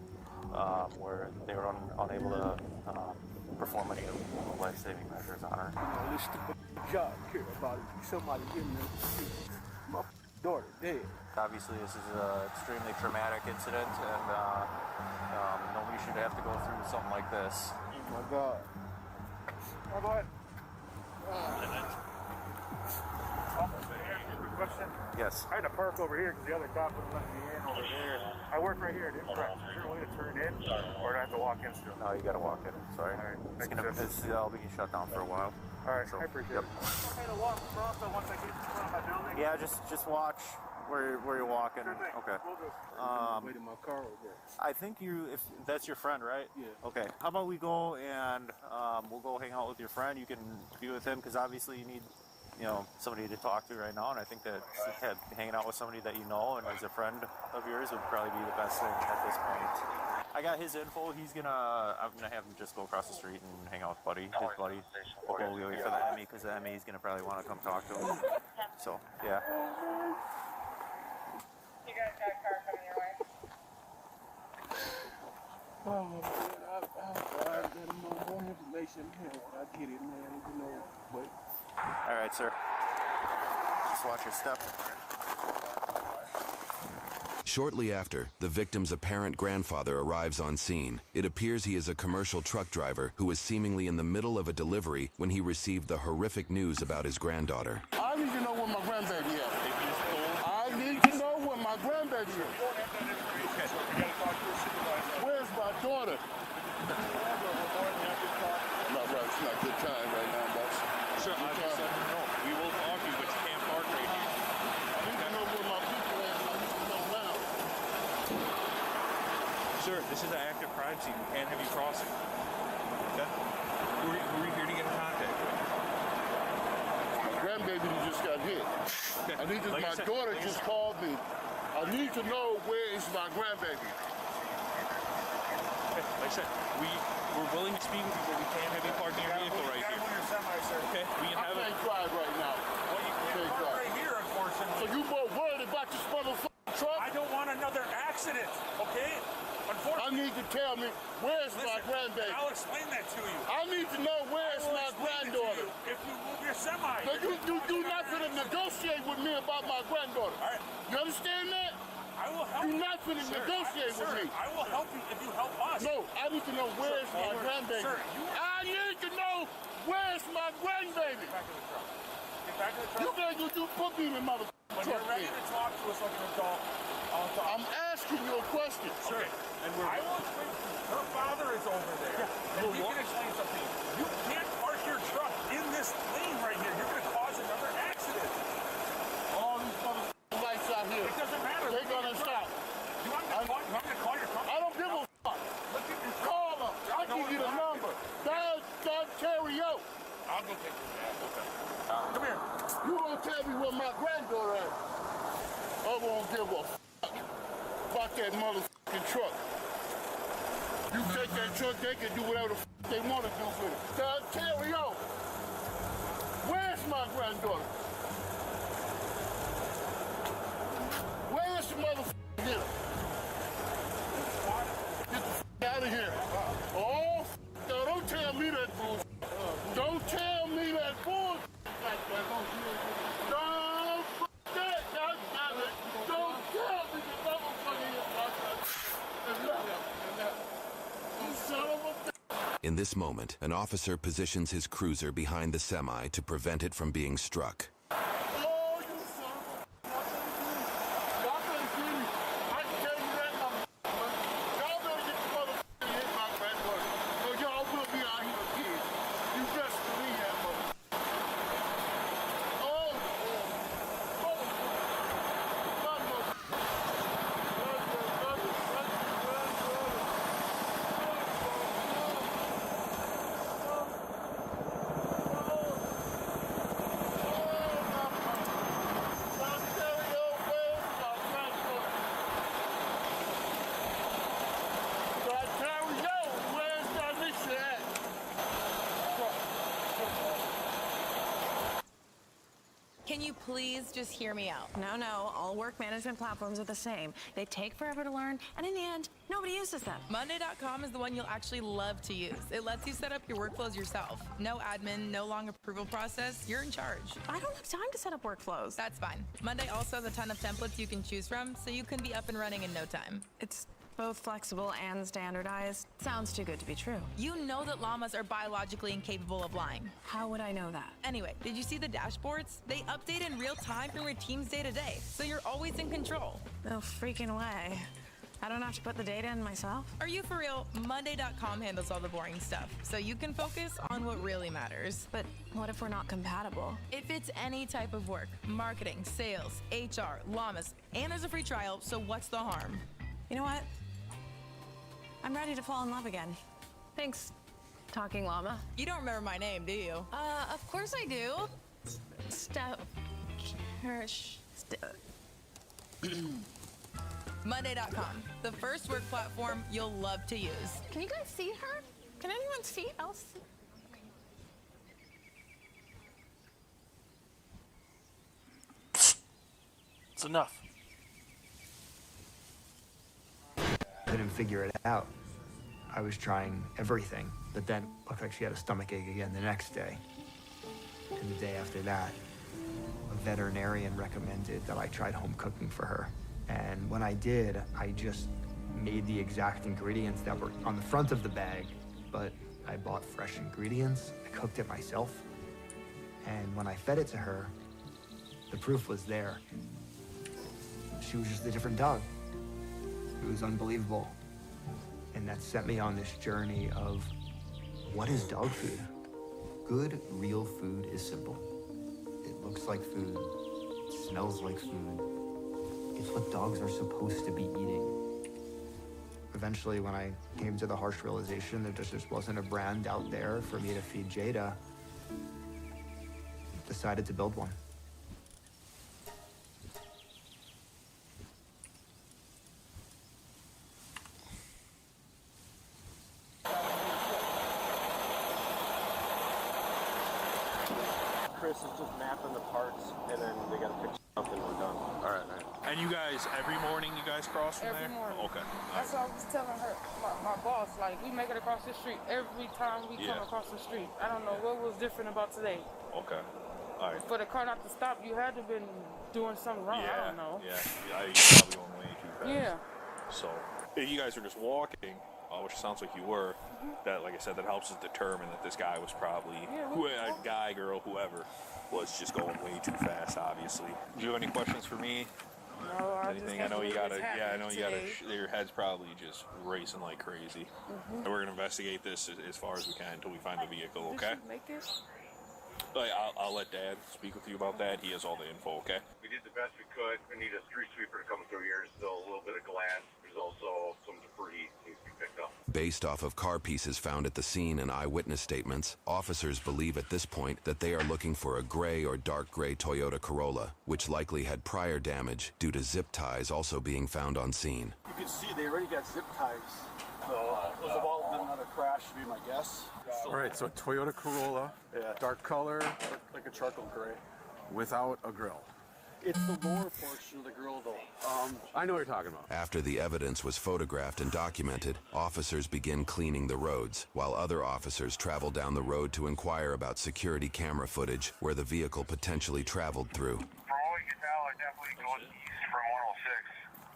where they were unable to perform any life-saving measures on her. This stupid job care about it. Somebody getting my daughter dead. Obviously, this is an extremely traumatic incident, and nobody should have to go through something like this. Oh my God. Oh, go ahead. Question? Yes. I had to park over here because the other cop was letting me in over there. I work right here. Is there a way to turn in, or do I have to walk in still? No, you gotta walk in. Sorry. I'll be shut down for a while. All right, So, I appreciate yep. it. Okay to walk across once I get in front of my building? Yeah, just watch where you're walking. Okay. Wait in my car over there. I think if that's your friend, right? Yeah. Okay. How about we go and we'll go hang out with your friend. You can be with him because obviously you need, somebody to talk to right now. And I think that hanging out with somebody that you know and is a friend of yours would probably be the best thing at this point. I got his info. I'm gonna have him just go across the street and hang out with his buddy. We'll wait for the ME because the ME is gonna probably want to come talk to him. So yeah. You guys got a car coming your way? Oh, man, I got more information. I get it, man. But. All right, sir. Just watch your step. Shortly after, the victim's apparent grandfather arrives on scene. It appears he is a commercial truck driver who was seemingly in the middle of a delivery when he received the horrific news about his granddaughter. I need to know where my grandbaby is. I need to know where my grandbaby is. Where's my daughter? No, bro, it's not a good time right now, boss. Sir, I just said no. We will talk to you, but you can't This is an active crime scene. We can't have you crossing. Okay? Who are you here to get in contact with? My grandbaby just got hit. Okay. I need to, Like I my said- daughter like I just said- called me. I need to know where is my grandbaby. Okay, like I said, we're willing to speak with you, but we can't have you park in your vehicle right here. Okay? We can have I can't drive right now. Well, you can't park right here, unfortunately. So you more worried about this motherfucking truck? I don't want another accident, okay? Unfortunately. I need to tell me where's my grandbaby. I'll explain that to you. I need to know where's I will my explain it to granddaughter. you if you move your semi. So you do not finna negotiate with me about my granddaughter. All right. You understand that? I will help You're you. not finna negotiate with me. I will help you if you help us. No, I need to know where's my grandbaby. Sir, I need to know where's my grandbaby. Get back in the truck. Get back in the truck. You put me in the motherfucking When truck. you're ready to talk to us like an adult, I'll talk. I'm asking you a question. Sir, and I will explain to you. Her father is over there. Yeah. And he can explain something. You can't park your truck in this lane right here. You're going to cause another accident. All these motherfucking lights out here. It doesn't matter. They're gonna stop. You want me to call your truck? I don't give a fuck. Look at your truck. Call them. I'll give you the number. Doug Terrio. I'll go take your dad. Okay. Come here. You gonna tell me where my granddaughter is? I won't give a fuck about that motherfucking truck. You take that truck, they can do whatever the fuck they want to do with it. Doug Terrio. Where's my granddaughter? Where's the motherfucker here? Get the fuck out of here. Oh, no, don't tell me that bullshit. Don't tell me that bullshit like that. Don't fuck that. Don't tell me the motherfucker is like that. You son of a bitch. In this moment, an officer positions his cruiser behind the semi to prevent it from being struck. Oh, you son of a y'all better get me. I can tell you that, y'all better get the motherfucker hit my granddaughter. So y'all will be out here again. You best believe that, motherfucker. Oh, Can you please just hear me out? No, all work management platforms are the same. They take forever to learn, and in the end, nobody uses them. Monday.com is the one you'll actually love to use. It lets you set up your workflows yourself. No admin, no long approval process. You're in charge. I don't have time to set up workflows. That's fine. Monday also has a ton of templates you can choose from, so you can be up and running in no time. It's both flexible and standardized. Sounds too good to be true. You know that llamas are biologically incapable of lying. How would I know that? Anyway, did you see the dashboards? They update in real time from your team's day to day, so you're always in control. No freaking way. I don't have to put the data in myself? Are you for real? Monday.com handles all the boring stuff, so you can focus on what really matters. But what if we're not compatible? It fits any type of work. Marketing, sales, HR, llamas, and there's a free trial, so what's the harm? You know what? I'm ready to fall in love again. Thanks, Talking Llama. You don't remember my name, do you? Of course I do. Monday.com, the first work platform you'll love to use. Can you guys see her? Can anyone see else? It's enough. Couldn't figure it out. I was trying everything, but then it looked like she had a stomachache again the next day. And the day after that, a veterinarian recommended that I tried home cooking for her. And when I did, I just made the exact ingredients that were on the front of the bag, but I bought fresh ingredients, I cooked it myself, and when I fed it to her, the proof was there. She was just a different dog. It was unbelievable. And that set me on this journey of, what is dog food? Good, real food is simple. It looks like food, it smells like food. It's what dogs are supposed to be eating. A Eventually, when I came to the harsh realization that there just wasn't a brand out there for me to feed Jada, decided to build one. Chris is just mapping the parts, and then they got to pick something. We're done. All right. And you guys, every morning you guys cross from Every there? morning. Okay. That's what I was telling her, my boss. Like, we make it across the street every time we come across the street. I don't know what was different about today. Okay. All right. For the car not to stop, you had to been doing something wrong. I don't know. Yeah. You probably going way too fast. Yeah. So, if you guys are just walking, which sounds like you were, that, like I said, that helps us determine that this guy was probably, a guy, girl, whoever, was just going way too fast, obviously. Do you have any questions for me? No, Anything? I know you gotta, your head's probably just racing like crazy. And we're gonna investigate this as far as we can until we find the vehicle, okay? Did she make it? I'll let Dad speak with you about that. He has all the info, okay? We did the best we could. We need a street sweeper to come through here. Still a little bit of glass. There's also some debris needs to be picked up. Based off of car pieces found at the scene and eyewitness statements, officers believe at this point that they are looking for a gray or dark gray Toyota Corolla, which likely had prior damage due to zip ties also being found on scene. You can see they already got zip ties. So those have all been another crash, would be my guess. All right, so Toyota Corolla, dark color, Like a charcoal gray. without a grill. It's the lower portion of the grill, though. I know what you're talking about. After the evidence was photographed and documented, officers begin cleaning the roads, while other officers travel down the road to inquire about security camera footage where the vehicle potentially traveled through. From what we can tell, it definitely goes east from 106.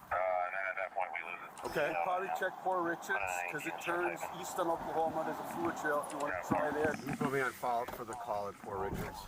And then at that point, we lose it. Okay, probably check Port Richards, because it turns east on Oklahoma. There's a fluid trail if you want to try there. You put me on file for the call at Port Richards.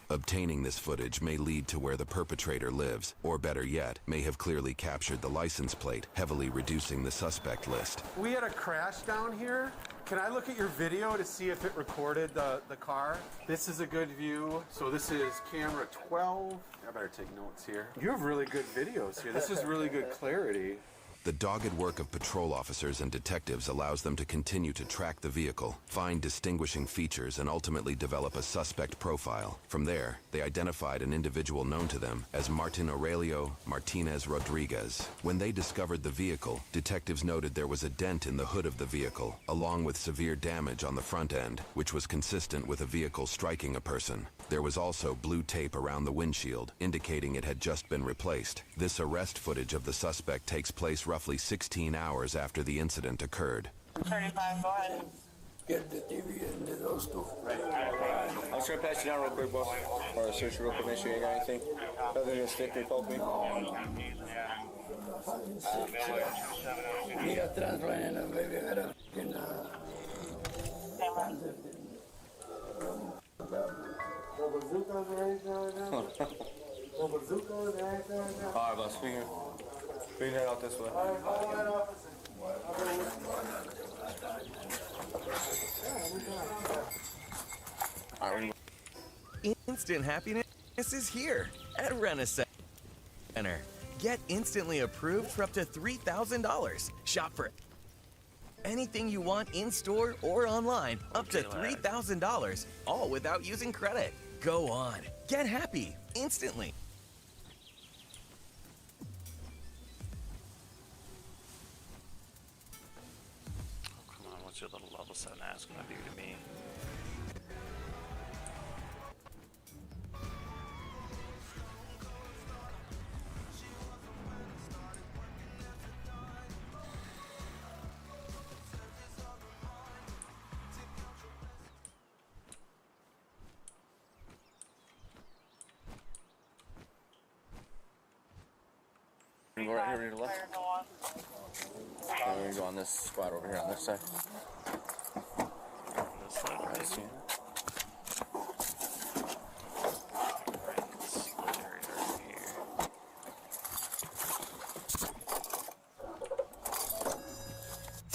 Obtaining this footage may lead to where the perpetrator lives, or better yet, may have clearly captured the license plate, heavily reducing the suspect list. We had a crash down here. Can I look at your video to see if it recorded the car? This is a good view. So this is camera 12. I better take notes here. You have really good videos here. This is really good clarity. The dogged work of patrol officers and detectives allows them to continue to track the vehicle, find distinguishing features, and ultimately develop a suspect profile. From there, they identified an individual known to them as Martin Aurelio Martinez Rodriguez. When they discovered the vehicle, detectives noted there was a dent in the hood of the vehicle, along with severe damage on the front end, which was consistent with a vehicle striking a person. There was also blue tape around the windshield, indicating it had just been replaced. This arrest footage of the suspect takes place roughly 16 hours after the incident occurred. 35, go ahead. Get the TV into those two. I'm just gonna pass you down real quick, boss. Or search real quick, make sure you ain't got anything. Other than a stick they poke me. Mira atrás, Ryan, baby, era fucking, No bazookas or anything like that? No bazookas or anything like that? Alright, boss, we can head out this way. Alright, follow that officer. Instant happiness is here at Rent-A-Center. Get instantly approved for up to $3,000. Shop for anything you want in-store or online, up to $3,000, all without using credit. Go on. Get happy instantly. Oh, come on, what's your little level 7 ass gonna do to me? You go right here to the left. We're gonna go on this spot over here on this side. This side, right? Right, yeah.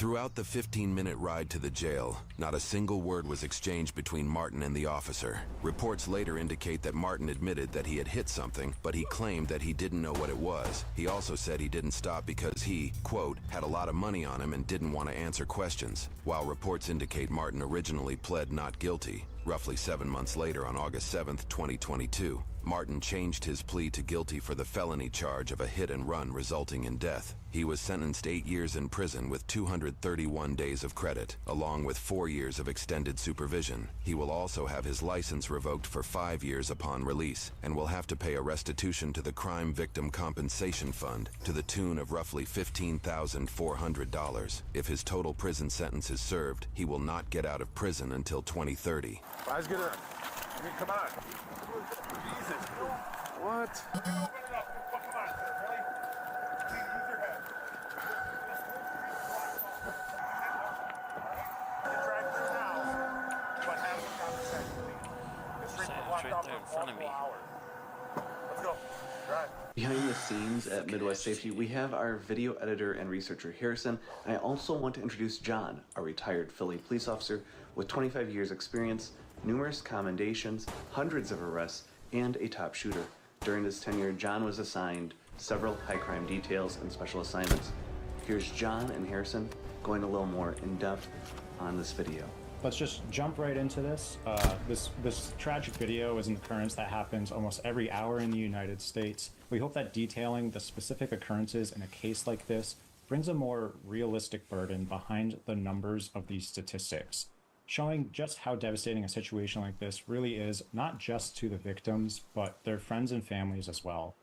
Throughout the 15-minute ride to the jail, not a single word was exchanged between Martin and the officer. Reports later indicate that Martin admitted that he had hit something, but he claimed that he didn't know what it was. He also said he didn't stop because he, quote, had a lot of money on him and didn't want to answer questions. While reports indicate Martin originally pled not guilty, roughly 7 months later on August 7th, 2022, Martin changed his plea to guilty for the felony charge of a hit and run resulting in death. He was sentenced 8 years in prison with 231 days of credit, along with 4 years of extended supervision. He will also have his license revoked for 5 years upon release, and will have to pay a restitution to the Crime Victim Compensation Fund to the tune of roughly $15,400. If his total prison sentence is served, he will not get out of prison until 2030. Let's get in. Come on. Jesus. What? Right there in front of me. Let's go. Drive. Behind the scenes at Midwest Safety, we have our video editor and researcher, Harrison. I also want to introduce John, a retired Philly police officer with 25 years experience, numerous commendations, hundreds of arrests, and a top shooter. During this tenure, John was assigned several high crime details and special assignments. Here's John and Harrison going a little more in depth on this video. Let's just jump right into this. This tragic video is an occurrence that happens almost every hour in the United States. We hope that detailing the specific occurrences in a case like this brings a more realistic burden behind the numbers of these statistics, showing just how devastating a situation like this really is, not just to the victims, but their friends and families as well.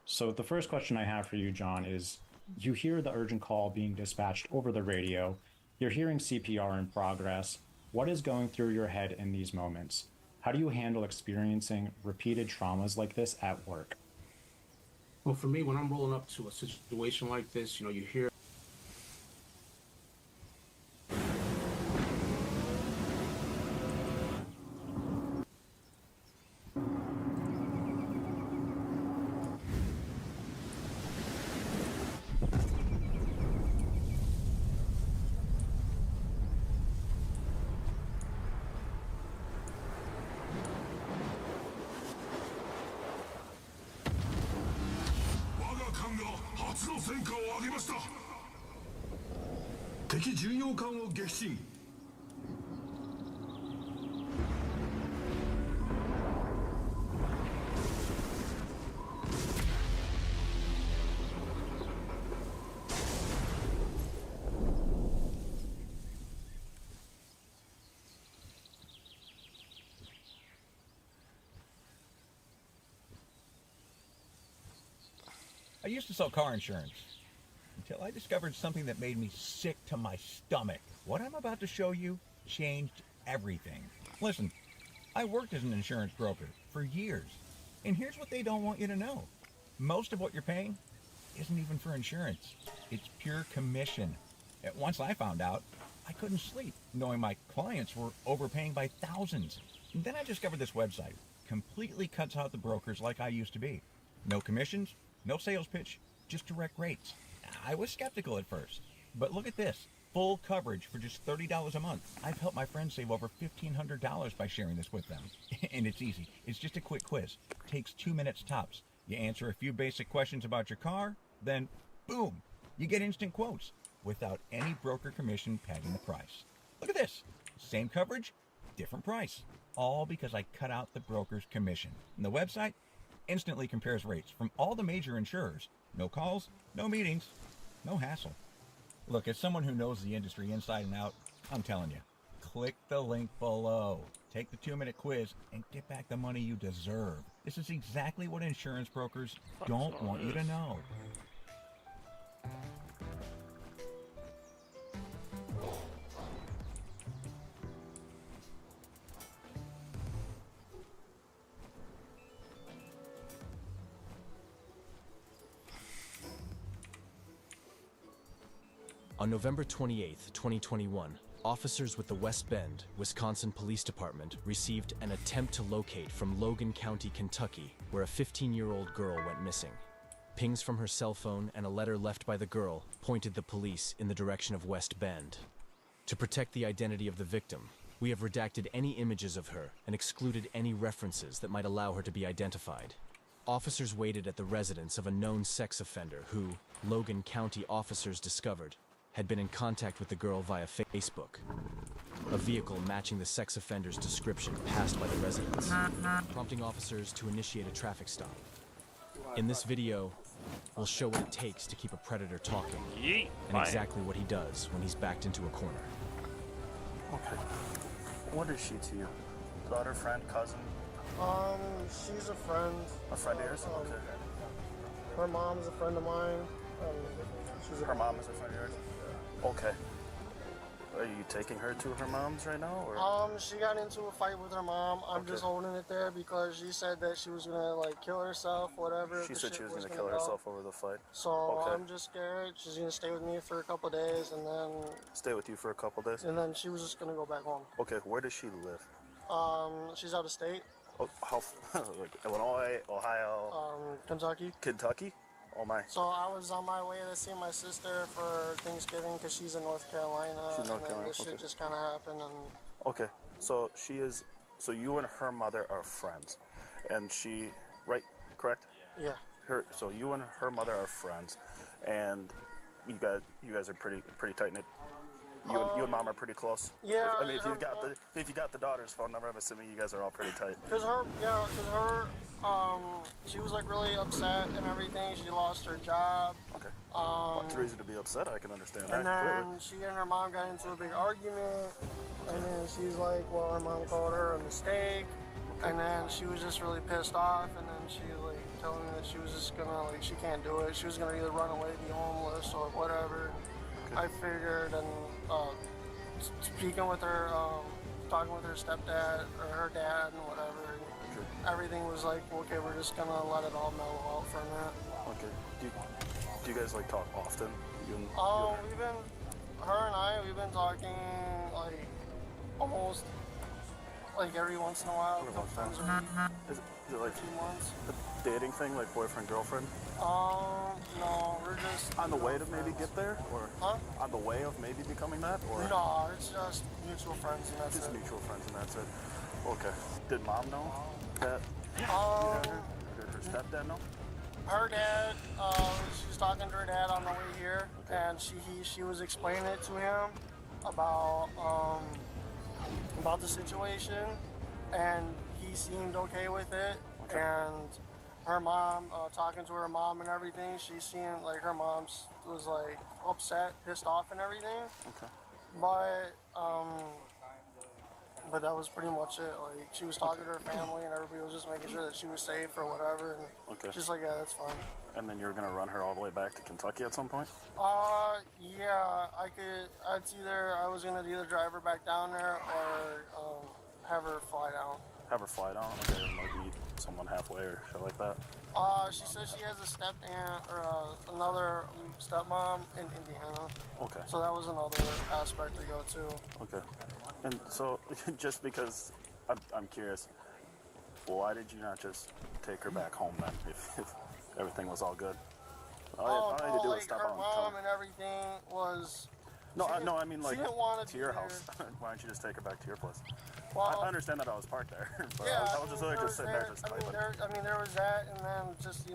So the first question I have for you, John, is you hear the urgent call being dispatched over the radio, you're hearing CPR in progress. What is going through your head in these moments? How do you handle experiencing repeated traumas like this at work? Well, for me, when I'm rolling up to a situation like this, you hear I used to sell car insurance until I discovered something that made me sick to my stomach. What I'm about to show you changed everything. Listen, I worked as an insurance broker for years, and here's what they don't want you to know. Most of what you're paying isn't even for insurance. It's pure commission. Once I found out, I couldn't sleep, knowing my clients were overpaying by thousands. And then I discovered this website. Completely cuts out the brokers like I used to be. No commissions, no sales pitch, just direct rates. I was skeptical at first, but look at this. Full coverage for just $30 a month. I've helped my friends save over $1,500 by sharing this with them. And it's easy. It's just a quick quiz. Takes 2 minutes tops. You answer a few basic questions about your car, then boom, you get instant quotes without any broker commission padding the price. Look at this. Same coverage, different price. All because I cut out the broker's commission. And the website instantly compares rates from all the major insurers. No calls, no meetings, no hassle. Look, as someone who knows the industry inside and out, I'm telling you, click the link below. Take the 2-minute quiz and get back the money you deserve. This is exactly what insurance brokers don't want you to know. On November 28, 2021, officers with the West Bend, Wisconsin Police Department received an attempt to locate from Logan County, Kentucky, where a 15-year-old girl went missing. Pings from her cell phone and a letter left by the girl pointed the police in the direction of West Bend. To protect the identity of the victim, we have redacted any images of her and excluded any references that might allow her to be identified. Officers waited at the residence of a known sex offender who, Logan County officers discovered, had been in contact with the girl via Facebook. A vehicle matching the sex offender's description passed by the residence, prompting officers to initiate a traffic stop. In this video, we'll show what it takes to keep a predator talking, and exactly what he does when he's backed into a corner. Okay. What is she to you? Daughter, friend, cousin? She's a friend. A friend of yours? Okay. Her mom's a friend of mine. Her mom is a friend of yours? Okay. Are you taking her to her mom's right now, or? She got into a fight with her mom. I'm just holding it there because she said that she was gonna like kill herself, whatever. She said she was gonna kill herself over the fight. So I'm just scared. She's gonna stay with me for a couple days and then. Stay with you for a couple days? And then she was just gonna go back home. Okay, where does she live? She's out of state. Oh, how? Like Illinois, Ohio. Kentucky. Kentucky? Oh my. So I was on my way to see my sister for Thanksgiving because she's in North Carolina. She's in North Carolina. This shit just kind of happened and. Okay, so she is. So you and her mother are friends, and she, right? Correct? Yeah. So you and her mother are friends, and you guys are pretty tight knit. You and mom are pretty close. Yeah. I mean, if you got the daughter's phone number, I'm assuming you guys are all pretty tight. Cause her, she was like really upset and everything. She lost her job. Okay. What's the reason to be upset? I can understand that. And then she and her mom got into a big argument, and then she's like, well, her mom called her a mistake, and then she was just really pissed off, and then she like telling me that she was just gonna like she can't do it. She was gonna either run away, be homeless, or whatever. I figured, and speaking with her, talking with her stepdad or her dad and whatever, everything was like, okay, we're just gonna let it all mellow out for a minute. Okay. Do you guys like talk often? We've been talking like almost like every once in a while. Is it like 2 months? a dating thing, like boyfriend girlfriend? No, we're just on the way to maybe get there, or on the way of maybe becoming that, or no, it's just mutual friends and that's just it. mutual friends and that's it. Okay. Did mom know that? Did her stepdad know? Her dad, she was talking to her dad on the way here, and she was explaining it to him about the situation, and he seemed okay with it. And her mom, talking to her mom and everything, she seemed like her mom was like upset, pissed off, and everything. Okay. But that was pretty much it. Like, she was talking to her family, and everybody was just making sure that she was safe or whatever. And she's like, yeah, that's fine. And then you're gonna run her all the way back to Kentucky at some point? Yeah, I was gonna either drive her back down there or have her fly down. Have her fly down? Okay, and like meet someone halfway or shit like that? She says she has a step aunt or another stepmom in Indiana. Okay. So that was another aspect to go to. Okay. And so, just because I'm curious, why did you not just take her back home then, if everything was all good? All you had to do was stop her on mom and everything was. No, I mean like to your house. Why don't you just take her back to your place? Well, I understand that I was parked there, but yeah, I was just really just sitting there just typing. There was that, and then just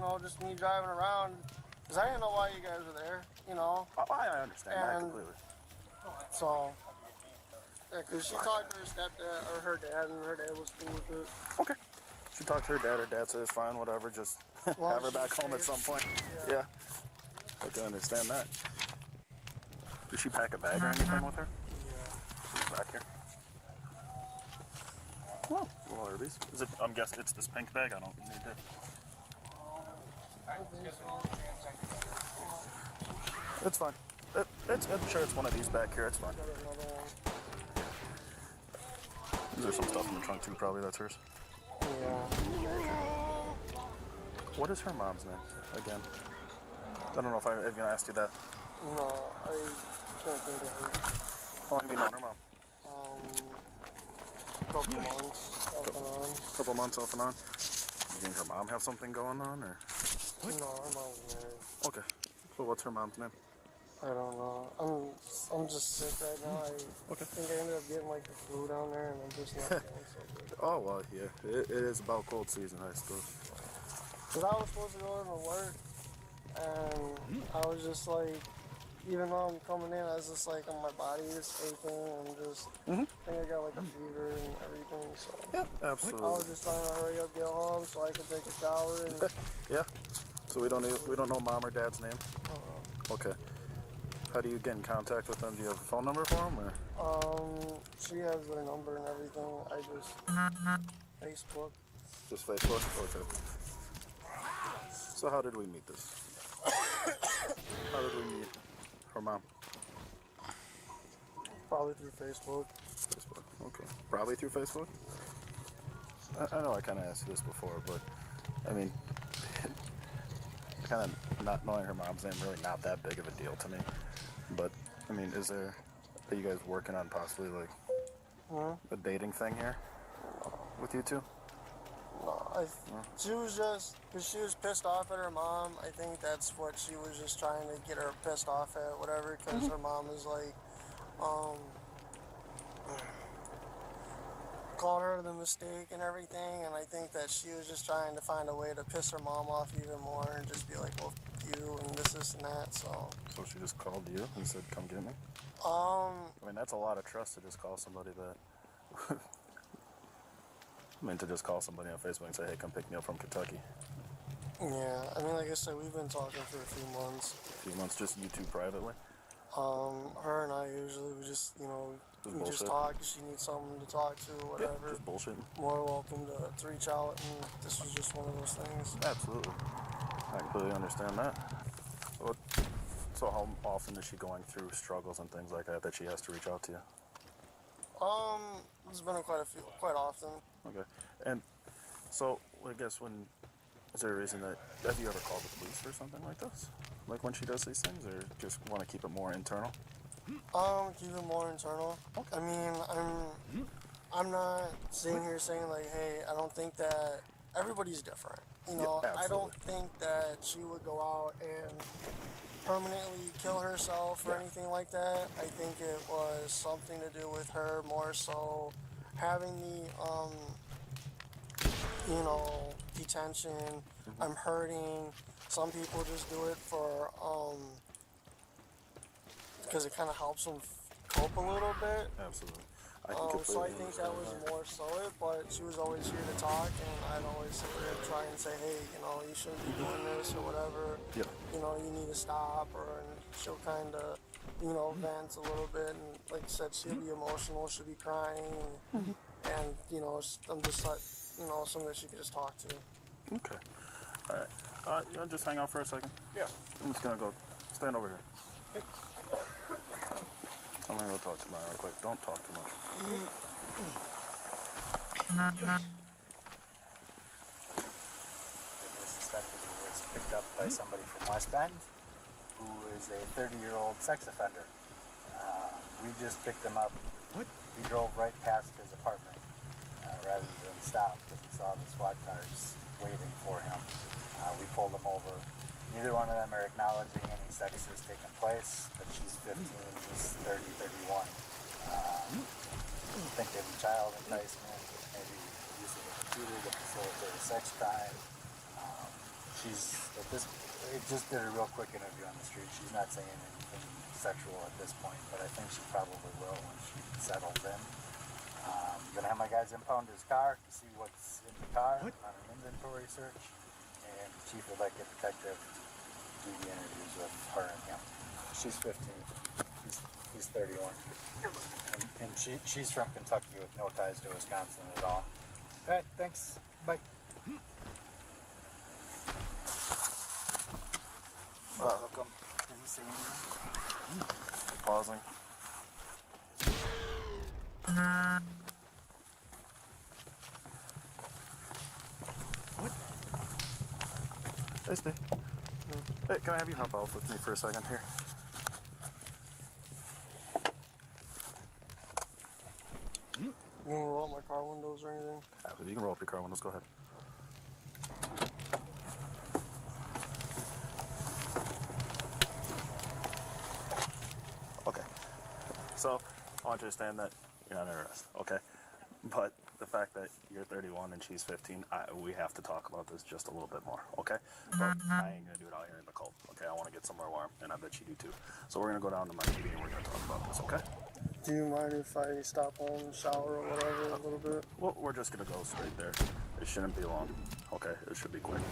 me driving around, because I didn't know why you guys were there, I understand that completely. So, yeah, because she talked to her stepdad or her dad, and her dad was cool with it. Okay. She talked to her dad said it's fine, whatever, just have her back home at some point. Yeah. I can understand that. Did she pack a bag or anything with her? Yeah. She's back here. Oh, well, are these? I'm guessing it's this pink bag. I don't need it. It's fine. I'm sure it's one of these back here. It's fine. There's some stuff in the trunk too, probably. That's hers. Yeah. What is her mom's name again? I don't know if I even asked you that. No, I can't think of her. How long have you known her mom? Couple months off and on. Couple months off and on. You think her mom have something going on, or? No, her mom's married. Okay. So what's her mom's name? I don't know. I'm just sick right now. I think I ended up getting like the flu down there, and I'm just not feeling so good. Oh, well, yeah. It is about cold season, I suppose. Cause I was supposed to go into work, and I was just like, even though I'm coming in, I was just like, my body is aching, and just I think I got like a fever and everything. So yeah, absolutely. I was just trying to hurry up, get home, so I could take a shower. And yeah. So we don't know mom or dad's name. Okay. How do you get in contact with them? Do you have a phone number for them, or? She has their number and everything. I just Facebook. Just Facebook. Okay. So how did we meet this? How did we meet her mom? Probably through Facebook. Facebook. Okay. Probably through Facebook? I know I kind of asked you this before, but I mean, kind of not knowing her mom's name really not that big of a deal to me. But I mean, are you guys working on possibly like a dating thing here with you two? No, she was just, because she was pissed off at her mom. I think that's what she was just trying to get her pissed off at, whatever, because her mom was like, called her the mistake and everything, and I think that she was just trying to find a way to piss her mom off even more and just be like, well, f you, and this and that, so. So she just called you and said, come get me? I mean, that's a lot of trust to just call somebody that... I mean, to just call somebody on Facebook and say, hey, come pick me up from Kentucky. Yeah, I mean, like I said, we've been talking for a few months. A few months, just you two privately? Her and I usually, we just, you know, we just bullshit? talk. If she needs someone to talk to or whatever. Yeah, just bullshitting. More welcome to reach out, and this was just one of those things. Absolutely. I completely understand that. So how often is she going through struggles and things like that she has to reach out to you? It's been quite often. Okay. And so, I guess is there a reason have you ever called the police or something like this? Like when she does these things, or just want to keep it more internal? Keep it more internal. Okay. I mean, I'm not sitting here saying like, hey, I don't think that everybody's different. You know, Yeah, I don't think that she would go out and permanently kill herself or anything like that. I think it was something to do with her more so having the, you know, detention. I'm hurting. Some people just do it for, because it kind of helps them cope a little bit. Absolutely. So I think that was more so it, but she was always here to talk, and I'd always sit there and try and say, hey, you know, you shouldn't be doing this or whatever. Yeah. You know, you need to stop, and she'll kind of, you know, vent a little bit, and like I said, she'll be emotional, she'll be crying, and you know, I'm just like, you know, someone that she could just talk to. Okay. All right. You want to just hang out for a second? Yeah. I'm just going to go stand over here. I'm going to go talk to Maya real quick. Don't talk too much. The suspected was picked up by somebody from West Bend who is a 30-year-old sex offender. We just picked him up. What? We drove right past his apartment rather than stop because we saw the squad cars waiting for him. We pulled him over. Neither one of them are acknowledging any sex has taken place, but she's 15, he's 30, 31. Thinking child enticement, maybe using a computer to facilitate a sex crime. It just did a real quick interview on the street. She's not saying anything sexual at this point, but I think she probably will when she settles in. I'm gonna have my guys impound his car to see what's in the car on an inventory search, and the chief would like a detective do the interviews with her and him. She's 15. He's 31. And she's from Kentucky with no ties to Wisconsin at all. All right, thanks. Bye. Welcome. Did he say anything? Pausing. Hey, Steve. Hey, can I have you hop off with me for a second here? You want to roll up my car windows or anything? You can roll up your car windows. Go ahead. So I want you to understand that you're not interested, okay? But the fact that you're 31 and she's 15, we have to talk about this just a little bit more, okay? But I ain't gonna do it out here in the cold, okay? I want to get somewhere warm, and I bet you do too. So we're gonna go down to my TV and we're gonna talk about this, okay? Do you mind if I stop home and shower or whatever a little bit? Well, we're just gonna go straight there. It shouldn't be long, okay? It should be quick.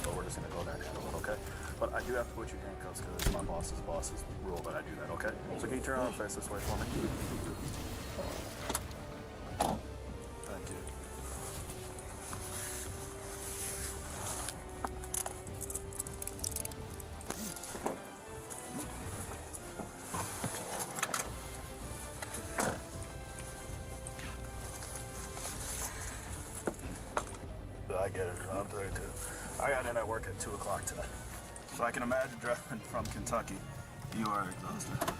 But we're just gonna go there and handle it, okay? But I do have to put you in handcuffs because my boss's rule that I do that, okay? So can you turn around and face this way for me? Thank you. I get it. I'm 32. I got in at work at 2 o'clock today. So I can imagine driving from Kentucky. You are exhausted.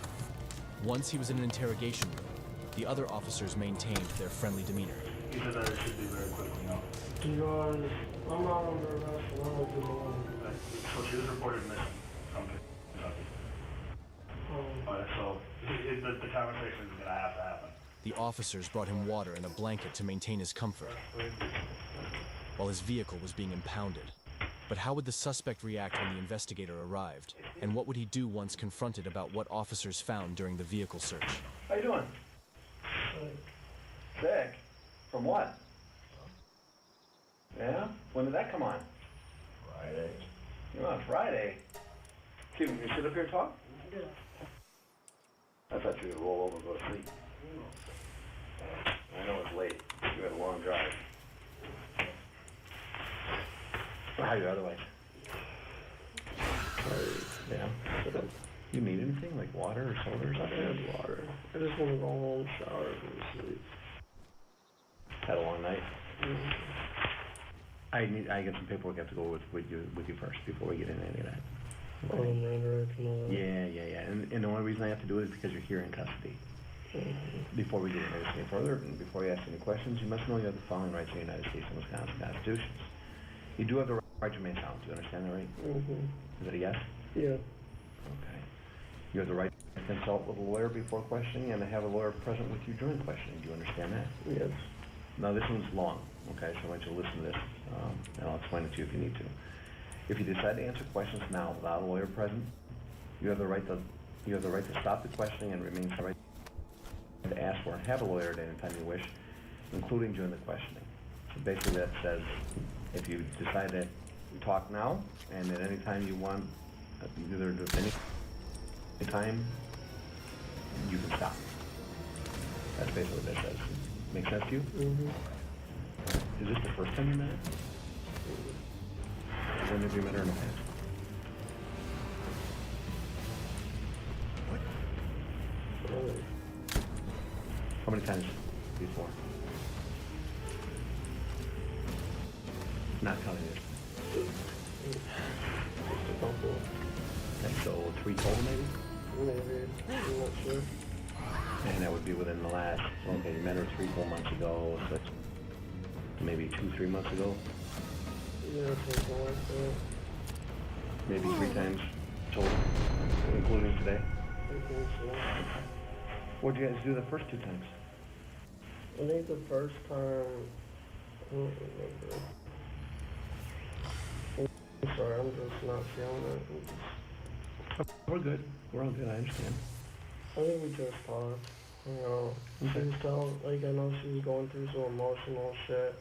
Once he was in an interrogation room, the other officers maintained their friendly demeanor. He said that it should be very quickly now. Guys, I'm not under arrest and I'm gonna do alone. So she was reported missing from Kentucky. Alright, so the conversation is going to have to happen. The officers brought him water and a blanket to maintain his comfort, while his vehicle was being impounded. But how would the suspect react when the investigator arrived? And what would he do once confronted about what officers found during the vehicle search? How you doing? Sick? From what? Yeah? When did that come on? Friday. You're on Friday? See, we can sit up here and talk? Yeah. I thought you would roll over and go to sleep. I know it's late. You had a long drive. How are you otherwise? Yeah. You need anything like water or soda or something? I had water. I just want to go home, shower, and sleep. Had a long night. I got some paperwork I have to go with you first before we get into any of that. Okay. Yeah. And the only reason I have to do it is because you're here in custody. Before we get into anything further, and before you ask any questions, you must know you have the following rights in the United States and Wisconsin constitutions. You do have the right to remain silent. Do you understand that, right? Is that a yes? Yeah. Okay. You have the right to consult with a lawyer before questioning and to have a lawyer present with you during questioning. Do you understand that? Yes. Now this one's long, okay, so I want you to listen to this, and I'll explain it to you if you need to. If you decide to answer questions now without a lawyer present, you have the right to stop the questioning and remain silent, to ask for and have a lawyer at any time you wish, including during the questioning. So basically that says, if you decide to talk now, and at any time you want, either at any time, you can stop. That's basically what that says. Make sense to you? Is this the first time you met her? When have you met her in the past? How many times before? Not counting this. Just a couple. Okay, so 3 total maybe? Maybe. I'm not sure. And that would be within the last, okay, you met her 3-4 months ago, so that's maybe 2-3 months ago? Yeah, something like that. Maybe 3 times total, including today? I think so. What did you guys do the first 2 times? I think the first time, I don't remember. I'm sorry, I'm just not feeling it. We're good. We're all good, I understand. I think we just talked. You know, she was telling, like, I know she was going through some emotional shit,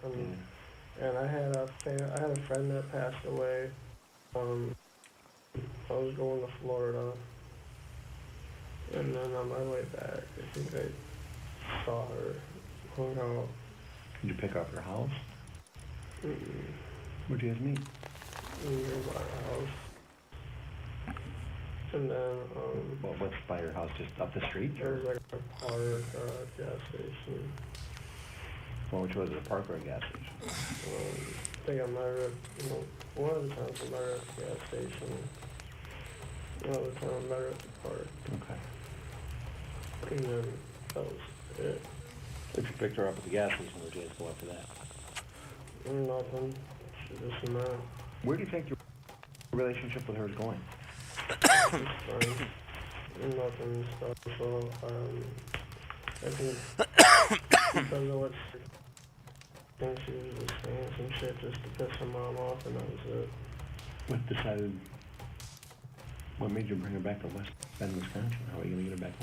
and I had a friend that passed away. I was going to Florida, and then on my way back, I think I saw her, hung out. Did you pick up her house? Mm-mm. Where'd you guys meet? Near my house. And then, Well, what's by your house, just up the street? There's like a park, gas station. Well, which was it, a park or a gas station? I think I met her at, one of the times I met her at the gas station. Another time I met her at the park. Okay. And then that was it. If you picked her up at the gas station, where'd you guys go after that? Nothing. She just met. Where do you think your relationship with her is going? Nothing special. I think because of what she thinks she was just saying some shit just to piss her mom off, and that was it. What made you bring her back to West Bend, Wisconsin? How are you gonna get her back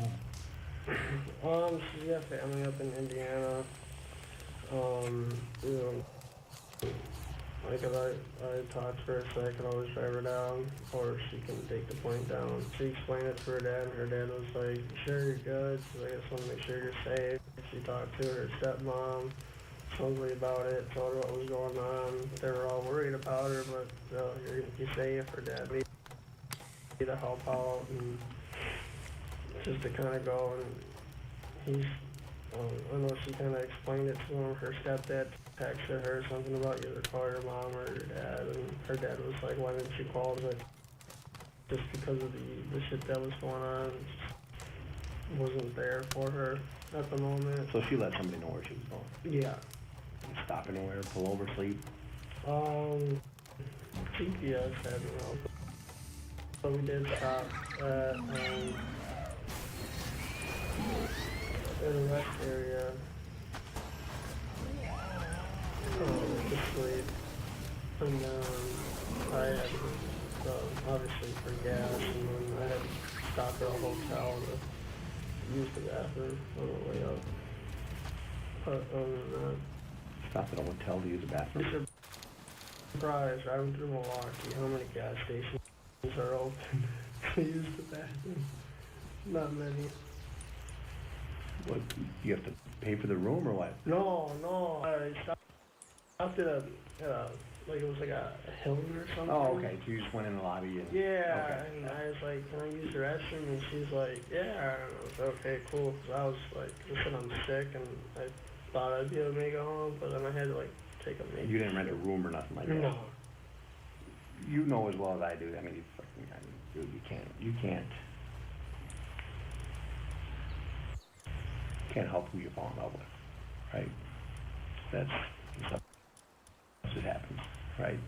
home? She's got family up in Indiana. You know, like if I talk to her, so I can always drive her down, or she can take the point down. She explained it to her dad, and her dad was like, sure, you're good. She's like, I just want to make sure you're safe. She talked to her stepmom, supposedly about it, told her what was going on. They were all worried about her, but you're safe. Her dad needed to help out, and just to kind of go, and he's, I know she kind of explained it to him. Her stepdad texted her something about either call your mom or your dad, and her dad was like, why didn't you call? But just because of the shit that was going on, just wasn't there for her at the moment. So she let somebody know where she was going? Yeah. Stop anywhere, pull over, sleep? GPS had me out. So we did stop at in a rest area to sleep, and then I had obviously for gas, and then I had to stop at a hotel to use the bathroom on the way up. But other than that, Stop at a hotel to use the bathroom? you're surprised driving through Milwaukee how many gas stations are open to use the bathroom. Not many. What, you have to pay for the room or what? No, I stopped at a like it was like a Hilton or something. Oh, okay, so you just went in the lobby and... Yeah, Okay. and I was like, can I use the restroom? And she's like, yeah. And I was like, okay, cool. So I was like, I said I'm sick, and I thought I'd be able to make it home, but then I had to like take a make. You didn't rent a room or nothing like that? No. You know as well as I do, dude, you can't help who you fall in love with, right? That's just happens, right?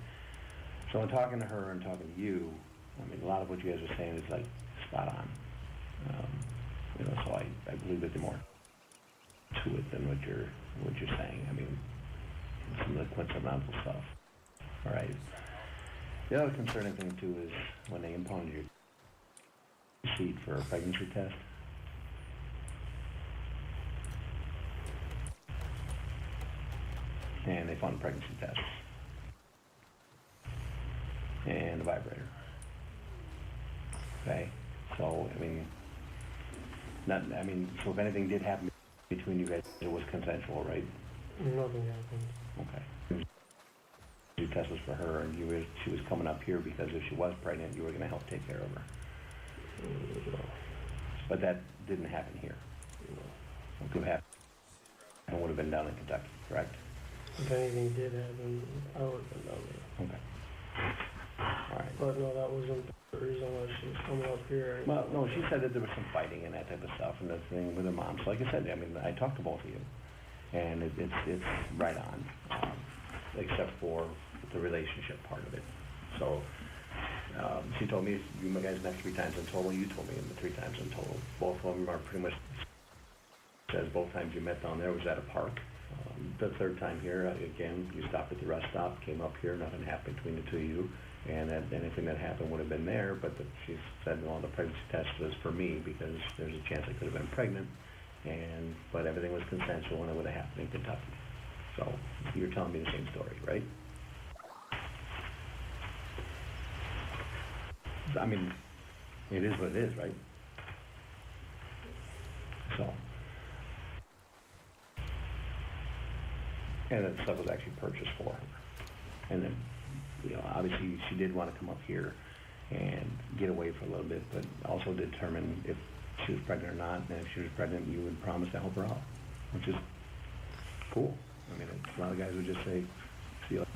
So in talking to her and talking to you, I mean, a lot of what you guys are saying is like spot on. So I believe that there's more to it than what you're saying. I mean, some of the coincidental stuff. All right. The other concerning thing too is when they impounded your receipt for a pregnancy test. And they found a pregnancy test. And a vibrator. Okay? So, so if anything did happen between you guys, it was consensual, right? Nothing happened. Okay. The test was for her, and she was coming up here because if she was pregnant, you were going to help take care of her. But that didn't happen here. What could have happened? It would have been down in Kentucky, correct? If anything did happen, I would have been down there. Okay. All right. But no, that wasn't the reason why she was coming up here. Well, no, she said that there was some fighting and that type of stuff, and the thing with her mom. So like I said, I talked to both of you, and it's right on, except for the relationship part of it. So she told me you guys met 3 times in total. You told me the 3 times in total. Both of them are pretty much says both times you met down there was at a park. The 3rd time here, again, you stopped at the rest stop, came up here, nothing happened between the 2 of you, and anything that happened would have been there, but she said, well, the pregnancy test was for me because there's a chance I could have been pregnant, but everything was consensual and it would have happened in Kentucky. So you're telling me the same story, right? I mean, it is what it is, right? So. And that stuff was actually purchased for her. And then, obviously she did want to come up here and get away for a little bit, but also determine if she was pregnant or not. And if she was pregnant, you would promise to help her out, which is cool. A lot of guys would just say, see you later.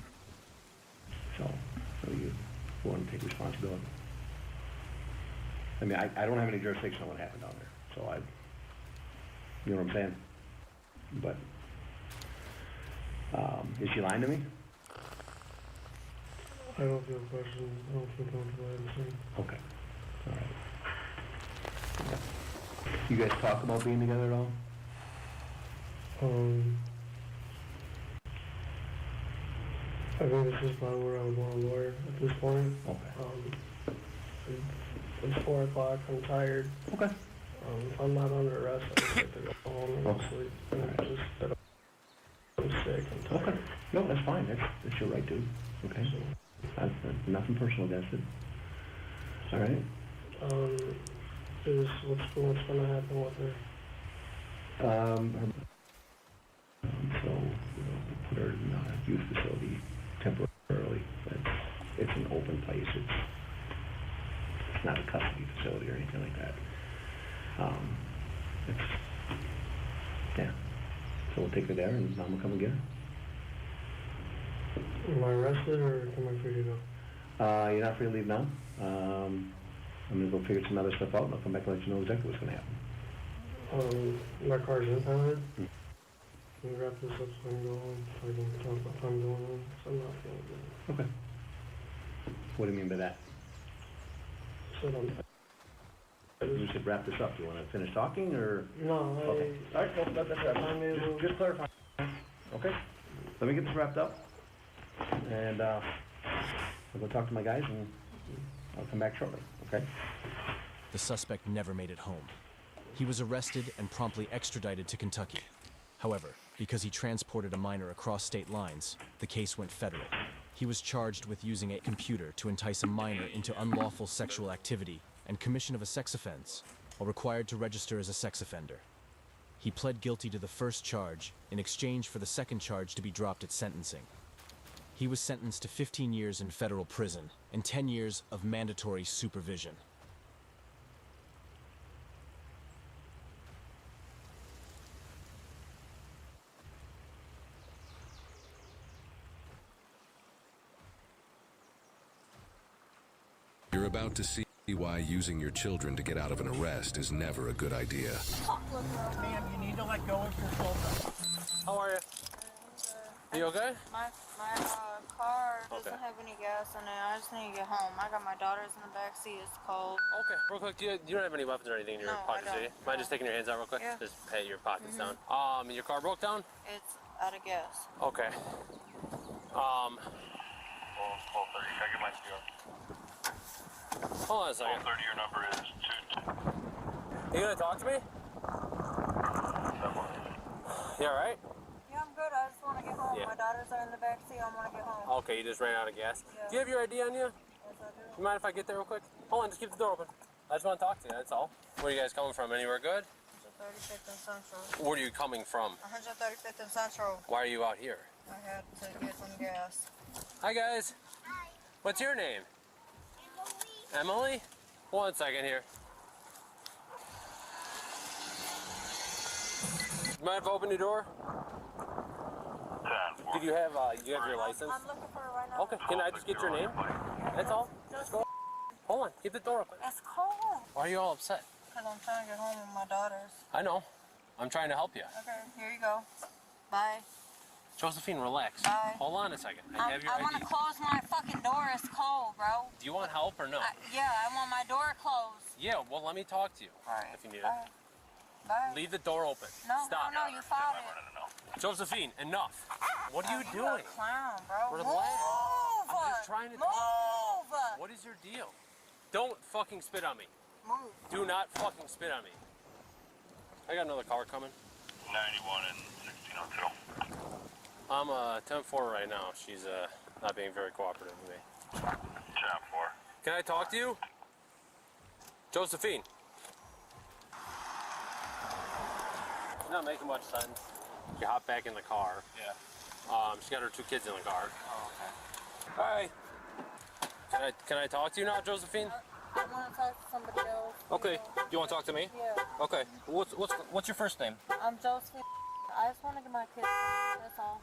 So you want to take responsibility. I don't have any jurisdiction on what happened down there. So you know what I'm saying? But, is she lying to me? I don't feel questioned. I don't feel comfortable answering. Okay. All right. You guys talk about being together at all? I think this is probably where I would want a lawyer at this point. Okay. It's 4 o'clock, I'm tired. Okay. If I'm not under arrest, I just like to go home and Okay. sleep. And I'm sick, I'm tired. Okay. No, that's fine. That's your right, dude. Okay. That's nothing personal against it. All right. What's gonna happen with her? So, we'll put her in a youth facility temporarily. It's an open place. It's not a custody facility or anything like that. Yeah. So we'll take her there and Mom will come and get her. Am I arrested or am I free to go? You're not free to leave now. I'm gonna go figure some other stuff out and I'll come back and let you know exactly what's gonna happen. My car's impounded. Can we wrap this up so I can go home? So I can talk about time going home? So I'm not feeling good. Okay. What do you mean by that? So You should wrap this up. Do you want to finish talking or? No, Okay. All right, no, that's right. Just clarify. Okay. Let me get this wrapped up. And I'll go talk to my guys and I'll come back shortly. Okay? The suspect never made it home. He was arrested and promptly extradited to Kentucky. However, because he transported a minor across state lines, the case went federal. He was charged with using a computer to entice a minor into unlawful sexual activity and commission of a sex offense, while required to register as a sex offender. He pled guilty to the first charge in exchange for the second charge to be dropped at sentencing. He was sentenced to 15 years in federal prison and 10 years of mandatory supervision. You're about to see why using your children to get out of an arrest is never a good idea. Ma'am, you need to let go of your shoulder. How are you? You okay? My car doesn't have any gas in it. I just need to get home. I got my daughters in the back seat. It's cold. Okay, real quick, you don't have any weapons or anything in your pockets, do you? Mind just taking your hands out real quick? Yeah. Just pat your pockets down. Your car broke down? It's out of gas. Okay. Well, 12:30. Can I get my CO? Hold on a second. 12:30, your number is 2. You gonna talk to me? You alright? Yeah, I'm good. I just want to get home. Yeah. My daughters are in the back seat. I want to get home. Okay, you just ran out of gas. Yeah. Do you have your ID on you? Yes, I do. You mind if I get there real quick? Hold on, just keep the door open. I just want to talk to you, that's all. Where are you guys coming from? Anywhere good? 135th and Central. Where are you coming from? 135th and Central. Why are you out here? I had to get some gas. Hi, guys. Hi. What's your name? Emily. Emily? 1 second here. Mind if I open your door? Did you have your license? I'm looking for it right now. Okay, can I just get your name? That's all. Just go. Hold on, keep the door open. It's cold. Why are you all upset? Because I'm trying to get home with my daughters. I know. I'm trying to help you. Okay, here you go. Bye. Josephine, relax. Bye. Hold on a second. I have your I want ID. to close my fucking door. It's cold, bro. Do you want help or no? Yeah, I want my door closed. Yeah, well, let me talk to you Alright. if you need Bye. it. Bye. Leave the door open. No, Stop. no, you found it. Josephine, enough. What are you You doing? a clown, bro. Relax. Move. I'm just trying to Move. talk. What is your deal? Don't fucking spit on me. Move. Do not fucking spit on me. I got another car coming. 91 and 1602. I'm 10-4 right now. She's not being very cooperative with me. 10-4. Can I talk to you? Josephine. It's not making much sense. You hop back in the car. Yeah. She's got her 2 kids in the car. Oh, okay. Hi. Can I talk to you now, Josephine? I want to talk to somebody else. Okay. Do you want to talk to me? Yeah. Okay. What's your first name? I'm Josephine. I just want to get my kids home. That's all.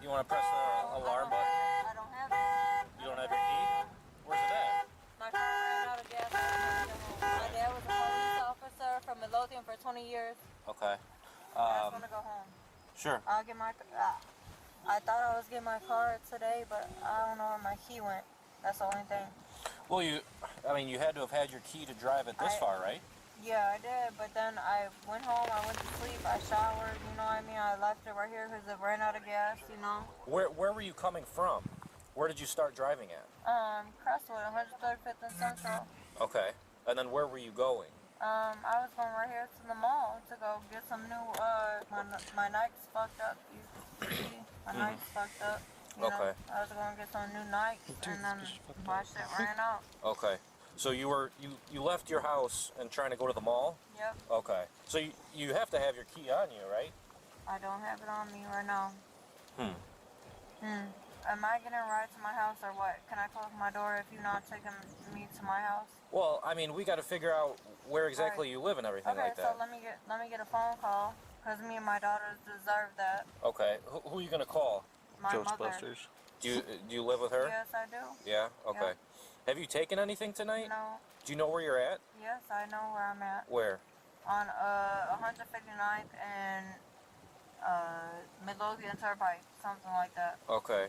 You want to press the alarm button? I don't have it. You don't have your key? Where's it at? My car ran out of gas. My dad was a police officer from Midlothian for 20 years. Okay. I just want to go home. Sure. I'll get my. I thought I was getting my car today, but I don't know where my key went. That's the only thing. Well, you had to have had your key to drive it this far, right? Yeah, I did, but then I went home, I went to sleep, I showered, you know what I mean? I left it right here because it ran out of gas, you know? Where were you coming from? Where did you start driving at? Crestwood, 135th and Central. Okay. And then where were you going? I was going right here to the mall to go get some new, my Nikes fucked up, you see? My Nikes fucked up. You know? I was going to get some new Nikes, and then my shit ran out. Okay. So you left your house and trying to go to the mall? Yep. Okay. So you have to have your key on you, right? I don't have it on me right now. Am I getting a ride to my house or what? Can I close my door if you're not taking me to my house? Well, I mean, we got to figure out where exactly you live and everything like that. Okay, so let me get a phone call because me and my daughters deserve that. Okay. Who are you gonna call? My mother. Do you live with her? Yes, I do. Yeah. Okay. Yeah. Have you taken anything tonight? No. Do you know where you're at? Yes, I know where I'm at. Where? On 159th and Midlothian Turnpike, something like that. Okay.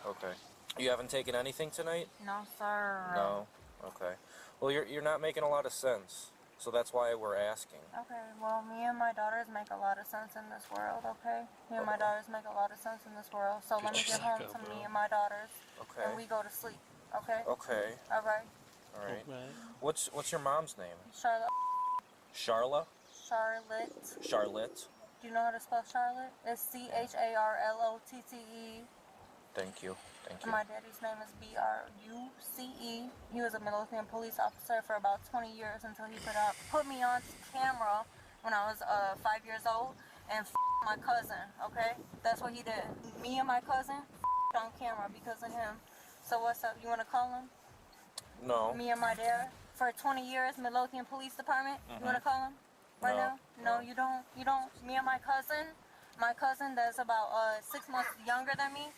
Okay. You haven't taken anything tonight? No, sir. No. Okay. Well, you're not making a lot of sense, so that's why we're asking. Okay. Well, me and my daughters make a lot of sense in this world. Okay. Me and my daughters make a lot of sense in this world. So let me get home to me and my daughters. Okay. And we go to sleep. Okay. Okay. All right. All right. What's your mom's name? Charlotte. Charla? Charlotte. Charlotte. Do you know how to spell Charlotte? It's CHARLOTTE. Thank you. Thank you. My daddy's name is BRUCE. He was a Midlothian police officer for about 20 years until he put me on camera when I was 5 years old and my cousin, okay? That's what he did. Me and my cousin on camera because of him. So what's up? You want to call him? No. Me and my dad for 20 years, Midlothian Police Department. You want to call him right now? No, you don't. You don't. Me and my cousin that's about 6 months younger than me,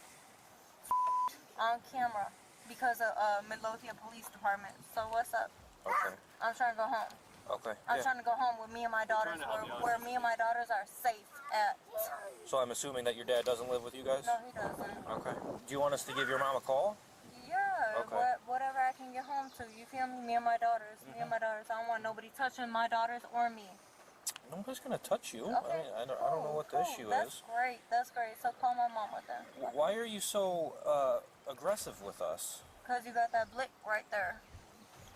on camera because of Midlothian Police Department. So what's up? Okay. I'm trying to go home. Okay. I'm trying to go home with me and my daughters, where me and my daughters are safe at. So I'm assuming that your dad doesn't live with you guys? No, he doesn't. Okay. Do you want us to give your mom a call? Yeah, Okay. whatever I can get home to. You feel me? Me and my daughters. Me and my daughters. I don't want nobody touching my daughters or me. Nobody's gonna touch you. Okay, I don't know what the issue That's is. great. That's great. So call my mom with them. Why are you so aggressive with us? Because you got that blick right there.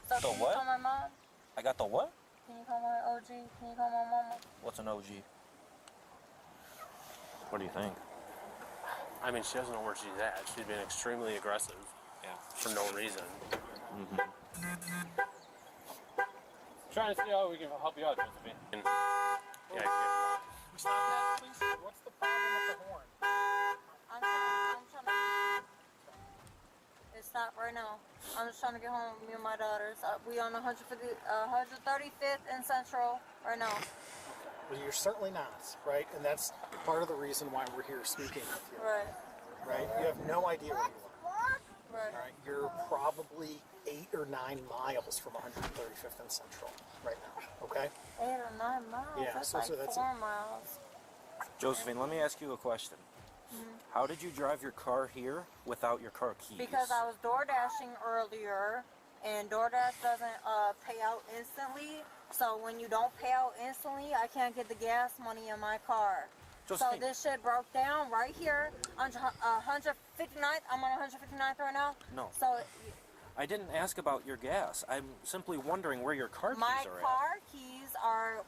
So The can what? you call my mom? I got the what? Can you call my OG? Can you call my mama? What's an OG? What do you think? I mean, she doesn't know where she's at. She's been extremely aggressive. Yeah. For no reason. Trying to see how we can help you out, Josephine. Yeah, Stop that, please. What's the problem with the horn? I'm trying to... It's not right now. I'm just trying to get home with me and my daughters. We on 135th and Central right now. Well, you're certainly not, right? And that's part of the reason why we're here speaking with you. Right. Right? You have no idea where you are. Right. Right? You're probably 8 or 9 miles from 135th and Central right now, okay? 8 or 9 miles? Yeah, that's so like that's 4 miles. Josephine, let me ask you a question. How did you drive your car here without your car keys? Because I was door dashing earlier, and DoorDash doesn't pay out instantly. So when you don't pay out instantly, I can't get the gas money in my car. Josephine. So this shit broke down right here on 159th. I'm on 159th right now. No. So I didn't ask about your gas. I'm simply wondering where your car keys my are car keys are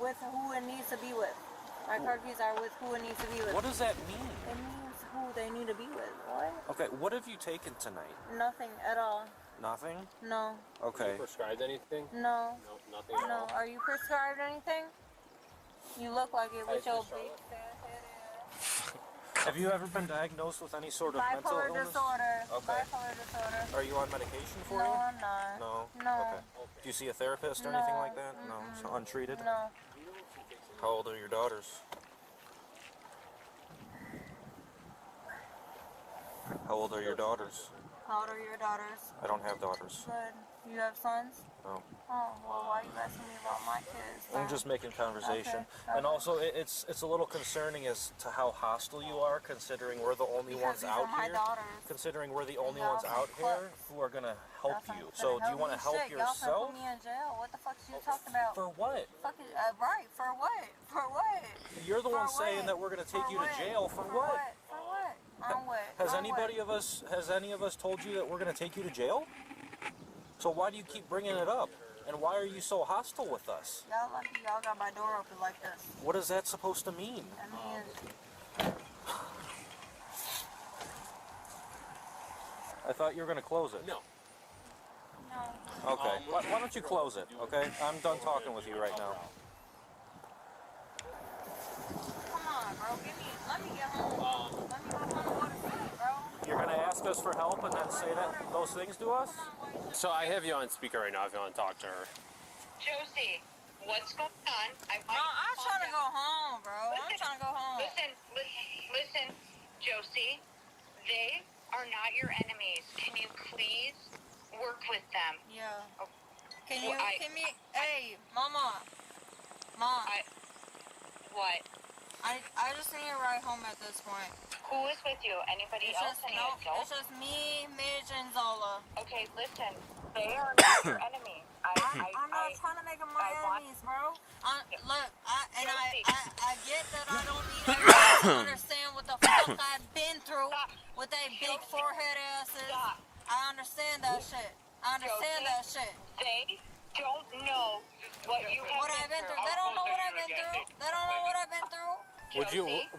with who it needs to be with. My car keys are with who it needs to be with. What does that mean? It means who they need to be with. What? Okay, what have you taken tonight? Nothing at all. Nothing? No. Okay. You prescribed anything? No. No, nothing at all. No. Are you prescribed anything? You look like it with your big fat head ass. Have you ever been diagnosed with any sort of mental Bipolar illness? disorder. Okay. Bipolar disorder. Are you on medication for No, you? I'm not. No? No. Okay. Do you see a therapist or No. anything like that? No. So untreated? No. How old are your daughters? How old are your daughters? How old are your daughters? I don't have daughters. Good. You have sons? No. Oh, well, why are you asking me about my kids? I'm just making conversation. Okay. And also, it's a little concerning as to how hostile you are, considering we're the only ones out here. Considering we're the only ones out here who are gonna help you. So, do you want to help yourself? Y'all put me in jail. What the fuck you talking about? For what? Right. For what? For what? You're the one saying that we're gonna take you to jail. For what? For what? On what? Has any of us told you that we're gonna take you to jail? So why do you keep bringing it up? And why are you so hostile with us? Y'all lucky y'all got my door open like this. What is that supposed to mean? I mean, I thought you were going to close it. No. no. Okay. Why don't you close it, okay? I'm done talking with you right now. Come on, bro. Let me get home. Let me go home and go to sleep, bro. You're going to ask us for help and then say those things to us? So I have you on speaker right now if you want to talk to her. Josie, what's going on? I'm trying to go home, bro. I'm trying to go home. Listen, Josie. They are not your enemies. Can you please work with them? Yeah. Can you, hey, Mama. Mom. What? I just need a ride home at this point. Who is with you? Anybody else? It's just me, Midge, and Zola. Okay, listen. They are not your enemies. I'm not trying to make them my enemies, bro. Look, I get that I don't need everybody to understand what the fuck I've been through with they big forehead asses. I understand that shit. I understand that shit. They don't know what you have been through. They don't know what I've been through. They don't know what I've been through.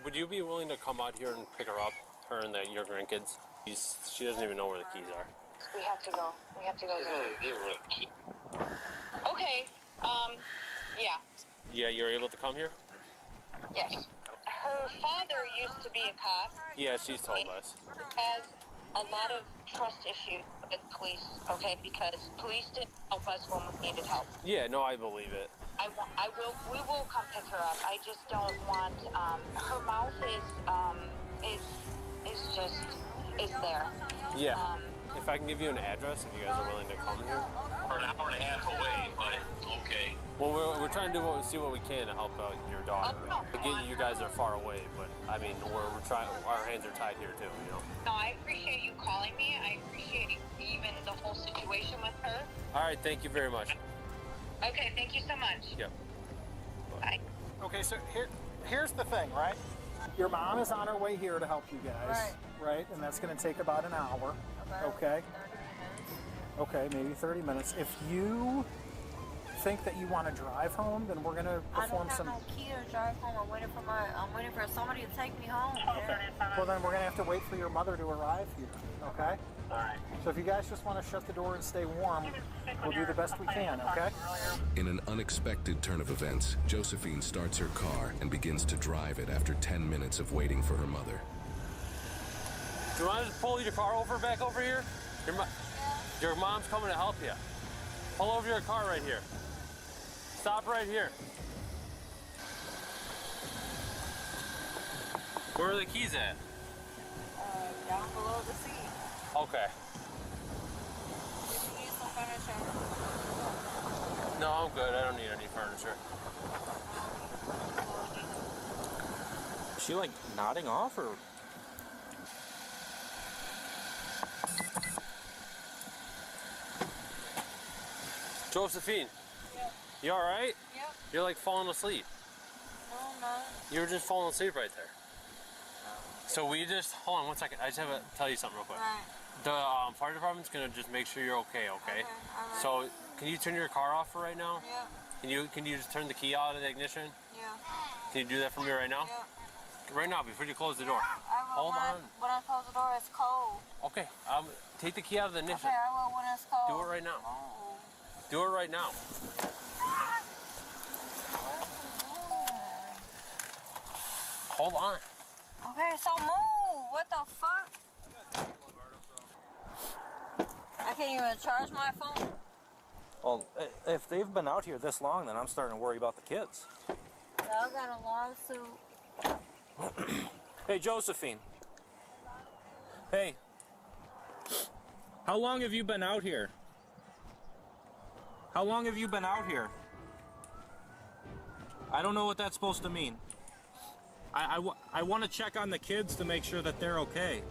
Would you be willing to come out here and pick her up, her and your grandkids? She doesn't even know where the keys are. We have to go. We have to go. Okay. Yeah. Yeah, you're able to come here? Yes. Her father used to be a cop. Yeah, she's told us. Has a lot of trust issues with police, okay? Because police didn't help us when we needed help. Yeah, no, I believe it. We will come pick her up. I just don't want, her mouth is there. Yeah. If I can give you an address, if you guys are willing to come here. We're an hour and a half away, but okay. Well, we're trying to see what we can to help out your daughter. Again, you guys are far away, but I mean, we're trying. Our hands are tied here too, you know. No, I appreciate you calling me. I appreciate even the whole situation with her. All right, thank you very much. Okay, thank you so much. Yep. Bye. Okay, so here's the thing, right? Your mom is on her way here to help you guys, right? And that's going to take about an hour, okay? Okay, maybe 30 minutes. If you think that you want to drive home, then we're going to perform some... I don't have no key to drive home. I'm waiting for somebody to take me home. Okay. Well, then we're going to have to wait for your mother to arrive here, okay? All right. So if you guys just want to shut the door and stay warm, we'll do the best we can, okay? In an unexpected turn of events, Josephine starts her car and begins to drive it after 10 minutes of waiting for her mother. Do you want to just pull your car back over here? Your mom's coming to help you. Pull over your car right here. Stop right here. Where are the keys at? Down below the seat. Okay. If you need some furniture. No, I'm good. I don't need any furniture. Is she like nodding off or? Josephine. Yep. You all right? Yep. You're like falling asleep. No, I'm not. You were just falling asleep right there. So we just, hold on one second. I just have to tell you something real quick. Right. The fire department's gonna just make sure you're okay, okay? All right. So can you turn your car off for right now? Yeah. Can you just turn the key out of the ignition? Yeah. Can you do that for me right now? Yeah. Right now, before you close the door. Hold on. When I close the door, it's cold. Okay. Take the key out of the ignition. Okay, I will when it's cold. Do it right now. Do it right now. Hold on. Okay, so move. What the fuck? I can't even charge my phone. Well, if they've been out here this long, then I'm starting to worry about the kids. I got a lawsuit. Hey, Josephine. Hey. How long have you been out here? How long have you been out here? I don't know what that's supposed to mean. I want to check on the kids to make sure that they're okay.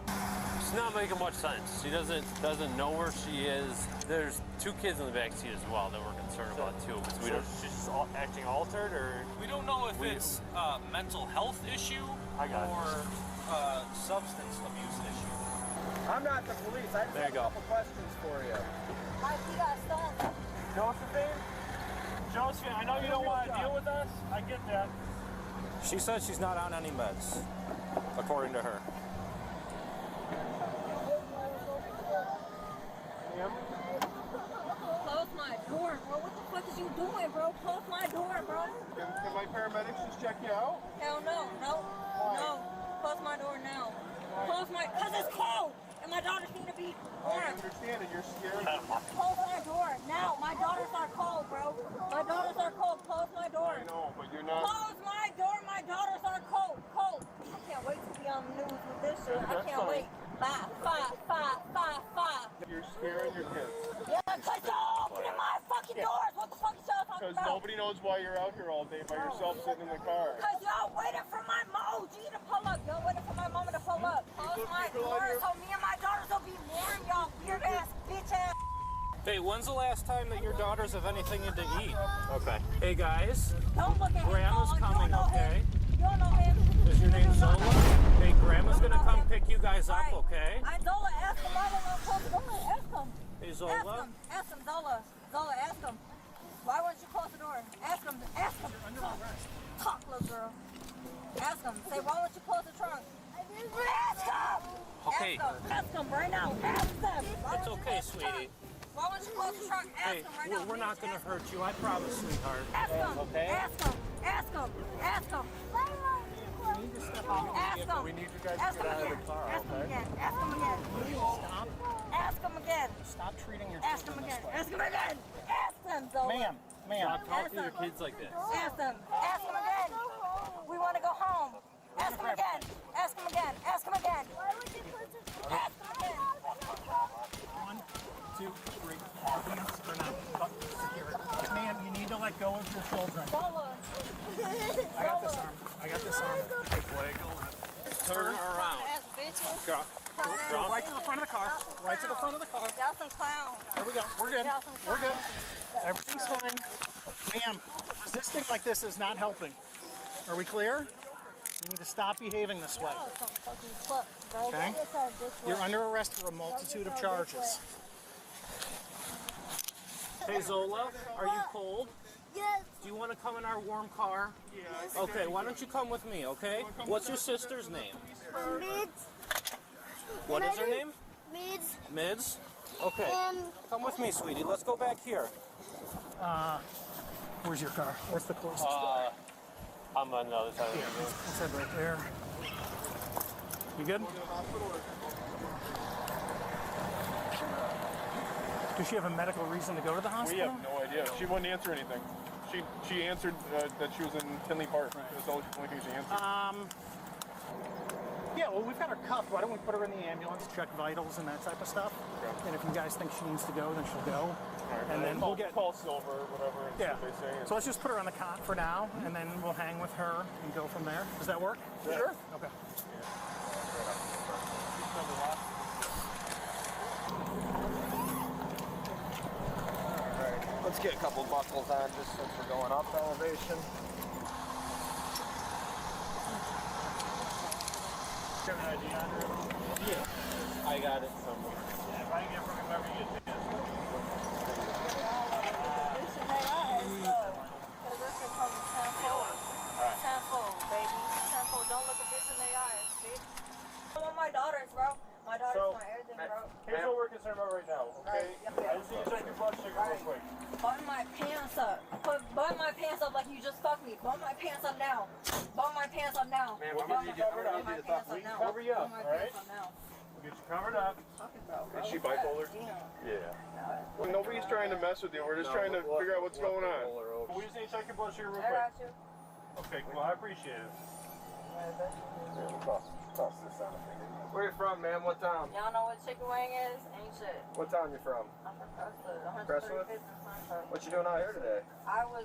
It's not making much sense. She doesn't know where she is. There's 2 kids in the back seat as well that we're concerned about too. Because she's just acting altered, or we don't know if it's a mental health issue or a substance abuse issue. I'm not the police. I just have a couple questions for you. Josephine? Josephine, I know you don't want to deal with us. I get that. She said she's not on any meds, according to her. Close my door, bro. What the fuck is you doing, bro? Close my door, bro. Can my paramedics just check you out? Hell no. No. Close my door now. Close my... Because it's cold. And my daughters need to be warm. I understand, and you're scared. Close my door now. My daughters are cold, bro. My daughters are cold. Close my door. I know, but you're not. Close my door. My daughters are cold. Cold. I can't wait to be on the news with this shit. I can't wait. Five. You're scaring your kids. Yeah, because you're opening my fucking doors. What the fuck is y'all talking Because about? nobody knows why you're out here all day by yourself sitting in the car. Because y'all waiting for my OG to pull up. Y'all waiting for my mama to pull up. Close my door so me and my daughters will be warm, y'all weird ass bitch ass. Hey, when's the last time that your daughters have anything to eat? Okay. Hey guys, Don't look at Grandma's him. coming, okay? You don't know him. Is your name Zola? Hey, Grandma's gonna come pick you guys up, okay? Zola, ask him. I don't know close the door. Ask him. Hey, Zola. Ask him, Zola. Zola, ask him. Why wouldn't you close the door? Ask him. Talk, little girl. Ask him. Say, why won't you close the trunk? Ask him. Okay. Ask him right now. Ask him. It's okay, sweetie. Why won't you close the trunk? Ask Hey, him right now. we're not gonna hurt you, I promise, sweetheart. Ask him. Okay? Ask him. Ask him. Ask him. Ask him. We need you guys Ask to get him out of again. the car, Ask him okay? again. Ask him again. Stop. Ask him again. Stop treating your Ask him children again. this way. Ask him again. Ask him, Zola. Ma'am. Stop talking to your kids like this. Ask him. Ask him again. We want to go home. Ask him again. Ask him again. Ask him again. Ask him again. 1, 2, 3. Hands for now. Secure it. Ma'am, you need to let go of your children. Zola. I got this arm. Turn around. Ass bitches. Go Right to the front of the car. Right to the front of the car. Y'all some clowns. There we go. We're good. Y'all some We're good. clowns. Everything's fine. Ma'am, resisting like this is not helping. Are we clear? You need to stop behaving this way. Y'all some fucking fucks, bro. Okay? Get your this way. You're under arrest for a multitude of charges. Hey, Zola, are you cold? Yes. Do you want to come in our warm car? Yes. Okay, why don't you come with me, okay? What's your sister's name? Mids. What is her name? Mids. Mids? Okay. Come with me, sweetie. Let's go back here. Where's your car? Where's the closest door? I'm on the other side of the room. Let's head right there. You good? Does she have a medical reason to go to the We hospital? have no idea. She wouldn't answer anything. She answered that she was in Tinley Park. That's the only thing she answered. Yeah, well, we've got her cuffed. Why don't we put her in the ambulance, check vitals and that type of stuff? Okay. And if you guys think she needs to go, then she'll go. Right, And then we'll get... call Silver, whatever, and see Yeah. what they say. So let's just put her on the cot for now, and then we'll hang with her and go from there. Does that work? Yeah. Sure. Okay. Let's get a couple buckles on just since we're going up elevation. Got an ID on her? Yeah. I got it somewhere. Yeah, if I can get from whoever you get to. Tenfold, baby. Tenfold. Don't look a bitch in the eyes, bitch. I want my daughters, bro. My daughters, my everything, bro. Here's what we're concerned about right now, okay? I just need to check your blood sugar real quick. Button my pants up. Button my pants up like you just fucked me. Button my pants up now. Button my pants up now. Man, we'll get you covered up. We can cover you up, alright? We'll get you covered up. Is she bipolar? Yeah. Well, nobody's trying to mess with you. We're just trying to figure out what's going on. We just need to check your blood sugar real I quick. got you. Okay, well, I appreciate it. Toss this on. Where you from? from, man? What town? Y'all know what chicken wing is? Ain't shit. What town you from? I'm from Crestwood, 135th and Sunshine. What you doing out here today? I was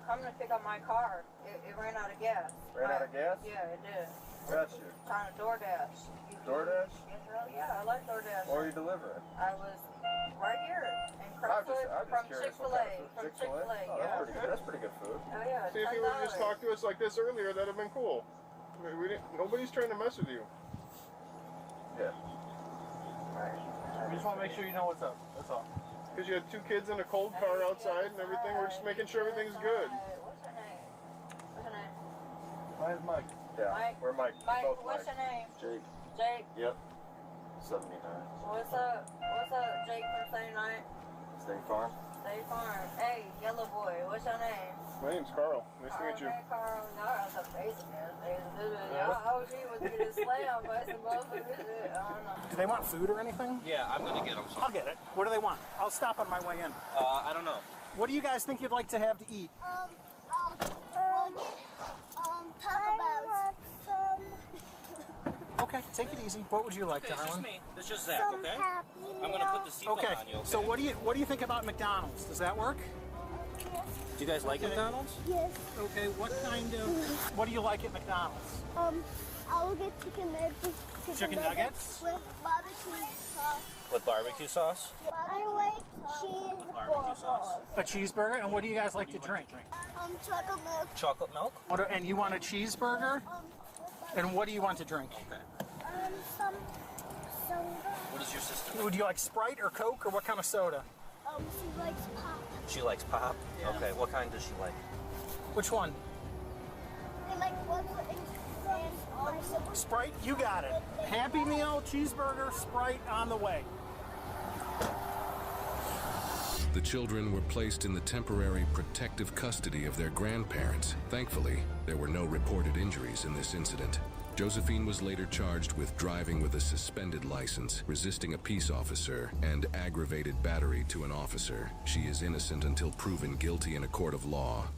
coming to pick up my car. It ran out of gas. Ran out of gas? Yeah, it did. Got you. Trying to DoorDash. DoorDash? Hell yeah, I like DoorDash. Or are you delivering? I was right here in Crestwood from Chick-fil-A. From Chick-fil-A, yeah. That's pretty good food. Oh yeah, See, if you would have just talked to us like this earlier, that'd have been cool. I mean, nobody's trying to mess with you. Yeah. We just want to make sure you know what's up. That's all. Because you had 2 kids in a cold car outside and everything. We're just making sure everything's good. What's your name? What's your name? Mine's Mike. Yeah, Mike? we're Mike. Mike, Both what's your name? Jake. Jake? Yep. 79. What's up? What's up, Jake from State Night? State Farm. State Farm. Hey, yellow boy, what's your name? My name's Carl. Nice to meet you. Hey, Carl. Y'all have some basic ass things. Y'all OG was getting slammed by some motherfuckers. I don't know. Do they want food or anything? Yeah, I'm gonna get them. I'll get it. What do they want? I'll stop on my way in. I don't know. What do you guys think you'd like to have to eat? Taco Bell. Okay, take it easy. What would you like, Okay, it's darling? just me. It's just Zach, okay? I'm gonna put the seatbelt Okay. on you, okay? So what do you think about McDonald's? Does that work? Do you guys like McDonald's? Yes. Okay. What do you like at McDonald's? I will get chicken nuggets. Chicken nuggets? With barbecue sauce. With barbecue sauce? I like cheese A cheeseburger. And what do you guys like to drink? chocolate milk. Chocolate milk? And you want a cheeseburger? And what do you want to drink? Some soda. What is your sister? Would you like Sprite or Coke or what kind of soda? She likes pop. She likes pop? Yeah. Okay, what kind does she like? Which one? I like one and Sprite, you got it. Happy Meal, cheeseburger, Sprite on the way. The children were placed in the temporary protective custody of their grandparents. Thankfully, there were no reported injuries in this incident. Josephine was later charged with driving with a suspended license, resisting a peace officer, and aggravated battery to an officer. She is innocent until proven guilty in a court of law.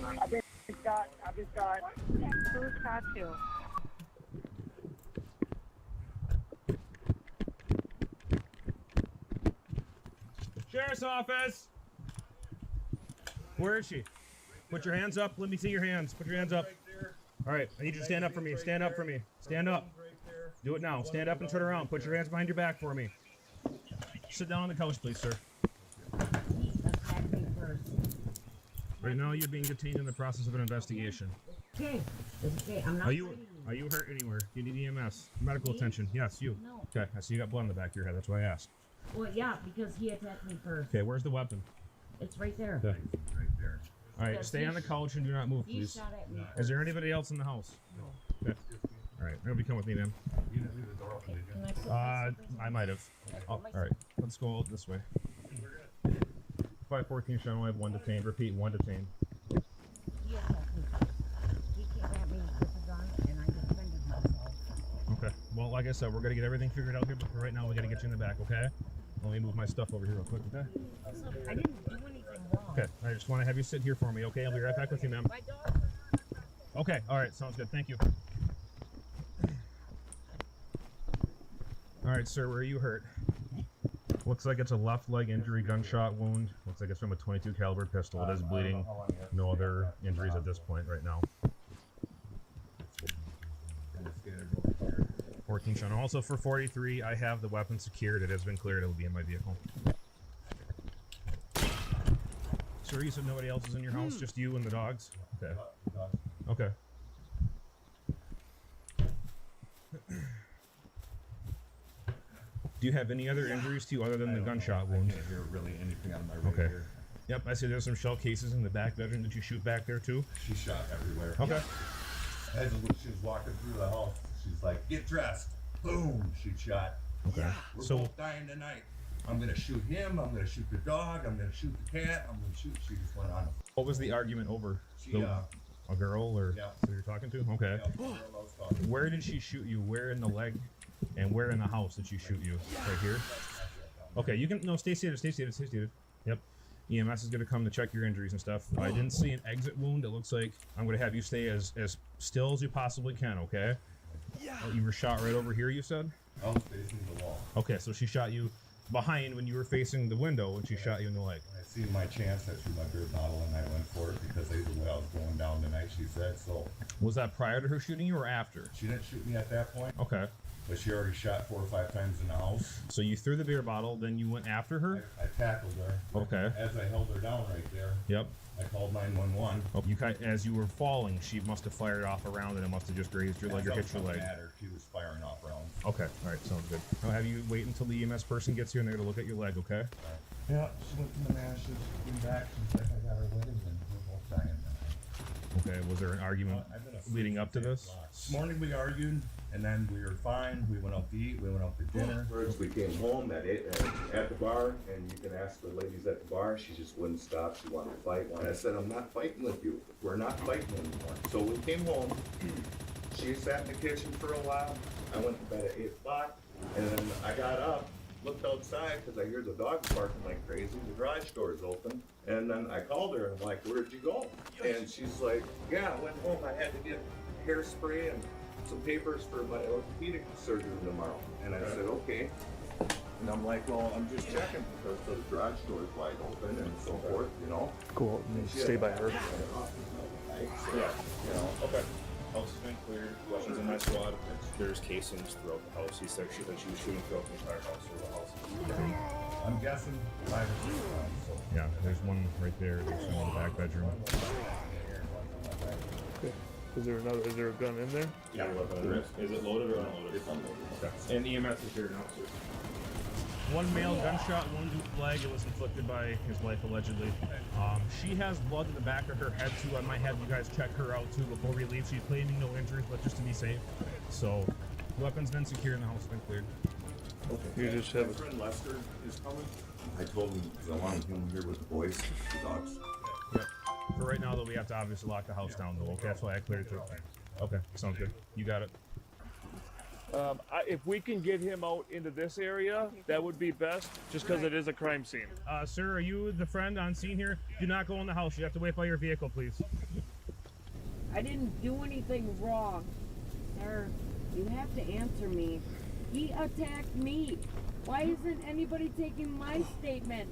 I've been shot. Who shot you? Sheriff's office! Where is she? Put your hands up. Let me see your hands. Put your hands up. All right. I need you to stand up for me. Stand up for me. Stand up. Do it now. Stand up and turn around. Put your hands behind your back for me. Sit down on the couch, please, sir. Right now, you're being detained in the process of an investigation. Okay. Okay. I'm not. Are you hurt anywhere? Do you need EMS? Medical attention? Yes, you. No. Okay. I see you got blood on the back of your head. That's why I asked. Well, yeah, because he attacked me first. Okay. Where's the weapon? It's right there. Okay. All right, stay on the couch and do not move, He please. shot at me. Is there anybody else in the house? No. Okay. All right, everybody come with me, man. Can I put I might have. Oh, all right, let's go this way. 514 Sean, I have 1 detained. Repeat, 1 detained. He attacked me first. He came at me with a gun, and I defended myself. Okay. Well, like I said, we're gonna get everything figured out here, but for right now, we gotta get you in the back. Okay. Let me move my stuff over here real quick. Okay. I didn't do anything wrong. Okay. I just want to have you sit here for me. Okay. I'll be right back with you, ma'am. My dog. Okay. All right. Sounds good. Thank you. All right, sir. Where are you hurt? Looks like it's a left leg injury, gunshot wound. Looks like it's from a .22 caliber pistol. It is bleeding. No other injuries at this point right now. 14 Sean. Also for 43, I have the weapon secured. It has been cleared. It will be in my vehicle. Sir, you said nobody else is in your house, just you and the dogs? Okay. Okay. Do you have any other injuries to you other than the gunshot wound? I can't hear really anything out of my right Okay. ear. Yep, I see there's some shell cases in the back bedroom. Did you shoot back there too? She shot everywhere. Okay. As she was walking through the house, she's like, "Get dressed." Boom, she shot. Okay. We're So- both dying tonight. I'm gonna shoot him. I'm gonna shoot the dog. I'm gonna shoot the cat. I'm gonna shoot. She just went on. What was the argument over? She, a girl or yeah. who you're talking to? Okay. Where did she shoot you? Where in the leg? And where in the house did she shoot you? Right here? Okay, you can, no, stay seated, stay seated, stay seated. Yep. EMS is going to come to check your injuries and stuff. I didn't see an exit wound. It looks like I'm going to have you stay as still as you possibly can, okay? Yeah. You were shot right over here, you said? I was facing the wall. Okay, so she shot you behind when you were facing the window, and she shot you in the leg. I seen my chance, I threw my beer bottle and I went for it because they the way I was going down tonight, she said, so. Was that prior to her shooting you or after? She didn't shoot me at that point. Okay. But she already shot 4 or 5 times in the house. So you threw the beer bottle, then you went after her? I tackled her. Okay. As I held her down right there. Yep. I called 911. Oh, as you were falling, she must have fired off a round and it must have just grazed your leg or hit your leg. She was firing off rounds. Okay, all right, sounds good. I'll have you wait until the EMS person gets here and they're going to look at your leg, okay? Yeah, she went to the mashes, came back, she's like, I got her legs and we're both dying tonight. Okay, was there an argument leading up to this? This morning we argued, and then we were fine. We went out to eat, we went out to dinner. First, we came home at the bar, and you can ask the ladies at the bar. She just wouldn't stop. She wanted to fight. And I said, I'm not fighting with you. We're not fighting anymore. So we came home. She sat in the kitchen for a while. I went to bed at 8 o'clock, and then I got up, looked outside because I hear the dogs barking like crazy. The garage door is open. And then I called her, and I'm like, where'd you go? And she's like, yeah, I went home. I had to get hairspray and some papers for my orthopedic surgery tomorrow. And I said, okay. And I'm like, well, I'm just checking because the garage door is wide open and so forth, you know. Cool. Stay by her. Yeah. You know, okay. House has been cleared. Weapons in my squad. There's casings throughout the house. He said she was shooting throughout the entire house. So the house is I'm guessing 5 or 6 rounds. So. Yeah, there's one right there. There's one in the back bedroom. Okay. Is there a gun in there? Yeah, is it loaded or unloaded? It's unloaded. Okay. And EMS is here now, sir. One male gunshot, one dude's leg. It was inflicted by his wife, allegedly. She has blood in the back of her head, too. I might have you guys check her out, too, before we leave. She's claiming no injuries, but just to be safe. So, weapons been secured and the house has been cleared. Okay. You just have my friend Lester is coming. I told him I wanted him here with the boys, the dogs. Yep. For right now, though, we have to obviously lock the house down, though. Okay, that's why I cleared it too. Okay, sounds good. You got it. If we can get him out into this area, that would be best, just because it is a crime scene. Sir, are you the friend on scene here? Do not go in the house. You have to wait by your vehicle, please. I didn't do anything wrong. Sir, you have to answer me. He attacked me. Why isn't anybody taking my statement?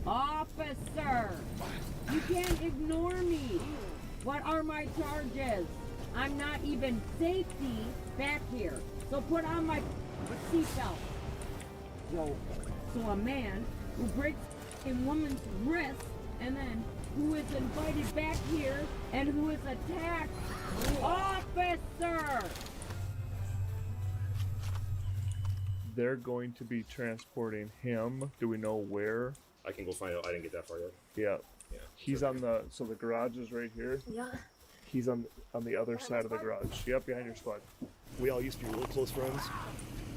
Officer, you can't ignore me. What are my charges? I'm not even safety back here. So put on my seatbelt. So a man who breaks a woman's wrist and then who is invited back here and who is attacked. Officer! They're going to be transporting him. Do we know where? I can go find out. I didn't get that far yet. Yeah. He's on the garage is right here. Yeah. He's on the other side of the garage. Yep, behind your squad. We all used to be really close friends,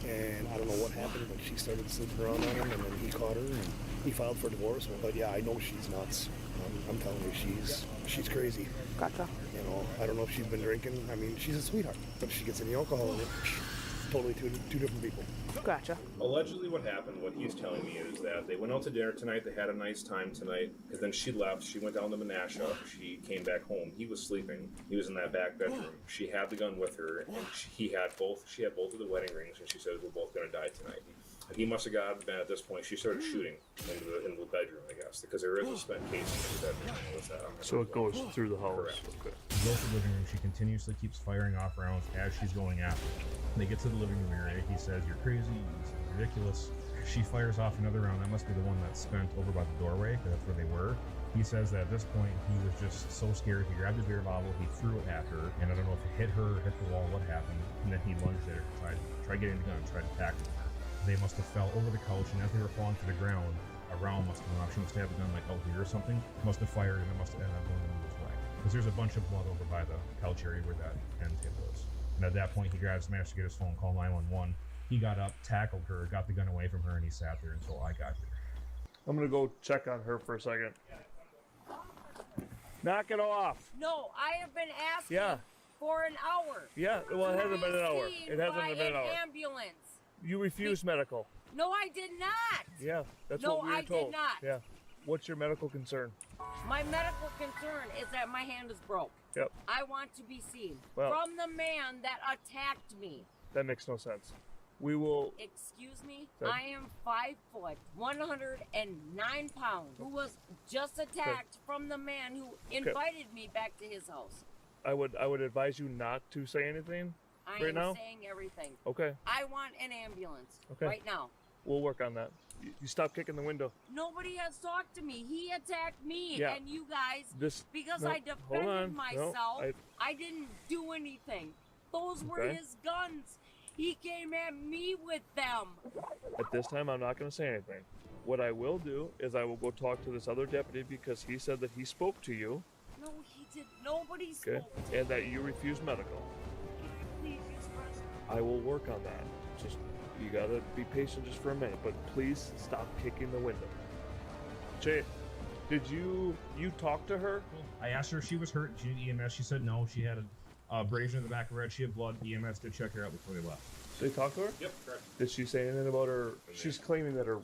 and I don't know what happened, but she started sleeping around on him, and then he caught her, and he filed for divorce. But yeah, I know she's nuts. I'm telling you, she's crazy. Gotcha. You know, I don't know if she's been drinking. I mean, she's a sweetheart, but if she gets any alcohol in it, totally two different people. Gotcha. Allegedly what happened, what he's telling me is that they went out to dinner tonight, they had a nice time tonight, because then she left, she went down to Menasha, she came back home, he was sleeping, he was in that back bedroom, she had the gun with her, and she had both of the wedding rings, and she said, we're both going to die tonight. He must have gotten bad at this point. She started shooting in the bedroom, I guess, because there is a spent casing in the bedroom. So it goes through the house. Correct. Okay. She goes to the living room. She continuously keeps firing off rounds as she's going after him. They get to the living room area. He says, "You're crazy. It's ridiculous." She fires off another round. That must be the one that's spent over by the doorway, because that's where they were. He says that at this point, he was just so scared. He grabbed a beer bottle, he threw it at her, and I don't know if it hit her or hit the wall, what happened, and then he lunged at her, tried getting the gun, tried to tackle her. They must have fell over the couch, and as they were falling to the ground, a round must have gone off. She must have the gun like out here or something. Must have fired, and it must have ended up going into his leg. Because there's a bunch of blood over by the couch area where that end table is. And at that point, he managed to get his phone, call 911. He got up, tackled her, got the gun away from her, and he sat there until I got here. I'm gonna go check on her for a second. Knock it off. No, I have been asking for an hour. Yeah, well, it hasn't been an hour. It hasn't been an hour. Ambulance. You refused medical. No, I did not. Yeah, that's no, what we were I told. did not. Yeah. what's your medical concern? My medical concern is that my hand is broke. Yep. I want to be seen Well- from the man that attacked me. That makes no sense. We will. Excuse me? That- I am 5 foot, 109 pounds, who was just attacked from the man who invited me back to his house. I would advise you not to say anything I right am now. saying everything. Okay. I want an ambulance Okay. right now. We'll work on that. You stop kicking the window. Nobody has talked to me. He attacked me Yeah. and you guys because no, I hold on. defended No, myself. I didn't do anything. Those were Okay. his guns. He came at me with them. At this time, I'm not going to say anything. What I will do is I will go talk to this other deputy because he said that he spoke to you, No, he did. Nobody okay, spoke to and me. that you refused medical. Please use first. I will work on that. Just, you gotta be patient just for a minute, but please stop kicking the window. Jay, did you talk to her? I asked her if she was hurt. She needed EMS. She said no. She had a abrasion in the back of her head. She had blood. EMS did check her out before they left. Did they talk to her? Yep, correct. Did she say anything about her? She's claiming that her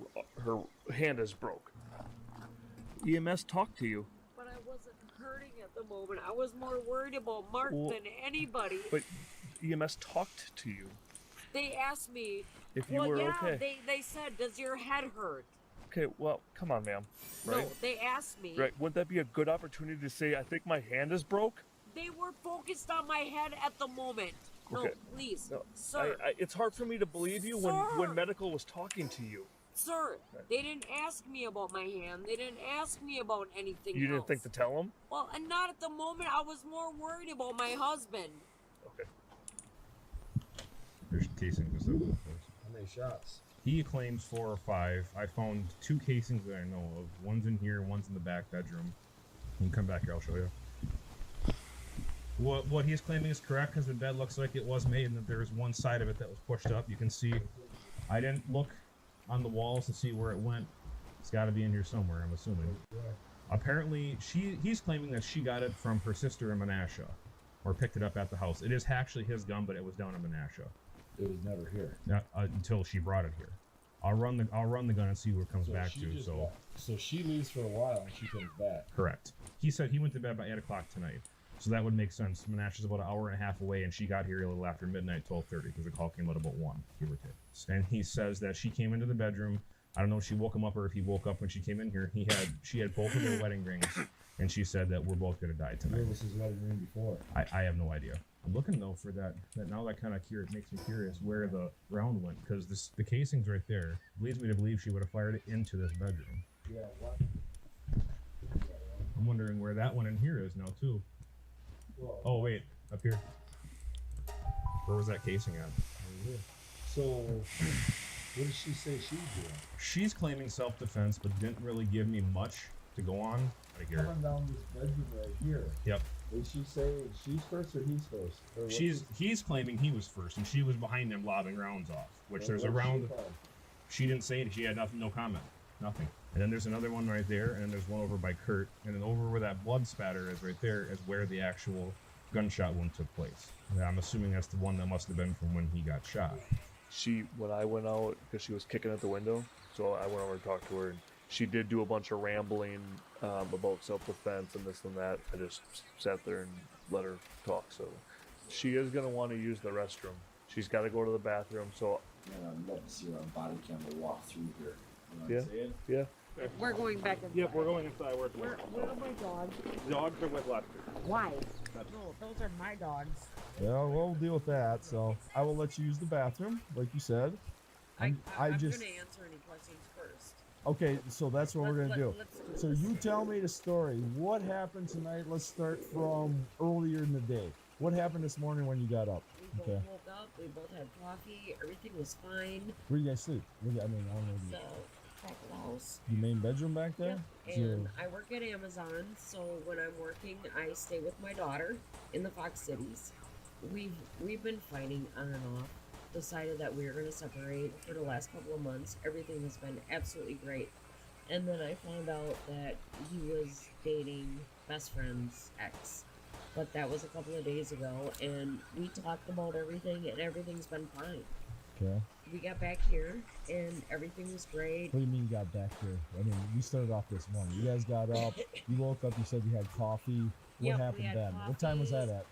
hand is broke. EMS talked to you. But I wasn't hurting at the moment. I was more worried about Mark Well, than anybody. But EMS talked to you. They asked me. If you well, were yeah, okay. they said, "Does your head hurt?" Okay, well, come on, ma'am. Right? No, they asked me. Right. Wouldn't that be a good opportunity to say, I think my hand is broke? They were focused on my head at the moment. No, Okay. please, No, sir. it's hard for me to believe you when medical was talking to you. Sir, Right. they didn't ask me about my hand. They didn't ask me about anything You else. didn't think to tell them? Well, and not at the moment. I was more worried about my husband. Okay. There's casings and stuff. How many shots? He claims 4 or 5. I found 2 casings that I know of. One's in here, one's in the back bedroom. You can come back here, I'll show you. What he's claiming is correct because the bed looks like it was made and that there's one side of it that was pushed up. You can see, I didn't look on the walls to see where it went. It's got to be in here somewhere, I'm assuming. Apparently, he's claiming that she got it from her sister in Menasha, or picked it up at the house. It is actually his gun, but it was down in Menasha. It was never here. Not, until she brought it here. I'll run the gun and see where it comes back to. So she leaves for a while and she comes back. Correct. He said he went to bed by 8 o'clock tonight, so that would make sense. Menasha's about an hour and a half away, and she got here a little after midnight, 12:30, because the call came out about 1, give or take. And he says that she came into the bedroom. I don't know if she woke him up or if he woke up when she came in here. She had both of their wedding rings, and she said that we're both gonna die tonight. Where was his wedding ring before? I have no idea. I'm looking though for that now that kind of makes me curious where the round went, because the casing's right there. Leads me to believe she would have fired it into this bedroom. Yeah, what? I'm wondering where that one in here is now too. Well, Oh wait, up here. Where was that casing at? So, what did she say she's doing? She's claiming self-defense, but didn't really give me much to go on. Right here. Coming down this bedroom right here. Yep. Did she say she's first or he's first? Or what's He's claiming he was first, and she was behind him lobbing rounds off. Which What- there's a what did she round. call? She didn't say it. She had nothing, no comment, nothing. And then there's another one right there, and then there's one over by Kurt, and then over where that blood spatter is right there is where the actual gunshot wound took place. And I'm assuming that's the one that must have been from when he got shot. When I went out, because she was kicking at the window, so I went over and talked to her, and she did do a bunch of rambling about self-defense and this and that. I just sat there and let her talk. So she is going to want to use the restroom. She's got to go to the bathroom. So Man, I'd love to see her on body camera walk through here. You know what yeah, I'm saying? yeah. We're going back inside. Yep, we're going inside. We're at the Where are my dogs? Dogs are with Lester. Why? No, those are my dogs. Yeah, we'll deal with that. So I will let you use the bathroom, like you said. I'm just going to answer any questions first. okay. So that's what we're gonna do. let's do So this. you tell me the story. What happened tonight? Let's start from earlier in the day. What happened this morning when you got up? We both woke up, we both had coffee, everything was fine. Where do you guys sleep? I mean, I don't know. So, back of the house. The main bedroom back there? Yep. And I work at Amazon, so when I'm working, I stay with my daughter in the Fox Cities. We've been fighting on and off. Decided that we were going to separate for the last couple of months. Everything has been absolutely great. And then I found out that he was dating best friend's ex. But that was a couple of days ago, and we talked about everything, and everything's been fine. Okay. We got back here, and everything was great. What do you mean you got back here? I mean, we started off this morning. You guys got up. You woke up. You said you had coffee. What Yep, we happened had then? What time was that at?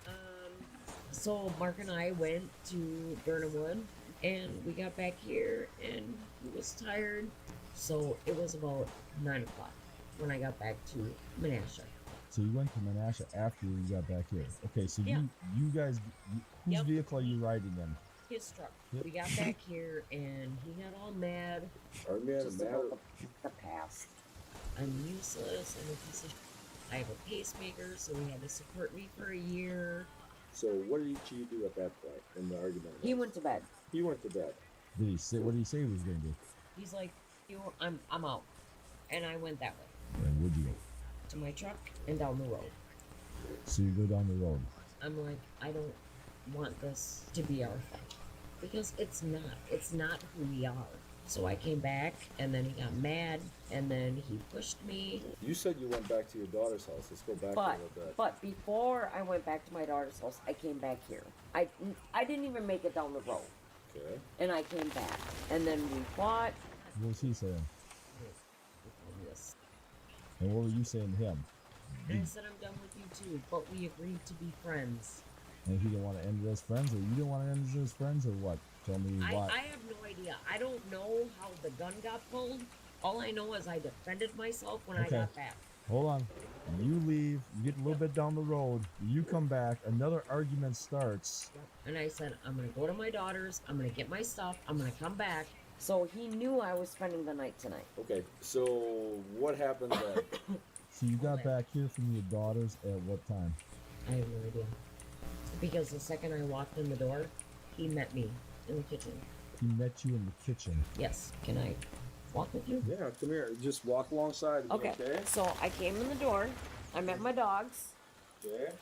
So Mark and I went to Burnhamwood, and we got back here, and he was tired. So it was about 9 o'clock when I got back to Menasha. So you went to Menasha after you got back here. Okay, so Yeah. you guys, whose vehicle are you riding in? His truck. Yep. We got back here, and he got all mad. Are you mad just at about the past. I'm useless. I'm a piece of shit. I have a pacemaker, so he had to support me for a year. So what did you do at that point in the argument? He went to bed. He went to bed. Did he say? What did he say he was going to do? He's like, I'm out. And I went that way. And where'd you go? To my truck and down the road. So you go down the road. I'm like, I don't want this to be our fight. Because it's not. It's not who we are. So I came back, and then he got mad, and then he pushed me. You said you went back to your daughter's house. Let's go back a little bit. But before I went back to my daughter's house, I came back here. I didn't even make it down the road. Okay. And I came back. And then we fought. What was he saying? Yes. And what were you saying to him? And I said, I'm done with you too, but we agreed to be friends. And he didn't want to end it as friends, or you didn't want to end it as friends, or what? Tell me why. I have no idea. I don't know how the gun got pulled. All I know is I defended myself when I got back. Hold on. You leave, you get a little bit down the road, you come back, another argument starts. And I said, I'm going to go to my daughter's, I'm going to get my stuff, I'm going to come back. So he knew I was spending the night tonight. Okay, so what happened then? So you got back here from your daughters at what time? I have no idea. Because the second I walked in the door, he met me in the kitchen. He met you in the kitchen. Yes. Can I walk with you? Yeah, come here. Just walk alongside me, Okay. So I came in the door, I met my dogs, Okay.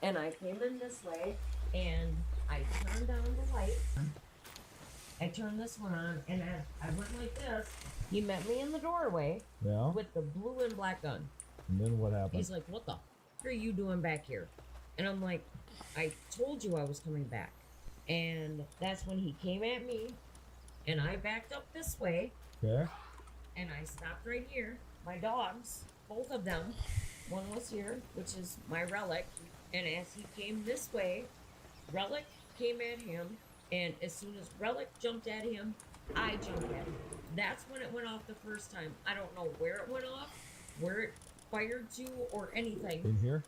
and I came in this way, and I turned down the light. I turned this one on, and as I went like this, he met me in the doorway Yeah. with the blue and black gun. And then what happened? He's like, what the f*** are you doing back here? And I'm like, I told you I was coming back. And that's when he came at me, and I backed up this way, Okay. and I stopped right here. My dogs, both of them, one was here, which is my Relic, and as he came this way, Relic came at him, and as soon as Relic jumped at him, I jumped at him. That's when it went off the first time. I don't know where it went off, where it fired to, or anything. In here?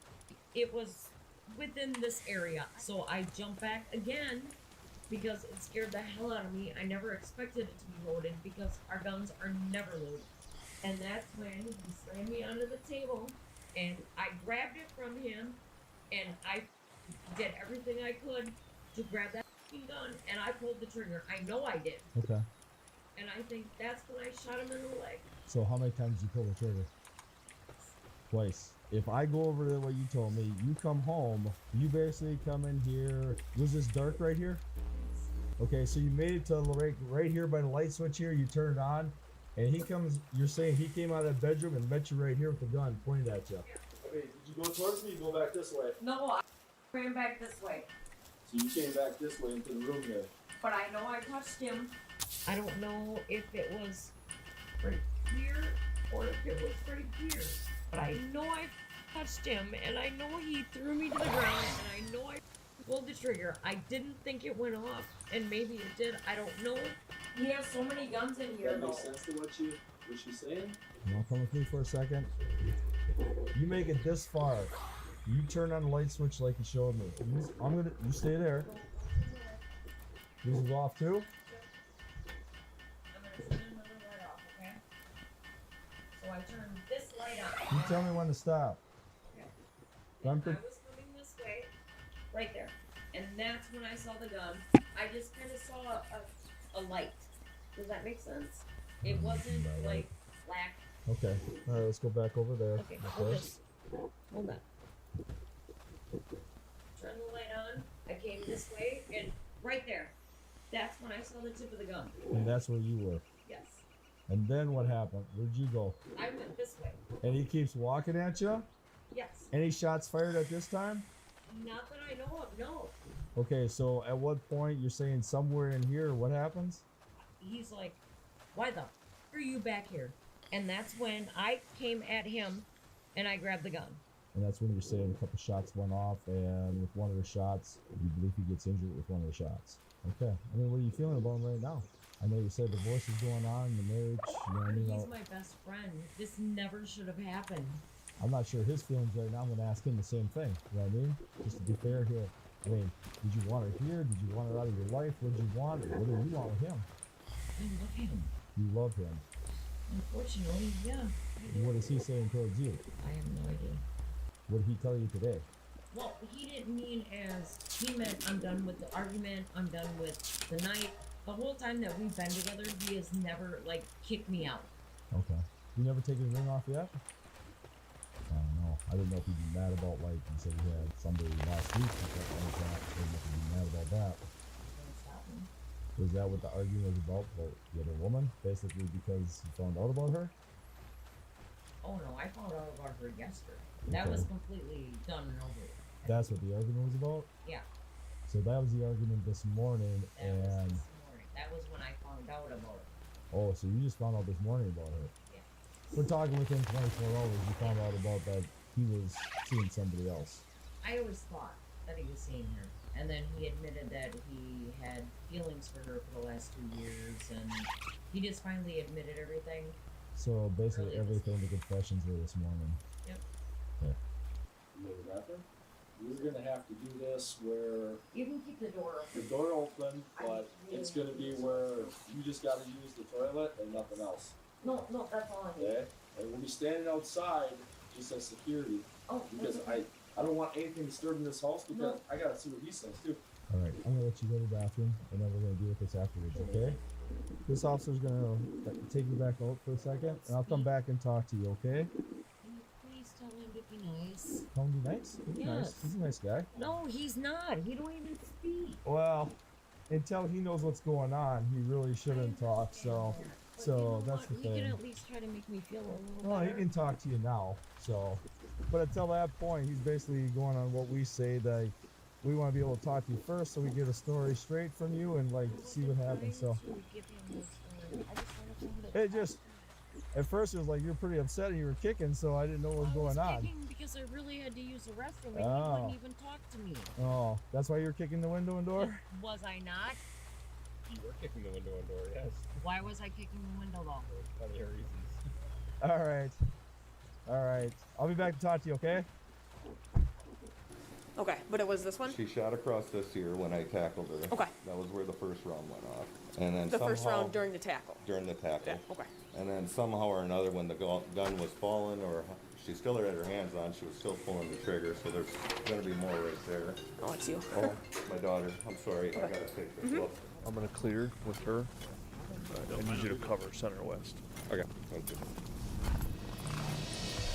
It was within this area. So I jumped back again because it scared the hell out of me. I never expected it to be loaded because our guns are never loaded. And that's when he slammed me onto the table, and I grabbed it from him, and I did everything I could to grab that gun, and I pulled the trigger. I know I did. Okay. And I think that's when I shot him in the leg. So how many times did you pull the trigger? Twice. If I go over to what you told me, you come home, you basically come in here. Was this dark right here? Okay, so you made it to right here by the light switch here, you turned on, and he comes, you're saying he came out of the bedroom and met you right here with the gun pointed at you. Okay, did you go towards me or go back this way? No, I ran back this way. So you came back this way into the room here. But I know I touched him. I don't know if it was right here or if it was right here. But I know I touched him, and I know he threw me to the ground, and I know I pulled the trigger. I didn't think it went off, and maybe it did. I don't know. He has so many guns in here. That makes sense to what she's saying? You want to come with me for a second? You make it this far. You turn on the light switch like you showed me. You stay there. This is off too? I'm gonna turn another light off, okay? So I turned this light on. You tell me when to stop. Okay. I'm I was coming this way, right there, and that's when I saw the gun. I just kind of saw a light. Does that make sense? It wasn't like black. Okay. All right, let's go back over there. Okay, hold this. Hold on. Turn the light on. I came this way, and right there. That's when I saw the tip of the gun. And that's where you were. Yes. And then what happened? Where'd you go? I went this way. And he keeps walking at you? Yes. Any shots fired at this time? Not that I know of, no. Okay, so at what point you're saying somewhere in here, what happens? He's like, why the f are you back here? And that's when I came at him and I grabbed the gun. And that's when you're saying a couple shots went off, and with one of the shots, you believe he gets injured with one of the shots. Okay. I mean, what are you feeling about him right now? I know you said divorce is going on in the marriage. You know what I mean? He's my best friend. This never should have happened. I'm not sure his feelings right now. I'm going to ask him the same thing. You know what I mean? Just to be fair here. I mean, did you want her here? Did you want her out of your life? What did you want? What do you want with him? I love him. You love him. Unfortunately, yeah. What is he saying towards you? I have no idea. What did he tell you today? Well, he didn't mean as he meant I'm done with the argument, I'm done with the night. The whole time that we've been together, he has never, like, kicked me out. Okay. You never taken his ring off yet? I don't know. I didn't know if he'd be mad about, like, you said he had somebody last week or something like that. I didn't know if he'd be mad about that. Was that what the argument was about the other woman? Basically because you found out about her? Oh no, I found out about her yesterday. That was completely done and over with. That's what the argument was about? Yeah. So that was the argument this morning, That was when I found out about it. Oh, so you just found out this morning about it? Yeah. We're talking within 24 hours, you found out about that he was seeing somebody else. I always thought that he was seeing her. And then he admitted that he had feelings for her for the last 2 years, and he just finally admitted everything. So basically everything, the confessions were this morning. Yep. Okay. You're gonna have to do this where You can keep the door open. the door open, but it's gonna be where you just gotta use the toilet and nothing else. No, that's all I need. Okay? And we'll be standing outside just as security. Oh, because I don't want anything disturbing this house because I gotta see what he says too. Alright, I'm gonna let you go to the bathroom, and then we're gonna deal with this afterwards, okay? This officer's gonna take you back out for a second, and I'll come back and talk to you, okay? Can you please tell him to be nice? Tell him to be nice? He'll be nice. Yes. He's a nice guy. No, he's not. He don't even speak. Well, until he knows what's going on, he really shouldn't talk, so that's the He thing. can at least try to make me feel a little Well, better. he can talk to you now, so. But until that point, he's basically going on what we say, that we want to be able to talk to you first so we get a story straight from you and, like, see what happens, so. It just, at first it was like you were pretty upset and you were kicking, so I didn't know what was going on. Kicking because I really had to use the restroom, and he Oh. wouldn't even talk to me. Oh, that's why you were kicking the window and door? Was I not? You were kicking the window and door, yes. Why was I kicking the window though? For plenty of reasons. Alright. Alright. I'll be back to talk to you, okay? Okay, but it was this one? She shot across this here when I tackled her. Okay. That was where the first round went off. And then The somehow, first round during the tackle. During the tackle. Yeah, okay. And then somehow or another, when the gun was falling, or she still had her hands on, she was still pulling the trigger, so there's going to be more right there. Oh, it's you. Oh, my daughter. I'm sorry. I got to take this. Look. I'm gonna clear with her. I need you to cover center west. Okay, thank you.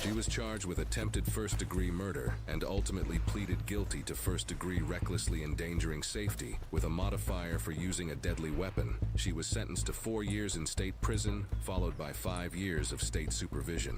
She was charged with attempted first-degree murder and ultimately pleaded guilty to first-degree recklessly endangering safety with a modifier for using a deadly weapon. She was sentenced to 4 years in state prison, followed by 5 years of state supervision.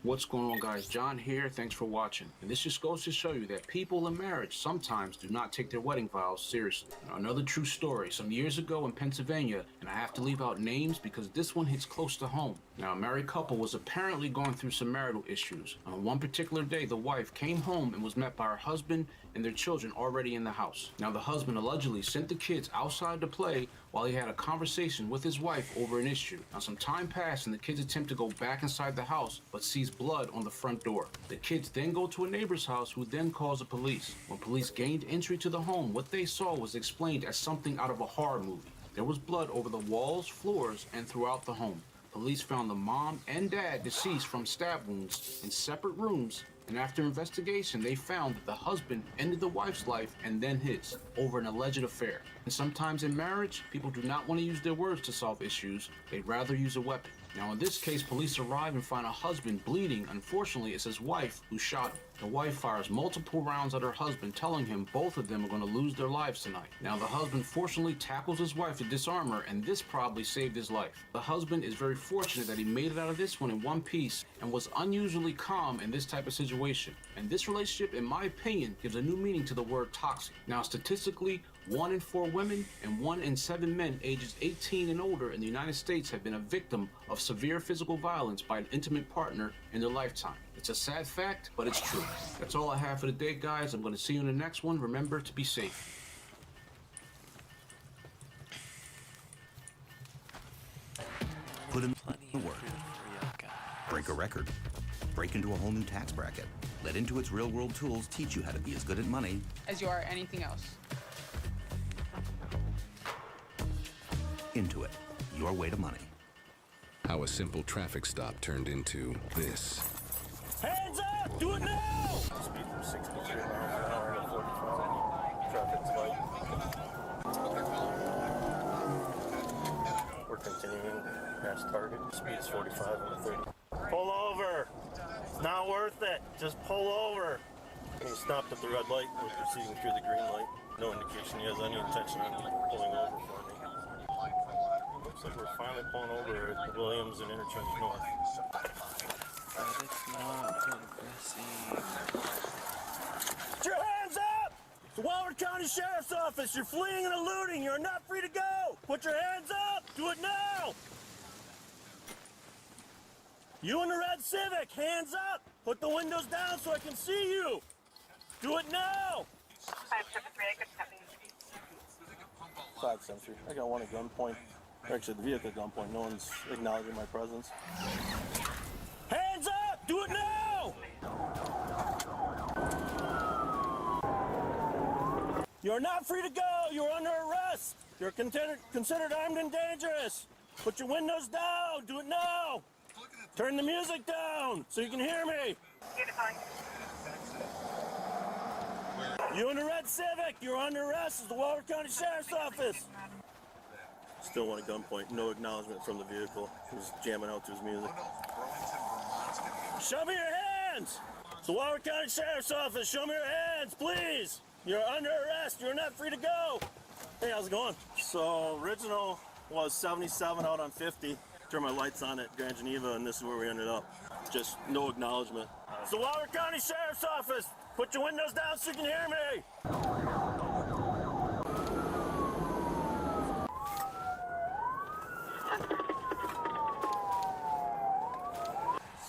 What's going on, guys? John here. Thanks for watching. And this just goes to show you that people in marriage sometimes do not take their wedding vows seriously. Now, another true story. Some years ago in Pennsylvania, and I have to leave out names because this one hits close to home. Now, a married couple was apparently going through some marital issues. On one particular day, the wife came home and was met by her husband and their children already in the house. Now, the husband allegedly sent the kids outside to play while he had a conversation with his wife over an issue. Now, some time passed and the kids attempt to go back inside the house, but sees blood on the front door. The kids then go to a neighbor's house, who then calls the police. When police gained entry to the home, what they saw was explained as something out of a horror movie. There was blood over the walls, floors, and throughout the home. Police found the mom and dad deceased from stab wounds in separate rooms, and after investigation, they found that the husband ended the wife's life and then his over an alleged affair. And sometimes in marriage, people do not want to use their words to solve issues. They'd rather use a weapon. Now, in this case, police arrive and find a husband bleeding. Unfortunately, it's his wife who shot him. The wife fires multiple rounds at her husband, telling him both of them are going to lose their lives tonight. Now, the husband fortunately tackles his wife to disarm her, and this probably saved his life. The husband is very fortunate that he made it out of this one in one piece and was unusually calm in this type of situation. And this relationship, in my opinion, gives a new meaning to the word toxic. Now, statistically, 1 in 4 women and 1 in 7 men ages 18 and older in the United States have been a victim of severe physical violence by an intimate partner in their lifetime. It's a sad fact, but it's true. That's all I have for the day, guys. I'm going to see you in the next one. Remember to be safe. Put in the work. Break a record. Break into a whole new tax bracket. Let Intuit's real-world tools teach you how to be as good at money as you are anything else. Intuit, your way to money. How a simple traffic stop turned into this. Hands up! Do it now! Speed from 63 miles an hour to 45. Traffic's light. We're continuing past target. Speed is 45 and 30. Pull over! It's not worth it. Just pull over. He stopped at the red light. We're proceeding through the green light. No indication he has any intention on pulling over for me. Looks like we're finally pulling over at Williams and Interchange North. But it's not progressing. Put your hands up! It's the Waller County Sheriff's Office. You're fleeing and eluding. You're not free to go. Put your hands up. Do it now. You in the red Civic, hands up. Put the windows down so I can see you. Do it now. 573, I could copy. 573. I got one at gunpoint. Actually, the vehicle at gunpoint. No one's acknowledging my presence. Hands up! Do it now! You're not free to go. You're under arrest. You're considered armed and dangerous. Put your windows down. Do it now. Turn the music down so you can hear me. You in the red Civic. You're under arrest. It's the Waller County Sheriff's Office. Still want a gunpoint. No acknowledgement from the vehicle. He was jamming out to his music. Show me your hands! It's the Waller County Sheriff's Office. Show me your hands, please! You're under arrest. You're not free to go. Hey, how's it going? So, original was 77 out on 50. Turned my lights on at Grand Geneva, and this is where we ended up. Just no acknowledgement. It's the Waller County Sheriff's Office. Put your windows down so you can hear me.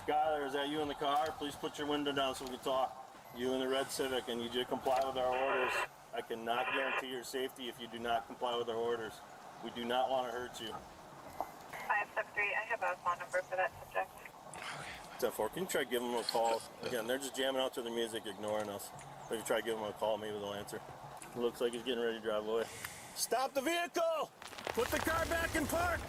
Skyler, is that you in the car? Please put your window down so we can talk. You in the red Civic, I need you to comply with our orders. I cannot guarantee your safety if you do not comply with our orders. We do not want to hurt you. 573, I have a phone number for that subject. 10-4, can you try giving them a call? Again, they're just jamming out to the music, ignoring us. If you try giving them a call, maybe they'll answer. It looks like he's getting ready to drive away. Stop the vehicle! Put the car back in park!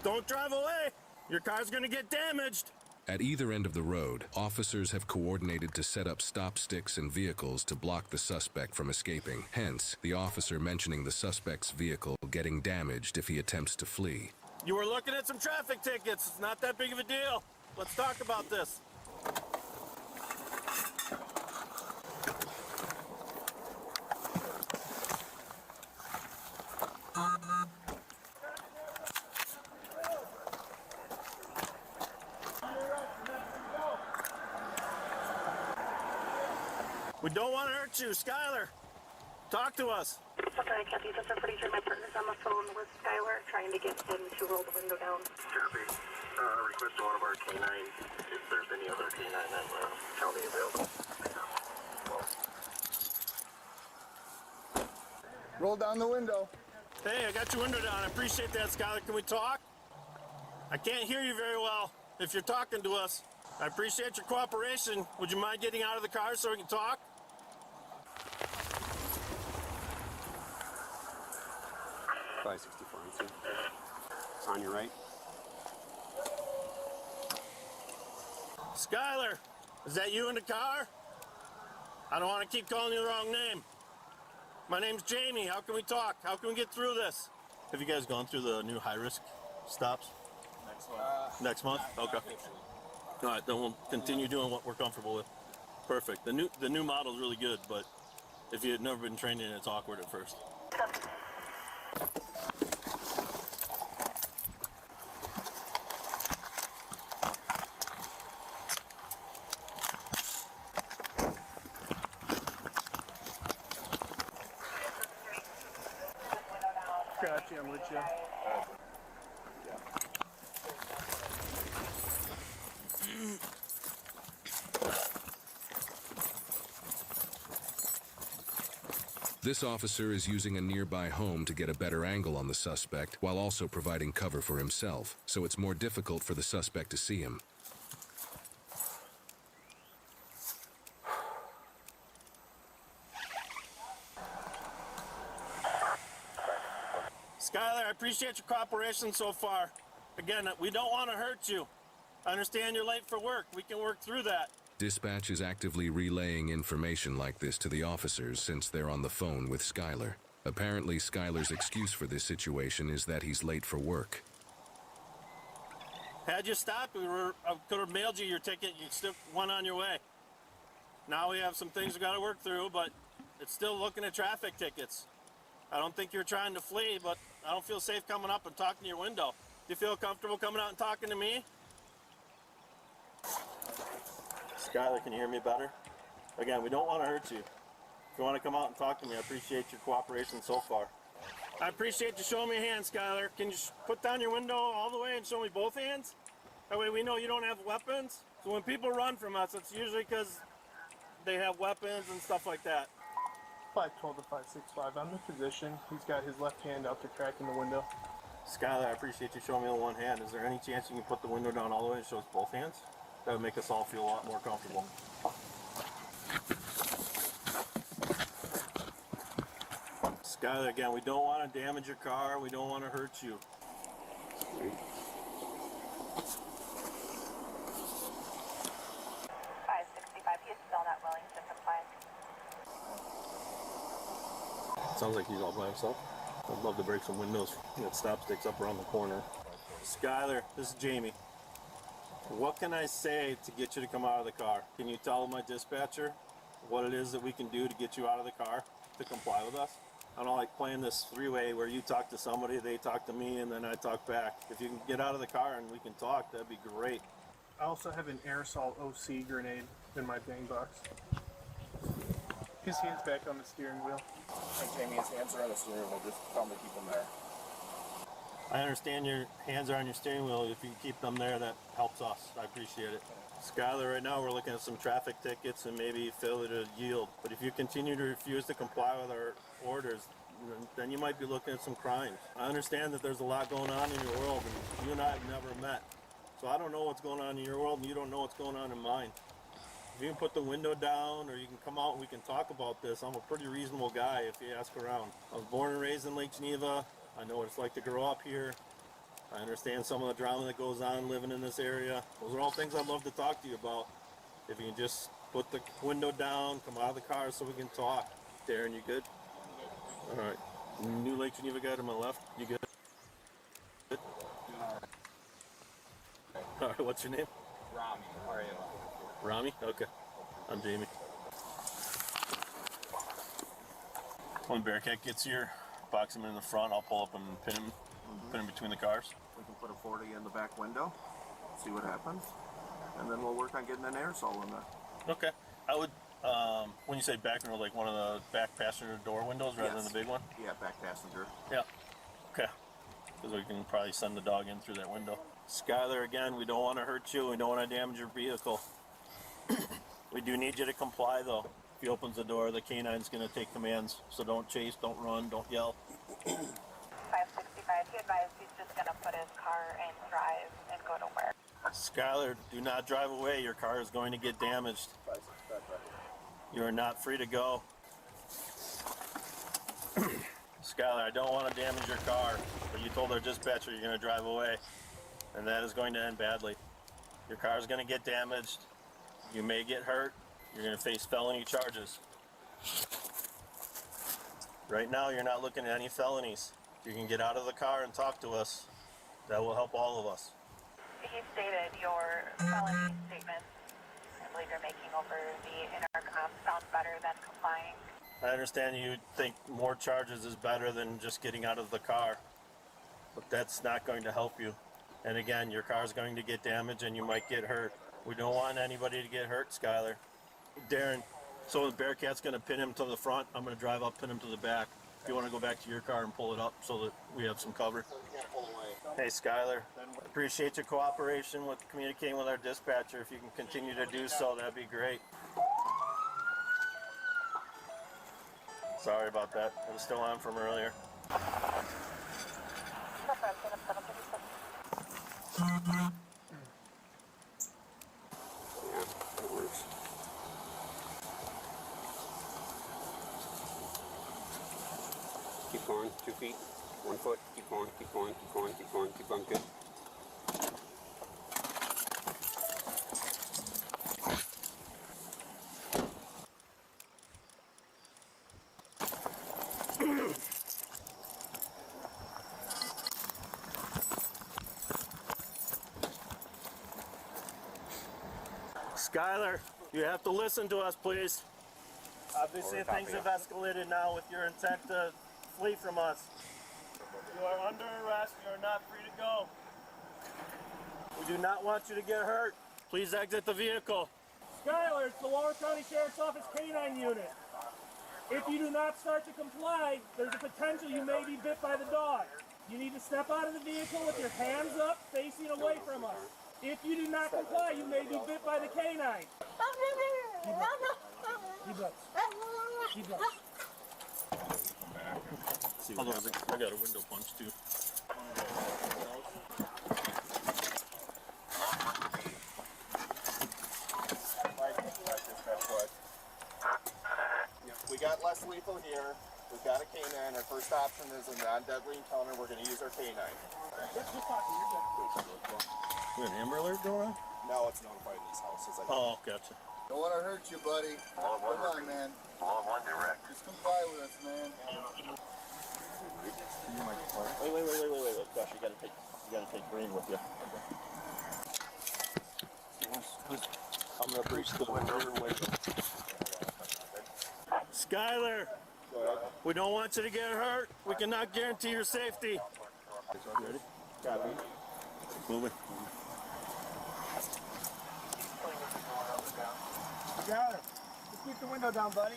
Don't drive away! Your car's gonna get damaged! At either end of the road, officers have coordinated to set up stop sticks and vehicles to block the suspect from escaping. Hence, the officer mentioning the suspect's vehicle getting damaged if he attempts to flee. You were looking at some traffic tickets. It's not that big of a deal. Let's talk about this. We don't want to hurt you, Skyler. Talk to us. Sorry, Kathy, just I'm pretty sure my partner's on the phone with Skylar trying to get him to roll the window down. Copy. Request to one of our K9 if there's any other K9 that county available. Roll down the window. Hey, I got your window down. I appreciate that, Skyler. Can we talk? I can't hear you very well if you're talking to us. I appreciate your cooperation. Would you mind getting out of the car so we can talk? On your right. Skyler, is that you in the car? I don't want to keep calling you the wrong name. My name's Jamie. How can we talk? How can we get through this? Have you guys gone through the new high-risk stops? Next month. Okay. All right, then we'll continue doing what we're comfortable with. Perfect. The new model's really good, but if you had never been trained in it, it's awkward at first. Gotcha, I'm with you. This officer is using a nearby home to get a better angle on the suspect while also providing cover for himself, so it's more difficult for the suspect to see him. Skyler, I appreciate your cooperation so far. Again, we don't want to hurt you. I understand you're late for work. We can work through that. Dispatch is actively relaying information like this to the officers since they're on the phone with Skyler. Apparently, Skyler's excuse for this situation is that he's late for work. Had you stopped, I could have mailed you your ticket. You still went on your way. Now we have some things we got to work through, but it's still looking at traffic tickets. I don't think you're trying to flee, but I don't feel safe coming up and talking to your window. Do you feel comfortable coming out and talking to me? Skyler, can you hear me better? Again, we don't want to hurt you. If you want to come out and talk to me, I appreciate your cooperation so far. I appreciate you showing me a hand, Skyler. Can you put down your window all the way and show me both hands? That way we know you don't have weapons. So when people run from us, it's usually because they have weapons and stuff like that. 512 to 565. I'm in position. He's got his left hand out to crack in the window. Skyler, I appreciate you showing me the one hand. Is there any chance you can put the window down all the way and show us both hands? That would make us all feel a lot more comfortable. Skyler, again, we don't want to damage your car. We don't want to hurt you. 565, he's still not willing to comply. Sounds like he's all by himself. I'd love to break some windows. That stop sticks up around the corner. Skyler, this is Jamie. What can I say to get you to come out of the car? Can you tell my dispatcher what it is that we can do to get you out of the car to comply with us? I don't like playing this three-way where you talk to somebody, they talk to me, and then I talk back. If you can get out of the car and we can talk, that'd be great. I also have an aerosol OC grenade in my bang box. His hand's back on the steering wheel. And Jamie, his hands are on the steering wheel. Just tell him to keep them there. I understand your hands are on your steering wheel. If you can keep them there, that helps us. I appreciate it. Skyler, right now we're looking at some traffic tickets and maybe failure to yield. But if you continue to refuse to comply with our orders, then you might be looking at some crimes. I understand that there's a lot going on in your world, and you and I have never met. So I don't know what's going on in your world, and you don't know what's going on in mine. If you can put the window down, or you can come out and we can talk about this, I'm a pretty reasonable guy if you ask around. I was born and raised in Lake Geneva. I know what it's like to grow up here. I understand some of the drama that goes on living in this area. Those are all things I'd love to talk to you about. If you can just put the window down, come out of the car so we can talk. Darren, you good? All right. New Lake Geneva guy to my left, you good? Good? All right, what's your name? Rami, R-A-M. Rami? Okay. I'm Jamie. When Bearcat gets here, box him in the front, I'll pull up and pin him between the cars. We can put a 40 in the back window, see what happens, and then we'll work on getting an aerosol in there. Okay. I would, when you say back window, like one of the back passenger door windows rather than the big one? Yeah, back passenger. Yeah. Okay. Because we can probably send the dog in through that window. Skyler, again, we don't want to hurt you. We don't want to damage your vehicle. We do need you to comply, though. If he opens the door, the canine's going to take commands. So don't chase, don't run, don't yell. 565, he advised he's just going to put his car and drive and go to work. Skyler, do not drive away. Your car is going to get damaged. You are not free to go. Skyler, I don't want to damage your car, but you told our dispatcher you're going to drive away, and that is going to end badly. Your car is going to get damaged. You may get hurt. You're going to face felony charges. Right now, you're not looking at any felonies. You can get out of the car and talk to us. That will help all of us. He stated your felony statement believe you're making over the intercom sound better than complying. I understand you think more charges is better than just getting out of the car, but that's not going to help you. And again, your car's going to get damaged and you might get hurt. We don't want anybody to get hurt, Skylar. Darren, so the Bearcat's going to pin him to the front. I'm going to drive up, pin him to the back. If you want to go back to your car and pull it up so that we have some cover. Hey, Skylar, appreciate your cooperation with communicating with our dispatcher. If you can continue to do so, that'd be great. Sorry about that. It was still on from earlier. Keep going, 2 feet, 1 foot, keep going, keep going, keep going, keep going, keep going, good. Skylar, you have to listen to us, please. Obviously, things have escalated now with your intent to flee from us. You are under arrest. You are not free to go. We do not want you to get hurt. Please exit the vehicle. Skylar, it's the Waller County Sheriff's Office K-9 unit. If you do not start to comply, there's a potential you may be bit by the dog. You need to step out of the vehicle with your hands up, facing away from us. If you do not comply, you may be bit by the K-9. Otherwise, I got a window punch too. We got less lethal here. We've got a K9. Our first option is a non-deadly encounter. We're going to use our K9. You an Amber Alert going on? No, it's notifying these houses. Oh, gotcha. Don't want to hurt you, buddy. Come on, man. Just comply with us, man. Wait. Gosh, you gotta take Green with you. I'm gonna breach the window. Skylar, we don't want you to get hurt. We cannot guarantee your safety. Ready? Copy. Moving. You got it. Just keep the window down, buddy.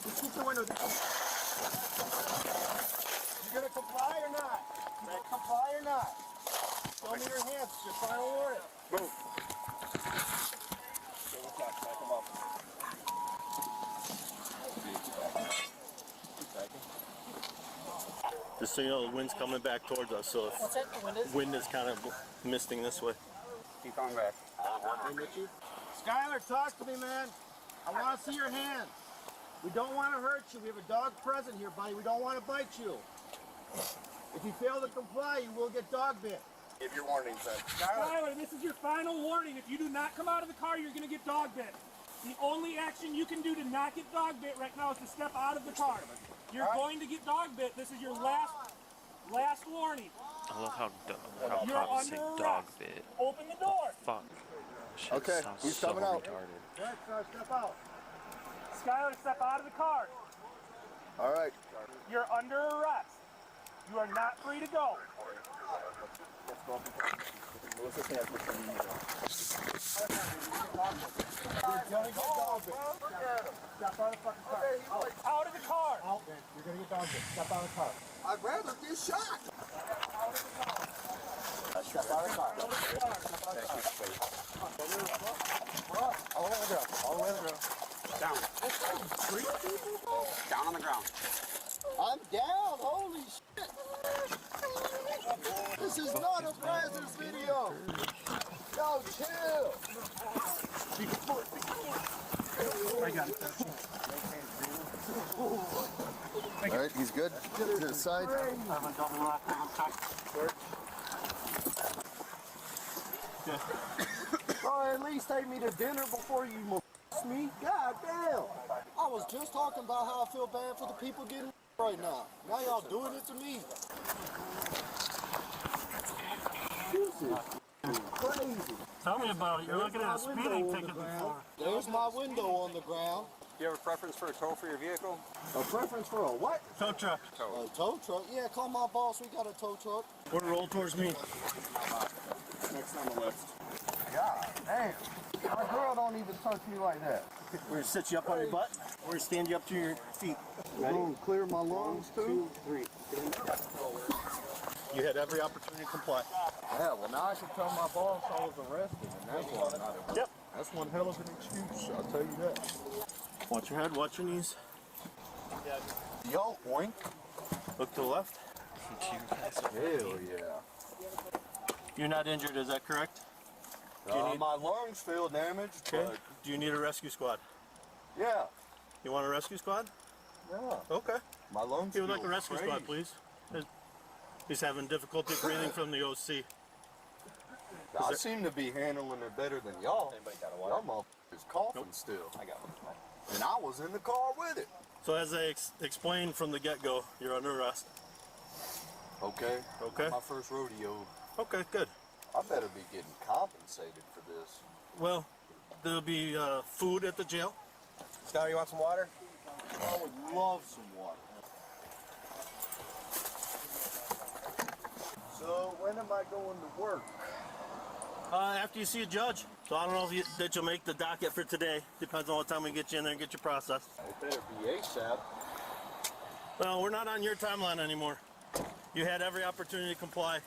Just keep the window down. You gonna comply or not? Comply or not? Show me your hands. It's your final warning. Move. Back him up. Just so you know, the wind's coming back towards us, so What's that? The wind is kind of misting this way. Keep going back. Skylar, talk to me, man. I want to see your hands. We don't want to hurt you. We have a dog present here, buddy. We don't want to bite you. If you fail to comply, you will get dog bit. Give your warnings, then. Skylar, this is your final warning. If you do not come out of the car, you're going to get dog bit. The only action you can do to not get dog bit right now is to step out of the car. You're going to get dog bit. This is your last warning. I love how You're cops say under dog arrest. bit. Open the door. Fuck. Shit Okay, sounds he's so coming out. retarded. Right, step out. Skylar, step out of the car. All right. You're under arrest. You are not free to go. Melissa's hands for some You're gonna get dog bit. Step out of the fucking car. Out of the car. Out, man. You're gonna get dog bit. Step out of the car. I'd rather get shot. Step out of the car. All the way on the ground. All the way on the ground. Down. Down on the ground. I'm down. Holy shit. This is not a Brazzers video. Yo, chill. I got it. All right, he's good. To the side. Oh, at least take me to dinner before you me. God damn. I was just talking about how I feel bad for the people getting right now. Now y'all doing it to me. Crazy. Tell me about it. You're looking at a speeding ticket before. There's my window on the ground. Do you have a preference for a tow for your vehicle? A preference for a what? Tow truck. A tow truck? Yeah, call my boss. We got a tow truck. Or roll towards me. Next on the list. God damn. My girl don't even touch me like that. We're gonna sit you up on your butt. We're gonna stand you up to your feet. Ready? I'm gonna clear my lungs too. 2, 3. You had every opportunity to comply. Yeah, well now I can tell my boss I was arrested, and that's why I'm not. Yep. That's one hell of an excuse, I'll tell you that. Watch your head, watch your knees. Yo, oink. Look to the left. Hell yeah. You're not injured, is that correct? My lungs feel damaged. Okay. But Do you need a rescue squad? yeah. You want a rescue squad? Yeah. Okay. My lungs He would feel like a rescue crazy. squad, please. He's having difficulty breathing from the OC. I seem to be handling it better than y'all. Y'all motherfuckers coughing still. I got one. And I was in the car with it. So as I explained from the get-go, you're under arrest. Okay. Okay. My first rodeo. Okay, good. I better be getting compensated for this. Well, there'll be food at the jail. Scott, you want some water? I would love some water. So when am I going to work? After you see a judge. So I don't know if that you'll make the docket for today. Depends on what time we get you in there and get you processed. It better be ASAP. Well, we're not on your timeline anymore. You had every opportunity to comply.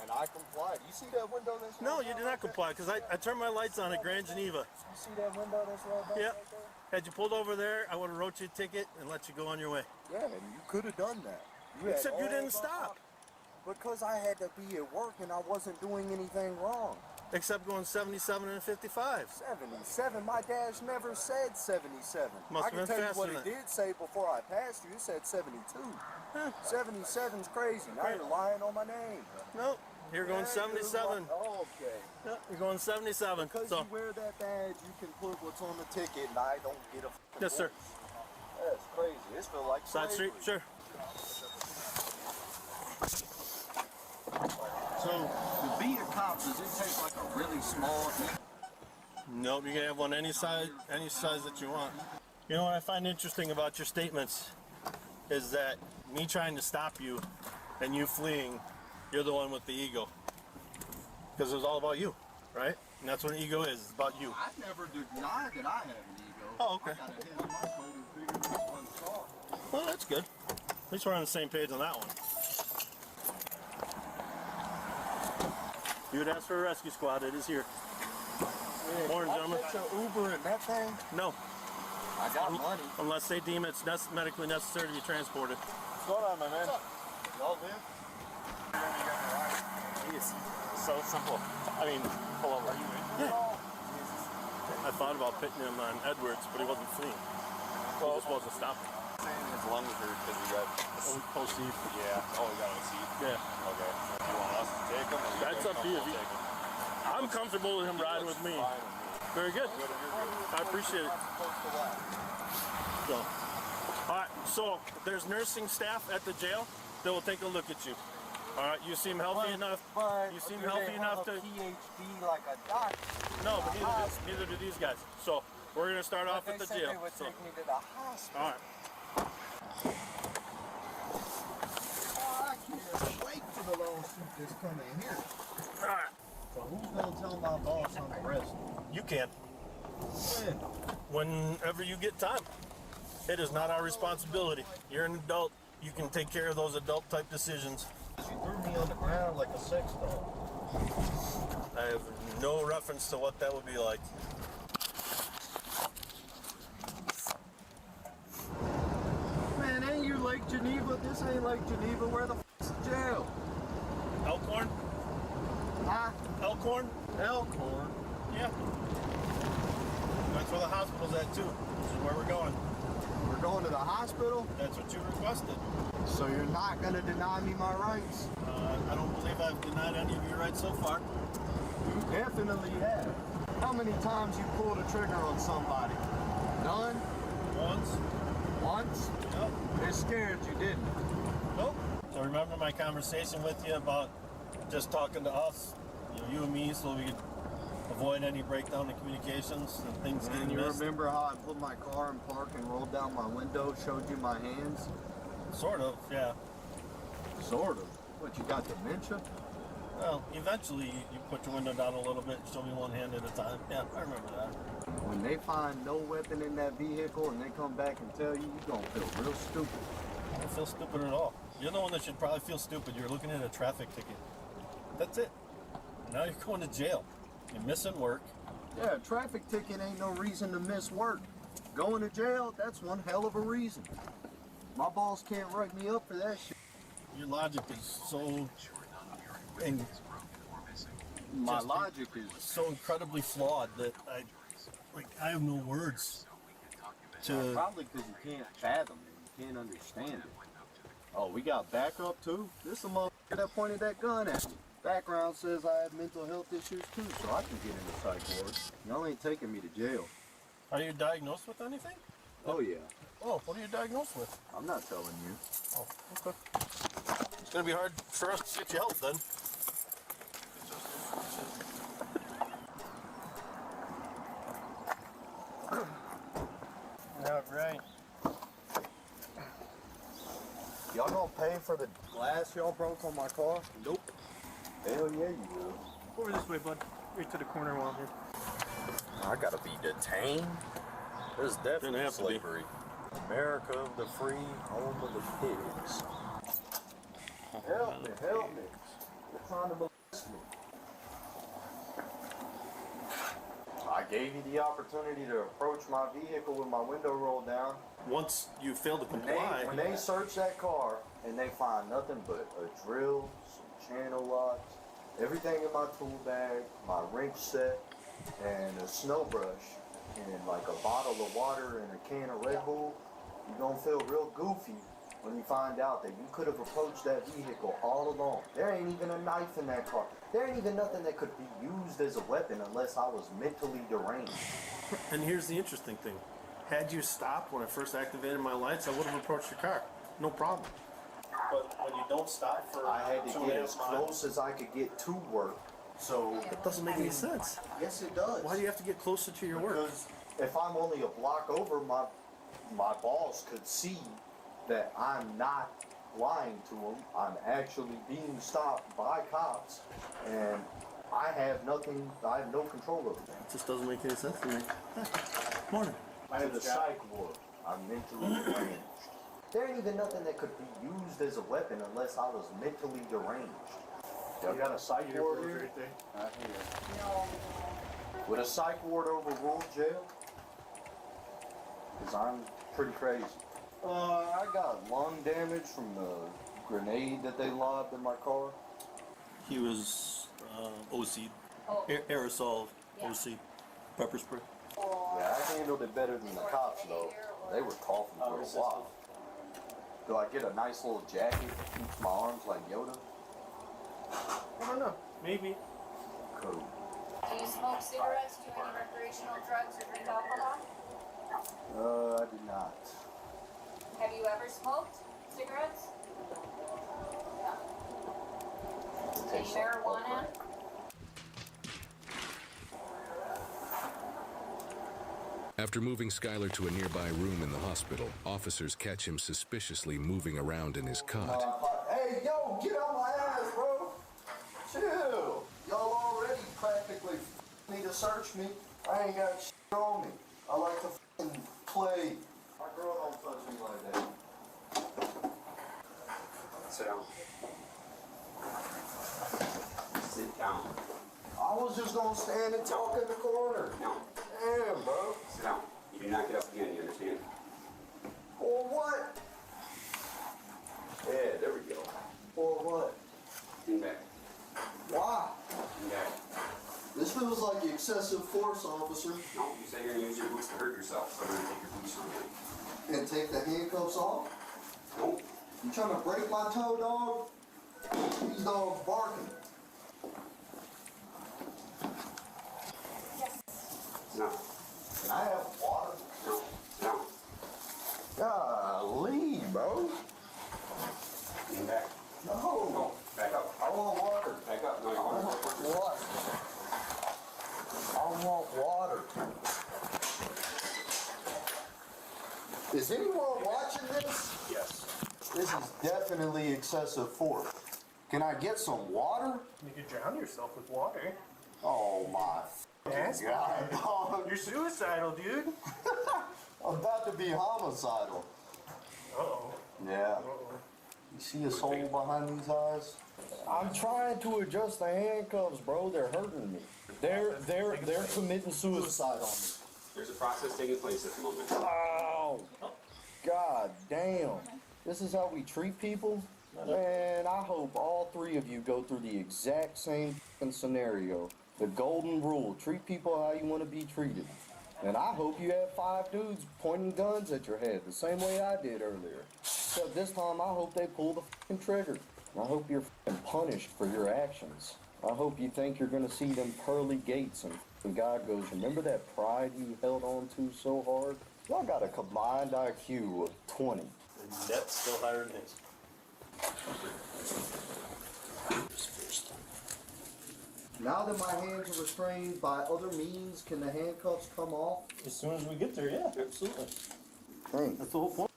And I complied. You see that window that's No, rolled you down did not right there? comply because I turned my lights on at Grand Geneva. You see that window that's rolled down Yeah. right there? Had you pulled over there, I would have wrote you a ticket and let you go on your way. Yeah, and you could have done that. You had Except you all didn't the stop. Because I had to be at work and I wasn't doing anything wrong. Except going 77 and 55. 77? My dash never said 77. Must I have can been tell you faster what than it that. did say before I passed you. It said 72. 77's crazy. Now you're lying on my name. Nope. You're going Yeah, 77. Oh, okay. Yep, you're going 77. Because So, you wear that badge, you can put what's on the ticket, and I don't get a. yes, sir. That's crazy. This feels like Side street, slavery. sure. So, to be a cop, does it take like a really small? Nope, you can have one any size that you want. You know what I find interesting about your statements is that me trying to stop you and you fleeing, you're the one with the ego. Because it was all about you, right? And that's what an ego is. It's about you. I never denied that I have an ego. Oh, okay. I got a head on my shoulders bigger than this one car. Well, that's good. At least we're on the same page on that one. You would ask for a rescue squad. It is here. Morning, gentlemen. I'll take the Uber and that thing. No. I got money. Unless they deem it's medically necessary to be transported. What's going on, my man? Y'all live? It's so simple. I mean, pull over. Are you in? Yeah. I thought about pitting him on Edwards, but he wasn't fleeing. He just wasn't stopping. His lungs hurt because he got OC. Yeah. Oh, he got OC. Yeah. Okay. You want us to take him? Or you That's guys up to you. comfortable taking him? I'm comfortable with him riding with me. Fine with me. Very good. I appreciate it. So, all right. So there's nursing staff at the jail that will take a look at you. All right. You seem healthy enough. But You seem do healthy they enough have to. a PhD like a doctor. No, but neither do these guys. So we're gonna start off at the They said jail. they would So, take me to the hospital. all right. Oh, I can't wait for the lawsuit that's coming here. All right. So who's gonna tell my boss I'm arrested? You can. When? Whenever you get time. It is not our responsibility. You're an adult. You can take care of those adult type decisions. You threw me on the ground like a sex doll. I have no reference to what that would be like. Man, ain't you Lake Geneva? This ain't Lake Geneva. Where the f***'s the jail? Elkhorn? Huh? Elkhorn? Elkhorn? Yeah. That's where the hospital's at too. This is where we're going. We're going to the hospital? That's what you requested. So you're not gonna deny me my rights? I don't believe I've denied any of your rights so far. You definitely have. How many times you pulled a trigger on somebody? None? Once. Once? Yep. It scared you, didn't it? Nope. So remember my conversation with you about just talking to us? you and me, so we could avoid any breakdown in communications and things And getting you missed? remember how I put my car in park and rolled down my window, showed you my hands? Sort of, yeah. Sort of. What, you got dementia? Well, eventually you put your window down a little bit and show me one hand at a time. Yeah, I remember that. When they find no weapon in that vehicle and they come back and tell you, you're gonna feel real stupid. I don't feel stupid at all. You're the one that should probably feel stupid. You're looking at a traffic ticket. That's it. Now you're going to jail. You're missing work. Yeah, a traffic ticket ain't no reason to miss work. Going to jail, that's one hell of a reason. My boss can't write me up for that shit. Your logic is so... And my logic is so incredibly flawed that I have no words to... Probably because you can't fathom it. You can't understand it. Oh, we got backup too? This is a motherfucker that pointed that gun at me. Background says I have mental health issues too, so I can get into psych ward. Y'all ain't taking me to jail. Are you diagnosed with anything? Oh yeah. Oh, what are you diagnosed with? I'm not telling you. Oh, okay. It's gonna be hard for us to get you help then. Yeah, right. Y'all gonna pay for the glass y'all broke on my car? Nope. Hell yeah, you will. Over this way, bud. Right to the corner while here. I gotta be detained? This is definitely slavery. America of the free, home of the pigs. Help me, help me. You're trying to molest me. I gave you the opportunity to approach my vehicle with my window rolled down. Once you fail to comply... When they search that car and they find nothing but a drill, some channel locks, everything in my tool bag, my wrench set, and a snow brush, and like a bottle of water and a can of Red Bull, you're gonna feel real goofy when you find out that you could have approached that vehicle all along. There ain't even a knife in that car. There ain't even nothing that could be used as a weapon unless I was mentally deranged. And here's the interesting thing. Had you stopped when I first activated my lights, I would have approached your car. No problem. But when you don't stop for... I had to get as close as I could get to work. So... That doesn't make any sense. Yes, it does. Why do you have to get closer to your work? Because if I'm only a block over, my boss could see that I'm not lying to him. I'm actually being stopped by cops, and I have no control over that. It just doesn't make any sense to me. Morning. I have the psych ward. I'm mentally deranged. There ain't even nothing that could be used as a weapon unless I was mentally deranged. Y'all got a psych ward here? Right there. Not here. Would a psych ward overrule jail? Because I'm pretty crazy. I got lung damage from the grenade that they lobbed in my car. He was OC, aerosol OC, pepper spray. Yeah, I handled it better than the cops, though. They were coughing for a while. Do I get a nice little jacket that keeps my arms like Yoda? I don't know. Maybe. Cool. Do you smoke cigarettes? Do any recreational drugs or drink alcohol? I did not. Have you ever smoked cigarettes? Any marijuana? After moving Skylar to a nearby room in the hospital, officers catch him suspiciously moving around in his cot. Hey, yo, get on my ass, bro. Chill. Y'all already practically need to search me. I ain't got shit on me. I like to play. My girl don't touch me like that. Sit down. Sit down. I was just gonna stand and talk in the corner. No. Damn, bro. Sit down. You do not get up again, you understand? For what? Yeah, there we go. For what? Lean back. Why? Lean back. This feels like excessive force, officer. No, you say you're going to use your boots to hurt yourself, so I'm going to take your boots from you. And take the handcuffs off? Nope. You trying to break my toe, dog? These dogs barking. No. Can I have water? No. No. Golly, bro. Lean back. No. No. Back up. I want water. Back up. No, you want to. What? This is definitely excessive force. Can I get some water? You could drown yourself with water. Oh my Yes, God, dog. You're suicidal, dude. I'm about to be homicidal. Uh-oh. Yeah. You see this hole behind these eyes? I'm trying to adjust the handcuffs, bro. They're hurting me. They're committing suicide on me. There's a process taking place at the moment. Oh, God damn. This is how we treat people? Man, I hope all three of you go through the exact same fucking scenario. The golden rule, treat people how you want to be treated. And I hope you have 5 dudes pointing guns at your head the same way I did earlier. Except this time I hope they pull the fucking trigger. I hope you're fucking punished for your actions. I hope you think you're gonna see them pearly gates and God goes, remember that pride you held on to so hard? Y'all got a combined IQ of 20. And that's still higher than his. Now that my hands are restrained by other means, can the handcuffs come off? As soon as we get there, yeah, absolutely. Thanks. That's the whole point.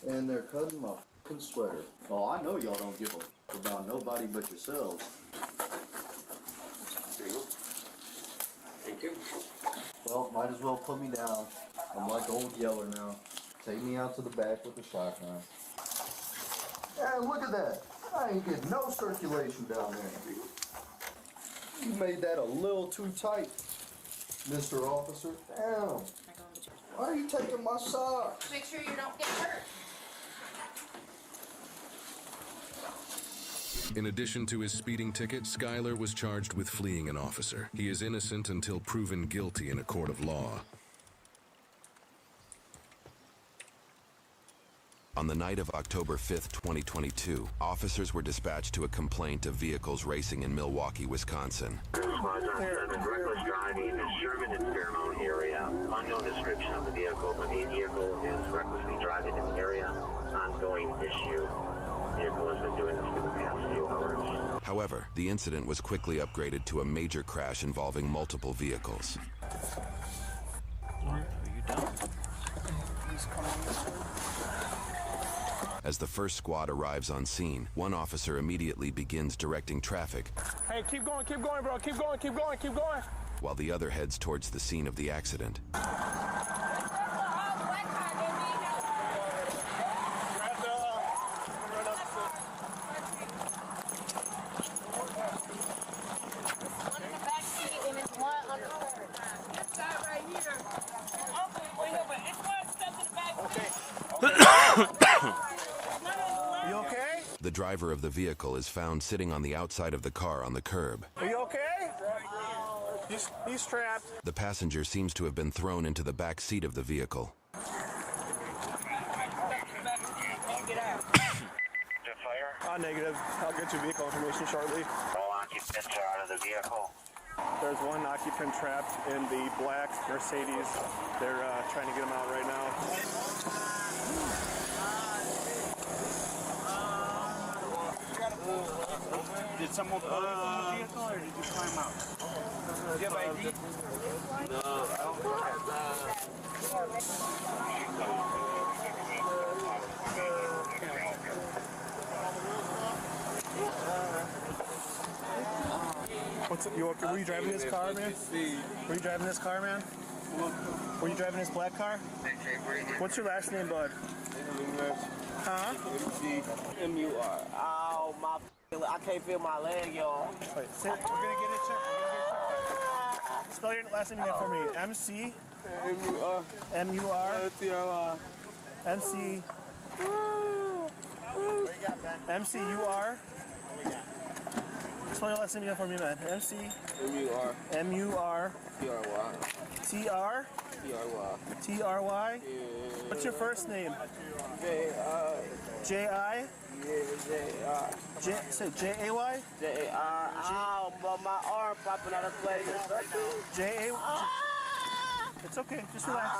And they're cutting my fucking sweater. Oh, I know y'all don't give a fuck about nobody but yourselves. There you go. Thank you. Well, might as well put me down. I'm like old Yeller now. Take me out to the back with the shotgun. Yeah, look at that. I ain't getting no circulation down there. You made that a little too tight, Mr. Officer. Damn. Why are you taking my socks? Make sure you don't get hurt. In addition to his speeding ticket, Skyler was charged with fleeing an officer. He is innocent until proven guilty in a court of law. On the night of October 5th, 2022, officers were dispatched to a complaint of vehicles racing in Milwaukee, Wisconsin. Reckless driving in Sherman and Fairmount area. Unknown description of the vehicle, but the vehicle is recklessly driving in the area. Ongoing issue. The vehicle has been doing this for the past few hours. However, the incident was quickly upgraded to a major crash involving multiple vehicles. As the first squad arrives on scene, one officer immediately begins directing traffic. Hey, keep going, bro. Keep going, keep going, keep going. While the other heads towards the scene of the accident. You okay? The driver of the vehicle is found sitting on the outside of the car on the curb. Are you okay? He's trapped. The passenger seems to have been thrown into the back seat of the vehicle. Negative. I'll get you vehicle information shortly. All occupants are out of the vehicle. There's one occupant trapped in the black Mercedes. They're trying to get him out right now. Did someone pull you from the vehicle or did you climb out? Do you have ID? No, I Were you driving this car, man? Were you driving this car, man? Were you driving this black car? What's your last name, bud? Huh? M-U-R. Oh, my I can't feel my leg, y'all. Wait, we're gonna get it checked. Spell your last name again for me. MC. M-U-R. M-U-R. T-R-Y. MC. M-C-U-R. Spell your last name again for me, man. MC. M-U-R. M-U-R. T-R-Y. T-R. T-R-Y. T-R-Y. Yeah. What's your first name? J-I. J-I. Yeah, J-I. Say J-A-Y? J-A-R. Ow, but my arm popping out of place. J-A-Y. It's okay. Just relax.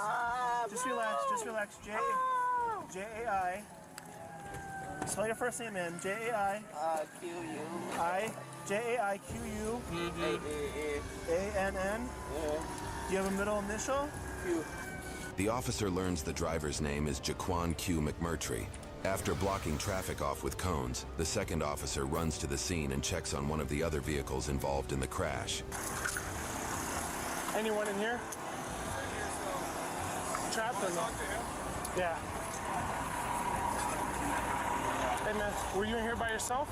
Just relax. Just relax. J-A-I. Spell your first name, man. J-A-I. Q-U. I. J-A-I-Q-U. A-N-N. Do you have a middle initial? Q. The officer learns the driver's name is Jaquan Q. McMurtry. After blocking traffic off with cones, the second officer runs to the scene and checks on one of the other vehicles involved in the crash. Anyone in here? Trapped or not? Yeah. Hey man, were you in here by yourself?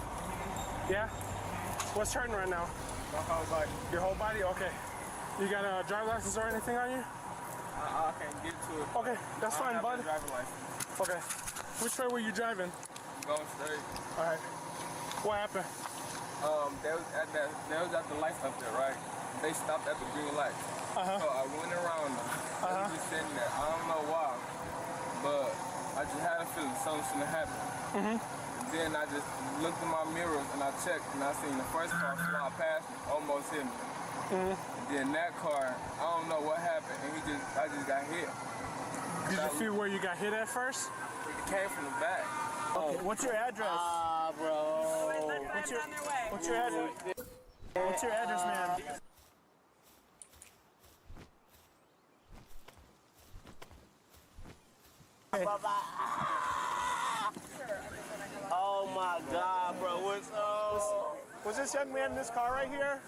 Yeah? What's hurting right now? My whole body. Your whole body? Okay. You got a driver's license or anything on you? I can't get to it. Okay, that's fine, bud. Driver's license. Okay. Which way were you driving? I'm going straight. All right. What happened? They was at the lights up there, right? They stopped at the green light. So I went around them. They was just sitting there. I don't know why, but I just had a feeling something shouldn't happen. And then I just looked in my mirrors and I checked and I seen the first car fly past me, almost hit me. And then that car, I don't know what happened, and I just got hit. Did you feel where you got hit at first? It came from the back. Okay, what's your address? Bro. What's your address? What's your address, man? Hey. Oh my God, bro, what's up? Was this young man in this car right here?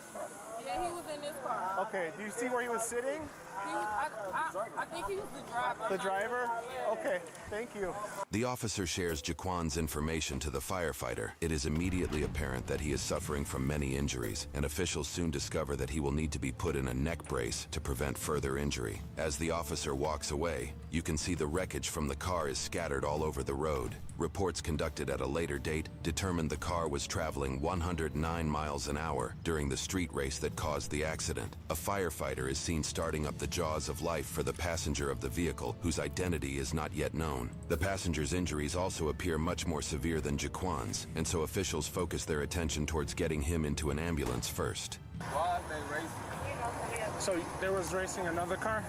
Yeah, he was in this car. Okay, do you see where he was sitting? I think he was the driver. The driver? Okay, thank you. The officer shares Jaquan's information to the firefighter. It is immediately apparent that he is suffering from many injuries, and officials soon discover that he will need to be put in a neck brace to prevent further injury. As the officer walks away, you can see the wreckage from the car is scattered all over the road. Reports conducted at a later date determined the car was traveling 109 miles an hour during the street race that caused the accident. A firefighter is seen starting up the jaws of life for the passenger of the vehicle, whose identity is not yet known. The passenger's injuries also appear much more severe than Jaquan's, and so officials focus their attention towards getting him into an ambulance first. Why are they racing? So there was racing another car?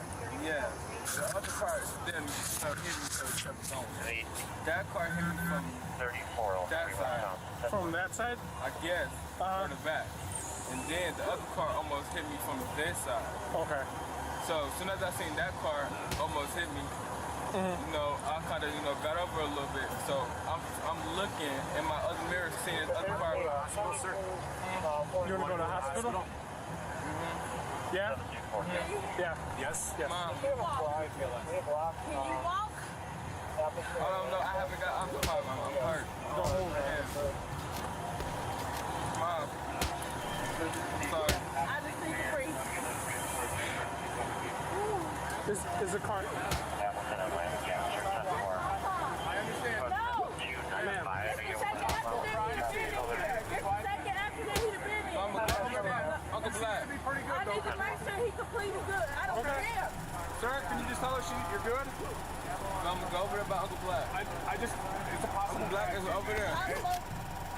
Yeah. The other car didn't hit me, so it kept going. That car hit me from that side. From that side? I guess, from the back. And then the other car almost hit me from this side. Okay. So as soon as I seen that car almost hit me, you know, I kind of, got over a little bit. So I'm looking in my other mirror, seeing this other car. You want to go to the hospital? Yeah? Yeah. Yes? Yes. Mom. Can you walk? I don't know. I haven't got. I'm hurt. Don't move. Mom. Sorry. I just need to breathe. Is the car? I understand. No. Ma'am. Uncle Black. I need to make sure he's completely good. I don't care. Sir, can you just tell us you're good? I'm gonna go over there by Uncle Black. It's a possible. Uncle Black is over there.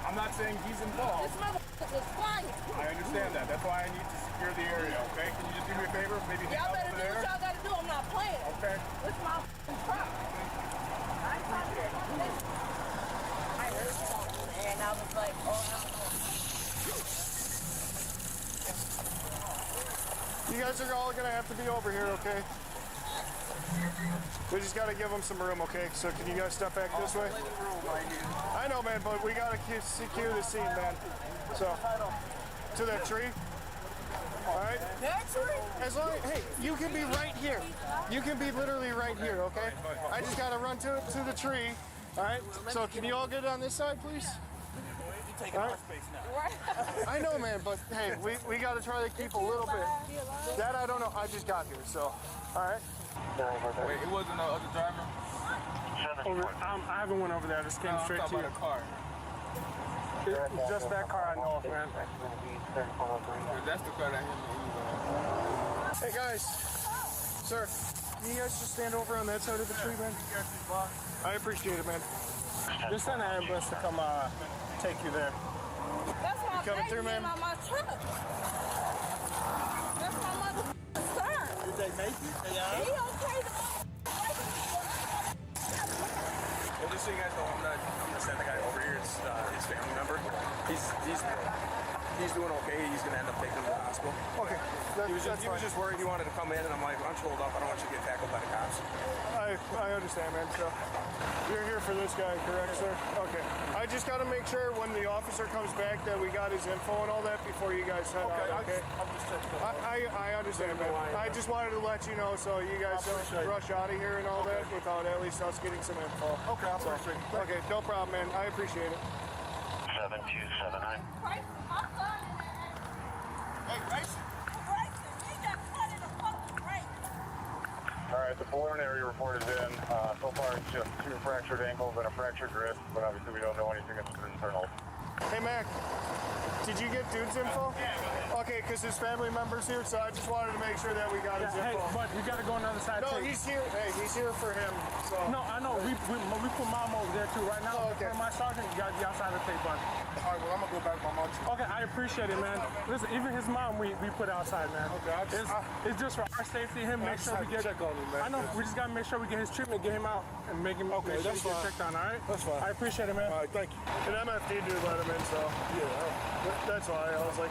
I'm not saying he's involved. This motherfucker was flying. I understand that. That's why I need to secure the area, okay? Can you just do me a favor? Maybe Y'all better do what y'all gotta do. I'm not playing. Okay. It's my truck. I ain't trying to hear this. I heard something and I was like, You guys are all gonna have to be over here, okay? We just gotta give them some room, okay? So can you guys step back this way? I know, man, but we gotta secure the scene, man. So, to that tree. All right? That tree? As long as, hey, you can be right here. You can be literally right here, okay? I just gotta run to the tree. All right? So can you all get on this side, please? Taking our space now. I know, man, but hey, we got to try to keep a little bit. That I don't know. I just got here, so all right. Wait, it wasn't no other driver. I haven't went over there. I just came straight to you. About a car. It's just that car I know of, man. That's the car that hit me. Hey guys, sir, can you guys just stand over on that side of the tree, man? I appreciate it, man. Just send an ambulance to come take you there. That's my coming through, man? on my truck. That's my motherfucking son. Did they make it? He okay. Well, just so you guys know, I'm not saying the guy over here is his family member. He's doing okay. He's gonna end up taking him to the hospital. Okay. He was just worried. He wanted to come in, and I'm like, why don't you hold up? I don't want you to get tackled by the cops. I understand, man. So you're here for this guy, correct, sir? Okay. I just got to make sure when the officer comes back that we got his info and all that before you guys head out. Okay. I understand, man. I just wanted to let you know so you guys don't rush out of here and all that without at least us getting some info. Okay, I appreciate it. Okay, no problem, man. I appreciate it. 7279. Hey, Grayson. All right, the preliminary report is in. So far, it's just 2 fractured ankles and a fractured wrist, but obviously we don't know anything internal. Hey, Mac, did you get dude's info? Okay, because his family member's here, so I just wanted to make sure that we got his info. Hey, but we got to go on the other side, No, too. he's here. Hey, he's here for him. So. No, I know. We put Mom over there, too. Right now, okay. For my sergeant, you got the outside of the tape, bud. All right, well, I'm going to go back with my mom. Okay, I appreciate it, man. Listen, even his mom, we put outside, man. Okay, it's just for our safety, him, make sure we get... check on him, man. I know, we just got to make sure we get his treatment, get him out, and make him make sure that's he get fine. checked on, all right? That's fine. I appreciate it, man. All right, thank you. And MFD dude let him in, so that's why I was like,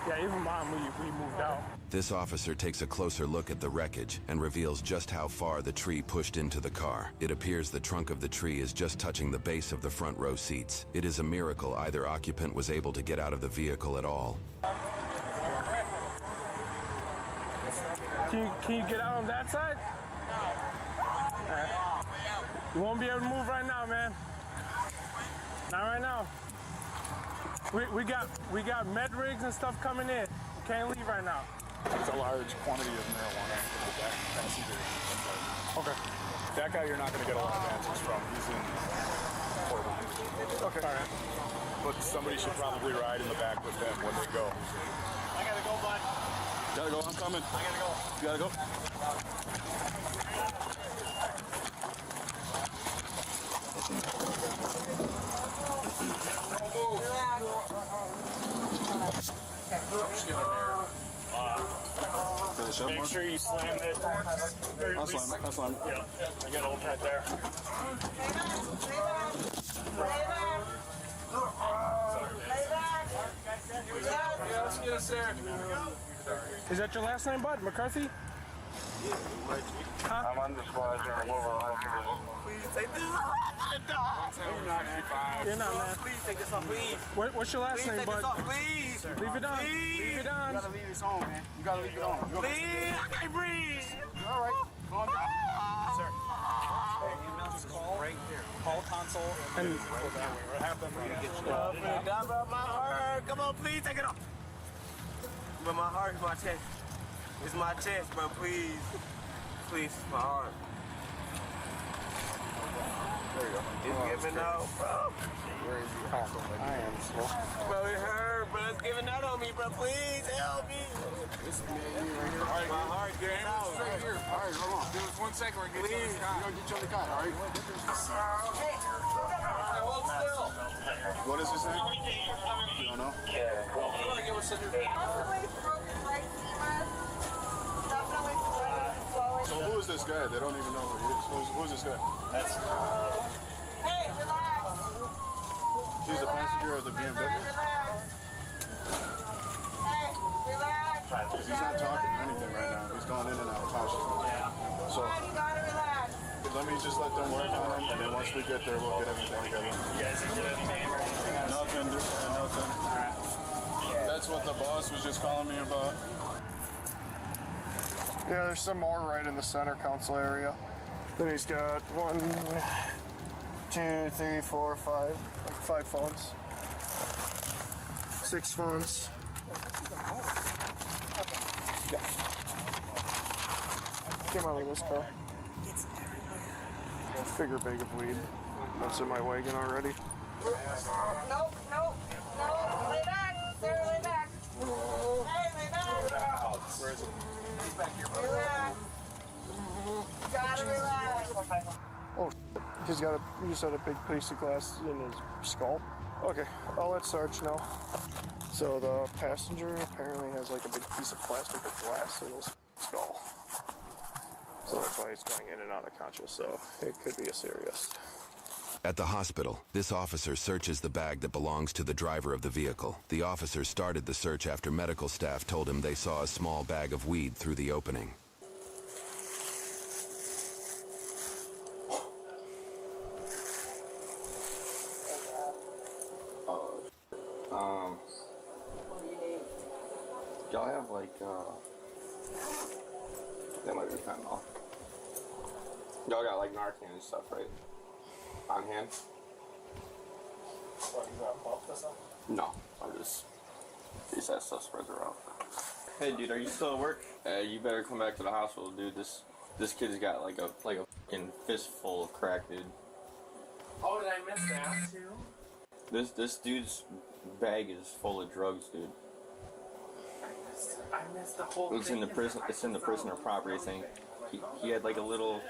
yeah, even Mom, we moved out. This officer takes a closer look at the wreckage and reveals just how far the tree pushed into the car. It appears the trunk of the tree is just touching the base of the front row seats. It is a miracle either occupant was able to get out of the vehicle at all. Can you get out on that side? You won't be able to move right now, man. Not right now. We got med rigs and stuff coming in. Can't leave right now. It's a large quantity of marijuana in the back passenger. Okay. That guy you're not going to get a lot of answers from. He's in Portland. Okay. All right. But somebody should probably ride in the back with them when they go. I gotta go, bud. Gotta go, I'm coming. I gotta go. You gotta go. Make sure you slam it. I'll slam it. Yeah, I got a hole right there. Yes, sir. Is that your last name, bud? McCarthy? I'm on the squad here. I'm over all Please take this off. You're not, man. Please take this off, please. What's your last name, Take bud? this off, please. Leave it on. Please. Leave it on. You gotta leave this on, man. You gotta leave it on. Please. I can't breathe. All right. Calm down. Sir. Right there. Call console and what happened? Got my heart. Come on, please take it off. But my heart is my chest. It's my chest, bro. Please. Please, my heart. There you go. It's giving out, bro. Where is he? I am slow. Bro, it hurt, bro. It's giving out on me, bro. Please help me. This is me and you right here. All right, My heart giving out. Right here. All right, hold on. Give us 1 second. We're going to get you on the cot. We're going to get you on the cot, all right? Hold still. What is his name? You don't know? So who is this guy? They don't even know who he is. Who's this guy? Hey, relax. He's the passenger of the BMW? Hey, relax. He's not talking anything right now. He's going in and out cautiously. So You gotta relax. let me just let them work on him, and then once we get there, we'll get everything together. You guys are good. Nothing. Nothing. That's what the boss was just calling me about. Yeah, there's some more right in the center console area. Then he's got 1, 2, 3, 4, 5, like 5 phones. 6 phones. Came out of this car. Figure bag of weed. That's in my wagon already. Nope. Lay back. Sir, lay back. Hey, lay back. Where is it? He's back here, bro. Relax. Gotta relax. Oh, he just had a big piece of glass in his skull. Okay, I'll let Sarge know. So the passenger apparently has like a big piece of plastic or glass in his skull. So that's why he's going in and out of conscious, so it could be a serious. At the hospital, this officer searches the bag that belongs to the driver of the vehicle. The officer started the search after medical staff told him they saw a small bag of weed through the opening. Y'all have like, that might be fentanyl. Y'all got like Narcan and stuff, right? On hand? What, you got bumped or something? No, I'm just, these that stuff spreads around. Hey dude, are you still at work? You better come back to the hospital, dude. This kid's got like a fucking fistful of crack, dude. Oh, did I miss that too? This dude's bag is full of drugs, dude. I missed the whole thing. It's in the prison. It's in the prisoner property thing. He had like a little.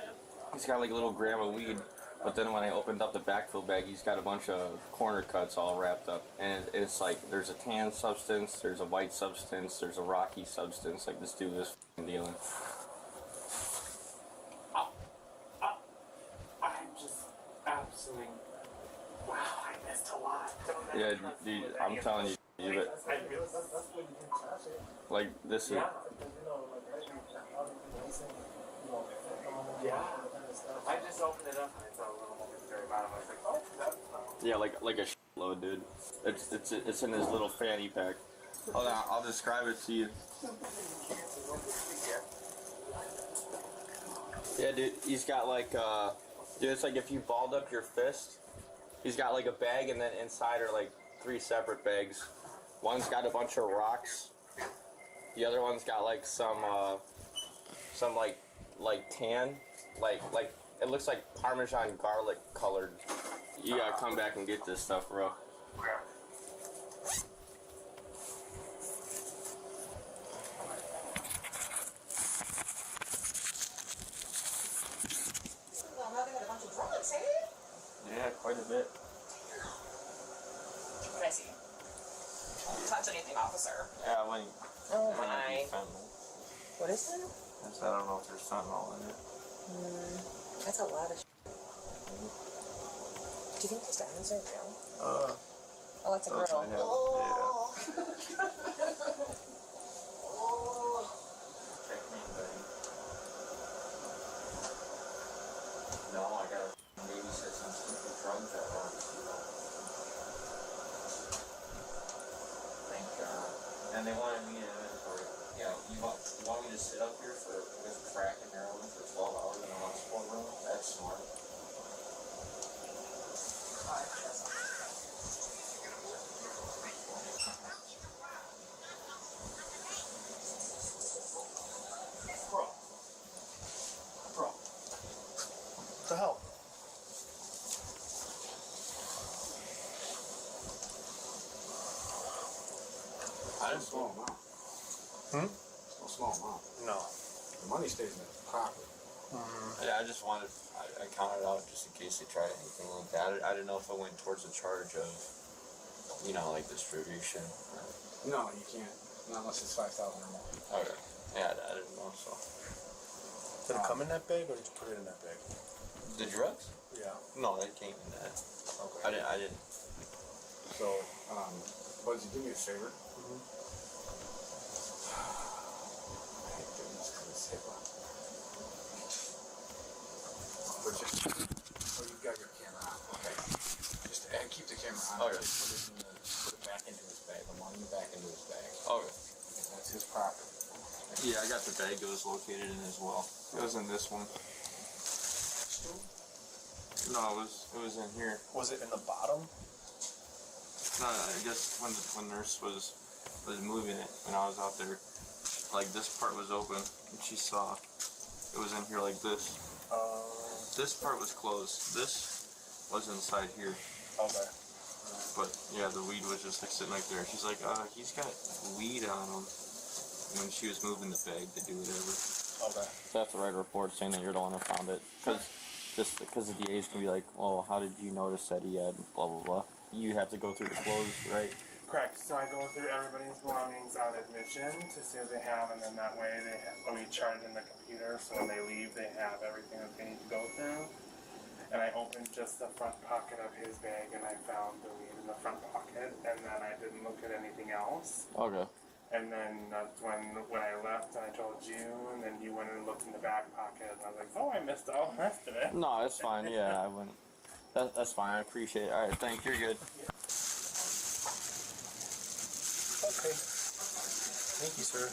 He's got like a little gram of weed, but then when I opened up the backfill bag, he's got a bunch of corner cuts all wrapped up, and it's like there's a tan substance, there's a white substance, there's a rocky substance. Like this dude is f***ing dealing. I'm just absolutely. Wow, I missed a lot. Yeah, dude, I'm telling you, like this is. Yeah. I just opened it up and I saw a little bit very bottom. I was like, oh, that's fine. Yeah, like a shitload, dude. It's in his little fanny pack. Hold on, I'll describe it to you. Yeah, dude, he's got like dude, it's like if you balled up your fist. He's got like a bag, and then inside are like 3 separate bags. One's got a bunch of rocks. The other one's got like some like tan, like it looks like Parmesan garlic colored. You gotta come back and get this stuff, bro. Well, now they got a bunch of drugs, eh? Yeah, quite a bit. What I see? Don't touch anything, officer. Yeah, when Oh my. fentanyl. What is that? I don't know if there's fentanyl in it. That's a lot of shit. Do you think these diamonds are real? Oh, that's a Those girl. I have, Oh. Check me, buddy. No, I gotta babysit some stupid drugs at work. Thank God. And they wanted me in inventory. Yeah, you want me to sit up here with crack and heroin for 12 hours in a hospital room? That's smart. Bro. What the hell? I didn't small amount. Hmm? No small amount. No. The money stays in the pocket. Yeah, I just wanted, I counted out just in case they tried anything like that. I didn't know if it went towards the charge of, you know, like distribution. No, you can't. Not unless it's 5,000 or more. Okay. Yeah, I didn't know, so. Did it come in that bag or did you put it in that bag? The drugs? Yeah. No, they came in that. Okay. I didn't. So, Budsy, do me a favor. Thank goodness for this HIPAA. But just, you've got your camera on, okay? Just keep the camera on. Okay. Put it back into his bag. The money back into his bag. Okay. That's his property. Yeah, I got the bag it was located in as well. It was in this one. No, it was in here. Was it in the bottom? No, I guess when nurse was moving it and I was out there, like this part was open and she saw it was in here like this. This part was closed. This was inside here. Okay. But yeah, the weed was just like sitting right there. She's like, he's got weed on him. When she was moving the bag to do whatever. Okay. So I have to write a report saying that you're the one who found it. Because the DA's can be like, oh, how did you notice that he had blah, blah, blah. You have to go through the clothes, right? Correct. So I go through everybody's belongings on admission to see what they have, and then that way we charge in the computer, so when they leave, they have everything that they need to go through. and I opened just the front pocket of his bag, and I found the weed in the front pocket, and then I didn't look at anything else. Okay. And then that's when I left, and I told you, and then you went and looked in the back pocket, and I was like, oh, I missed all the rest of it. No, it's fine. Yeah, I wouldn't. That's fine. I appreciate it. All right, thank you. You're good. Okay. Thank you, sir.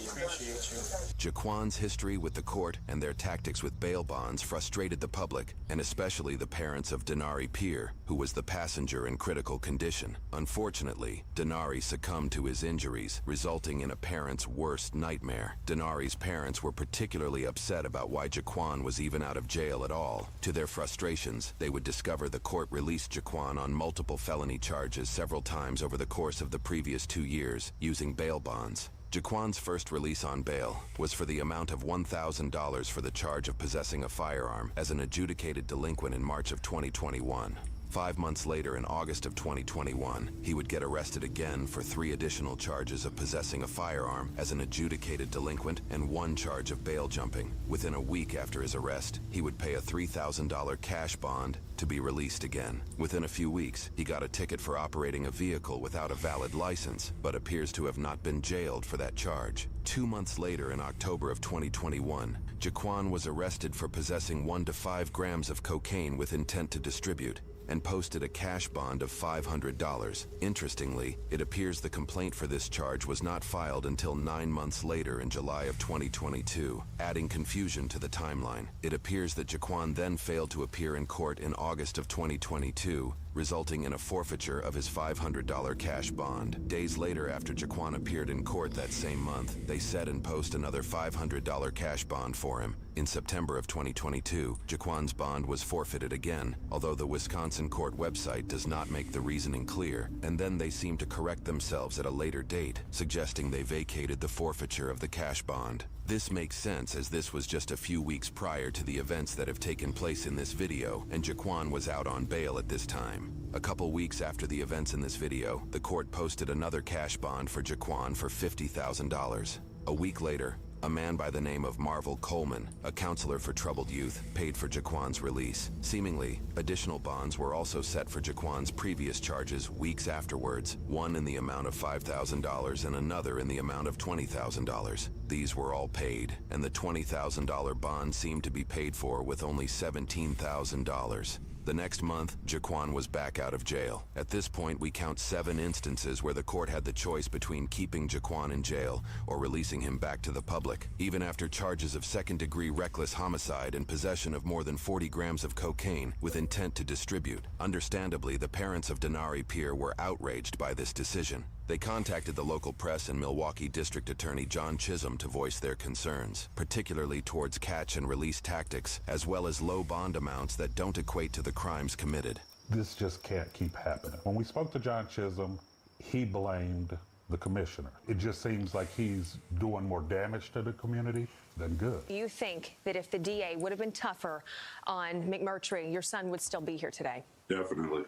Appreciate you. Jaquan's history with the court and their tactics with bail bonds frustrated the public, and especially the parents of Denari Peer, who was the passenger in critical condition. Unfortunately, Denari succumbed to his injuries, resulting in a parent's worst nightmare. Denari's parents were particularly upset about why Jaquan was even out of jail at all. To their frustrations, they would discover the court released Jaquan on multiple felony charges several times over the course of the previous 2 years, using bail bonds. Jaquan's first release on bail was for the amount of $1,000 for the charge of possessing a firearm as an adjudicated delinquent in March of 2021. 5 months later, in August of 2021, he would get arrested again for 3 additional charges of possessing a firearm as an adjudicated delinquent and 1 charge of bail jumping. Within a week after his arrest, he would pay a $3,000 cash bond to be released again. Within a few weeks, he got a ticket for operating a vehicle without a valid license, but appears to have not been jailed for that charge. 2 months later, in October of 2021, Jaquan was arrested for possessing 1 to 5 grams of cocaine with intent to distribute, and posted a cash bond of $500. Interestingly, it appears the complaint for this charge was not filed until 9 months later in July of 2022, adding confusion to the timeline. It appears that Jaquan then failed to appear in court in August of 2022, resulting in a forfeiture of his $500 cash bond. Days later, after Jaquan appeared in court that same month, they set and post another $500 cash bond for him. In September of 2022, Jaquan's bond was forfeited again, although the Wisconsin court website does not make the reasoning clear, and then they seem to correct themselves at a later date, suggesting they vacated the forfeiture of the cash bond. This makes sense, as this was just a few weeks prior to the events that have taken place in this video, and Jaquan was out on bail at this time. A couple weeks after the events in this video, the court posted another cash bond for Jaquan for $50,000. A week later, a man by the name of Marvel Coleman, a counselor for troubled youth, paid for Jaquan's release. Seemingly, additional bonds were also set for Jaquan's previous charges weeks afterwards, one in the amount of $5,000 and another in the amount of $20,000. These were all paid, and the $20,000 bond seemed to be paid for with only $17,000. The next month, Jaquan was back out of jail. At this point, we count 7 instances where the court had the choice between keeping Jaquan in jail or releasing him back to the public. Even after charges of second-degree reckless homicide and possession of more than 40 grams of cocaine with intent to distribute. Understandably, the parents of Denari Peer were outraged by this decision. They contacted the local press and Milwaukee District Attorney John Chisholm to voice their concerns, particularly towards catch and release tactics, as well as low bond amounts that don't equate to the crimes committed. This just can't keep happening. When we spoke to John Chisholm, he blamed the commissioner. It just seems like he's doing more damage to the community than good. Do you think that if the DA would have been tougher on McMurtry, your son would still be here today? Definitely.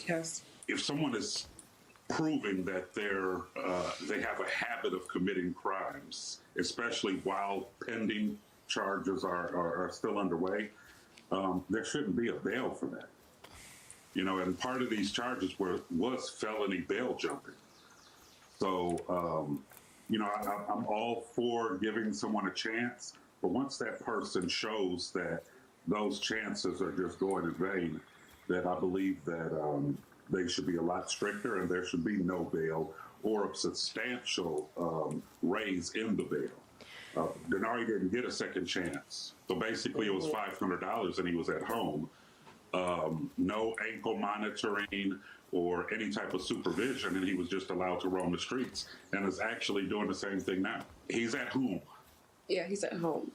Yes. If someone is proving that they have a habit of committing crimes, especially while pending charges are still underway, there shouldn't be a bail for that. You know, and part of these charges was felony bail jumping. So, you know, I'm all for giving someone a chance, but once that person shows that those chances are just going in vain, that I believe that they should be a lot stricter, and there should be no bail or a substantial raise in the bail. Denari didn't get a second chance. So basically it was $500 and he was at home. No ankle monitoring or any type of supervision, and he was just allowed to roam the streets and is actually doing the same thing now. He's at home. Yeah, he's at home.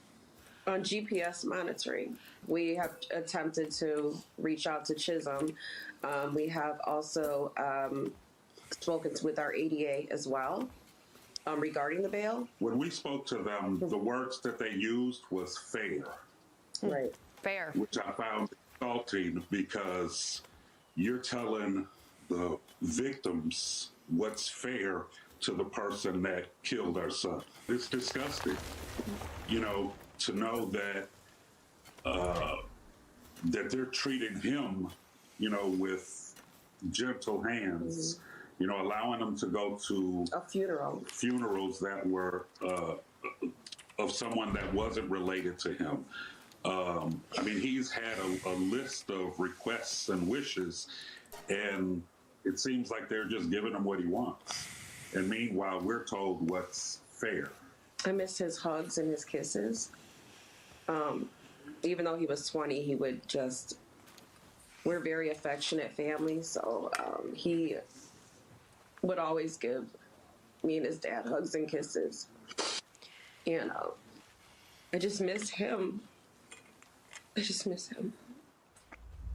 On GPS monitoring, we have attempted to reach out to Chisholm. We have also spoken with our ADA as well regarding the bail. When we spoke to them, the words that they used was fair. Right. Fair. Which I found insulting, because you're telling the victims what's fair to the person that killed our son. It's disgusting, you know, to know that that they're treating him, you know, with gentle hands, you know, allowing him to go to a funerals that were of someone that wasn't related to him. I mean, he's had a list of requests and wishes, and it seems like they're just giving him what he wants. And meanwhile, we're told what's fair. I missed his hugs and his kisses. Even though he was 20, he would just, we're a very affectionate family, so he would always give me and his dad hugs and kisses. And I just miss him. I just miss him.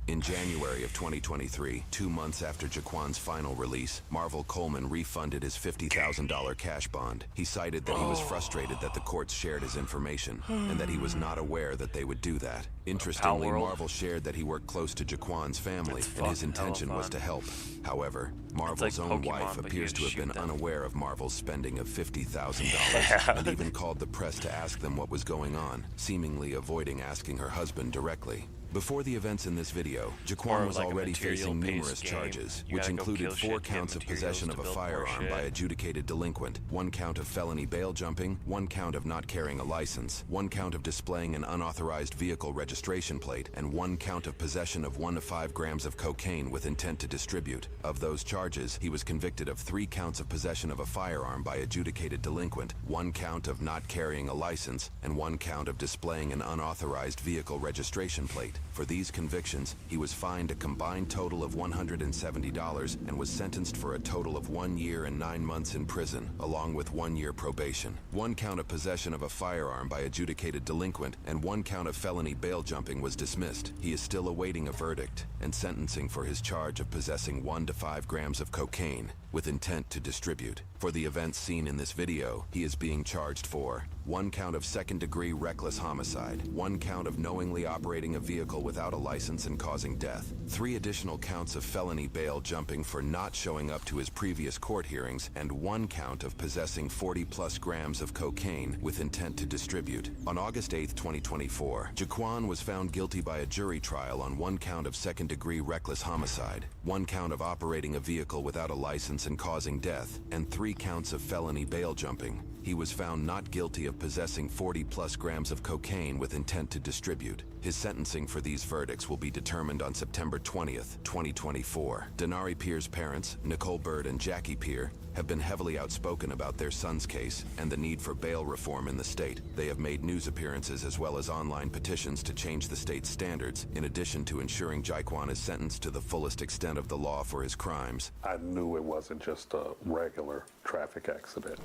In January of 2023, 2 months after Jaquan's final release, Marvel Coleman refunded his $50,000 cash bond. He cited that he was frustrated that the courts shared his information and that he was not aware that they would do that. Interestingly, Marvel shared that he worked close to Jaquan's family and his intention was to help. However, Marvel's own wife appears to have been unaware of Marvel's spending of $50,000 and even called the press to ask them what was going on, seemingly avoiding asking her husband directly. Before the events in this video, Jaquan was already facing numerous charges, which included 4 counts of possession of a firearm by adjudicated delinquent, 1 count of felony bail jumping, 1 count of not carrying a license, 1 count of displaying an unauthorized vehicle registration plate, and 1 count of possession of 1 to 5 grams of cocaine with intent to distribute. Of those charges, he was convicted of 3 counts of possession of a firearm by adjudicated delinquent, 1 count of not carrying a license, and 1 count of displaying an unauthorized vehicle registration plate. For these convictions, he was fined a combined total of $170 and was sentenced for a total of 1 year and 9 months in prison, along with 1 year probation. 1 count of possession of a firearm by adjudicated delinquent and 1 count of felony bail jumping was dismissed. He is still awaiting a verdict and sentencing for his charge of possessing 1 to 5 grams of cocaine with intent to distribute. For the events seen in this video, he is being charged for 1 count of second-degree reckless homicide, 1 count of knowingly operating a vehicle without a license and causing death, 3 additional counts of felony bail jumping for not showing up to his previous court hearings, and 1 count of possessing 40-plus grams of cocaine with intent to distribute. On August 8, 2024, Jaquan was found guilty by a jury trial on 1 count of second-degree reckless homicide, 1 count of operating a vehicle without a license and causing death, and 3 counts of felony bail jumping. He was found not guilty of possessing 40-plus grams of cocaine with intent to distribute. His sentencing for these verdicts will be determined on September 20th, 2024. Denari Peer's parents, Nicole Bird and Jackie Peer, have been heavily outspoken about their son's case and the need for bail reform in the state. They have made news appearances as well as online petitions to change the state's standards, in addition to ensuring Jaquan is sentenced to the fullest extent of the law for his crimes. I knew it wasn't just a regular traffic accident,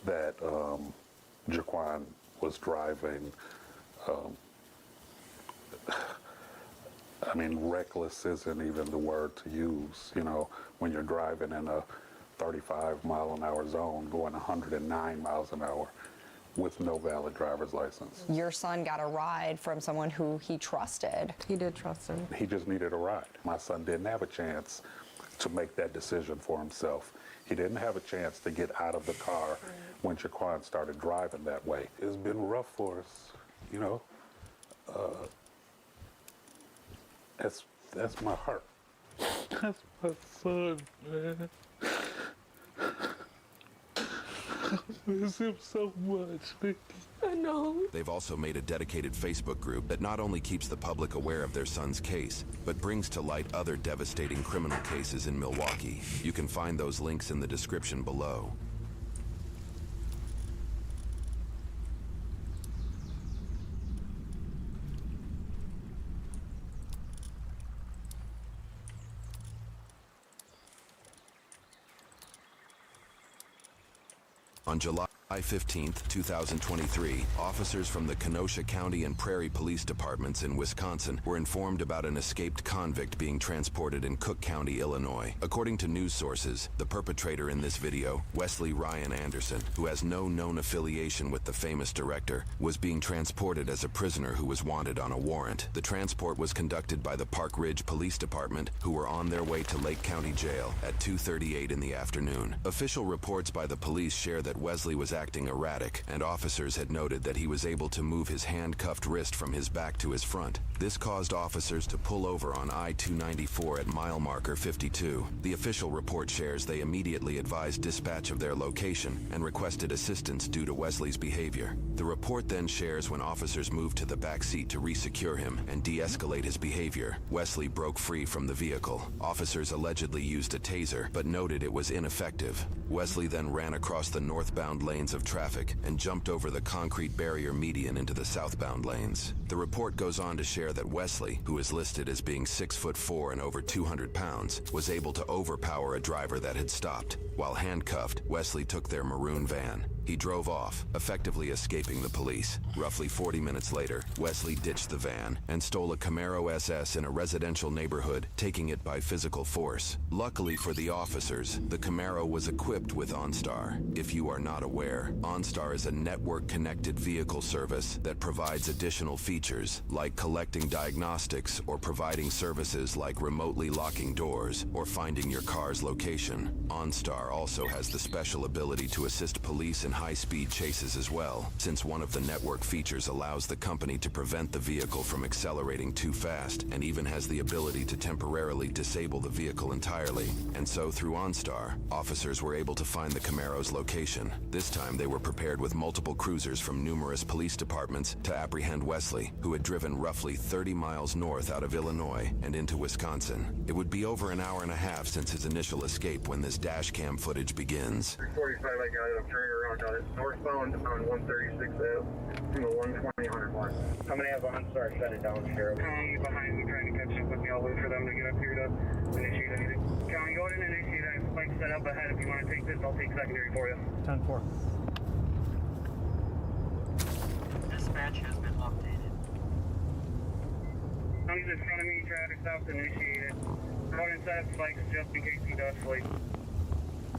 that Jaquan was driving. I mean, reckless isn't even the word to use, you know, when you're driving in a 35-mile-an-hour zone going 109 miles an hour with no valid driver's license. Your son got a ride from someone who he trusted. He did trust him. He just needed a ride. My son didn't have a chance to make that decision for himself. He didn't have a chance to get out of the car when Jaquan started driving that way. It's been rough for us, you know. That's my heart. That's my son, man. I miss him so much, Nikki. I know. They've also made a dedicated Facebook group that not only keeps the public aware of their son's case, but brings to light other devastating criminal cases in Milwaukee. You can find those links in the description below. On July 15, 2023, officers from the Kenosha County and Prairie Police Departments in Wisconsin were informed about an escaped convict being transported in Cook County, Illinois. According to news sources, the perpetrator in this video, Wesley Ryan Anderson, who has no known affiliation with the famous director, was being transported as a prisoner who was wanted on a warrant. The transport was conducted by the Park Ridge Police Department, who were on their way to Lake County Jail at 2:38 in the afternoon. Official reports by the police share that Wesley was acting erratic, and officers had noted that he was able to move his handcuffed wrist from his back to his front. This caused officers to pull over on I-294 at mile marker 52. The official report shares they immediately advised dispatch of their location and requested assistance due to Wesley's behavior. The report then shares when officers moved to the back seat to resecure him and de-escalate his behavior, Wesley broke free from the vehicle. Officers allegedly used a taser, but noted it was ineffective. Wesley then ran across the northbound lanes of traffic and jumped over the concrete barrier median into the southbound lanes. The report goes on to share that Wesley, who is listed as being 6'4" and over 200 pounds, was able to overpower a driver that had stopped. While handcuffed, Wesley took their maroon van. He drove off, effectively escaping the police. Roughly 40 minutes later, Wesley ditched the van and stole a Camaro SS in a residential neighborhood, taking it by physical force. Luckily for the officers, the Camaro was equipped with OnStar. If you are not aware, OnStar is a network-connected vehicle service that provides additional features like collecting diagnostics or providing services like remotely locking doors or finding your car's location. OnStar also has the special ability to assist police in high-speed chases as well, since one of the network features allows the company to prevent the vehicle from accelerating too fast and even has the ability to temporarily disable the vehicle entirely. And so through OnStar, officers were able to find the Camaro's location. This time they were prepared with multiple cruisers from numerous police departments to apprehend Wesley, who had driven roughly 30 miles north out of Illinois and into Wisconsin. It would be over an hour and a half since his initial escape when this dash cam footage begins. 345, I got it. I'm turning around on it. Northbound on 136 Ave, to the 120 100 mark. How many have OnStar shut it down, Sheriff? County behind me trying to catch up with me. I'll wait for them to get up here to initiate anything. County, go ahead and initiate. I have spikes set up ahead. If you want to take this, I'll take secondary for you. 10-4. Dispatch has been updated. County's in front of me. Traffic stops initiated. Go ahead and set up spikes just in case he does flee.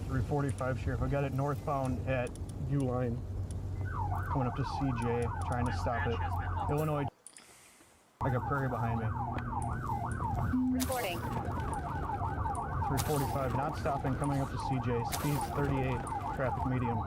345, Sheriff. I got it northbound at U-Line. Coming up to CJ, trying to stop it. Illinois. I got Prairie behind me. Recording. 345, not stopping, coming up to CJ. Speed's 38, traffic medium.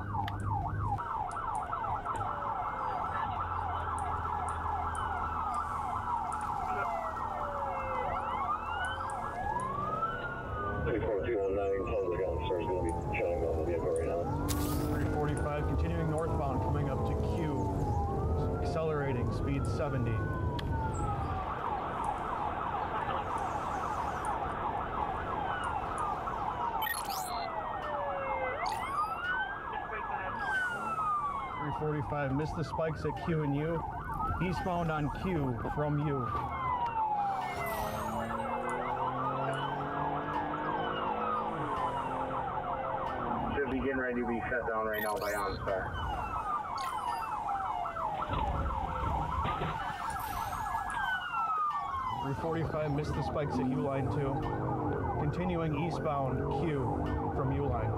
Continuing northbound, coming up to Q, accelerating, speed 70. .345, missed the spikes at Q and U. Eastbound on Q from U. Should be getting ready to be shut down right now by OnStar. .345, missed the spikes at U-Line 2. Continuing eastbound Q from U-Line.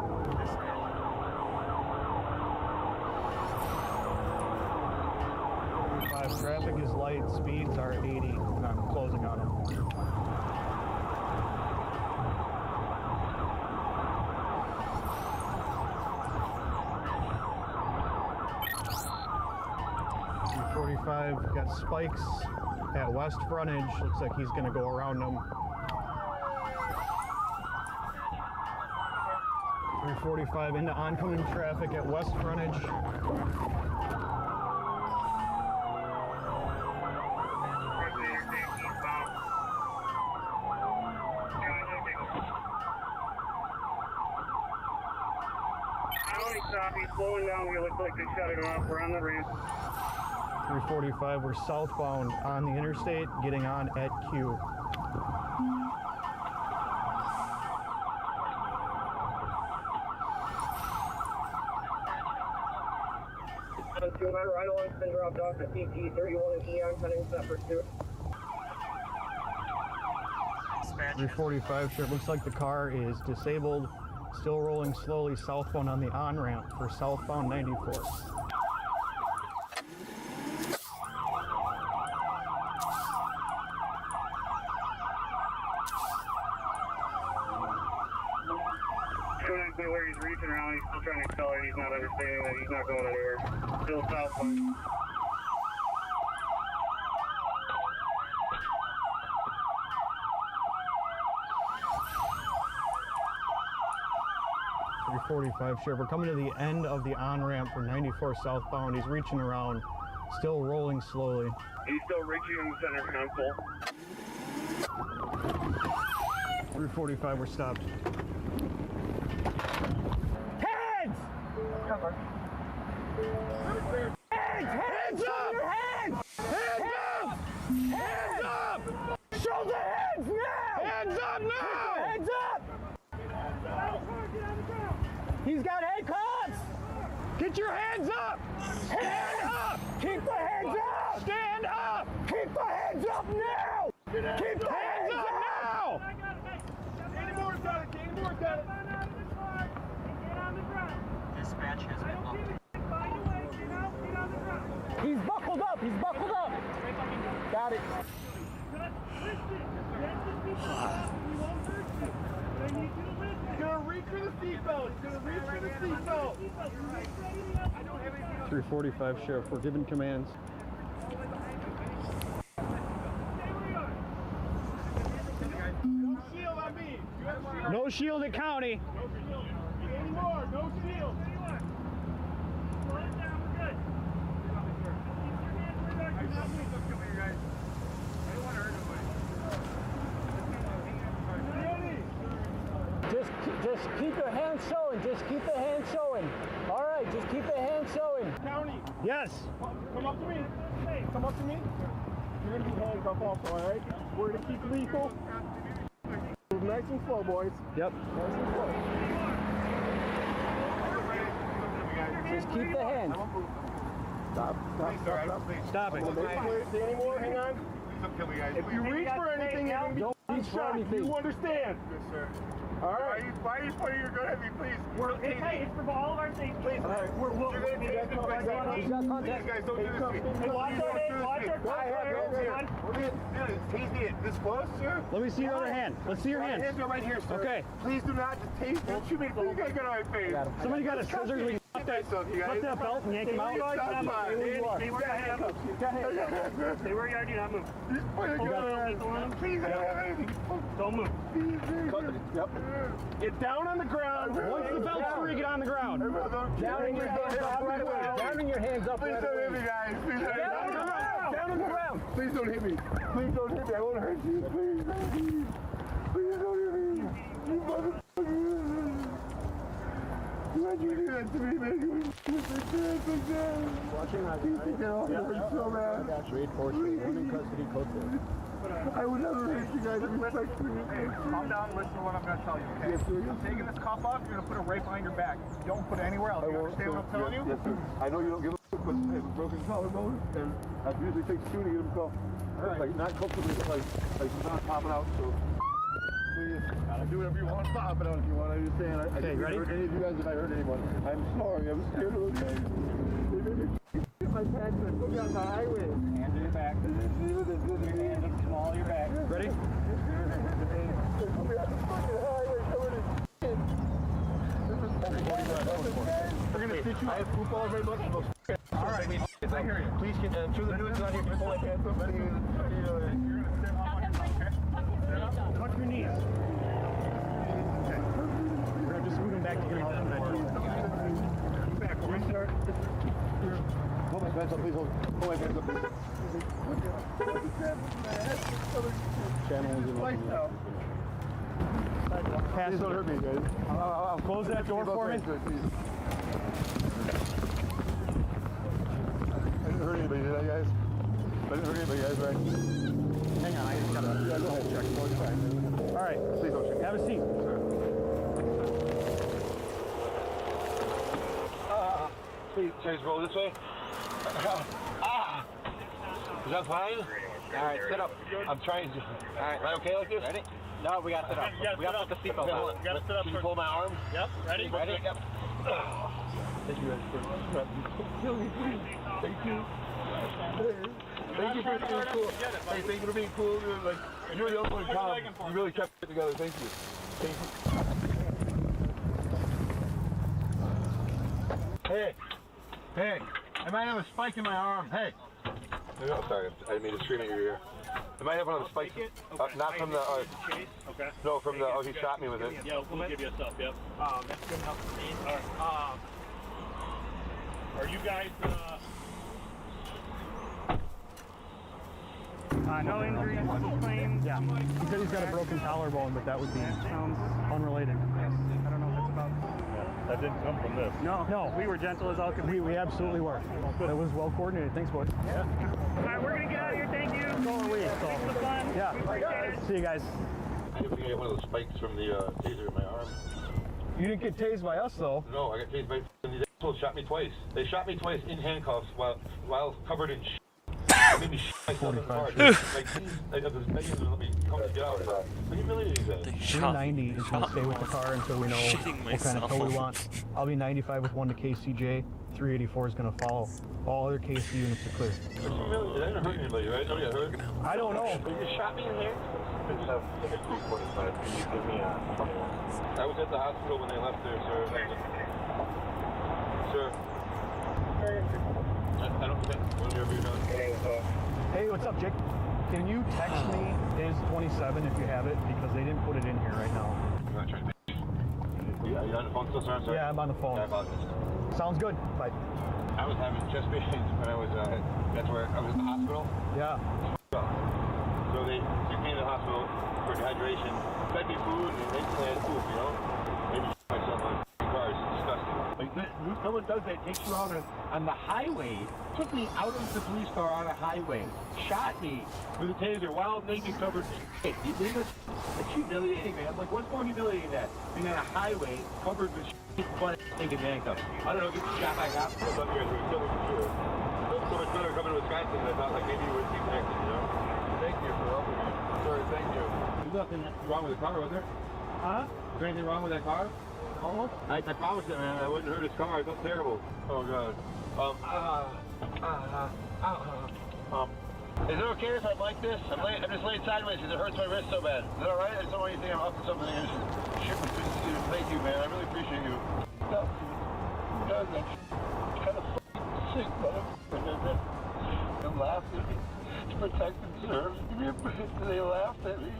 Traffic is light, speeds are 80, and I'm closing on them. .345, got spikes at west frontage. Looks like he's going to go around them. .345 into oncoming traffic at west frontage. He's slowing down here. Looks like they shut it off. We're on the ramp. 345, we're southbound on the interstate, getting on at Q. Right along, been dropped off at PT 31 Eon, heading to that pursuit. 345, sure. Looks like the car is disabled. Still rolling slowly southbound on the on-ramp for southbound 94. couldn't be where he's reaching around. He's still trying to accelerate. He's not understanding that he's not going anywhere. Still southbound. 345 Sheriff. We're coming to the end of the on-ramp for 94 southbound. He's reaching around, still rolling slowly. He's still reaching in the center console. 345, we're stopped. Hands! Cover. Hands! Hands up! Hands! Hands up! Hands up! Show the hands now! Hands up now! Hands up! He's got handcuffs! Get your hands up! Stand up! Keep the hands up! Stand up! Keep the hands up now! Keep the hands up now! Dispatch has been updated. He's buckled up! He's buckled up! Got it. He's gonna reach for the seatbelt. He's gonna reach for the seatbelt. 345 Sheriff, we're giving commands. No shield on me. You have a shield. No shield at county. No shield. Anymore. No shield. Slow it down. We're good. Just keep your hands showing. Just keep the hands showing. All right, just keep the hands showing. County. Yes. Come up to me. Hey, come up to me. You're gonna be handcuffed also, all right? We're gonna keep lethal. Move nice and slow, boys. Yep. Nice and slow. Just keep the hands. Stop. Stop it. Say any more? Hang on. If you reach for anything, you're gonna be shot. You understand? Yes, sir. All right. Why are you pointing your gun at me, please? It's for all of our safety. Please. All right. We're gonna take this. Please, guys, don't do this to me. Hey, watch your hands. Tase me this close, sir. Let me see your other hand. Let's see your hand. My hands are right here, sir. Okay. Please do not tase me. Shoot me. Please, got a gun on my face. Somebody got a scissors. We can cut that belt and yank him out. Stay where you are. Do not move. Please, I don't have anything. Don't move. Yep. Get down on the ground. Once the belt's free, get on the ground. Down in your hands up right away. Down in your hands up right away. Please don't hit me, guys. Please don't hit me. Down on the ground. Please don't hit me. Please don't hit me. I won't hurt you. Please don't hit me. Please don't hit me. You motherfucker. Why'd you do that to me, man? Watching that. Get off me. I'm so mad. Reinforcement. One in custody. Code 4. I would never hurt you guys. Respect for you. Hey, calm down and listen to what I'm going to tell you, okay? Yes, sir. I'm taking this cuff off, you're going to put it right behind your back. Don't put it anywhere else. You understand what I'm telling you? Yes, sir. I know you don't give a fuck, but I have a broken collarbone, and I usually take two to get him cuffed. Like, not comfortably, but like not popping out, so please, do whatever you want. Pop it out if you want. I'm just saying, I didn't hurt any of you guys if I hurt anyone. I'm sorry. I'm scared of those guys. They made me get my pants and put me on the highway. Hands in your back. Your hands up small, your back. Ready? Put me on the fucking highway covered in shit. We're gonna stitch you. I have poop all over my butt. All right, I hear you. Please, I'm sure the news is on here. Pull my pants up. Touch your knees. Okay. We're going to just move him back to your house. Back, restart. Hold my pants up, please. Hold my pants up, please. Channel is Lights out. Pass. Please don't hurt me, guys. Close that door for me. I didn't hurt anybody, did I, guys? I didn't hurt anybody, guys, right? Hang on, I just got to... Yeah, go ahead, check. Go ahead. All right. Please don't check. Have a seat. Please roll this way. Is that fine? All right, sit up. I'm trying to... All right, right, okay like this? Ready? No, we got to sit up. We got to put the seatbelt on. You got to sit up. Can you pull my arm? Yep, ready? Ready? Yep. Thank you guys for kill me, please. Thank you. Thank you for being cool. Hey, thank you for being cool. Like, you're the only one in town. You really kept it together. Thank you. Thank you. Hey, hey, I might have a spike in my arm. Hey. Oh, sorry, I didn't mean to scream at your ear. I might have one of the spikes. Not from the. Okay. No, from the. Oh, he shot me with it. Yeah, we'll give you a sub. Yep. That's good enough for me. All right. Are you guys? No injuries, claims. Yeah. He said he's got a broken collarbone, but that would be unrelated. I don't know if it's about. That didn't come from this. No. We were gentle as all could be. We absolutely were. That was well coordinated. Thanks, bud. Yeah. All right, we're gonna get out of here. Thank you. So are we. Thanks for the fun. Yeah. Appreciate it. See you guys. I didn't get one of those spikes from the taser in my arm. You didn't get tased by us, though. No, I got tased by. These assholes shot me twice. They shot me twice in handcuffs while covered in shit. Made me shit myself in the car. Like, I got this begging to let me come to get out. Are you really doing that? 390 is going to stay with the car until we know what kind of tow we want. I'll be 95 with one to KCJ. 384 is going to follow. All other KC units are clear. Did I not hurt anybody, right? Nobody got hurt? I don't know. You shot me in here? It's 345. Can you give me 21? I was at the hospital when they left there, sir. Sir. I don't think. Whenever you're done. Hey, what's up, Jake? Can you text me his 27 if you have it? Because they didn't put it in here right now. I'm not trying to. Yeah, you on the phone still, sir? I'm sorry. Yeah, I'm on the phone. I apologize. Sounds good. Bye. I was having chest pains when I was, that's where I was in the hospital. Yeah. So they took me to the hospital for dehydration, fed me food, and they had food, you know? Maybe myself on the car is disgusting. Like, someone does that, takes you out on the highway, took me out of the police car on a highway, shot me with a taser while naked covered in shit. It's humiliating, man. Like, what's more humiliating than that? Being on a highway covered with shit, butt naked handcuffs. I don't know, get the shot back out. I thought you guys were killing for sure. It's so much better coming to Wisconsin than I thought, like, maybe you would be connected, you know? Thank you for helping me. Sorry, thank you. There's nothing wrong with the car, was there? Huh? Is there anything wrong with that car? Almost. I promised it, man. I wouldn't hurt his car. I felt terrible. Oh, God. Is it okay if I like this? I'm just laying sideways because it hurts my wrist so bad. Is that all right? I just don't want you to think I'm up to something. Thank you, man. I really appreciate you. God, that's kind of sick, but they laughed at me to protect and serve. They laughed at me.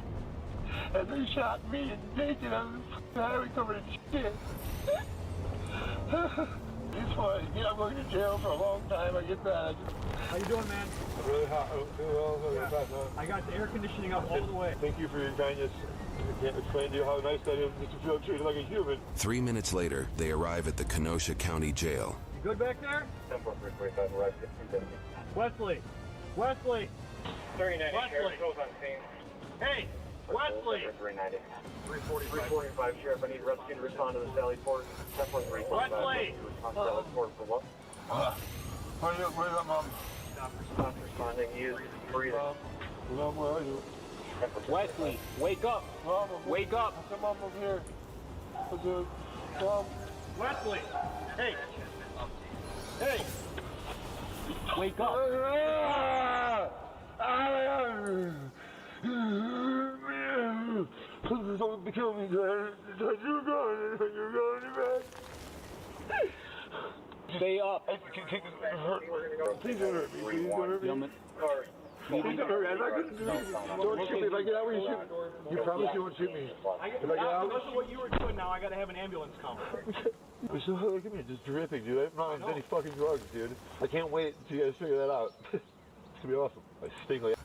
And they shot me and naked on the highway covered in shit. It's fine. Yeah, I'm going to jail for a long time. I get that. How you doing, man? I'm really hot. I got the air conditioning up all the way. Thank you for your kindness. I can't explain to you how nice that is just to feel treated like a human. 3 minutes later, they arrive at the Kenosha County Jail. You good back there? Wesley! Wesley! 390, Sheriff, goes on scene. Hey! Wesley! 390. 345, Sheriff, I need rescue to respond to the Sally Port. Wesley! Sally Port for what? What is up, Mom? Stop responding. He is breathing. Mom, where are you? Wesley, wake up! Mom, Wake up! Come on over here. Mom. Wesley! Hey! Hey! Wake up! Don't kill me, Dad. You're going back. Stay up. Please don't hurt me. Please don't hurt me. Please don't hurt me. I'm not going to do anything. Don't shoot me. If I get out, will you shoot me? You promise you won't shoot me? If I get out? Because of what you were doing now, I gotta have an ambulance come. Look at me. It's terrific, dude. I'm not on any fucking drugs, dude. I can't wait until you guys figure that out. It's going to be awesome. I sting like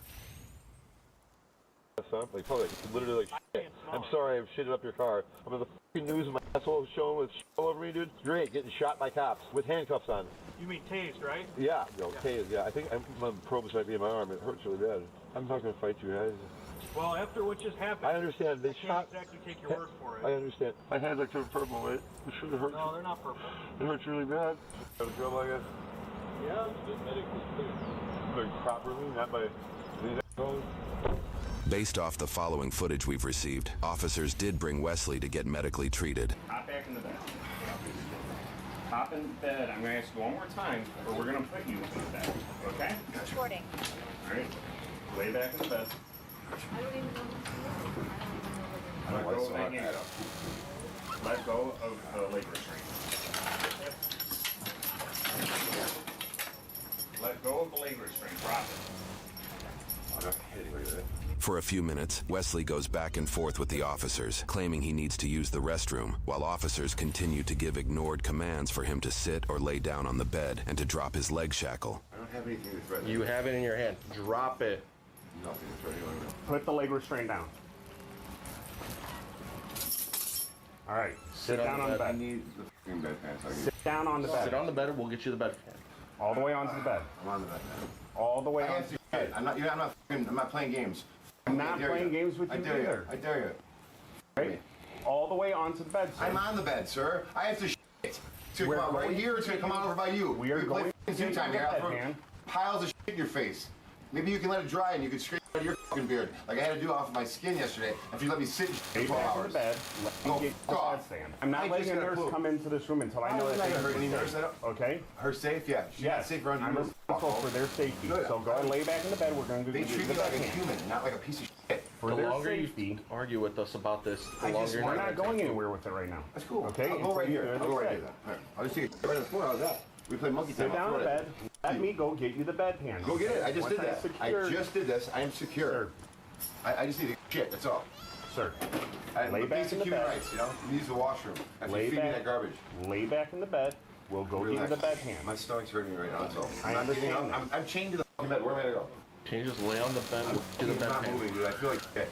like, probably, literally like shit. I'm sorry I've shitted up your car. I'm in the fucking news, my asshole showing with shit all over me, dude. Great, getting shot by cops with handcuffs on. You mean tased, right? Yeah, tased, yeah. I think my probes might be in my arm. It hurts really bad. I'm not going to fight you guys. Well, after what just happened, I understand. They can't exactly take your word for it. I understand. My hands are turned purple, right? It should have hurt. No, they're not purple. It hurts really bad. Got a trouble, I guess. Yeah. Like properly, not by these assholes. Based off the following footage we've received, officers did bring Wesley to get medically treated. Hop back in the bed. Hop in the bed. I'm going to ask you one more time, or we're going to put you in the bed. Okay? Recording. All right. Lay back in the bed. I don't even know. Let go of that hand. Let go of the leg restraint. Let go of the leg restraint. Drop it. For a few minutes, Wesley goes back and forth with the officers, claiming he needs to use the restroom, while officers continue to give ignored commands for him to sit or lay down on the bed and to drop his leg shackle. I don't have anything to threaten. You have it in your hand. Drop it. Nothing to threaten you. Put the leg restraint down. All right, sit down on the bed. I need the fucking bedpan. Sit down on the bed. Sit on the bed, and we'll get you the bed fan. All the way onto the bed. I'm on the bed now. All the way I onto have the to bed. I'm not playing games. I'm not playing games with you either. I dare you. Right? All the way onto the bed, sir. I'm on the bed, sir. I have to shit. To come out right here, it's going to come out over by you. We are going to play time here. I'll throw piles of shit in your face. Maybe you can let it dry and you can scrape it out of your fucking beard, like I had to do off of my skin yesterday after you let me sit for 12 hours. Bed. Let me get the bed stand. I'm not letting a nurse come into this room until I know that they're hurt any nurse. Okay? Her safe? Yeah. She's not safe around I'm responsible for their safety. So go and lay back in the bed. We're going to They do treat the me like bed a hand. human, not like a piece of shit. For The their longer safety. you argue with us about this, the I longer just you're We're not not going anywhere with it right now. That's cool. Okay? I'll go right here. Until I'll you go do right it. here. All right. I'll just take it right on the floor. How's that? We play monkey time. Sit down on the bed. Let me go get you the bedpan. Go get it. I just Once did that. I secure- just did this. I am secure. Sir. I just need to shit. That's all. Sir. I Lay back in the human bed. rights, you know? You use the washroom. After Lay you feed me back. that garbage. Lay back in the bed. We'll go get you the bedpan. My stomach's hurting me right now. That's all. I I'm not kidding. understand I'm chained to the fucking bed. Where am I gonna go? Can you just lay on the bed to the I'm bed not pan? moving, dude. I feel like shit.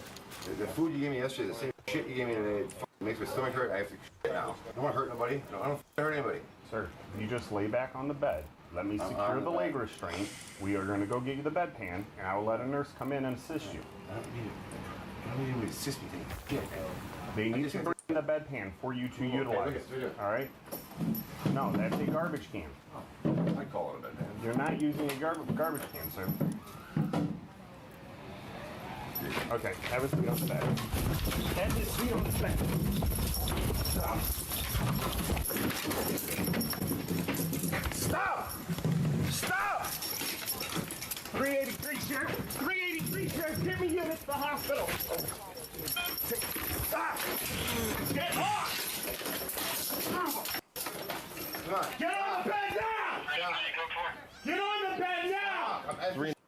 The food you gave me yesterday, the same shit you gave me today, fucking makes my stomach hurt. I have to shit now. I don't want to hurt nobody. I don't hurt anybody. Sir, you just lay back on the bed. Let me secure the leg restraint. We are going to go get you the bedpan, and I will let a nurse come in and assist you. I don't need it. I don't need anybody to assist me. Shit. They need to bring the bedpan for you to utilize. Okay. All right? No, that's a garbage can. I call it a bedpan. You're not using a garbage can, sir. Okay, have a seat on the bed. Have a seat on the bed. Stop! Stop! 383, Sheriff! 383, Sheriff! Get me units to the hospital! Stop! Get off! Come on. Get on the bed now! Get on the bed now!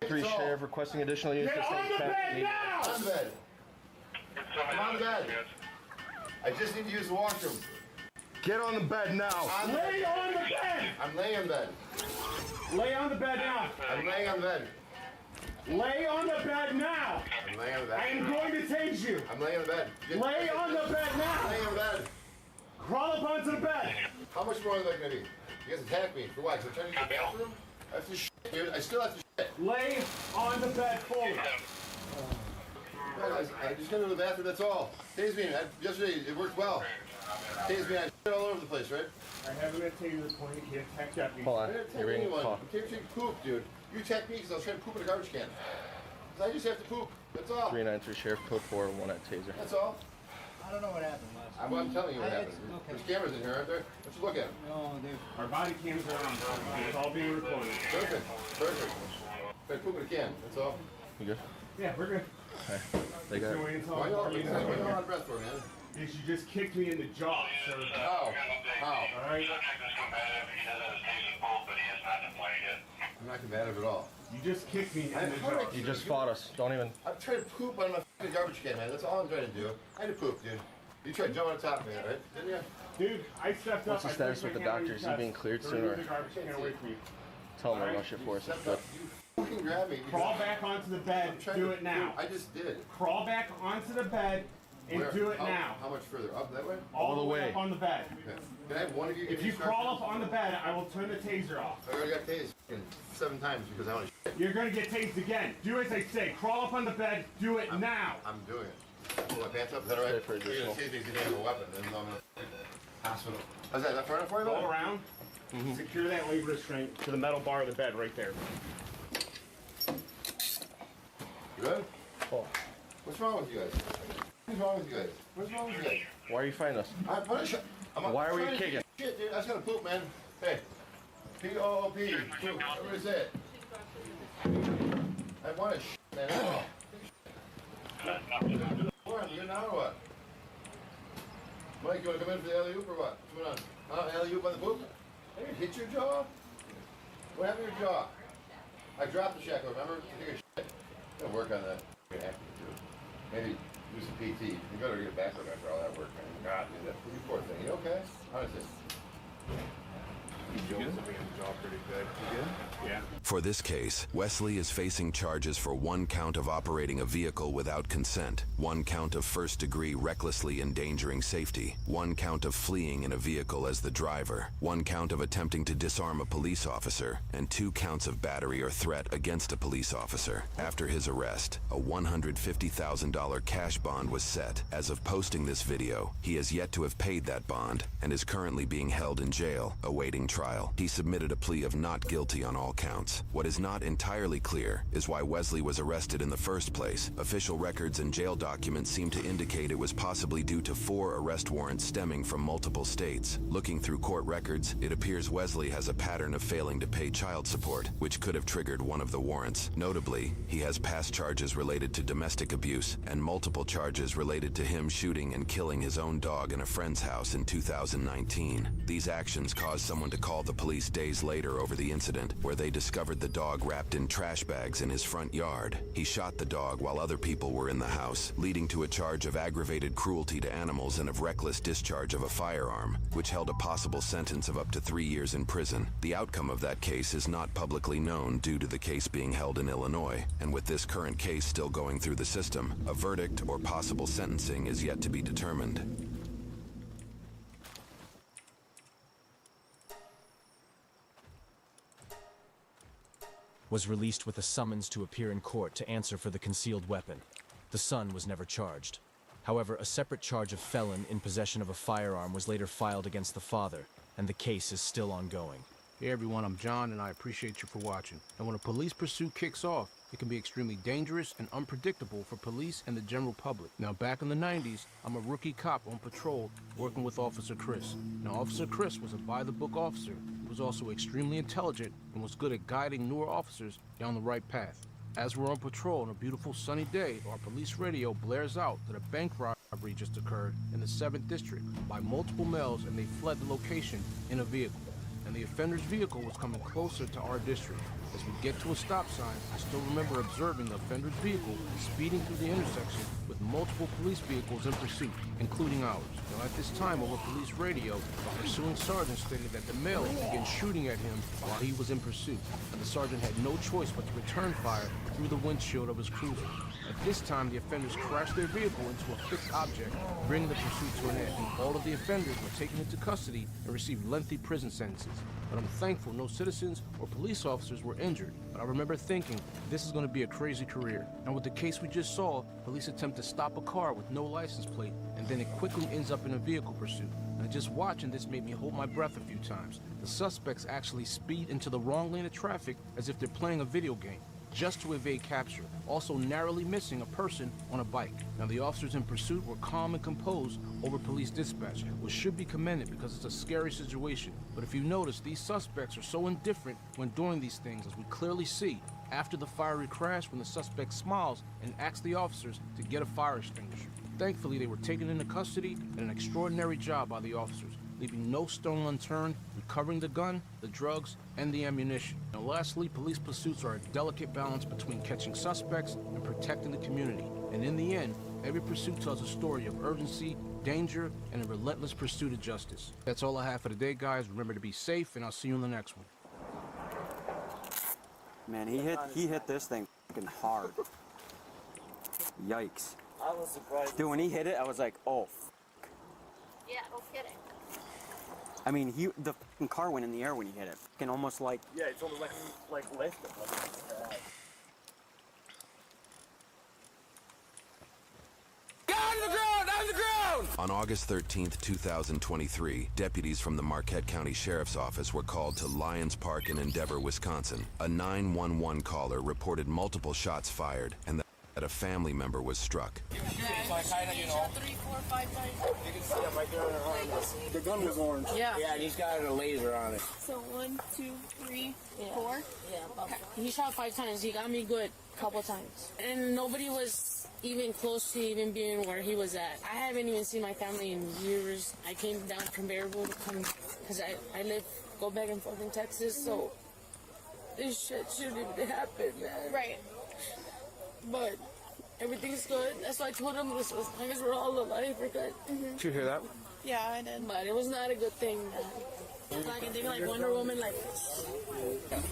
3 Sheriff requesting additional units Get to on state the cap. bed now! On the bed. I'm on the bed. I just need to use the washroom. Get on the bed now. Lay on the bed! I'm laying on the bed. Lay on the bed now! I'm laying on the bed. Lay on the bed now! I'm laying on the bed. I am going to tase you! I'm laying on the bed. Lay on the bed I'm now! laying on the bed. Crawl up onto the bed! How much more is that gonna be? You guys attack me for what? 'Cause I'm trying to use the bathroom? I have to shit, dude. I still have to shit. Lay on the bed fully. I just got to the bathroom, that's all. Tase me. Yesterday, it worked well. Tase me. I shit all over the place, right? I haven't attained this point. He attacked at me. Hold I on. didn't attack You're being anyone. caught. I'm taking poop, dude. You attacked me because I was trying to poop in a garbage can. 'Cause I just have to poop. That's all. 393 Sheriff Code 4, 1 at Taser. That's all. I don't know what happened last I'm telling you what happened. Okay. There's cameras in here, aren't there? Let's look at them. No, there's. Our body cams are on. It's all being recorded. Perfect. Perfect. I poop in a can. That's all. You good? Yeah, we're good. Okay. They got Why are you all out of breath for, man? She just kicked me in the jaw, sir. How? How? All right. I'm not combative at all. You just kicked me in the How jaw. did I- You just fought us. Don't even. I'm trying to poop on my fucking garbage can, man. That's all I'm trying to do. I had to poop, dude. You tried to jump on top of me, right? Didn't you? Dude, I stepped What's up. the status with the doctor? Is he being cleared soon or tell him to rush it for us? Stepped up. You fucking grabbed me. Crawl back onto the bed. I'm trying Do to it now. poop. I just did. Crawl back onto the bed and Where? do it How- now. How much further? Up that way? All the way up on the bed. Okay. Can I have one of you give If me you crawl up instructions? on the bed, I will turn the taser off. I already got tased fucking 7 times because I want to shit. You're gonna get tased again. Do as I say. Crawl up on the bed. Do it now. I'm doing it. Pull my pants up. Is that all right? Stay for You're additional. gonna tase me because you have a weapon. Then I'm gonna hospital. How's that? Is that far enough for you? Go around. Secure that leg restraint to the metal bar of the bed right there. Good? Oh. What's wrong with you guys? What's wrong with you guys? What's wrong with you guys? Why are you fighting us? Why are you kicking? Shit, dude. I just gotta poop, man. Hey. P-O-O-P. Poop. What is it? I want to shit, man. That's all. What? You now or what? Mike, you want to come in for the alley-oop or what? What's going on? Alley-oop on the poop? Hey, hit your jaw? What happened to your jaw? I dropped the shackle, remember? I took a shit. Gotta work on that acting too. Maybe do some PT. You better get back up after all that work, man. God, dude, that you poor thing. You okay? How is it? Yeah. For this case, Wesley is facing charges for 1 count of operating a vehicle without consent, 1 count of first-degree recklessly endangering safety, 1 count of fleeing in a vehicle as the driver, 1 count of attempting to disarm a police officer, and 2 counts of battery or threat against a police officer. After his arrest, a $150,000 cash bond was set. As of posting this video, he has yet to have paid that bond and is currently being held in jail, awaiting trial. He submitted a plea of not guilty on all counts. What is not entirely clear is why Wesley was arrested in the first place. Official records and jail documents seem to indicate it was possibly due to 4 arrest warrants stemming from multiple states. Looking through court records, it appears Wesley has a pattern of failing to pay child support, which could have triggered one of the warrants. Notably, he has past charges related to domestic abuse and multiple charges related to him shooting and killing his own dog in a friend's house in 2019. These actions caused someone to call the police days later over the incident, where they discovered the dog wrapped in trash bags in his front yard. He shot the dog while other people were in the house, leading to a charge of aggravated cruelty to animals and of reckless discharge of a firearm, which held a possible sentence of up to 3 years in prison. The outcome of that case is not publicly known due to the case being held in Illinois, and with this current case still going through the system, a verdict or possible sentencing is yet to be determined. Was released with a summons to appear in court to answer for the concealed weapon. The son was never charged. However, a separate charge of felon in possession of a firearm was later filed against the father, and the case is still ongoing. Hey everyone, I'm John, and I appreciate you for watching. And when a police pursuit kicks off, it can be extremely dangerous and unpredictable for police and the general public. Now, back in the 90s, I'm a rookie cop on patrol working with Officer Chris. Now, Officer Chris was a by-the-book officer. He was also extremely intelligent and was good at guiding newer officers down the right path. As we're on patrol on a beautiful sunny day, our police radio blares out that a bank robbery just occurred in the 7th District by multiple males, and they fled the location in a vehicle. And the offender's vehicle was coming closer to our district. As we get to a stop sign, I still remember observing the offender's vehicle speeding through the intersection with multiple police vehicles in pursuit, including ours. Now, at this time, over police radio, the pursuing sergeant stated that the males began shooting at him while he was in pursuit, and the sergeant had no choice but to return fire through the windshield of his cruiser. At this time, the offenders crashed their vehicle into a fixed object, bringing the pursuit to an end. All of the offenders were taken into custody and received lengthy prison sentences. But I'm thankful no citizens or police officers were injured. But I remember thinking, this is going to be a crazy career. And with the case we just saw, police attempt to stop a car with no license plate, and then it quickly ends up in a vehicle pursuit. And just watching this made me hold my breath a few times. The suspects actually speed into the wrong lane of traffic as if they're playing a video game, just to evade capture, also narrowly missing a person on a bike. Now, the officers in pursuit were calm and composed over police dispatch, which should be commended because it's a scary situation. But if you notice, these suspects are so indifferent when doing these things, as we clearly see after the fiery crash when the suspect smiles and asks the officers to get a fire extinguisher. Thankfully, they were taken into custody, and an extraordinary job by the officers, leaving no stone unturned, recovering the gun, the drugs, and the ammunition. Now, lastly, police pursuits are a delicate balance between catching suspects and protecting the community. And in the end, every pursuit tells a story of urgency, danger, and a relentless pursuit of justice. That's all I have for today, guys. Remember to be safe, and I'll see you in the next one. Man, he hit this thing fucking hard. Yikes. I was surprised. Dude, when he hit it, I was like, oh. Yeah, no kidding. I mean, the fucking car went in the air when he hit it. Fucking almost like. Yeah, it's almost like lifted. On the ground! On August 13th, 2023, deputies from the Marquette County Sheriff's Office were called to Lions Park in Endeavor, Wisconsin. A 911 caller reported multiple shots fired and that a family member was struck. So I kind of, 3, 4, 5 times. You can see him right there on her arm. The gun was orange. Yeah. Yeah, and he's got a laser on it. So 1, 2, 3, 4. Yeah. Okay. He shot 5 times. He got me good a couple times. And nobody was even close to even being where he was at. I haven't even seen my family in years. I came down from Bearable to come because I go back and forth in Texas, so this shit shouldn't even happen, man. Right. But everything's good. That's why I told him this, as long as we're all alive, we're good. Did you hear that? Yeah, I did. But it was not a good thing, man. I can think like Wonder Woman, like.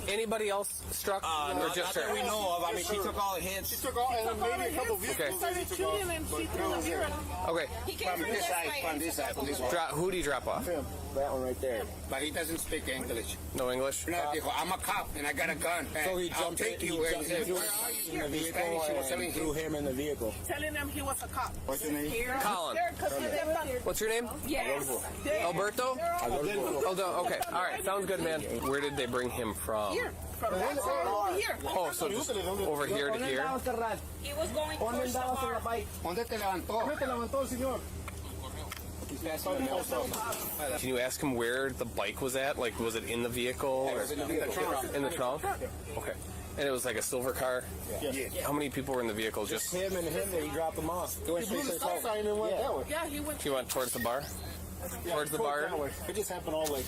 Anybody else struck? Or just that her? we know of. I mean, she took all the hits. She took all, and maybe a couple vehicles. Okay. Started shooting and she threw the beer. Okay. He came from this side. From this side. From this one. Who do you drop off? Him. That one right there. But he doesn't speak English. No English? No, I'm a cop and I got a gun. So he I'll jumped take in, you he where jumped he says, in where are you? the In vehicle Spanish, he was telling and threw him in the vehicle. Telling him he was a cop. What's your name? Colin. What's your name? Yes. Alberto? Okay. All right. Sounds good, man. Where did they bring him from? Here. From that side over here. Oh, so just over here to here? He was going towards the bar. ¿Dónde te levantó? ¿Dónde te levantó el señor? Can you ask him where the bike was at? Like, was it in the vehicle? Or? In the trunk? Okay. And it was like a silver car? Yeah. How many people were in the vehicle? Just him and he dropped him off. He went straight to his house. Yeah, he went. He went towards the bar? Towards the bar? It just happened all like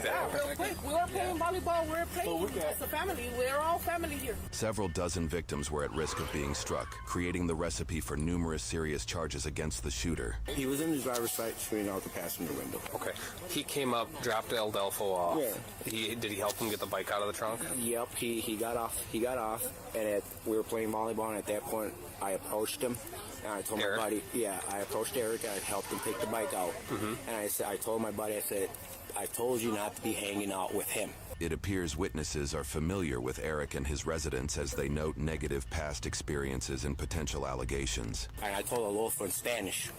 that. Real quick. We were playing volleyball. We were playing as a family. We're all family here. Several dozen victims were at risk of being struck, creating the recipe for numerous serious charges against the shooter. he was in his driver's side screen out the passenger window. Okay. He came up, dropped El Delfo off. Yeah. Did he help him get the bike out of the trunk? Yep, he got off. He got off, and we were playing volleyball. And at that point, I approached him, and I told Eric? my buddy, I approached Eric. I helped him take the bike out, and I told my buddy, I said, I told you not to be hanging out with him. It appears witnesses are familiar with Eric and his residence as they note negative past experiences and potential allegations. And I told Adolfo in Spanish,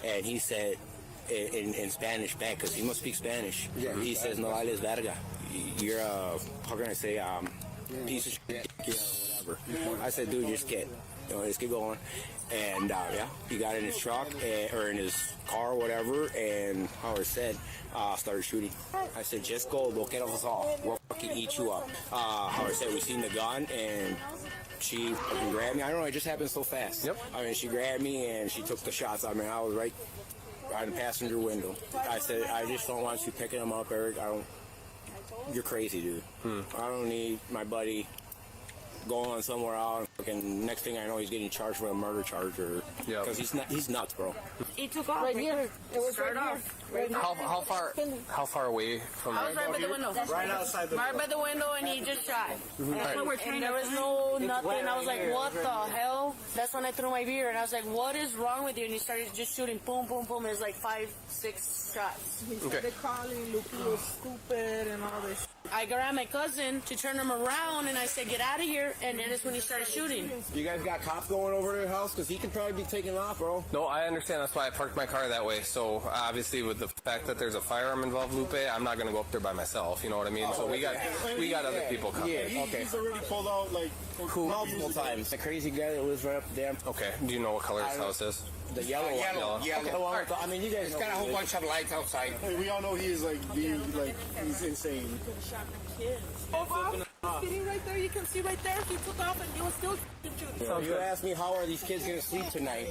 and he said in Spanish back, because he must speak Spanish. Yeah. He says, "No vales verga. You're a, how can I say, piece of shit, whatever." I said, "Dude, just get, let's get going." And he got in his truck or in his car or whatever, and Howard said, started shooting. I said, "Just go, we'll get us all. We'll fucking eat you up." Howard said, "We seen the gun," and she fucking grabbed me. I don't know, it just happened so fast. Yep. I mean, she grabbed me and she took the shots. I mean, I was right on the passenger window. I said, "I just don't want you picking them up, Eric. You're crazy, dude. I don't need my buddy going somewhere out, and next thing I know, he's getting charged for a murder charge, or because he's nuts, bro." He took off right here. It was right off. How far away from I was right by the window. Right outside the Right by the window, and he just shot. Right. And there was nothing. I was like, what the hell? That's when I threw my beer, and I was like, what is wrong with you? And he started just shooting, boom, boom, boom. It was like 5-6 shots. He started calling Lupi was stupid and all this. I grabbed my cousin to turn him around, and I said, get out of here. And then that's when he started shooting. You guys got cops going over to your house? Because he could probably be taken off, bro. No, I understand. That's why I parked my car that way. So obviously, with the fact that there's a firearm involved, Lupe, I'm not going to go up there by myself. You know what I mean? So we got other people coming. Yeah, okay. He's already pulled out like multiple times. The crazy guy that lives right up there. Okay. Do you know what color his house is? The yellow one. Yellow. Okay, well, I mean, you guys It's got a whole bunch of lights outside. Hey, we all know he is he's insane. Sitting right there, you can see right there. He took off and he was still shooting. So you asked me, how are these kids going to sleep tonight?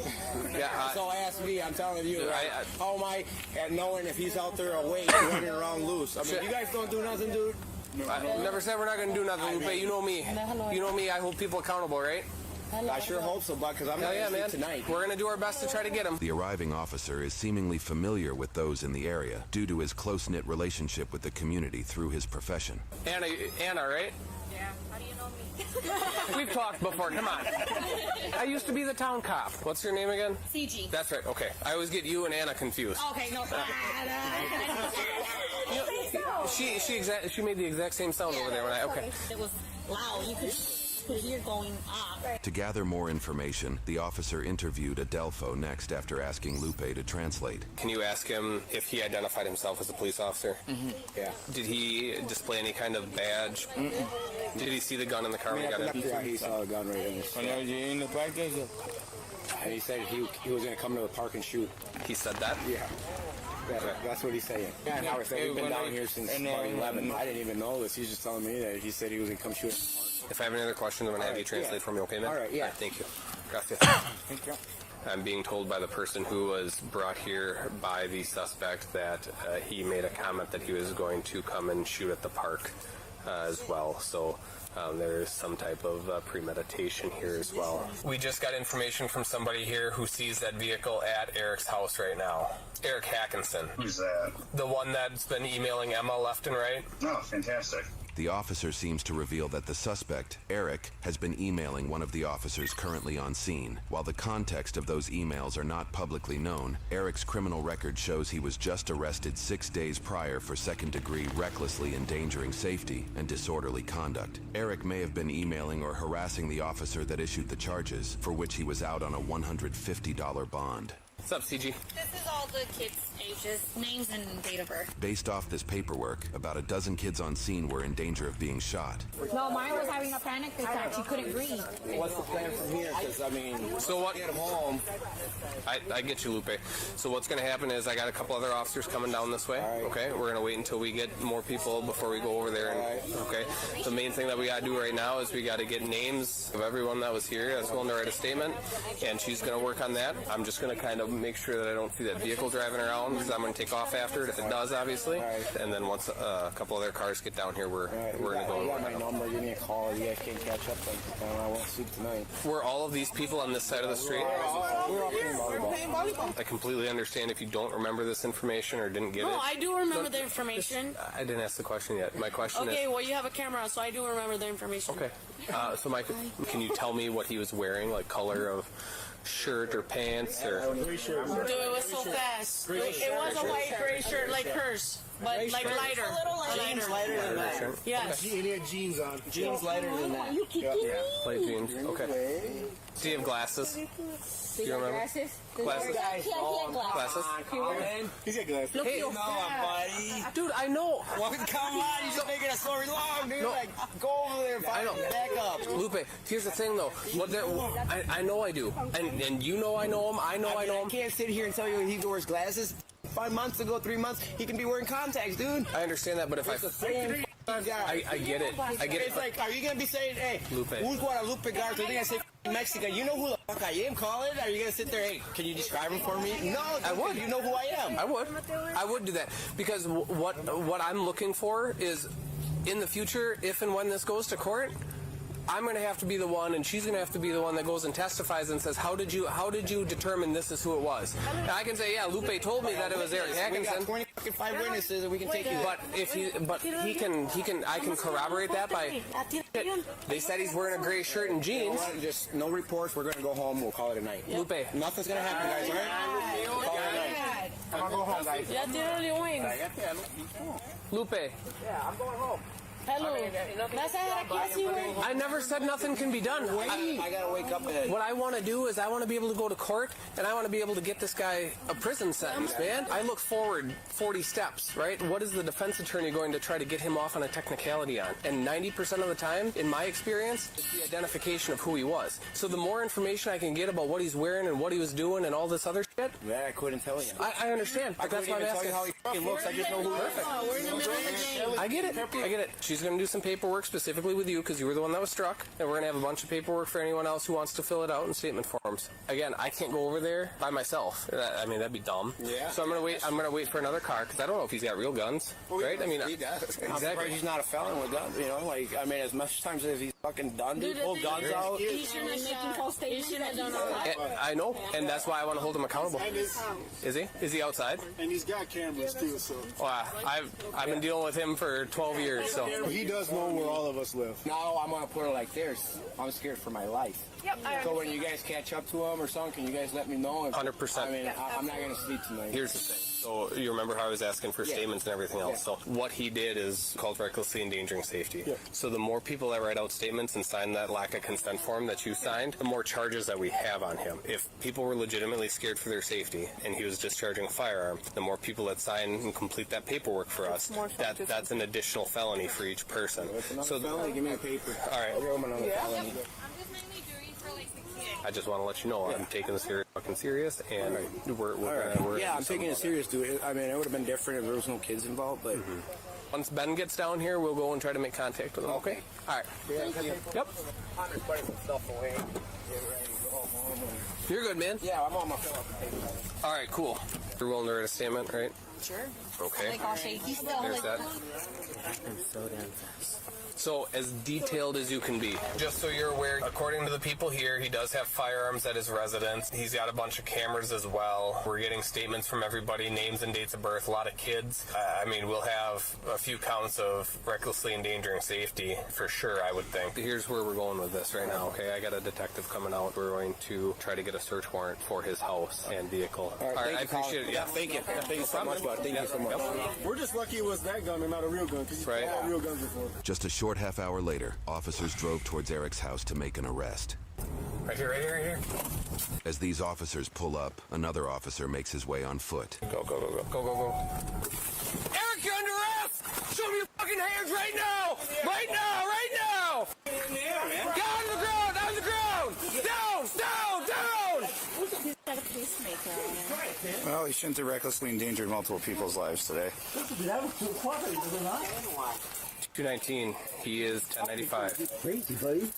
That's all asked me. I'm telling you. How am I at knowing if he's out there awake, running around loose? I mean, you guys don't do nothing, dude? I never said we're not going to do nothing, Lupe. You know me. You know me. I hold people accountable, right? I sure hope so, bud, because I'm not going to sleep tonight. We're going to do our best to try to get him. The arriving officer is seemingly familiar with those in the area due to his close-knit relationship with the community through his profession. Anna, right? Yeah. How do you know me? We've talked before. Come on. I used to be the town cop. What's your name again? CG. That's right. Okay. I always get you and Anna confused. Okay, no. She made the exact same sound over there when I. Okay. It was loud. You could hear going off. To gather more information, the officer interviewed Adelfo next after asking Lupe to translate. Can you ask him if he identified himself as a police officer? Yeah. Did he display any kind of badge? Did he see the gun in the car when he got in? Yeah, he saw a gun right in his and he said he was going to come to the park and shoot. He said that? Yeah. That's what he's saying. Yeah, and Howard said we've been down here since about 11. I didn't even know this. He's just telling me that he said he was going to come shoot. If I have any other questions, I'm going to have you translate for me, okay, man? All right, yeah. Thank you. Gracias. Thank you. I'm being told by the person who was brought here by the suspect that he made a comment that he was going to come and shoot at the park as well. So There's some type of premeditation here as well. We just got information from somebody here who sees that vehicle at Eric's house right now. Eric Hackinson. Who's that? The one that's been emailing Emma left and right. Oh, fantastic. The officer seems to reveal that the suspect, Eric, has been emailing one of the officers currently on scene. While the context of those emails are not publicly known, Eric's criminal record shows he was just arrested 6 days prior for second-degree recklessly endangering safety and disorderly conduct. Eric may have been emailing or harassing the officer that issued the charges, for which he was out on a $150 bond. What's up, CG? This is all the kids' ages, names, and date of birth. Based off this paperwork, about a dozen kids on scene were in danger of being shot. No, mine was having a panic attack. She couldn't breathe. What's the plan from here? Because, I mean, so what? Get home. I get you, Lupe. So what's going to happen is I got a couple other officers coming down this way. Right. Okay, we're going to wait until we get more people before we go over there. And, okay, the main thing that we got to do right now is we got to get names of everyone that was here that's willing to write a statement, and she's going to work on that. I'm just going to kind of make sure that I don't see that vehicle driving around, because I'm going to take off after it if it does, obviously. And then once a couple other cars get down here, we're going to go. You got my number. Give me a call. You guys can't catch up. I won't sleep tonight. Were all of these people on this side of the street? We're all playing volleyball. I completely understand if you don't remember this information or didn't get it. No, I do remember the information. I didn't ask the question yet. My question is... Okay, well, you have a camera, so I do remember the information. Okay. So, Mike, can you tell me what he was wearing, like color of shirt or pants? Or... Dude, it was so fast. It was a white gray shirt like hers, but like lighter. A little lighter. Jeans lighter than that. Yes. He had jeans on. Jeans lighter than that. You kicking me? Light jeans. Okay. Do you have glasses? Do you remember? Glasses? Glasses? Glasses? He's got glasses. Look, Hey, no, buddy. Dude, I know. Well, come on, you're just making a story long, dude. No. Like, go over there and I know. back up. Lupe, here's the thing, though. I know I do. And you know I know him. I know I know him. I can't sit here and tell you he wears glasses. 5 months ago, 3 months, he can be wearing contacts, dude. I understand that, but if It's the same guy. I get it. I get it. It's like, are you going to be saying, hey, Lupe. who's Guadalupe Garza? They're going to say Mexican. You know who the fuck I am, Colin? Are you going to sit there, hey, can you describe him for me? No, I would. You know who I am. I would do that. Because what I'm looking for is, in the future, if and when this goes to court, I'm going to have to be the one, and she's going to have to be the one that goes and testifies and says, how did you determine this is who it was? And I can say, yeah, Lupe told me that it was Eric Hackinson. We got 25 witnesses, and we can take you. I can corroborate that by. They said he's wearing a gray shirt and jeans. Just no reports. We're going to go home. We'll call it a night. Lupe, nothing's going to happen, guys. All right? Call it a night. I'm going to go home, guys. Ya tiro el wing. Lupe. Yeah, I'm going home. Hello. I never said nothing can be done. I gotta wake up. What I want to do is I want to be able to go to court, and I want to be able to get this guy a prison sentence, man. I look forward 40 steps, right? What is the defense attorney going to try to get him off on a technicality on? And 90% of the time, in my experience, it's the identification of who he was. So the more information I can get about what he's wearing and what he was doing and all this other shit. Yeah, I couldn't tell you. I understand, but that's why I'm asking. How he fucking looks. I just know who. Perfect. We're in the middle of the game. I get it. She's going to do some paperwork specifically with you because you were the one that was struck, and we're going to have a bunch of paperwork for anyone else who wants to fill it out in statement forms. Again, I can't go over there by myself. I mean, that'd be dumb. Yeah. So I'm going to wait for another car because I don't know if he's got real guns, right? I mean, he does. Exactly. He's not a felon with guns. You know, like I mean, as much times as he's fucking done, dude, pull guns out. He should have done all that. I know, and that's why I want to hold him accountable. Is he? Is he outside? And he's got cameras too, so. Well, I've been dealing with him for 12 years, so. He does know where all of us live. Now I'm gonna put it like this. I'm scared for my life. Yep. So when you guys catch up to him or something, can you guys let me know? 100%. I mean, I'm not gonna sleep tonight. Here's the thing. So you remember how I was asking for statements and everything else. So what he did is called recklessly endangering safety. Yeah. So the more people that write out statements and sign that lack of consent form that you signed, the more charges that we have on him. If people were legitimately scared for their safety and he was discharging a firearm, the more people that sign and complete that paperwork for us, that's an additional felony for each person. So felony, give me a paper. All right. Felony. I just want to let you know I'm taking this very fucking serious, and we're yeah, I'm taking it serious, dude. I mean, it would have been different if there was no kids involved, but. Once Ben gets down here, we'll go and try to make contact with him. Okay. All right. Yep. I'm just putting some stuff away. Get ready to go. You're good, man. Yeah, I'm on my fill-up. All right, cool. You're willing to write a statement, right? Sure. Okay. Like all shaky still. There's that. So, as detailed as you can be. Just so you're aware, according to the people here, he does have firearms at his residence. He's got a bunch of cameras as well. We're getting statements from everybody, names and dates of birth, a lot of kids. I mean, we'll have a few counts of recklessly endangering safety, for sure, I would think. Here's where we're going with this right now, okay? I got a detective coming out. We're going to try to get a search warrant for his house and vehicle. All right, I appreciate it. Yeah, thank you. Thank you so much, bud. Thank you so much. We're just lucky it was that gun and not a real gun, because he's had real guns before. Just a short half hour later, officers drove towards Eric's house to make an arrest. Right here, right here, right here. As these officers pull up, another officer makes his way on foot. Go, go, go, go. Go, go, go. Eric, you're under arrest! Show me your fucking hands right now! Right now, right now! Get on the ground, on the ground! Down, down, down! He's got a pacemaker on him. Well, he shouldn't have recklessly endangered multiple people's lives today. That was too cooperative, was it not? 219. He is 1095. Crazy, buddy.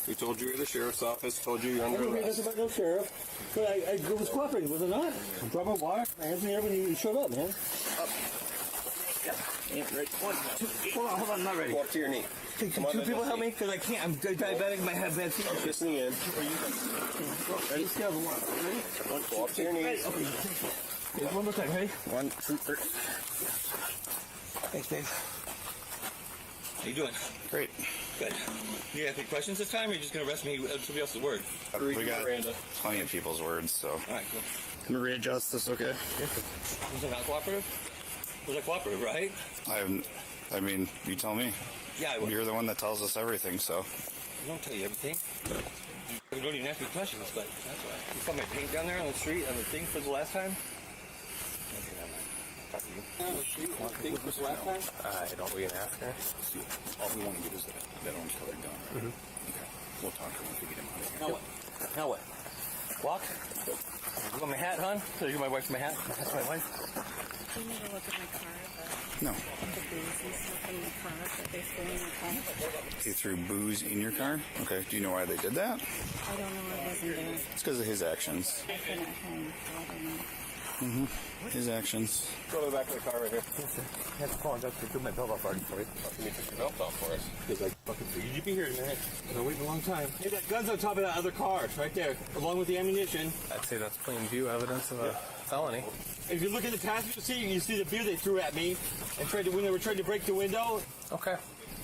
We told you you're the sheriff's office, told you you're under I don't arrest. about no sheriff, but I was cooperating, was it not? I dropped my water, my hands in the air when you showed up, man. Up. Yeah, right. 1, 2, hold on, I'm not ready. Go up to your knee. Can two people help me? Because I can't, I'm diabetic, I have bad feet. I'm listening in. Ready? Scale of 1. Ready? Go up to your knees. Okay. Okay, one more time, ready? 1, 2, 3. Thanks, Dave. How you doing? Great. Good. You have any questions this time, or are you just going to arrest me with somebody else's word? We got plenty of people's words, so. All right, cool. Can we readjust this, okay? Was it not cooperative? Was it cooperative, right? I mean, you tell me. Yeah, I will. You're the one that tells us everything, so. I don't tell you everything. You don't even ask me questions, but that's why. You saw my paint down there on the street on the thing for the last time? Okay, never mind. Talk to you. On the street on the thing for the last time? I don't we can ask her. All we want to get is that orange colored gun, right? Okay. We'll talk to him if we get him out of here. Now what? Now what? Walk? You want my hat, hon? So you my wife's my hat? That's my wife. Do you need to look at my car? No. The booze and stuff in the car that they threw in the car? He threw booze in your car? Okay. Do you know why they did that? I don't know. I wasn't there. It's because of his actions. I've been at home, so I don't know. His actions. Go to the back of the car right here. I have to call and to my belt off already for you. Can you put your belt off for us? Because I fucking figured you'd be here in a minute. I've been waiting a long time. Hey, that gun's on top of that other car, right there, along with the ammunition. I'd say that's plain view evidence of a felony. If you look in the passenger seat, you see the beer they threw at me and when they were trying to break the window. Okay.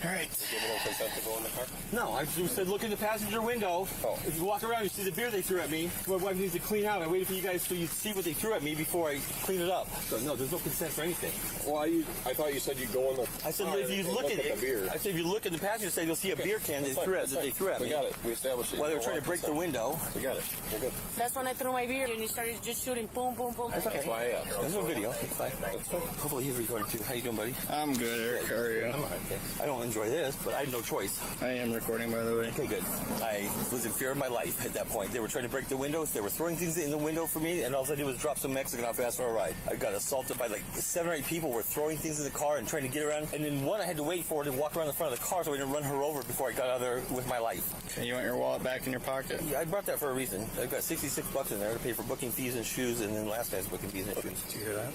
All right. Did you give them consent to go in the car? No, I just said look in the passenger window. Oh. If you walk around, you see the beer they threw at me. My wife needs to clean out. I waited for you guys so you see what they threw at me before I clean it up. So no, there's no consent for anything. Well, I thought you said you'd go in the I said if you look at it, the beer. I said if you look in the passenger side, you'll see a beer can that they threw at me. We got it. We established it. While they were trying to break the window. We got it. We're good. That's when I threw my beer and you started just shooting boom, boom, boom. That's okay. That's why I asked. There's no video. It's fine. Hopefully he's recording too. How you doing, buddy? I'm good, Eric. How are you? I'm alright. I don't enjoy this, but I had no choice. I am recording, by the way. Okay, good. I was in fear of my life at that point. They were trying to break the windows. They were throwing things in the window for me, and all I did was drop some Mexican off fast for a ride. I got assaulted by like 7 or 8 people were throwing things in the car and trying to get around. And then one I had to wait for to walk around the front of the car so I didn't run her over before I got out of there with my life. And you want your wallet back in your pocket? Yeah, I brought that for a reason. I've got $66 in there to pay for booking fees and shoes, and then last guy's booking fees and shoes. Did you hear that?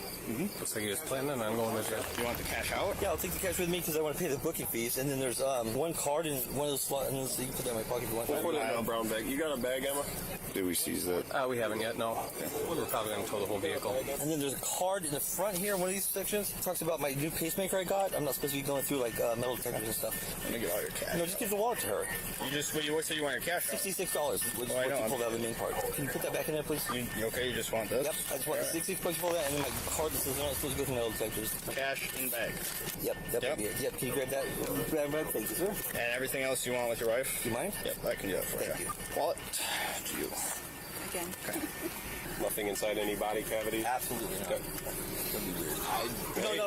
Looks like you're just planning on going to jail. You want the cash out? Yeah, I'll take the cash with me because I want to pay the booking fees. And then there's one card in one of those slots, and so you can put that in my pocket if you want. We'll put it in a brown bag. You got a bag, Emma? Did we seize that? We haven't yet, no. We're probably going to tow the whole vehicle. And then there's a card in the front here, one of these sections. It talks about my new pacemaker I got. I'm not supposed to be going through like metal detectors and stuff. Let me get all your cash. No, just give the wallet to her. What said you want your cash? $66, which is what you pulled out of the main part. Can you put that back in there, please? You okay? You just want this? Yep, I just want the 66 bucks for that, and then my card that says I'm not supposed to go through metal detectors. Cash in bag. Yep, that'd be it. Yep, can you grab that? Grab that, thank you, sir. And everything else you want with your wife? Do you mind? Yep, I can do that for Thank you. you. Wallet to you. Again. Okay. Nothing inside any body cavity? Absolutely not. Okay. That'd be weird.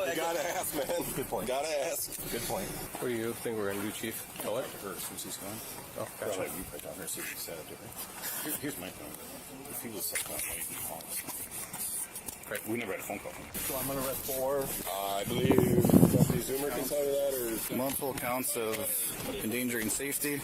You gotta ask, man. Good point. Gotta ask. Good point. What do you think we're going to do, Chief? Tow it? Her, since he's gone. Oh, gotcha. You put down her, see if she said it to her. Here's my phone. If he was such that way, he called us. Right. We never had a phone call. So I'm under arrest for... I believe The Zoomer can tell you that, or multiple counts of endangering safety.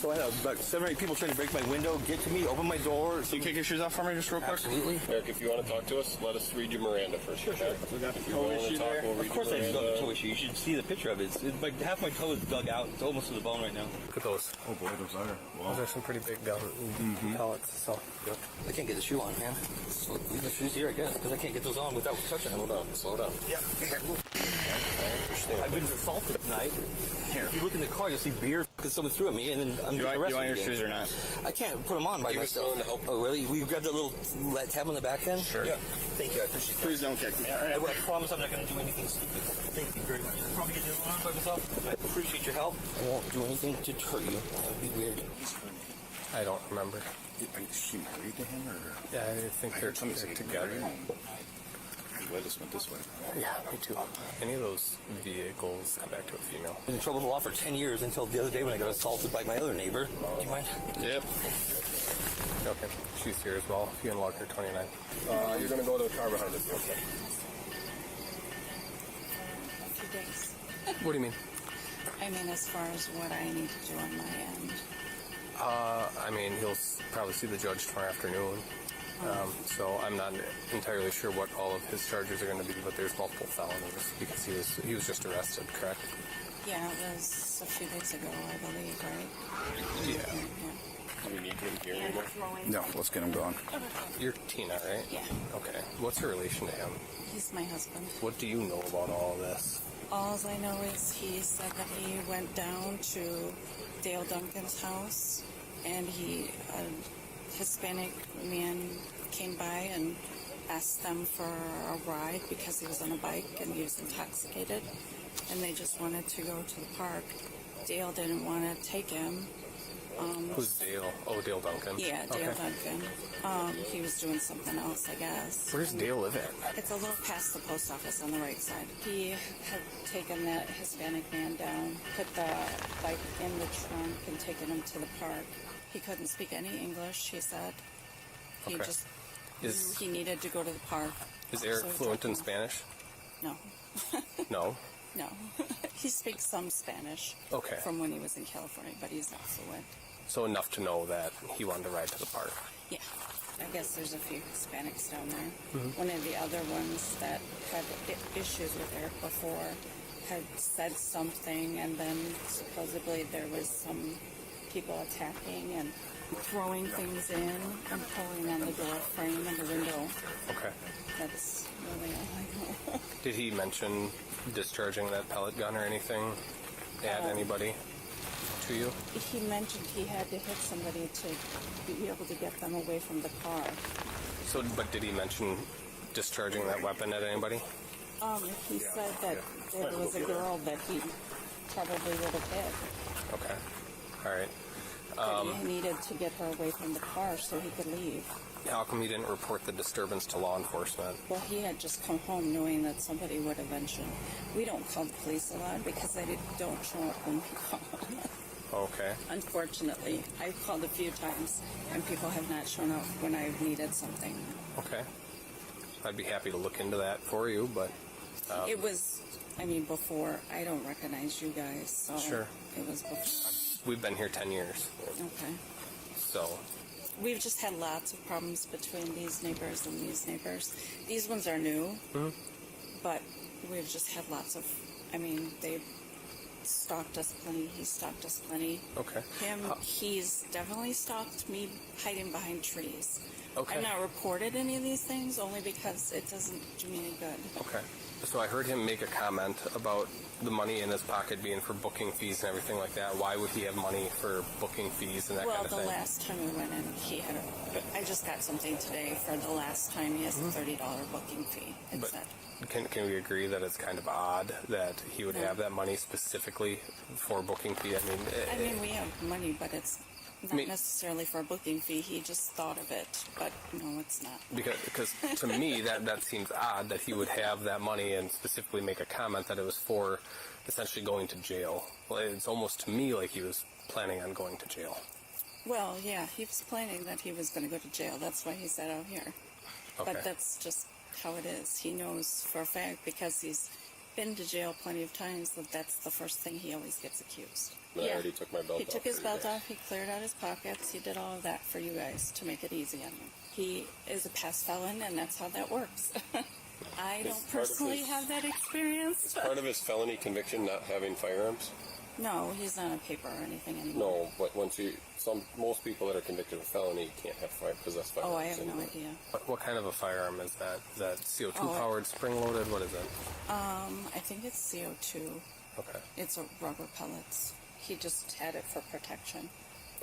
So I had about 7 or 8 people trying to break my window, get to me, open my door. Can you kick your shoes off for me just real quick? Absolutely. Eric, if you want to talk to us, let us read your Miranda first. Sure. We got If you're willing to talk, we'll read Of course your I Miranda. have a toe issue. You should see the picture of it. It's like half my toe is dug out. It's almost to the bone right now. Look at those. Oh boy, those are. Those are some pretty big pellets. So, I can't get the shoe on, man. So leave the shoes here, I guess, because I can't get those on without touching them. Slow down. Yeah. I've been assaulted tonight. Here. If you look in the car, you'll see beer because someone threw at me, and then I'm getting arrested. You want your again. shoes or not? I can't put them on by myself. Oh, really? Will you grab the little tab on the back then? Sure. Yeah. Thank you. I appreciate that. Please don't kick me. I promise I'm not going to do anything stupid. Thank you very much. I'll probably get it on by myself. I appreciate your help. I won't do anything to hurt you. That would be weird. I don't remember. Is she married to him, or? Yeah, I think they're together. I just went this way. Yeah, me too. Any of those vehicles come back to a female? Been in trouble with the law for 10 years until the other day when I got assaulted by my other neighbor. Do you mind? Yep. Okay, she's here as well. If you unlock her 29. You're going to go to the car behind us. Okay. A few days. What do you mean? I mean, as far as what I need to do on my end. I mean, he'll probably see the judge tomorrow afternoon. So I'm not entirely sure what all of his charges are going to be, but there's multiple felonies because he was just arrested, correct? Yeah, it was a few days ago, I believe, right? Yeah. Do we need him here anymore? No, let's get him going. You're Tina, right? Yeah. Okay. What's your relation to him? He's my husband. What do you know about all this? All I know is he said that he went down to Dale Duncan's house, and a Hispanic man came by and asked them for a ride because he was on a bike and he was intoxicated, and they just wanted to go to the park. Dale didn't want to take him. Who's Dale? Oh, Dale Duncan. Yeah, Dale Duncan. He was doing something else, I guess. Where does Dale live at? It's a little past the post office on the right side. He had taken that Hispanic man down, put the bike in the trunk, and taken him to the park. He couldn't speak any English, he said. He just, he needed to go to the park. Is Eric So he fluent took in him. Spanish? No. No? No. He speaks some Spanish Okay. from when he was in California, but he's not fluent. So enough to know that he wanted to ride to the park. Yeah. I guess there's a few Hispanics down there. Mhm. One of the other ones that had issues with Eric before had said something, and then supposedly there was some people attacking and throwing things in and pulling on the door frame and the window. Okay. That's really all I know. Did he mention discharging that pellet gun or anything at anybody to you? He mentioned he had to hit somebody to be able to get them away from the car. So, but did he mention discharging that weapon at anybody? He said that there was a girl that he probably would have hit. Okay. All right. That he needed to get her away from the car so he could leave. How come he didn't report the disturbance to law enforcement? Well, he had just come home knowing that somebody would have mentioned. We don't call the police a lot because they don't show up when we call. Okay. Unfortunately, I've called a few times and people have not shown up when I've needed something. Okay. I'd be happy to look into that for you, but... It was, before. I don't recognize you guys, so Sure. It was before. We've been here 10 years. Okay. So... We've just had lots of problems between these neighbors and these neighbors. These ones are new, but we've just had lots of, they stalked us plenty. He stalked us plenty. Okay. He's definitely stalked me hiding behind trees. Okay. I've not reported any of these things only because it doesn't do me any good. Okay. So I heard him make a comment about the money in his pocket being for booking fees and everything like that. Why would he have money for booking fees and that kind of thing? Well, the last time we went in, he had I just got something today for the last time. He has a $30 booking fee. It's that. Can we agree that it's kind of odd that he would have that money specifically for booking fee? We have money, but it's not necessarily for a booking fee. He just thought of it, but no, it's not. Because to me, that seems odd that he would have that money and specifically make a comment that it was for essentially going to jail. Well, it's almost to me like he was planning on going to jail. Well, yeah, he was planning that he was going to go to jail. That's why he said out here. Okay. But that's just how it is. He knows for a fact, because he's been to jail plenty of times, that that's the first thing he always gets accused. I already took my belt off. He took his for you belt guys. off, he cleared out his pockets, he did all of that for you guys to make it easy on you. He is a past felon, and that's how that works. I It's don't part of personally his- have that experience. Is part of his felony conviction not having firearms? No, he's not on paper or anything anymore. No, but most people that are convicted of felony can't possess firearms. Oh, I have no anymore. idea. What kind of a firearm is that? Is that CO2 Oh, powered, spring loaded? What is it? I think it's CO2. Okay. It's a rubber pellets. He just had it for protection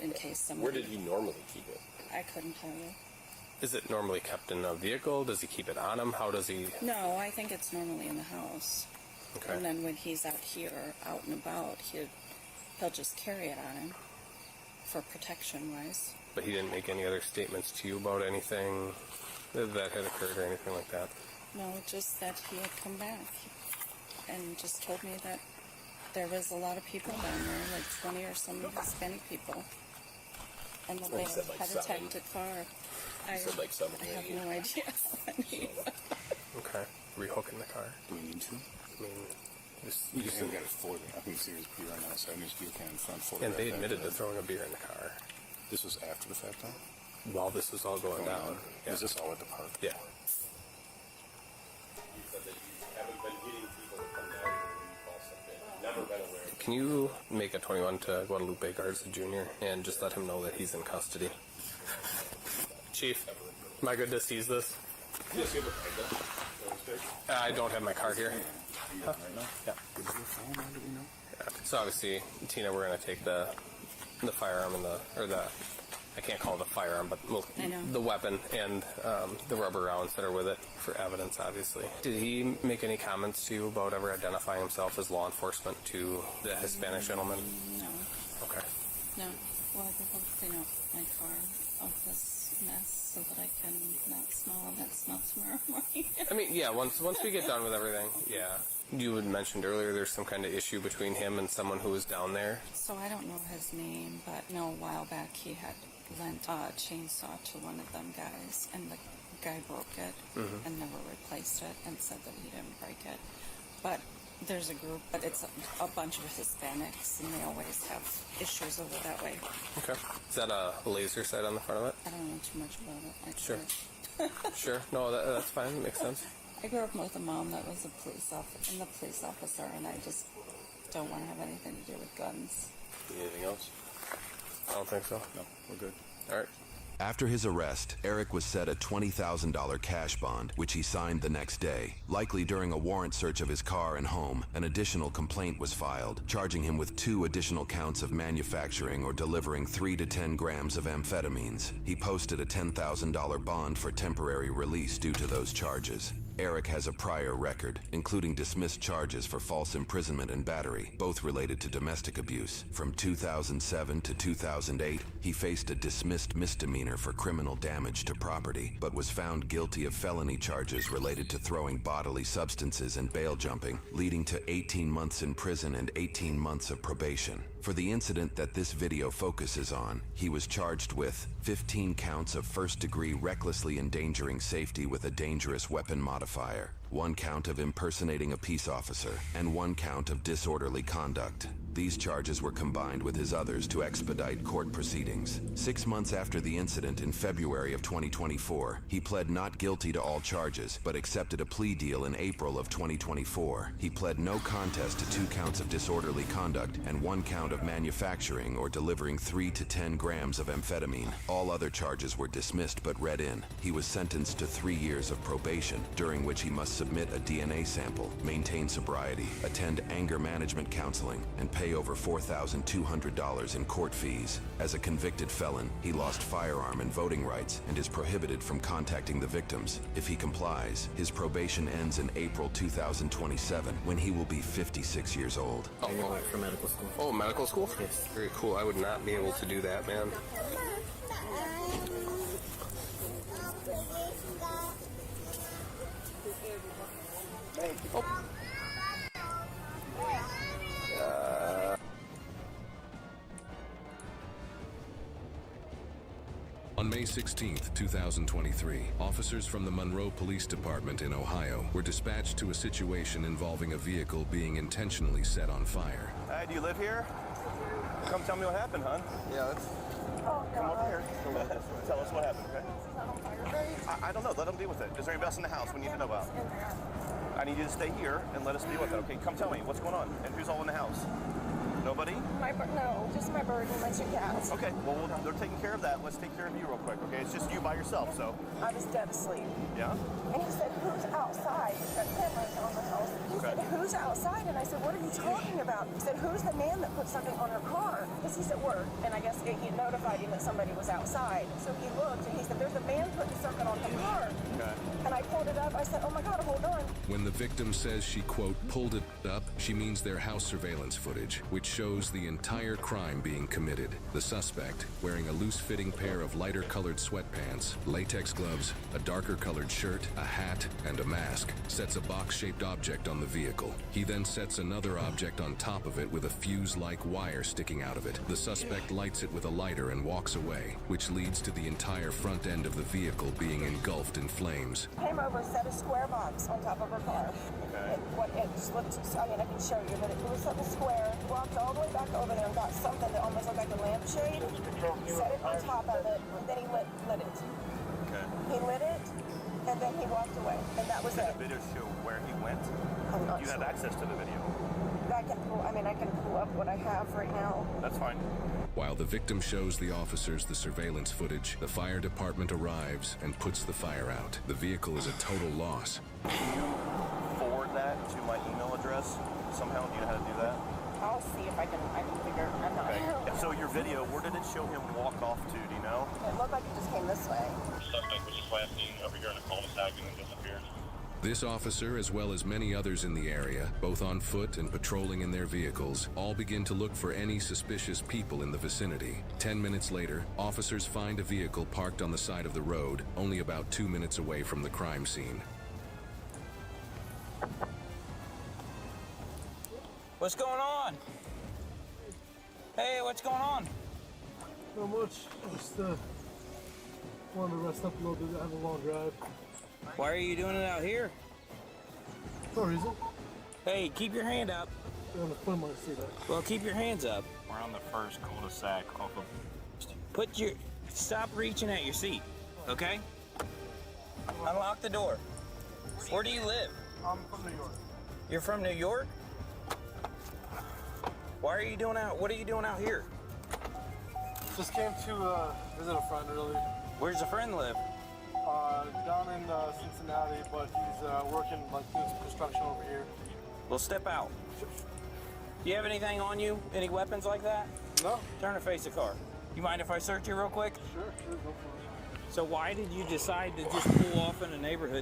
in case somebody... Where did he normally keep it? I couldn't tell you. Is it normally kept in a vehicle? Does he keep it on him? How does he? No, I think it's normally in the house. Okay. And then when he's out here, out and about, he'll just carry it on him for protection-wise. But he didn't make any other statements to you about anything that had occurred or anything like that? No, just that he had come back and just told me that there was a lot of people down there, like 20 or some Hispanic people, and that they He said like had 7. attacked a car. He said like 7 I or have 8. no idea how many. Okay. Rehooking the car. Do we need to? I mean, You just got it for them. I can see his beer on the outside and his beer can in front. and they admitted to throwing a beer in the car. This was after the fact, though? While this was all going down. Yeah. Is this all at the park? Yeah. You said that you haven't been getting people to come down here when you call something. Never been aware of it. Can you make a 21 to Guadalupe Garza Jr. and just let him know that he's in custody? Chief, am I good to seize this? Yes, you have a card, I don't have my card here. Huh? Yeah. So obviously, Tina, we're gonna take the firearm and I can't call it a firearm, but I know. the weapon and the rubber rounds that are with it for evidence, obviously. Did he make any comments to you about ever identifying himself as law enforcement to the Hispanic gentleman? No. Okay. No. Well, I think I'll clean up my car of this mess so that I can not smell all that smell tomorrow morning. I mean, yeah, once we get done with everything, yeah. You had mentioned earlier there's some kind of issue between him and someone who was down there. So I don't know his name, but a while back he had lent a chainsaw to one of them guys, and the guy broke it and never replaced it and said that he didn't break it. But there's a group, but it's a bunch of Hispanics, and they always have issues over that way. Okay. Is that a laser sight on the front of it? I don't know too much about it, actually. Sure. Sure. No, that's fine. It makes sense. I grew up with a mom that was a police officer, and I just don't want to have anything to do with guns. Anything else? I don't think so. No, we're good. All right. After his arrest, Eric was set a $20,000 cash bond, which he signed the next day. Likely during a warrant search of his car and home, an additional complaint was filed, charging him with 2 additional counts of manufacturing or delivering 3 to 10 grams of amphetamines. He posted a $10,000 bond for temporary release due to those charges. Eric has a prior record, including dismissed charges for false imprisonment and battery, both related to domestic abuse. From 2007 to 2008, he faced a dismissed misdemeanor for criminal damage to property, but was found guilty of felony charges related to throwing bodily substances and bail jumping, leading to 18 months in prison and 18 months of probation. For the incident that this video focuses on, he was charged with 15 counts of first-degree recklessly endangering safety with a dangerous weapon modifier, 1 count of impersonating a peace officer, and 1 count of disorderly conduct. These charges were combined with his others to expedite court proceedings. 6 months after the incident in February of 2024, he pled not guilty to all charges, but accepted a plea deal in April of 2024. He pled no contest to 2 counts of disorderly conduct and 1 count of manufacturing or delivering 3 to 10 grams of amphetamine. All other charges were dismissed but read in. He was sentenced to 3 years of probation, during which he must submit a DNA sample, maintain sobriety, attend anger management counseling, and pay over $4,200 in court fees. As a convicted felon, he lost firearm and voting rights and is prohibited from contacting the victims. If he complies, his probation ends in April 2027, when he will be 56 years old. I went for medical school. Oh, medical school? Yes. Very cool. I would not be able to do that, man. Oh. On May 16, 2023, officers from the Monroe Police Department in Ohio were dispatched to a situation involving a vehicle being intentionally set on fire. Hey, do you live here? Come tell me what happened, hon. Yeah, let's come over here. Tell us what happened, okay? I don't know. Let them deal with it. Is there anybody else in the house we need to know about? I need you to stay here and let us deal with it, okay? Come tell me what's going on and who's all in the house. Nobody? No, just my bird and my two cats. Okay, well, they're taking care of that. Let's take care of you real quick, okay? It's just you by yourself, so. I was dead asleep. Yeah? And he said, who's outside? He's got cameras on the house. He said, who's outside? And I said, what are you talking about? He said, who's the man that put something on her car? Because he's at work, and I guess he notified him that somebody was outside. So he looked, and he said, there's a man putting something on her car. Okay. And I pulled it up. I said, oh my God, hold on. When the victim says she, quote, pulled it up, she means their house surveillance footage, which shows the entire crime being committed. The suspect, wearing a loose-fitting pair of lighter-colored sweatpants, latex gloves, a darker-colored shirt, a hat, and a mask, sets a box-shaped object on the vehicle. He then sets another object on top of it with a fuse-like wire sticking out of it. The suspect lights it with a lighter and walks away, which leads to the entire front end of the vehicle being engulfed in flames. Came over and set a square box on top of her car. Okay. It just looked, I mean, I can show you, but it was something square. Walked all the way back over there and got something that almost looked like a lampshade. Set it on top of it, and then he lit it. Okay. He lit it, and then he walked away, and that was it. Did the video show where he went? I'm not You sure. have access to the video. I can pull up what I have right now. That's fine. While the victim shows the officers the surveillance footage, the fire department arrives and puts the fire out. The vehicle is a total loss. Can you forward that to my email address somehow? Do you know how to do that? I'll see if I can figure. I'm not. Okay. So your video, where did it show him walk off to? Do you know? It looked like it just came this way. Suspect was just last seen over here in a cul-de-sac and then disappeared. This officer, as well as many others in the area, both on foot and patrolling in their vehicles, all begin to look for any suspicious people in the vicinity. 10 minutes later, officers find a vehicle parked on the side of the road, only about 2 minutes away from the crime scene. What's going on? Hey, what's going on? Not much. Just wanted to rest up a little bit. I have a long drive. Why are you doing it out here? No reason. Hey, keep your hand up. You're on the phone, might see that. Well, keep your hands up. We're on the first cul-de-sac off of... Stop reaching at your seat, okay? Unlock the door. Where do you live? I'm from New York. You're from New York? What are you doing out here? Just came to visit a friend, really. Where's the friend live? Down in Cincinnati, but he's working, like, doing some construction over here. Well, step out. Do you have anything on you? Any weapons like that? No. Turn and face the car. You mind if I search you real quick? Sure, go for it. So why did you decide to just pull off in a neighborhood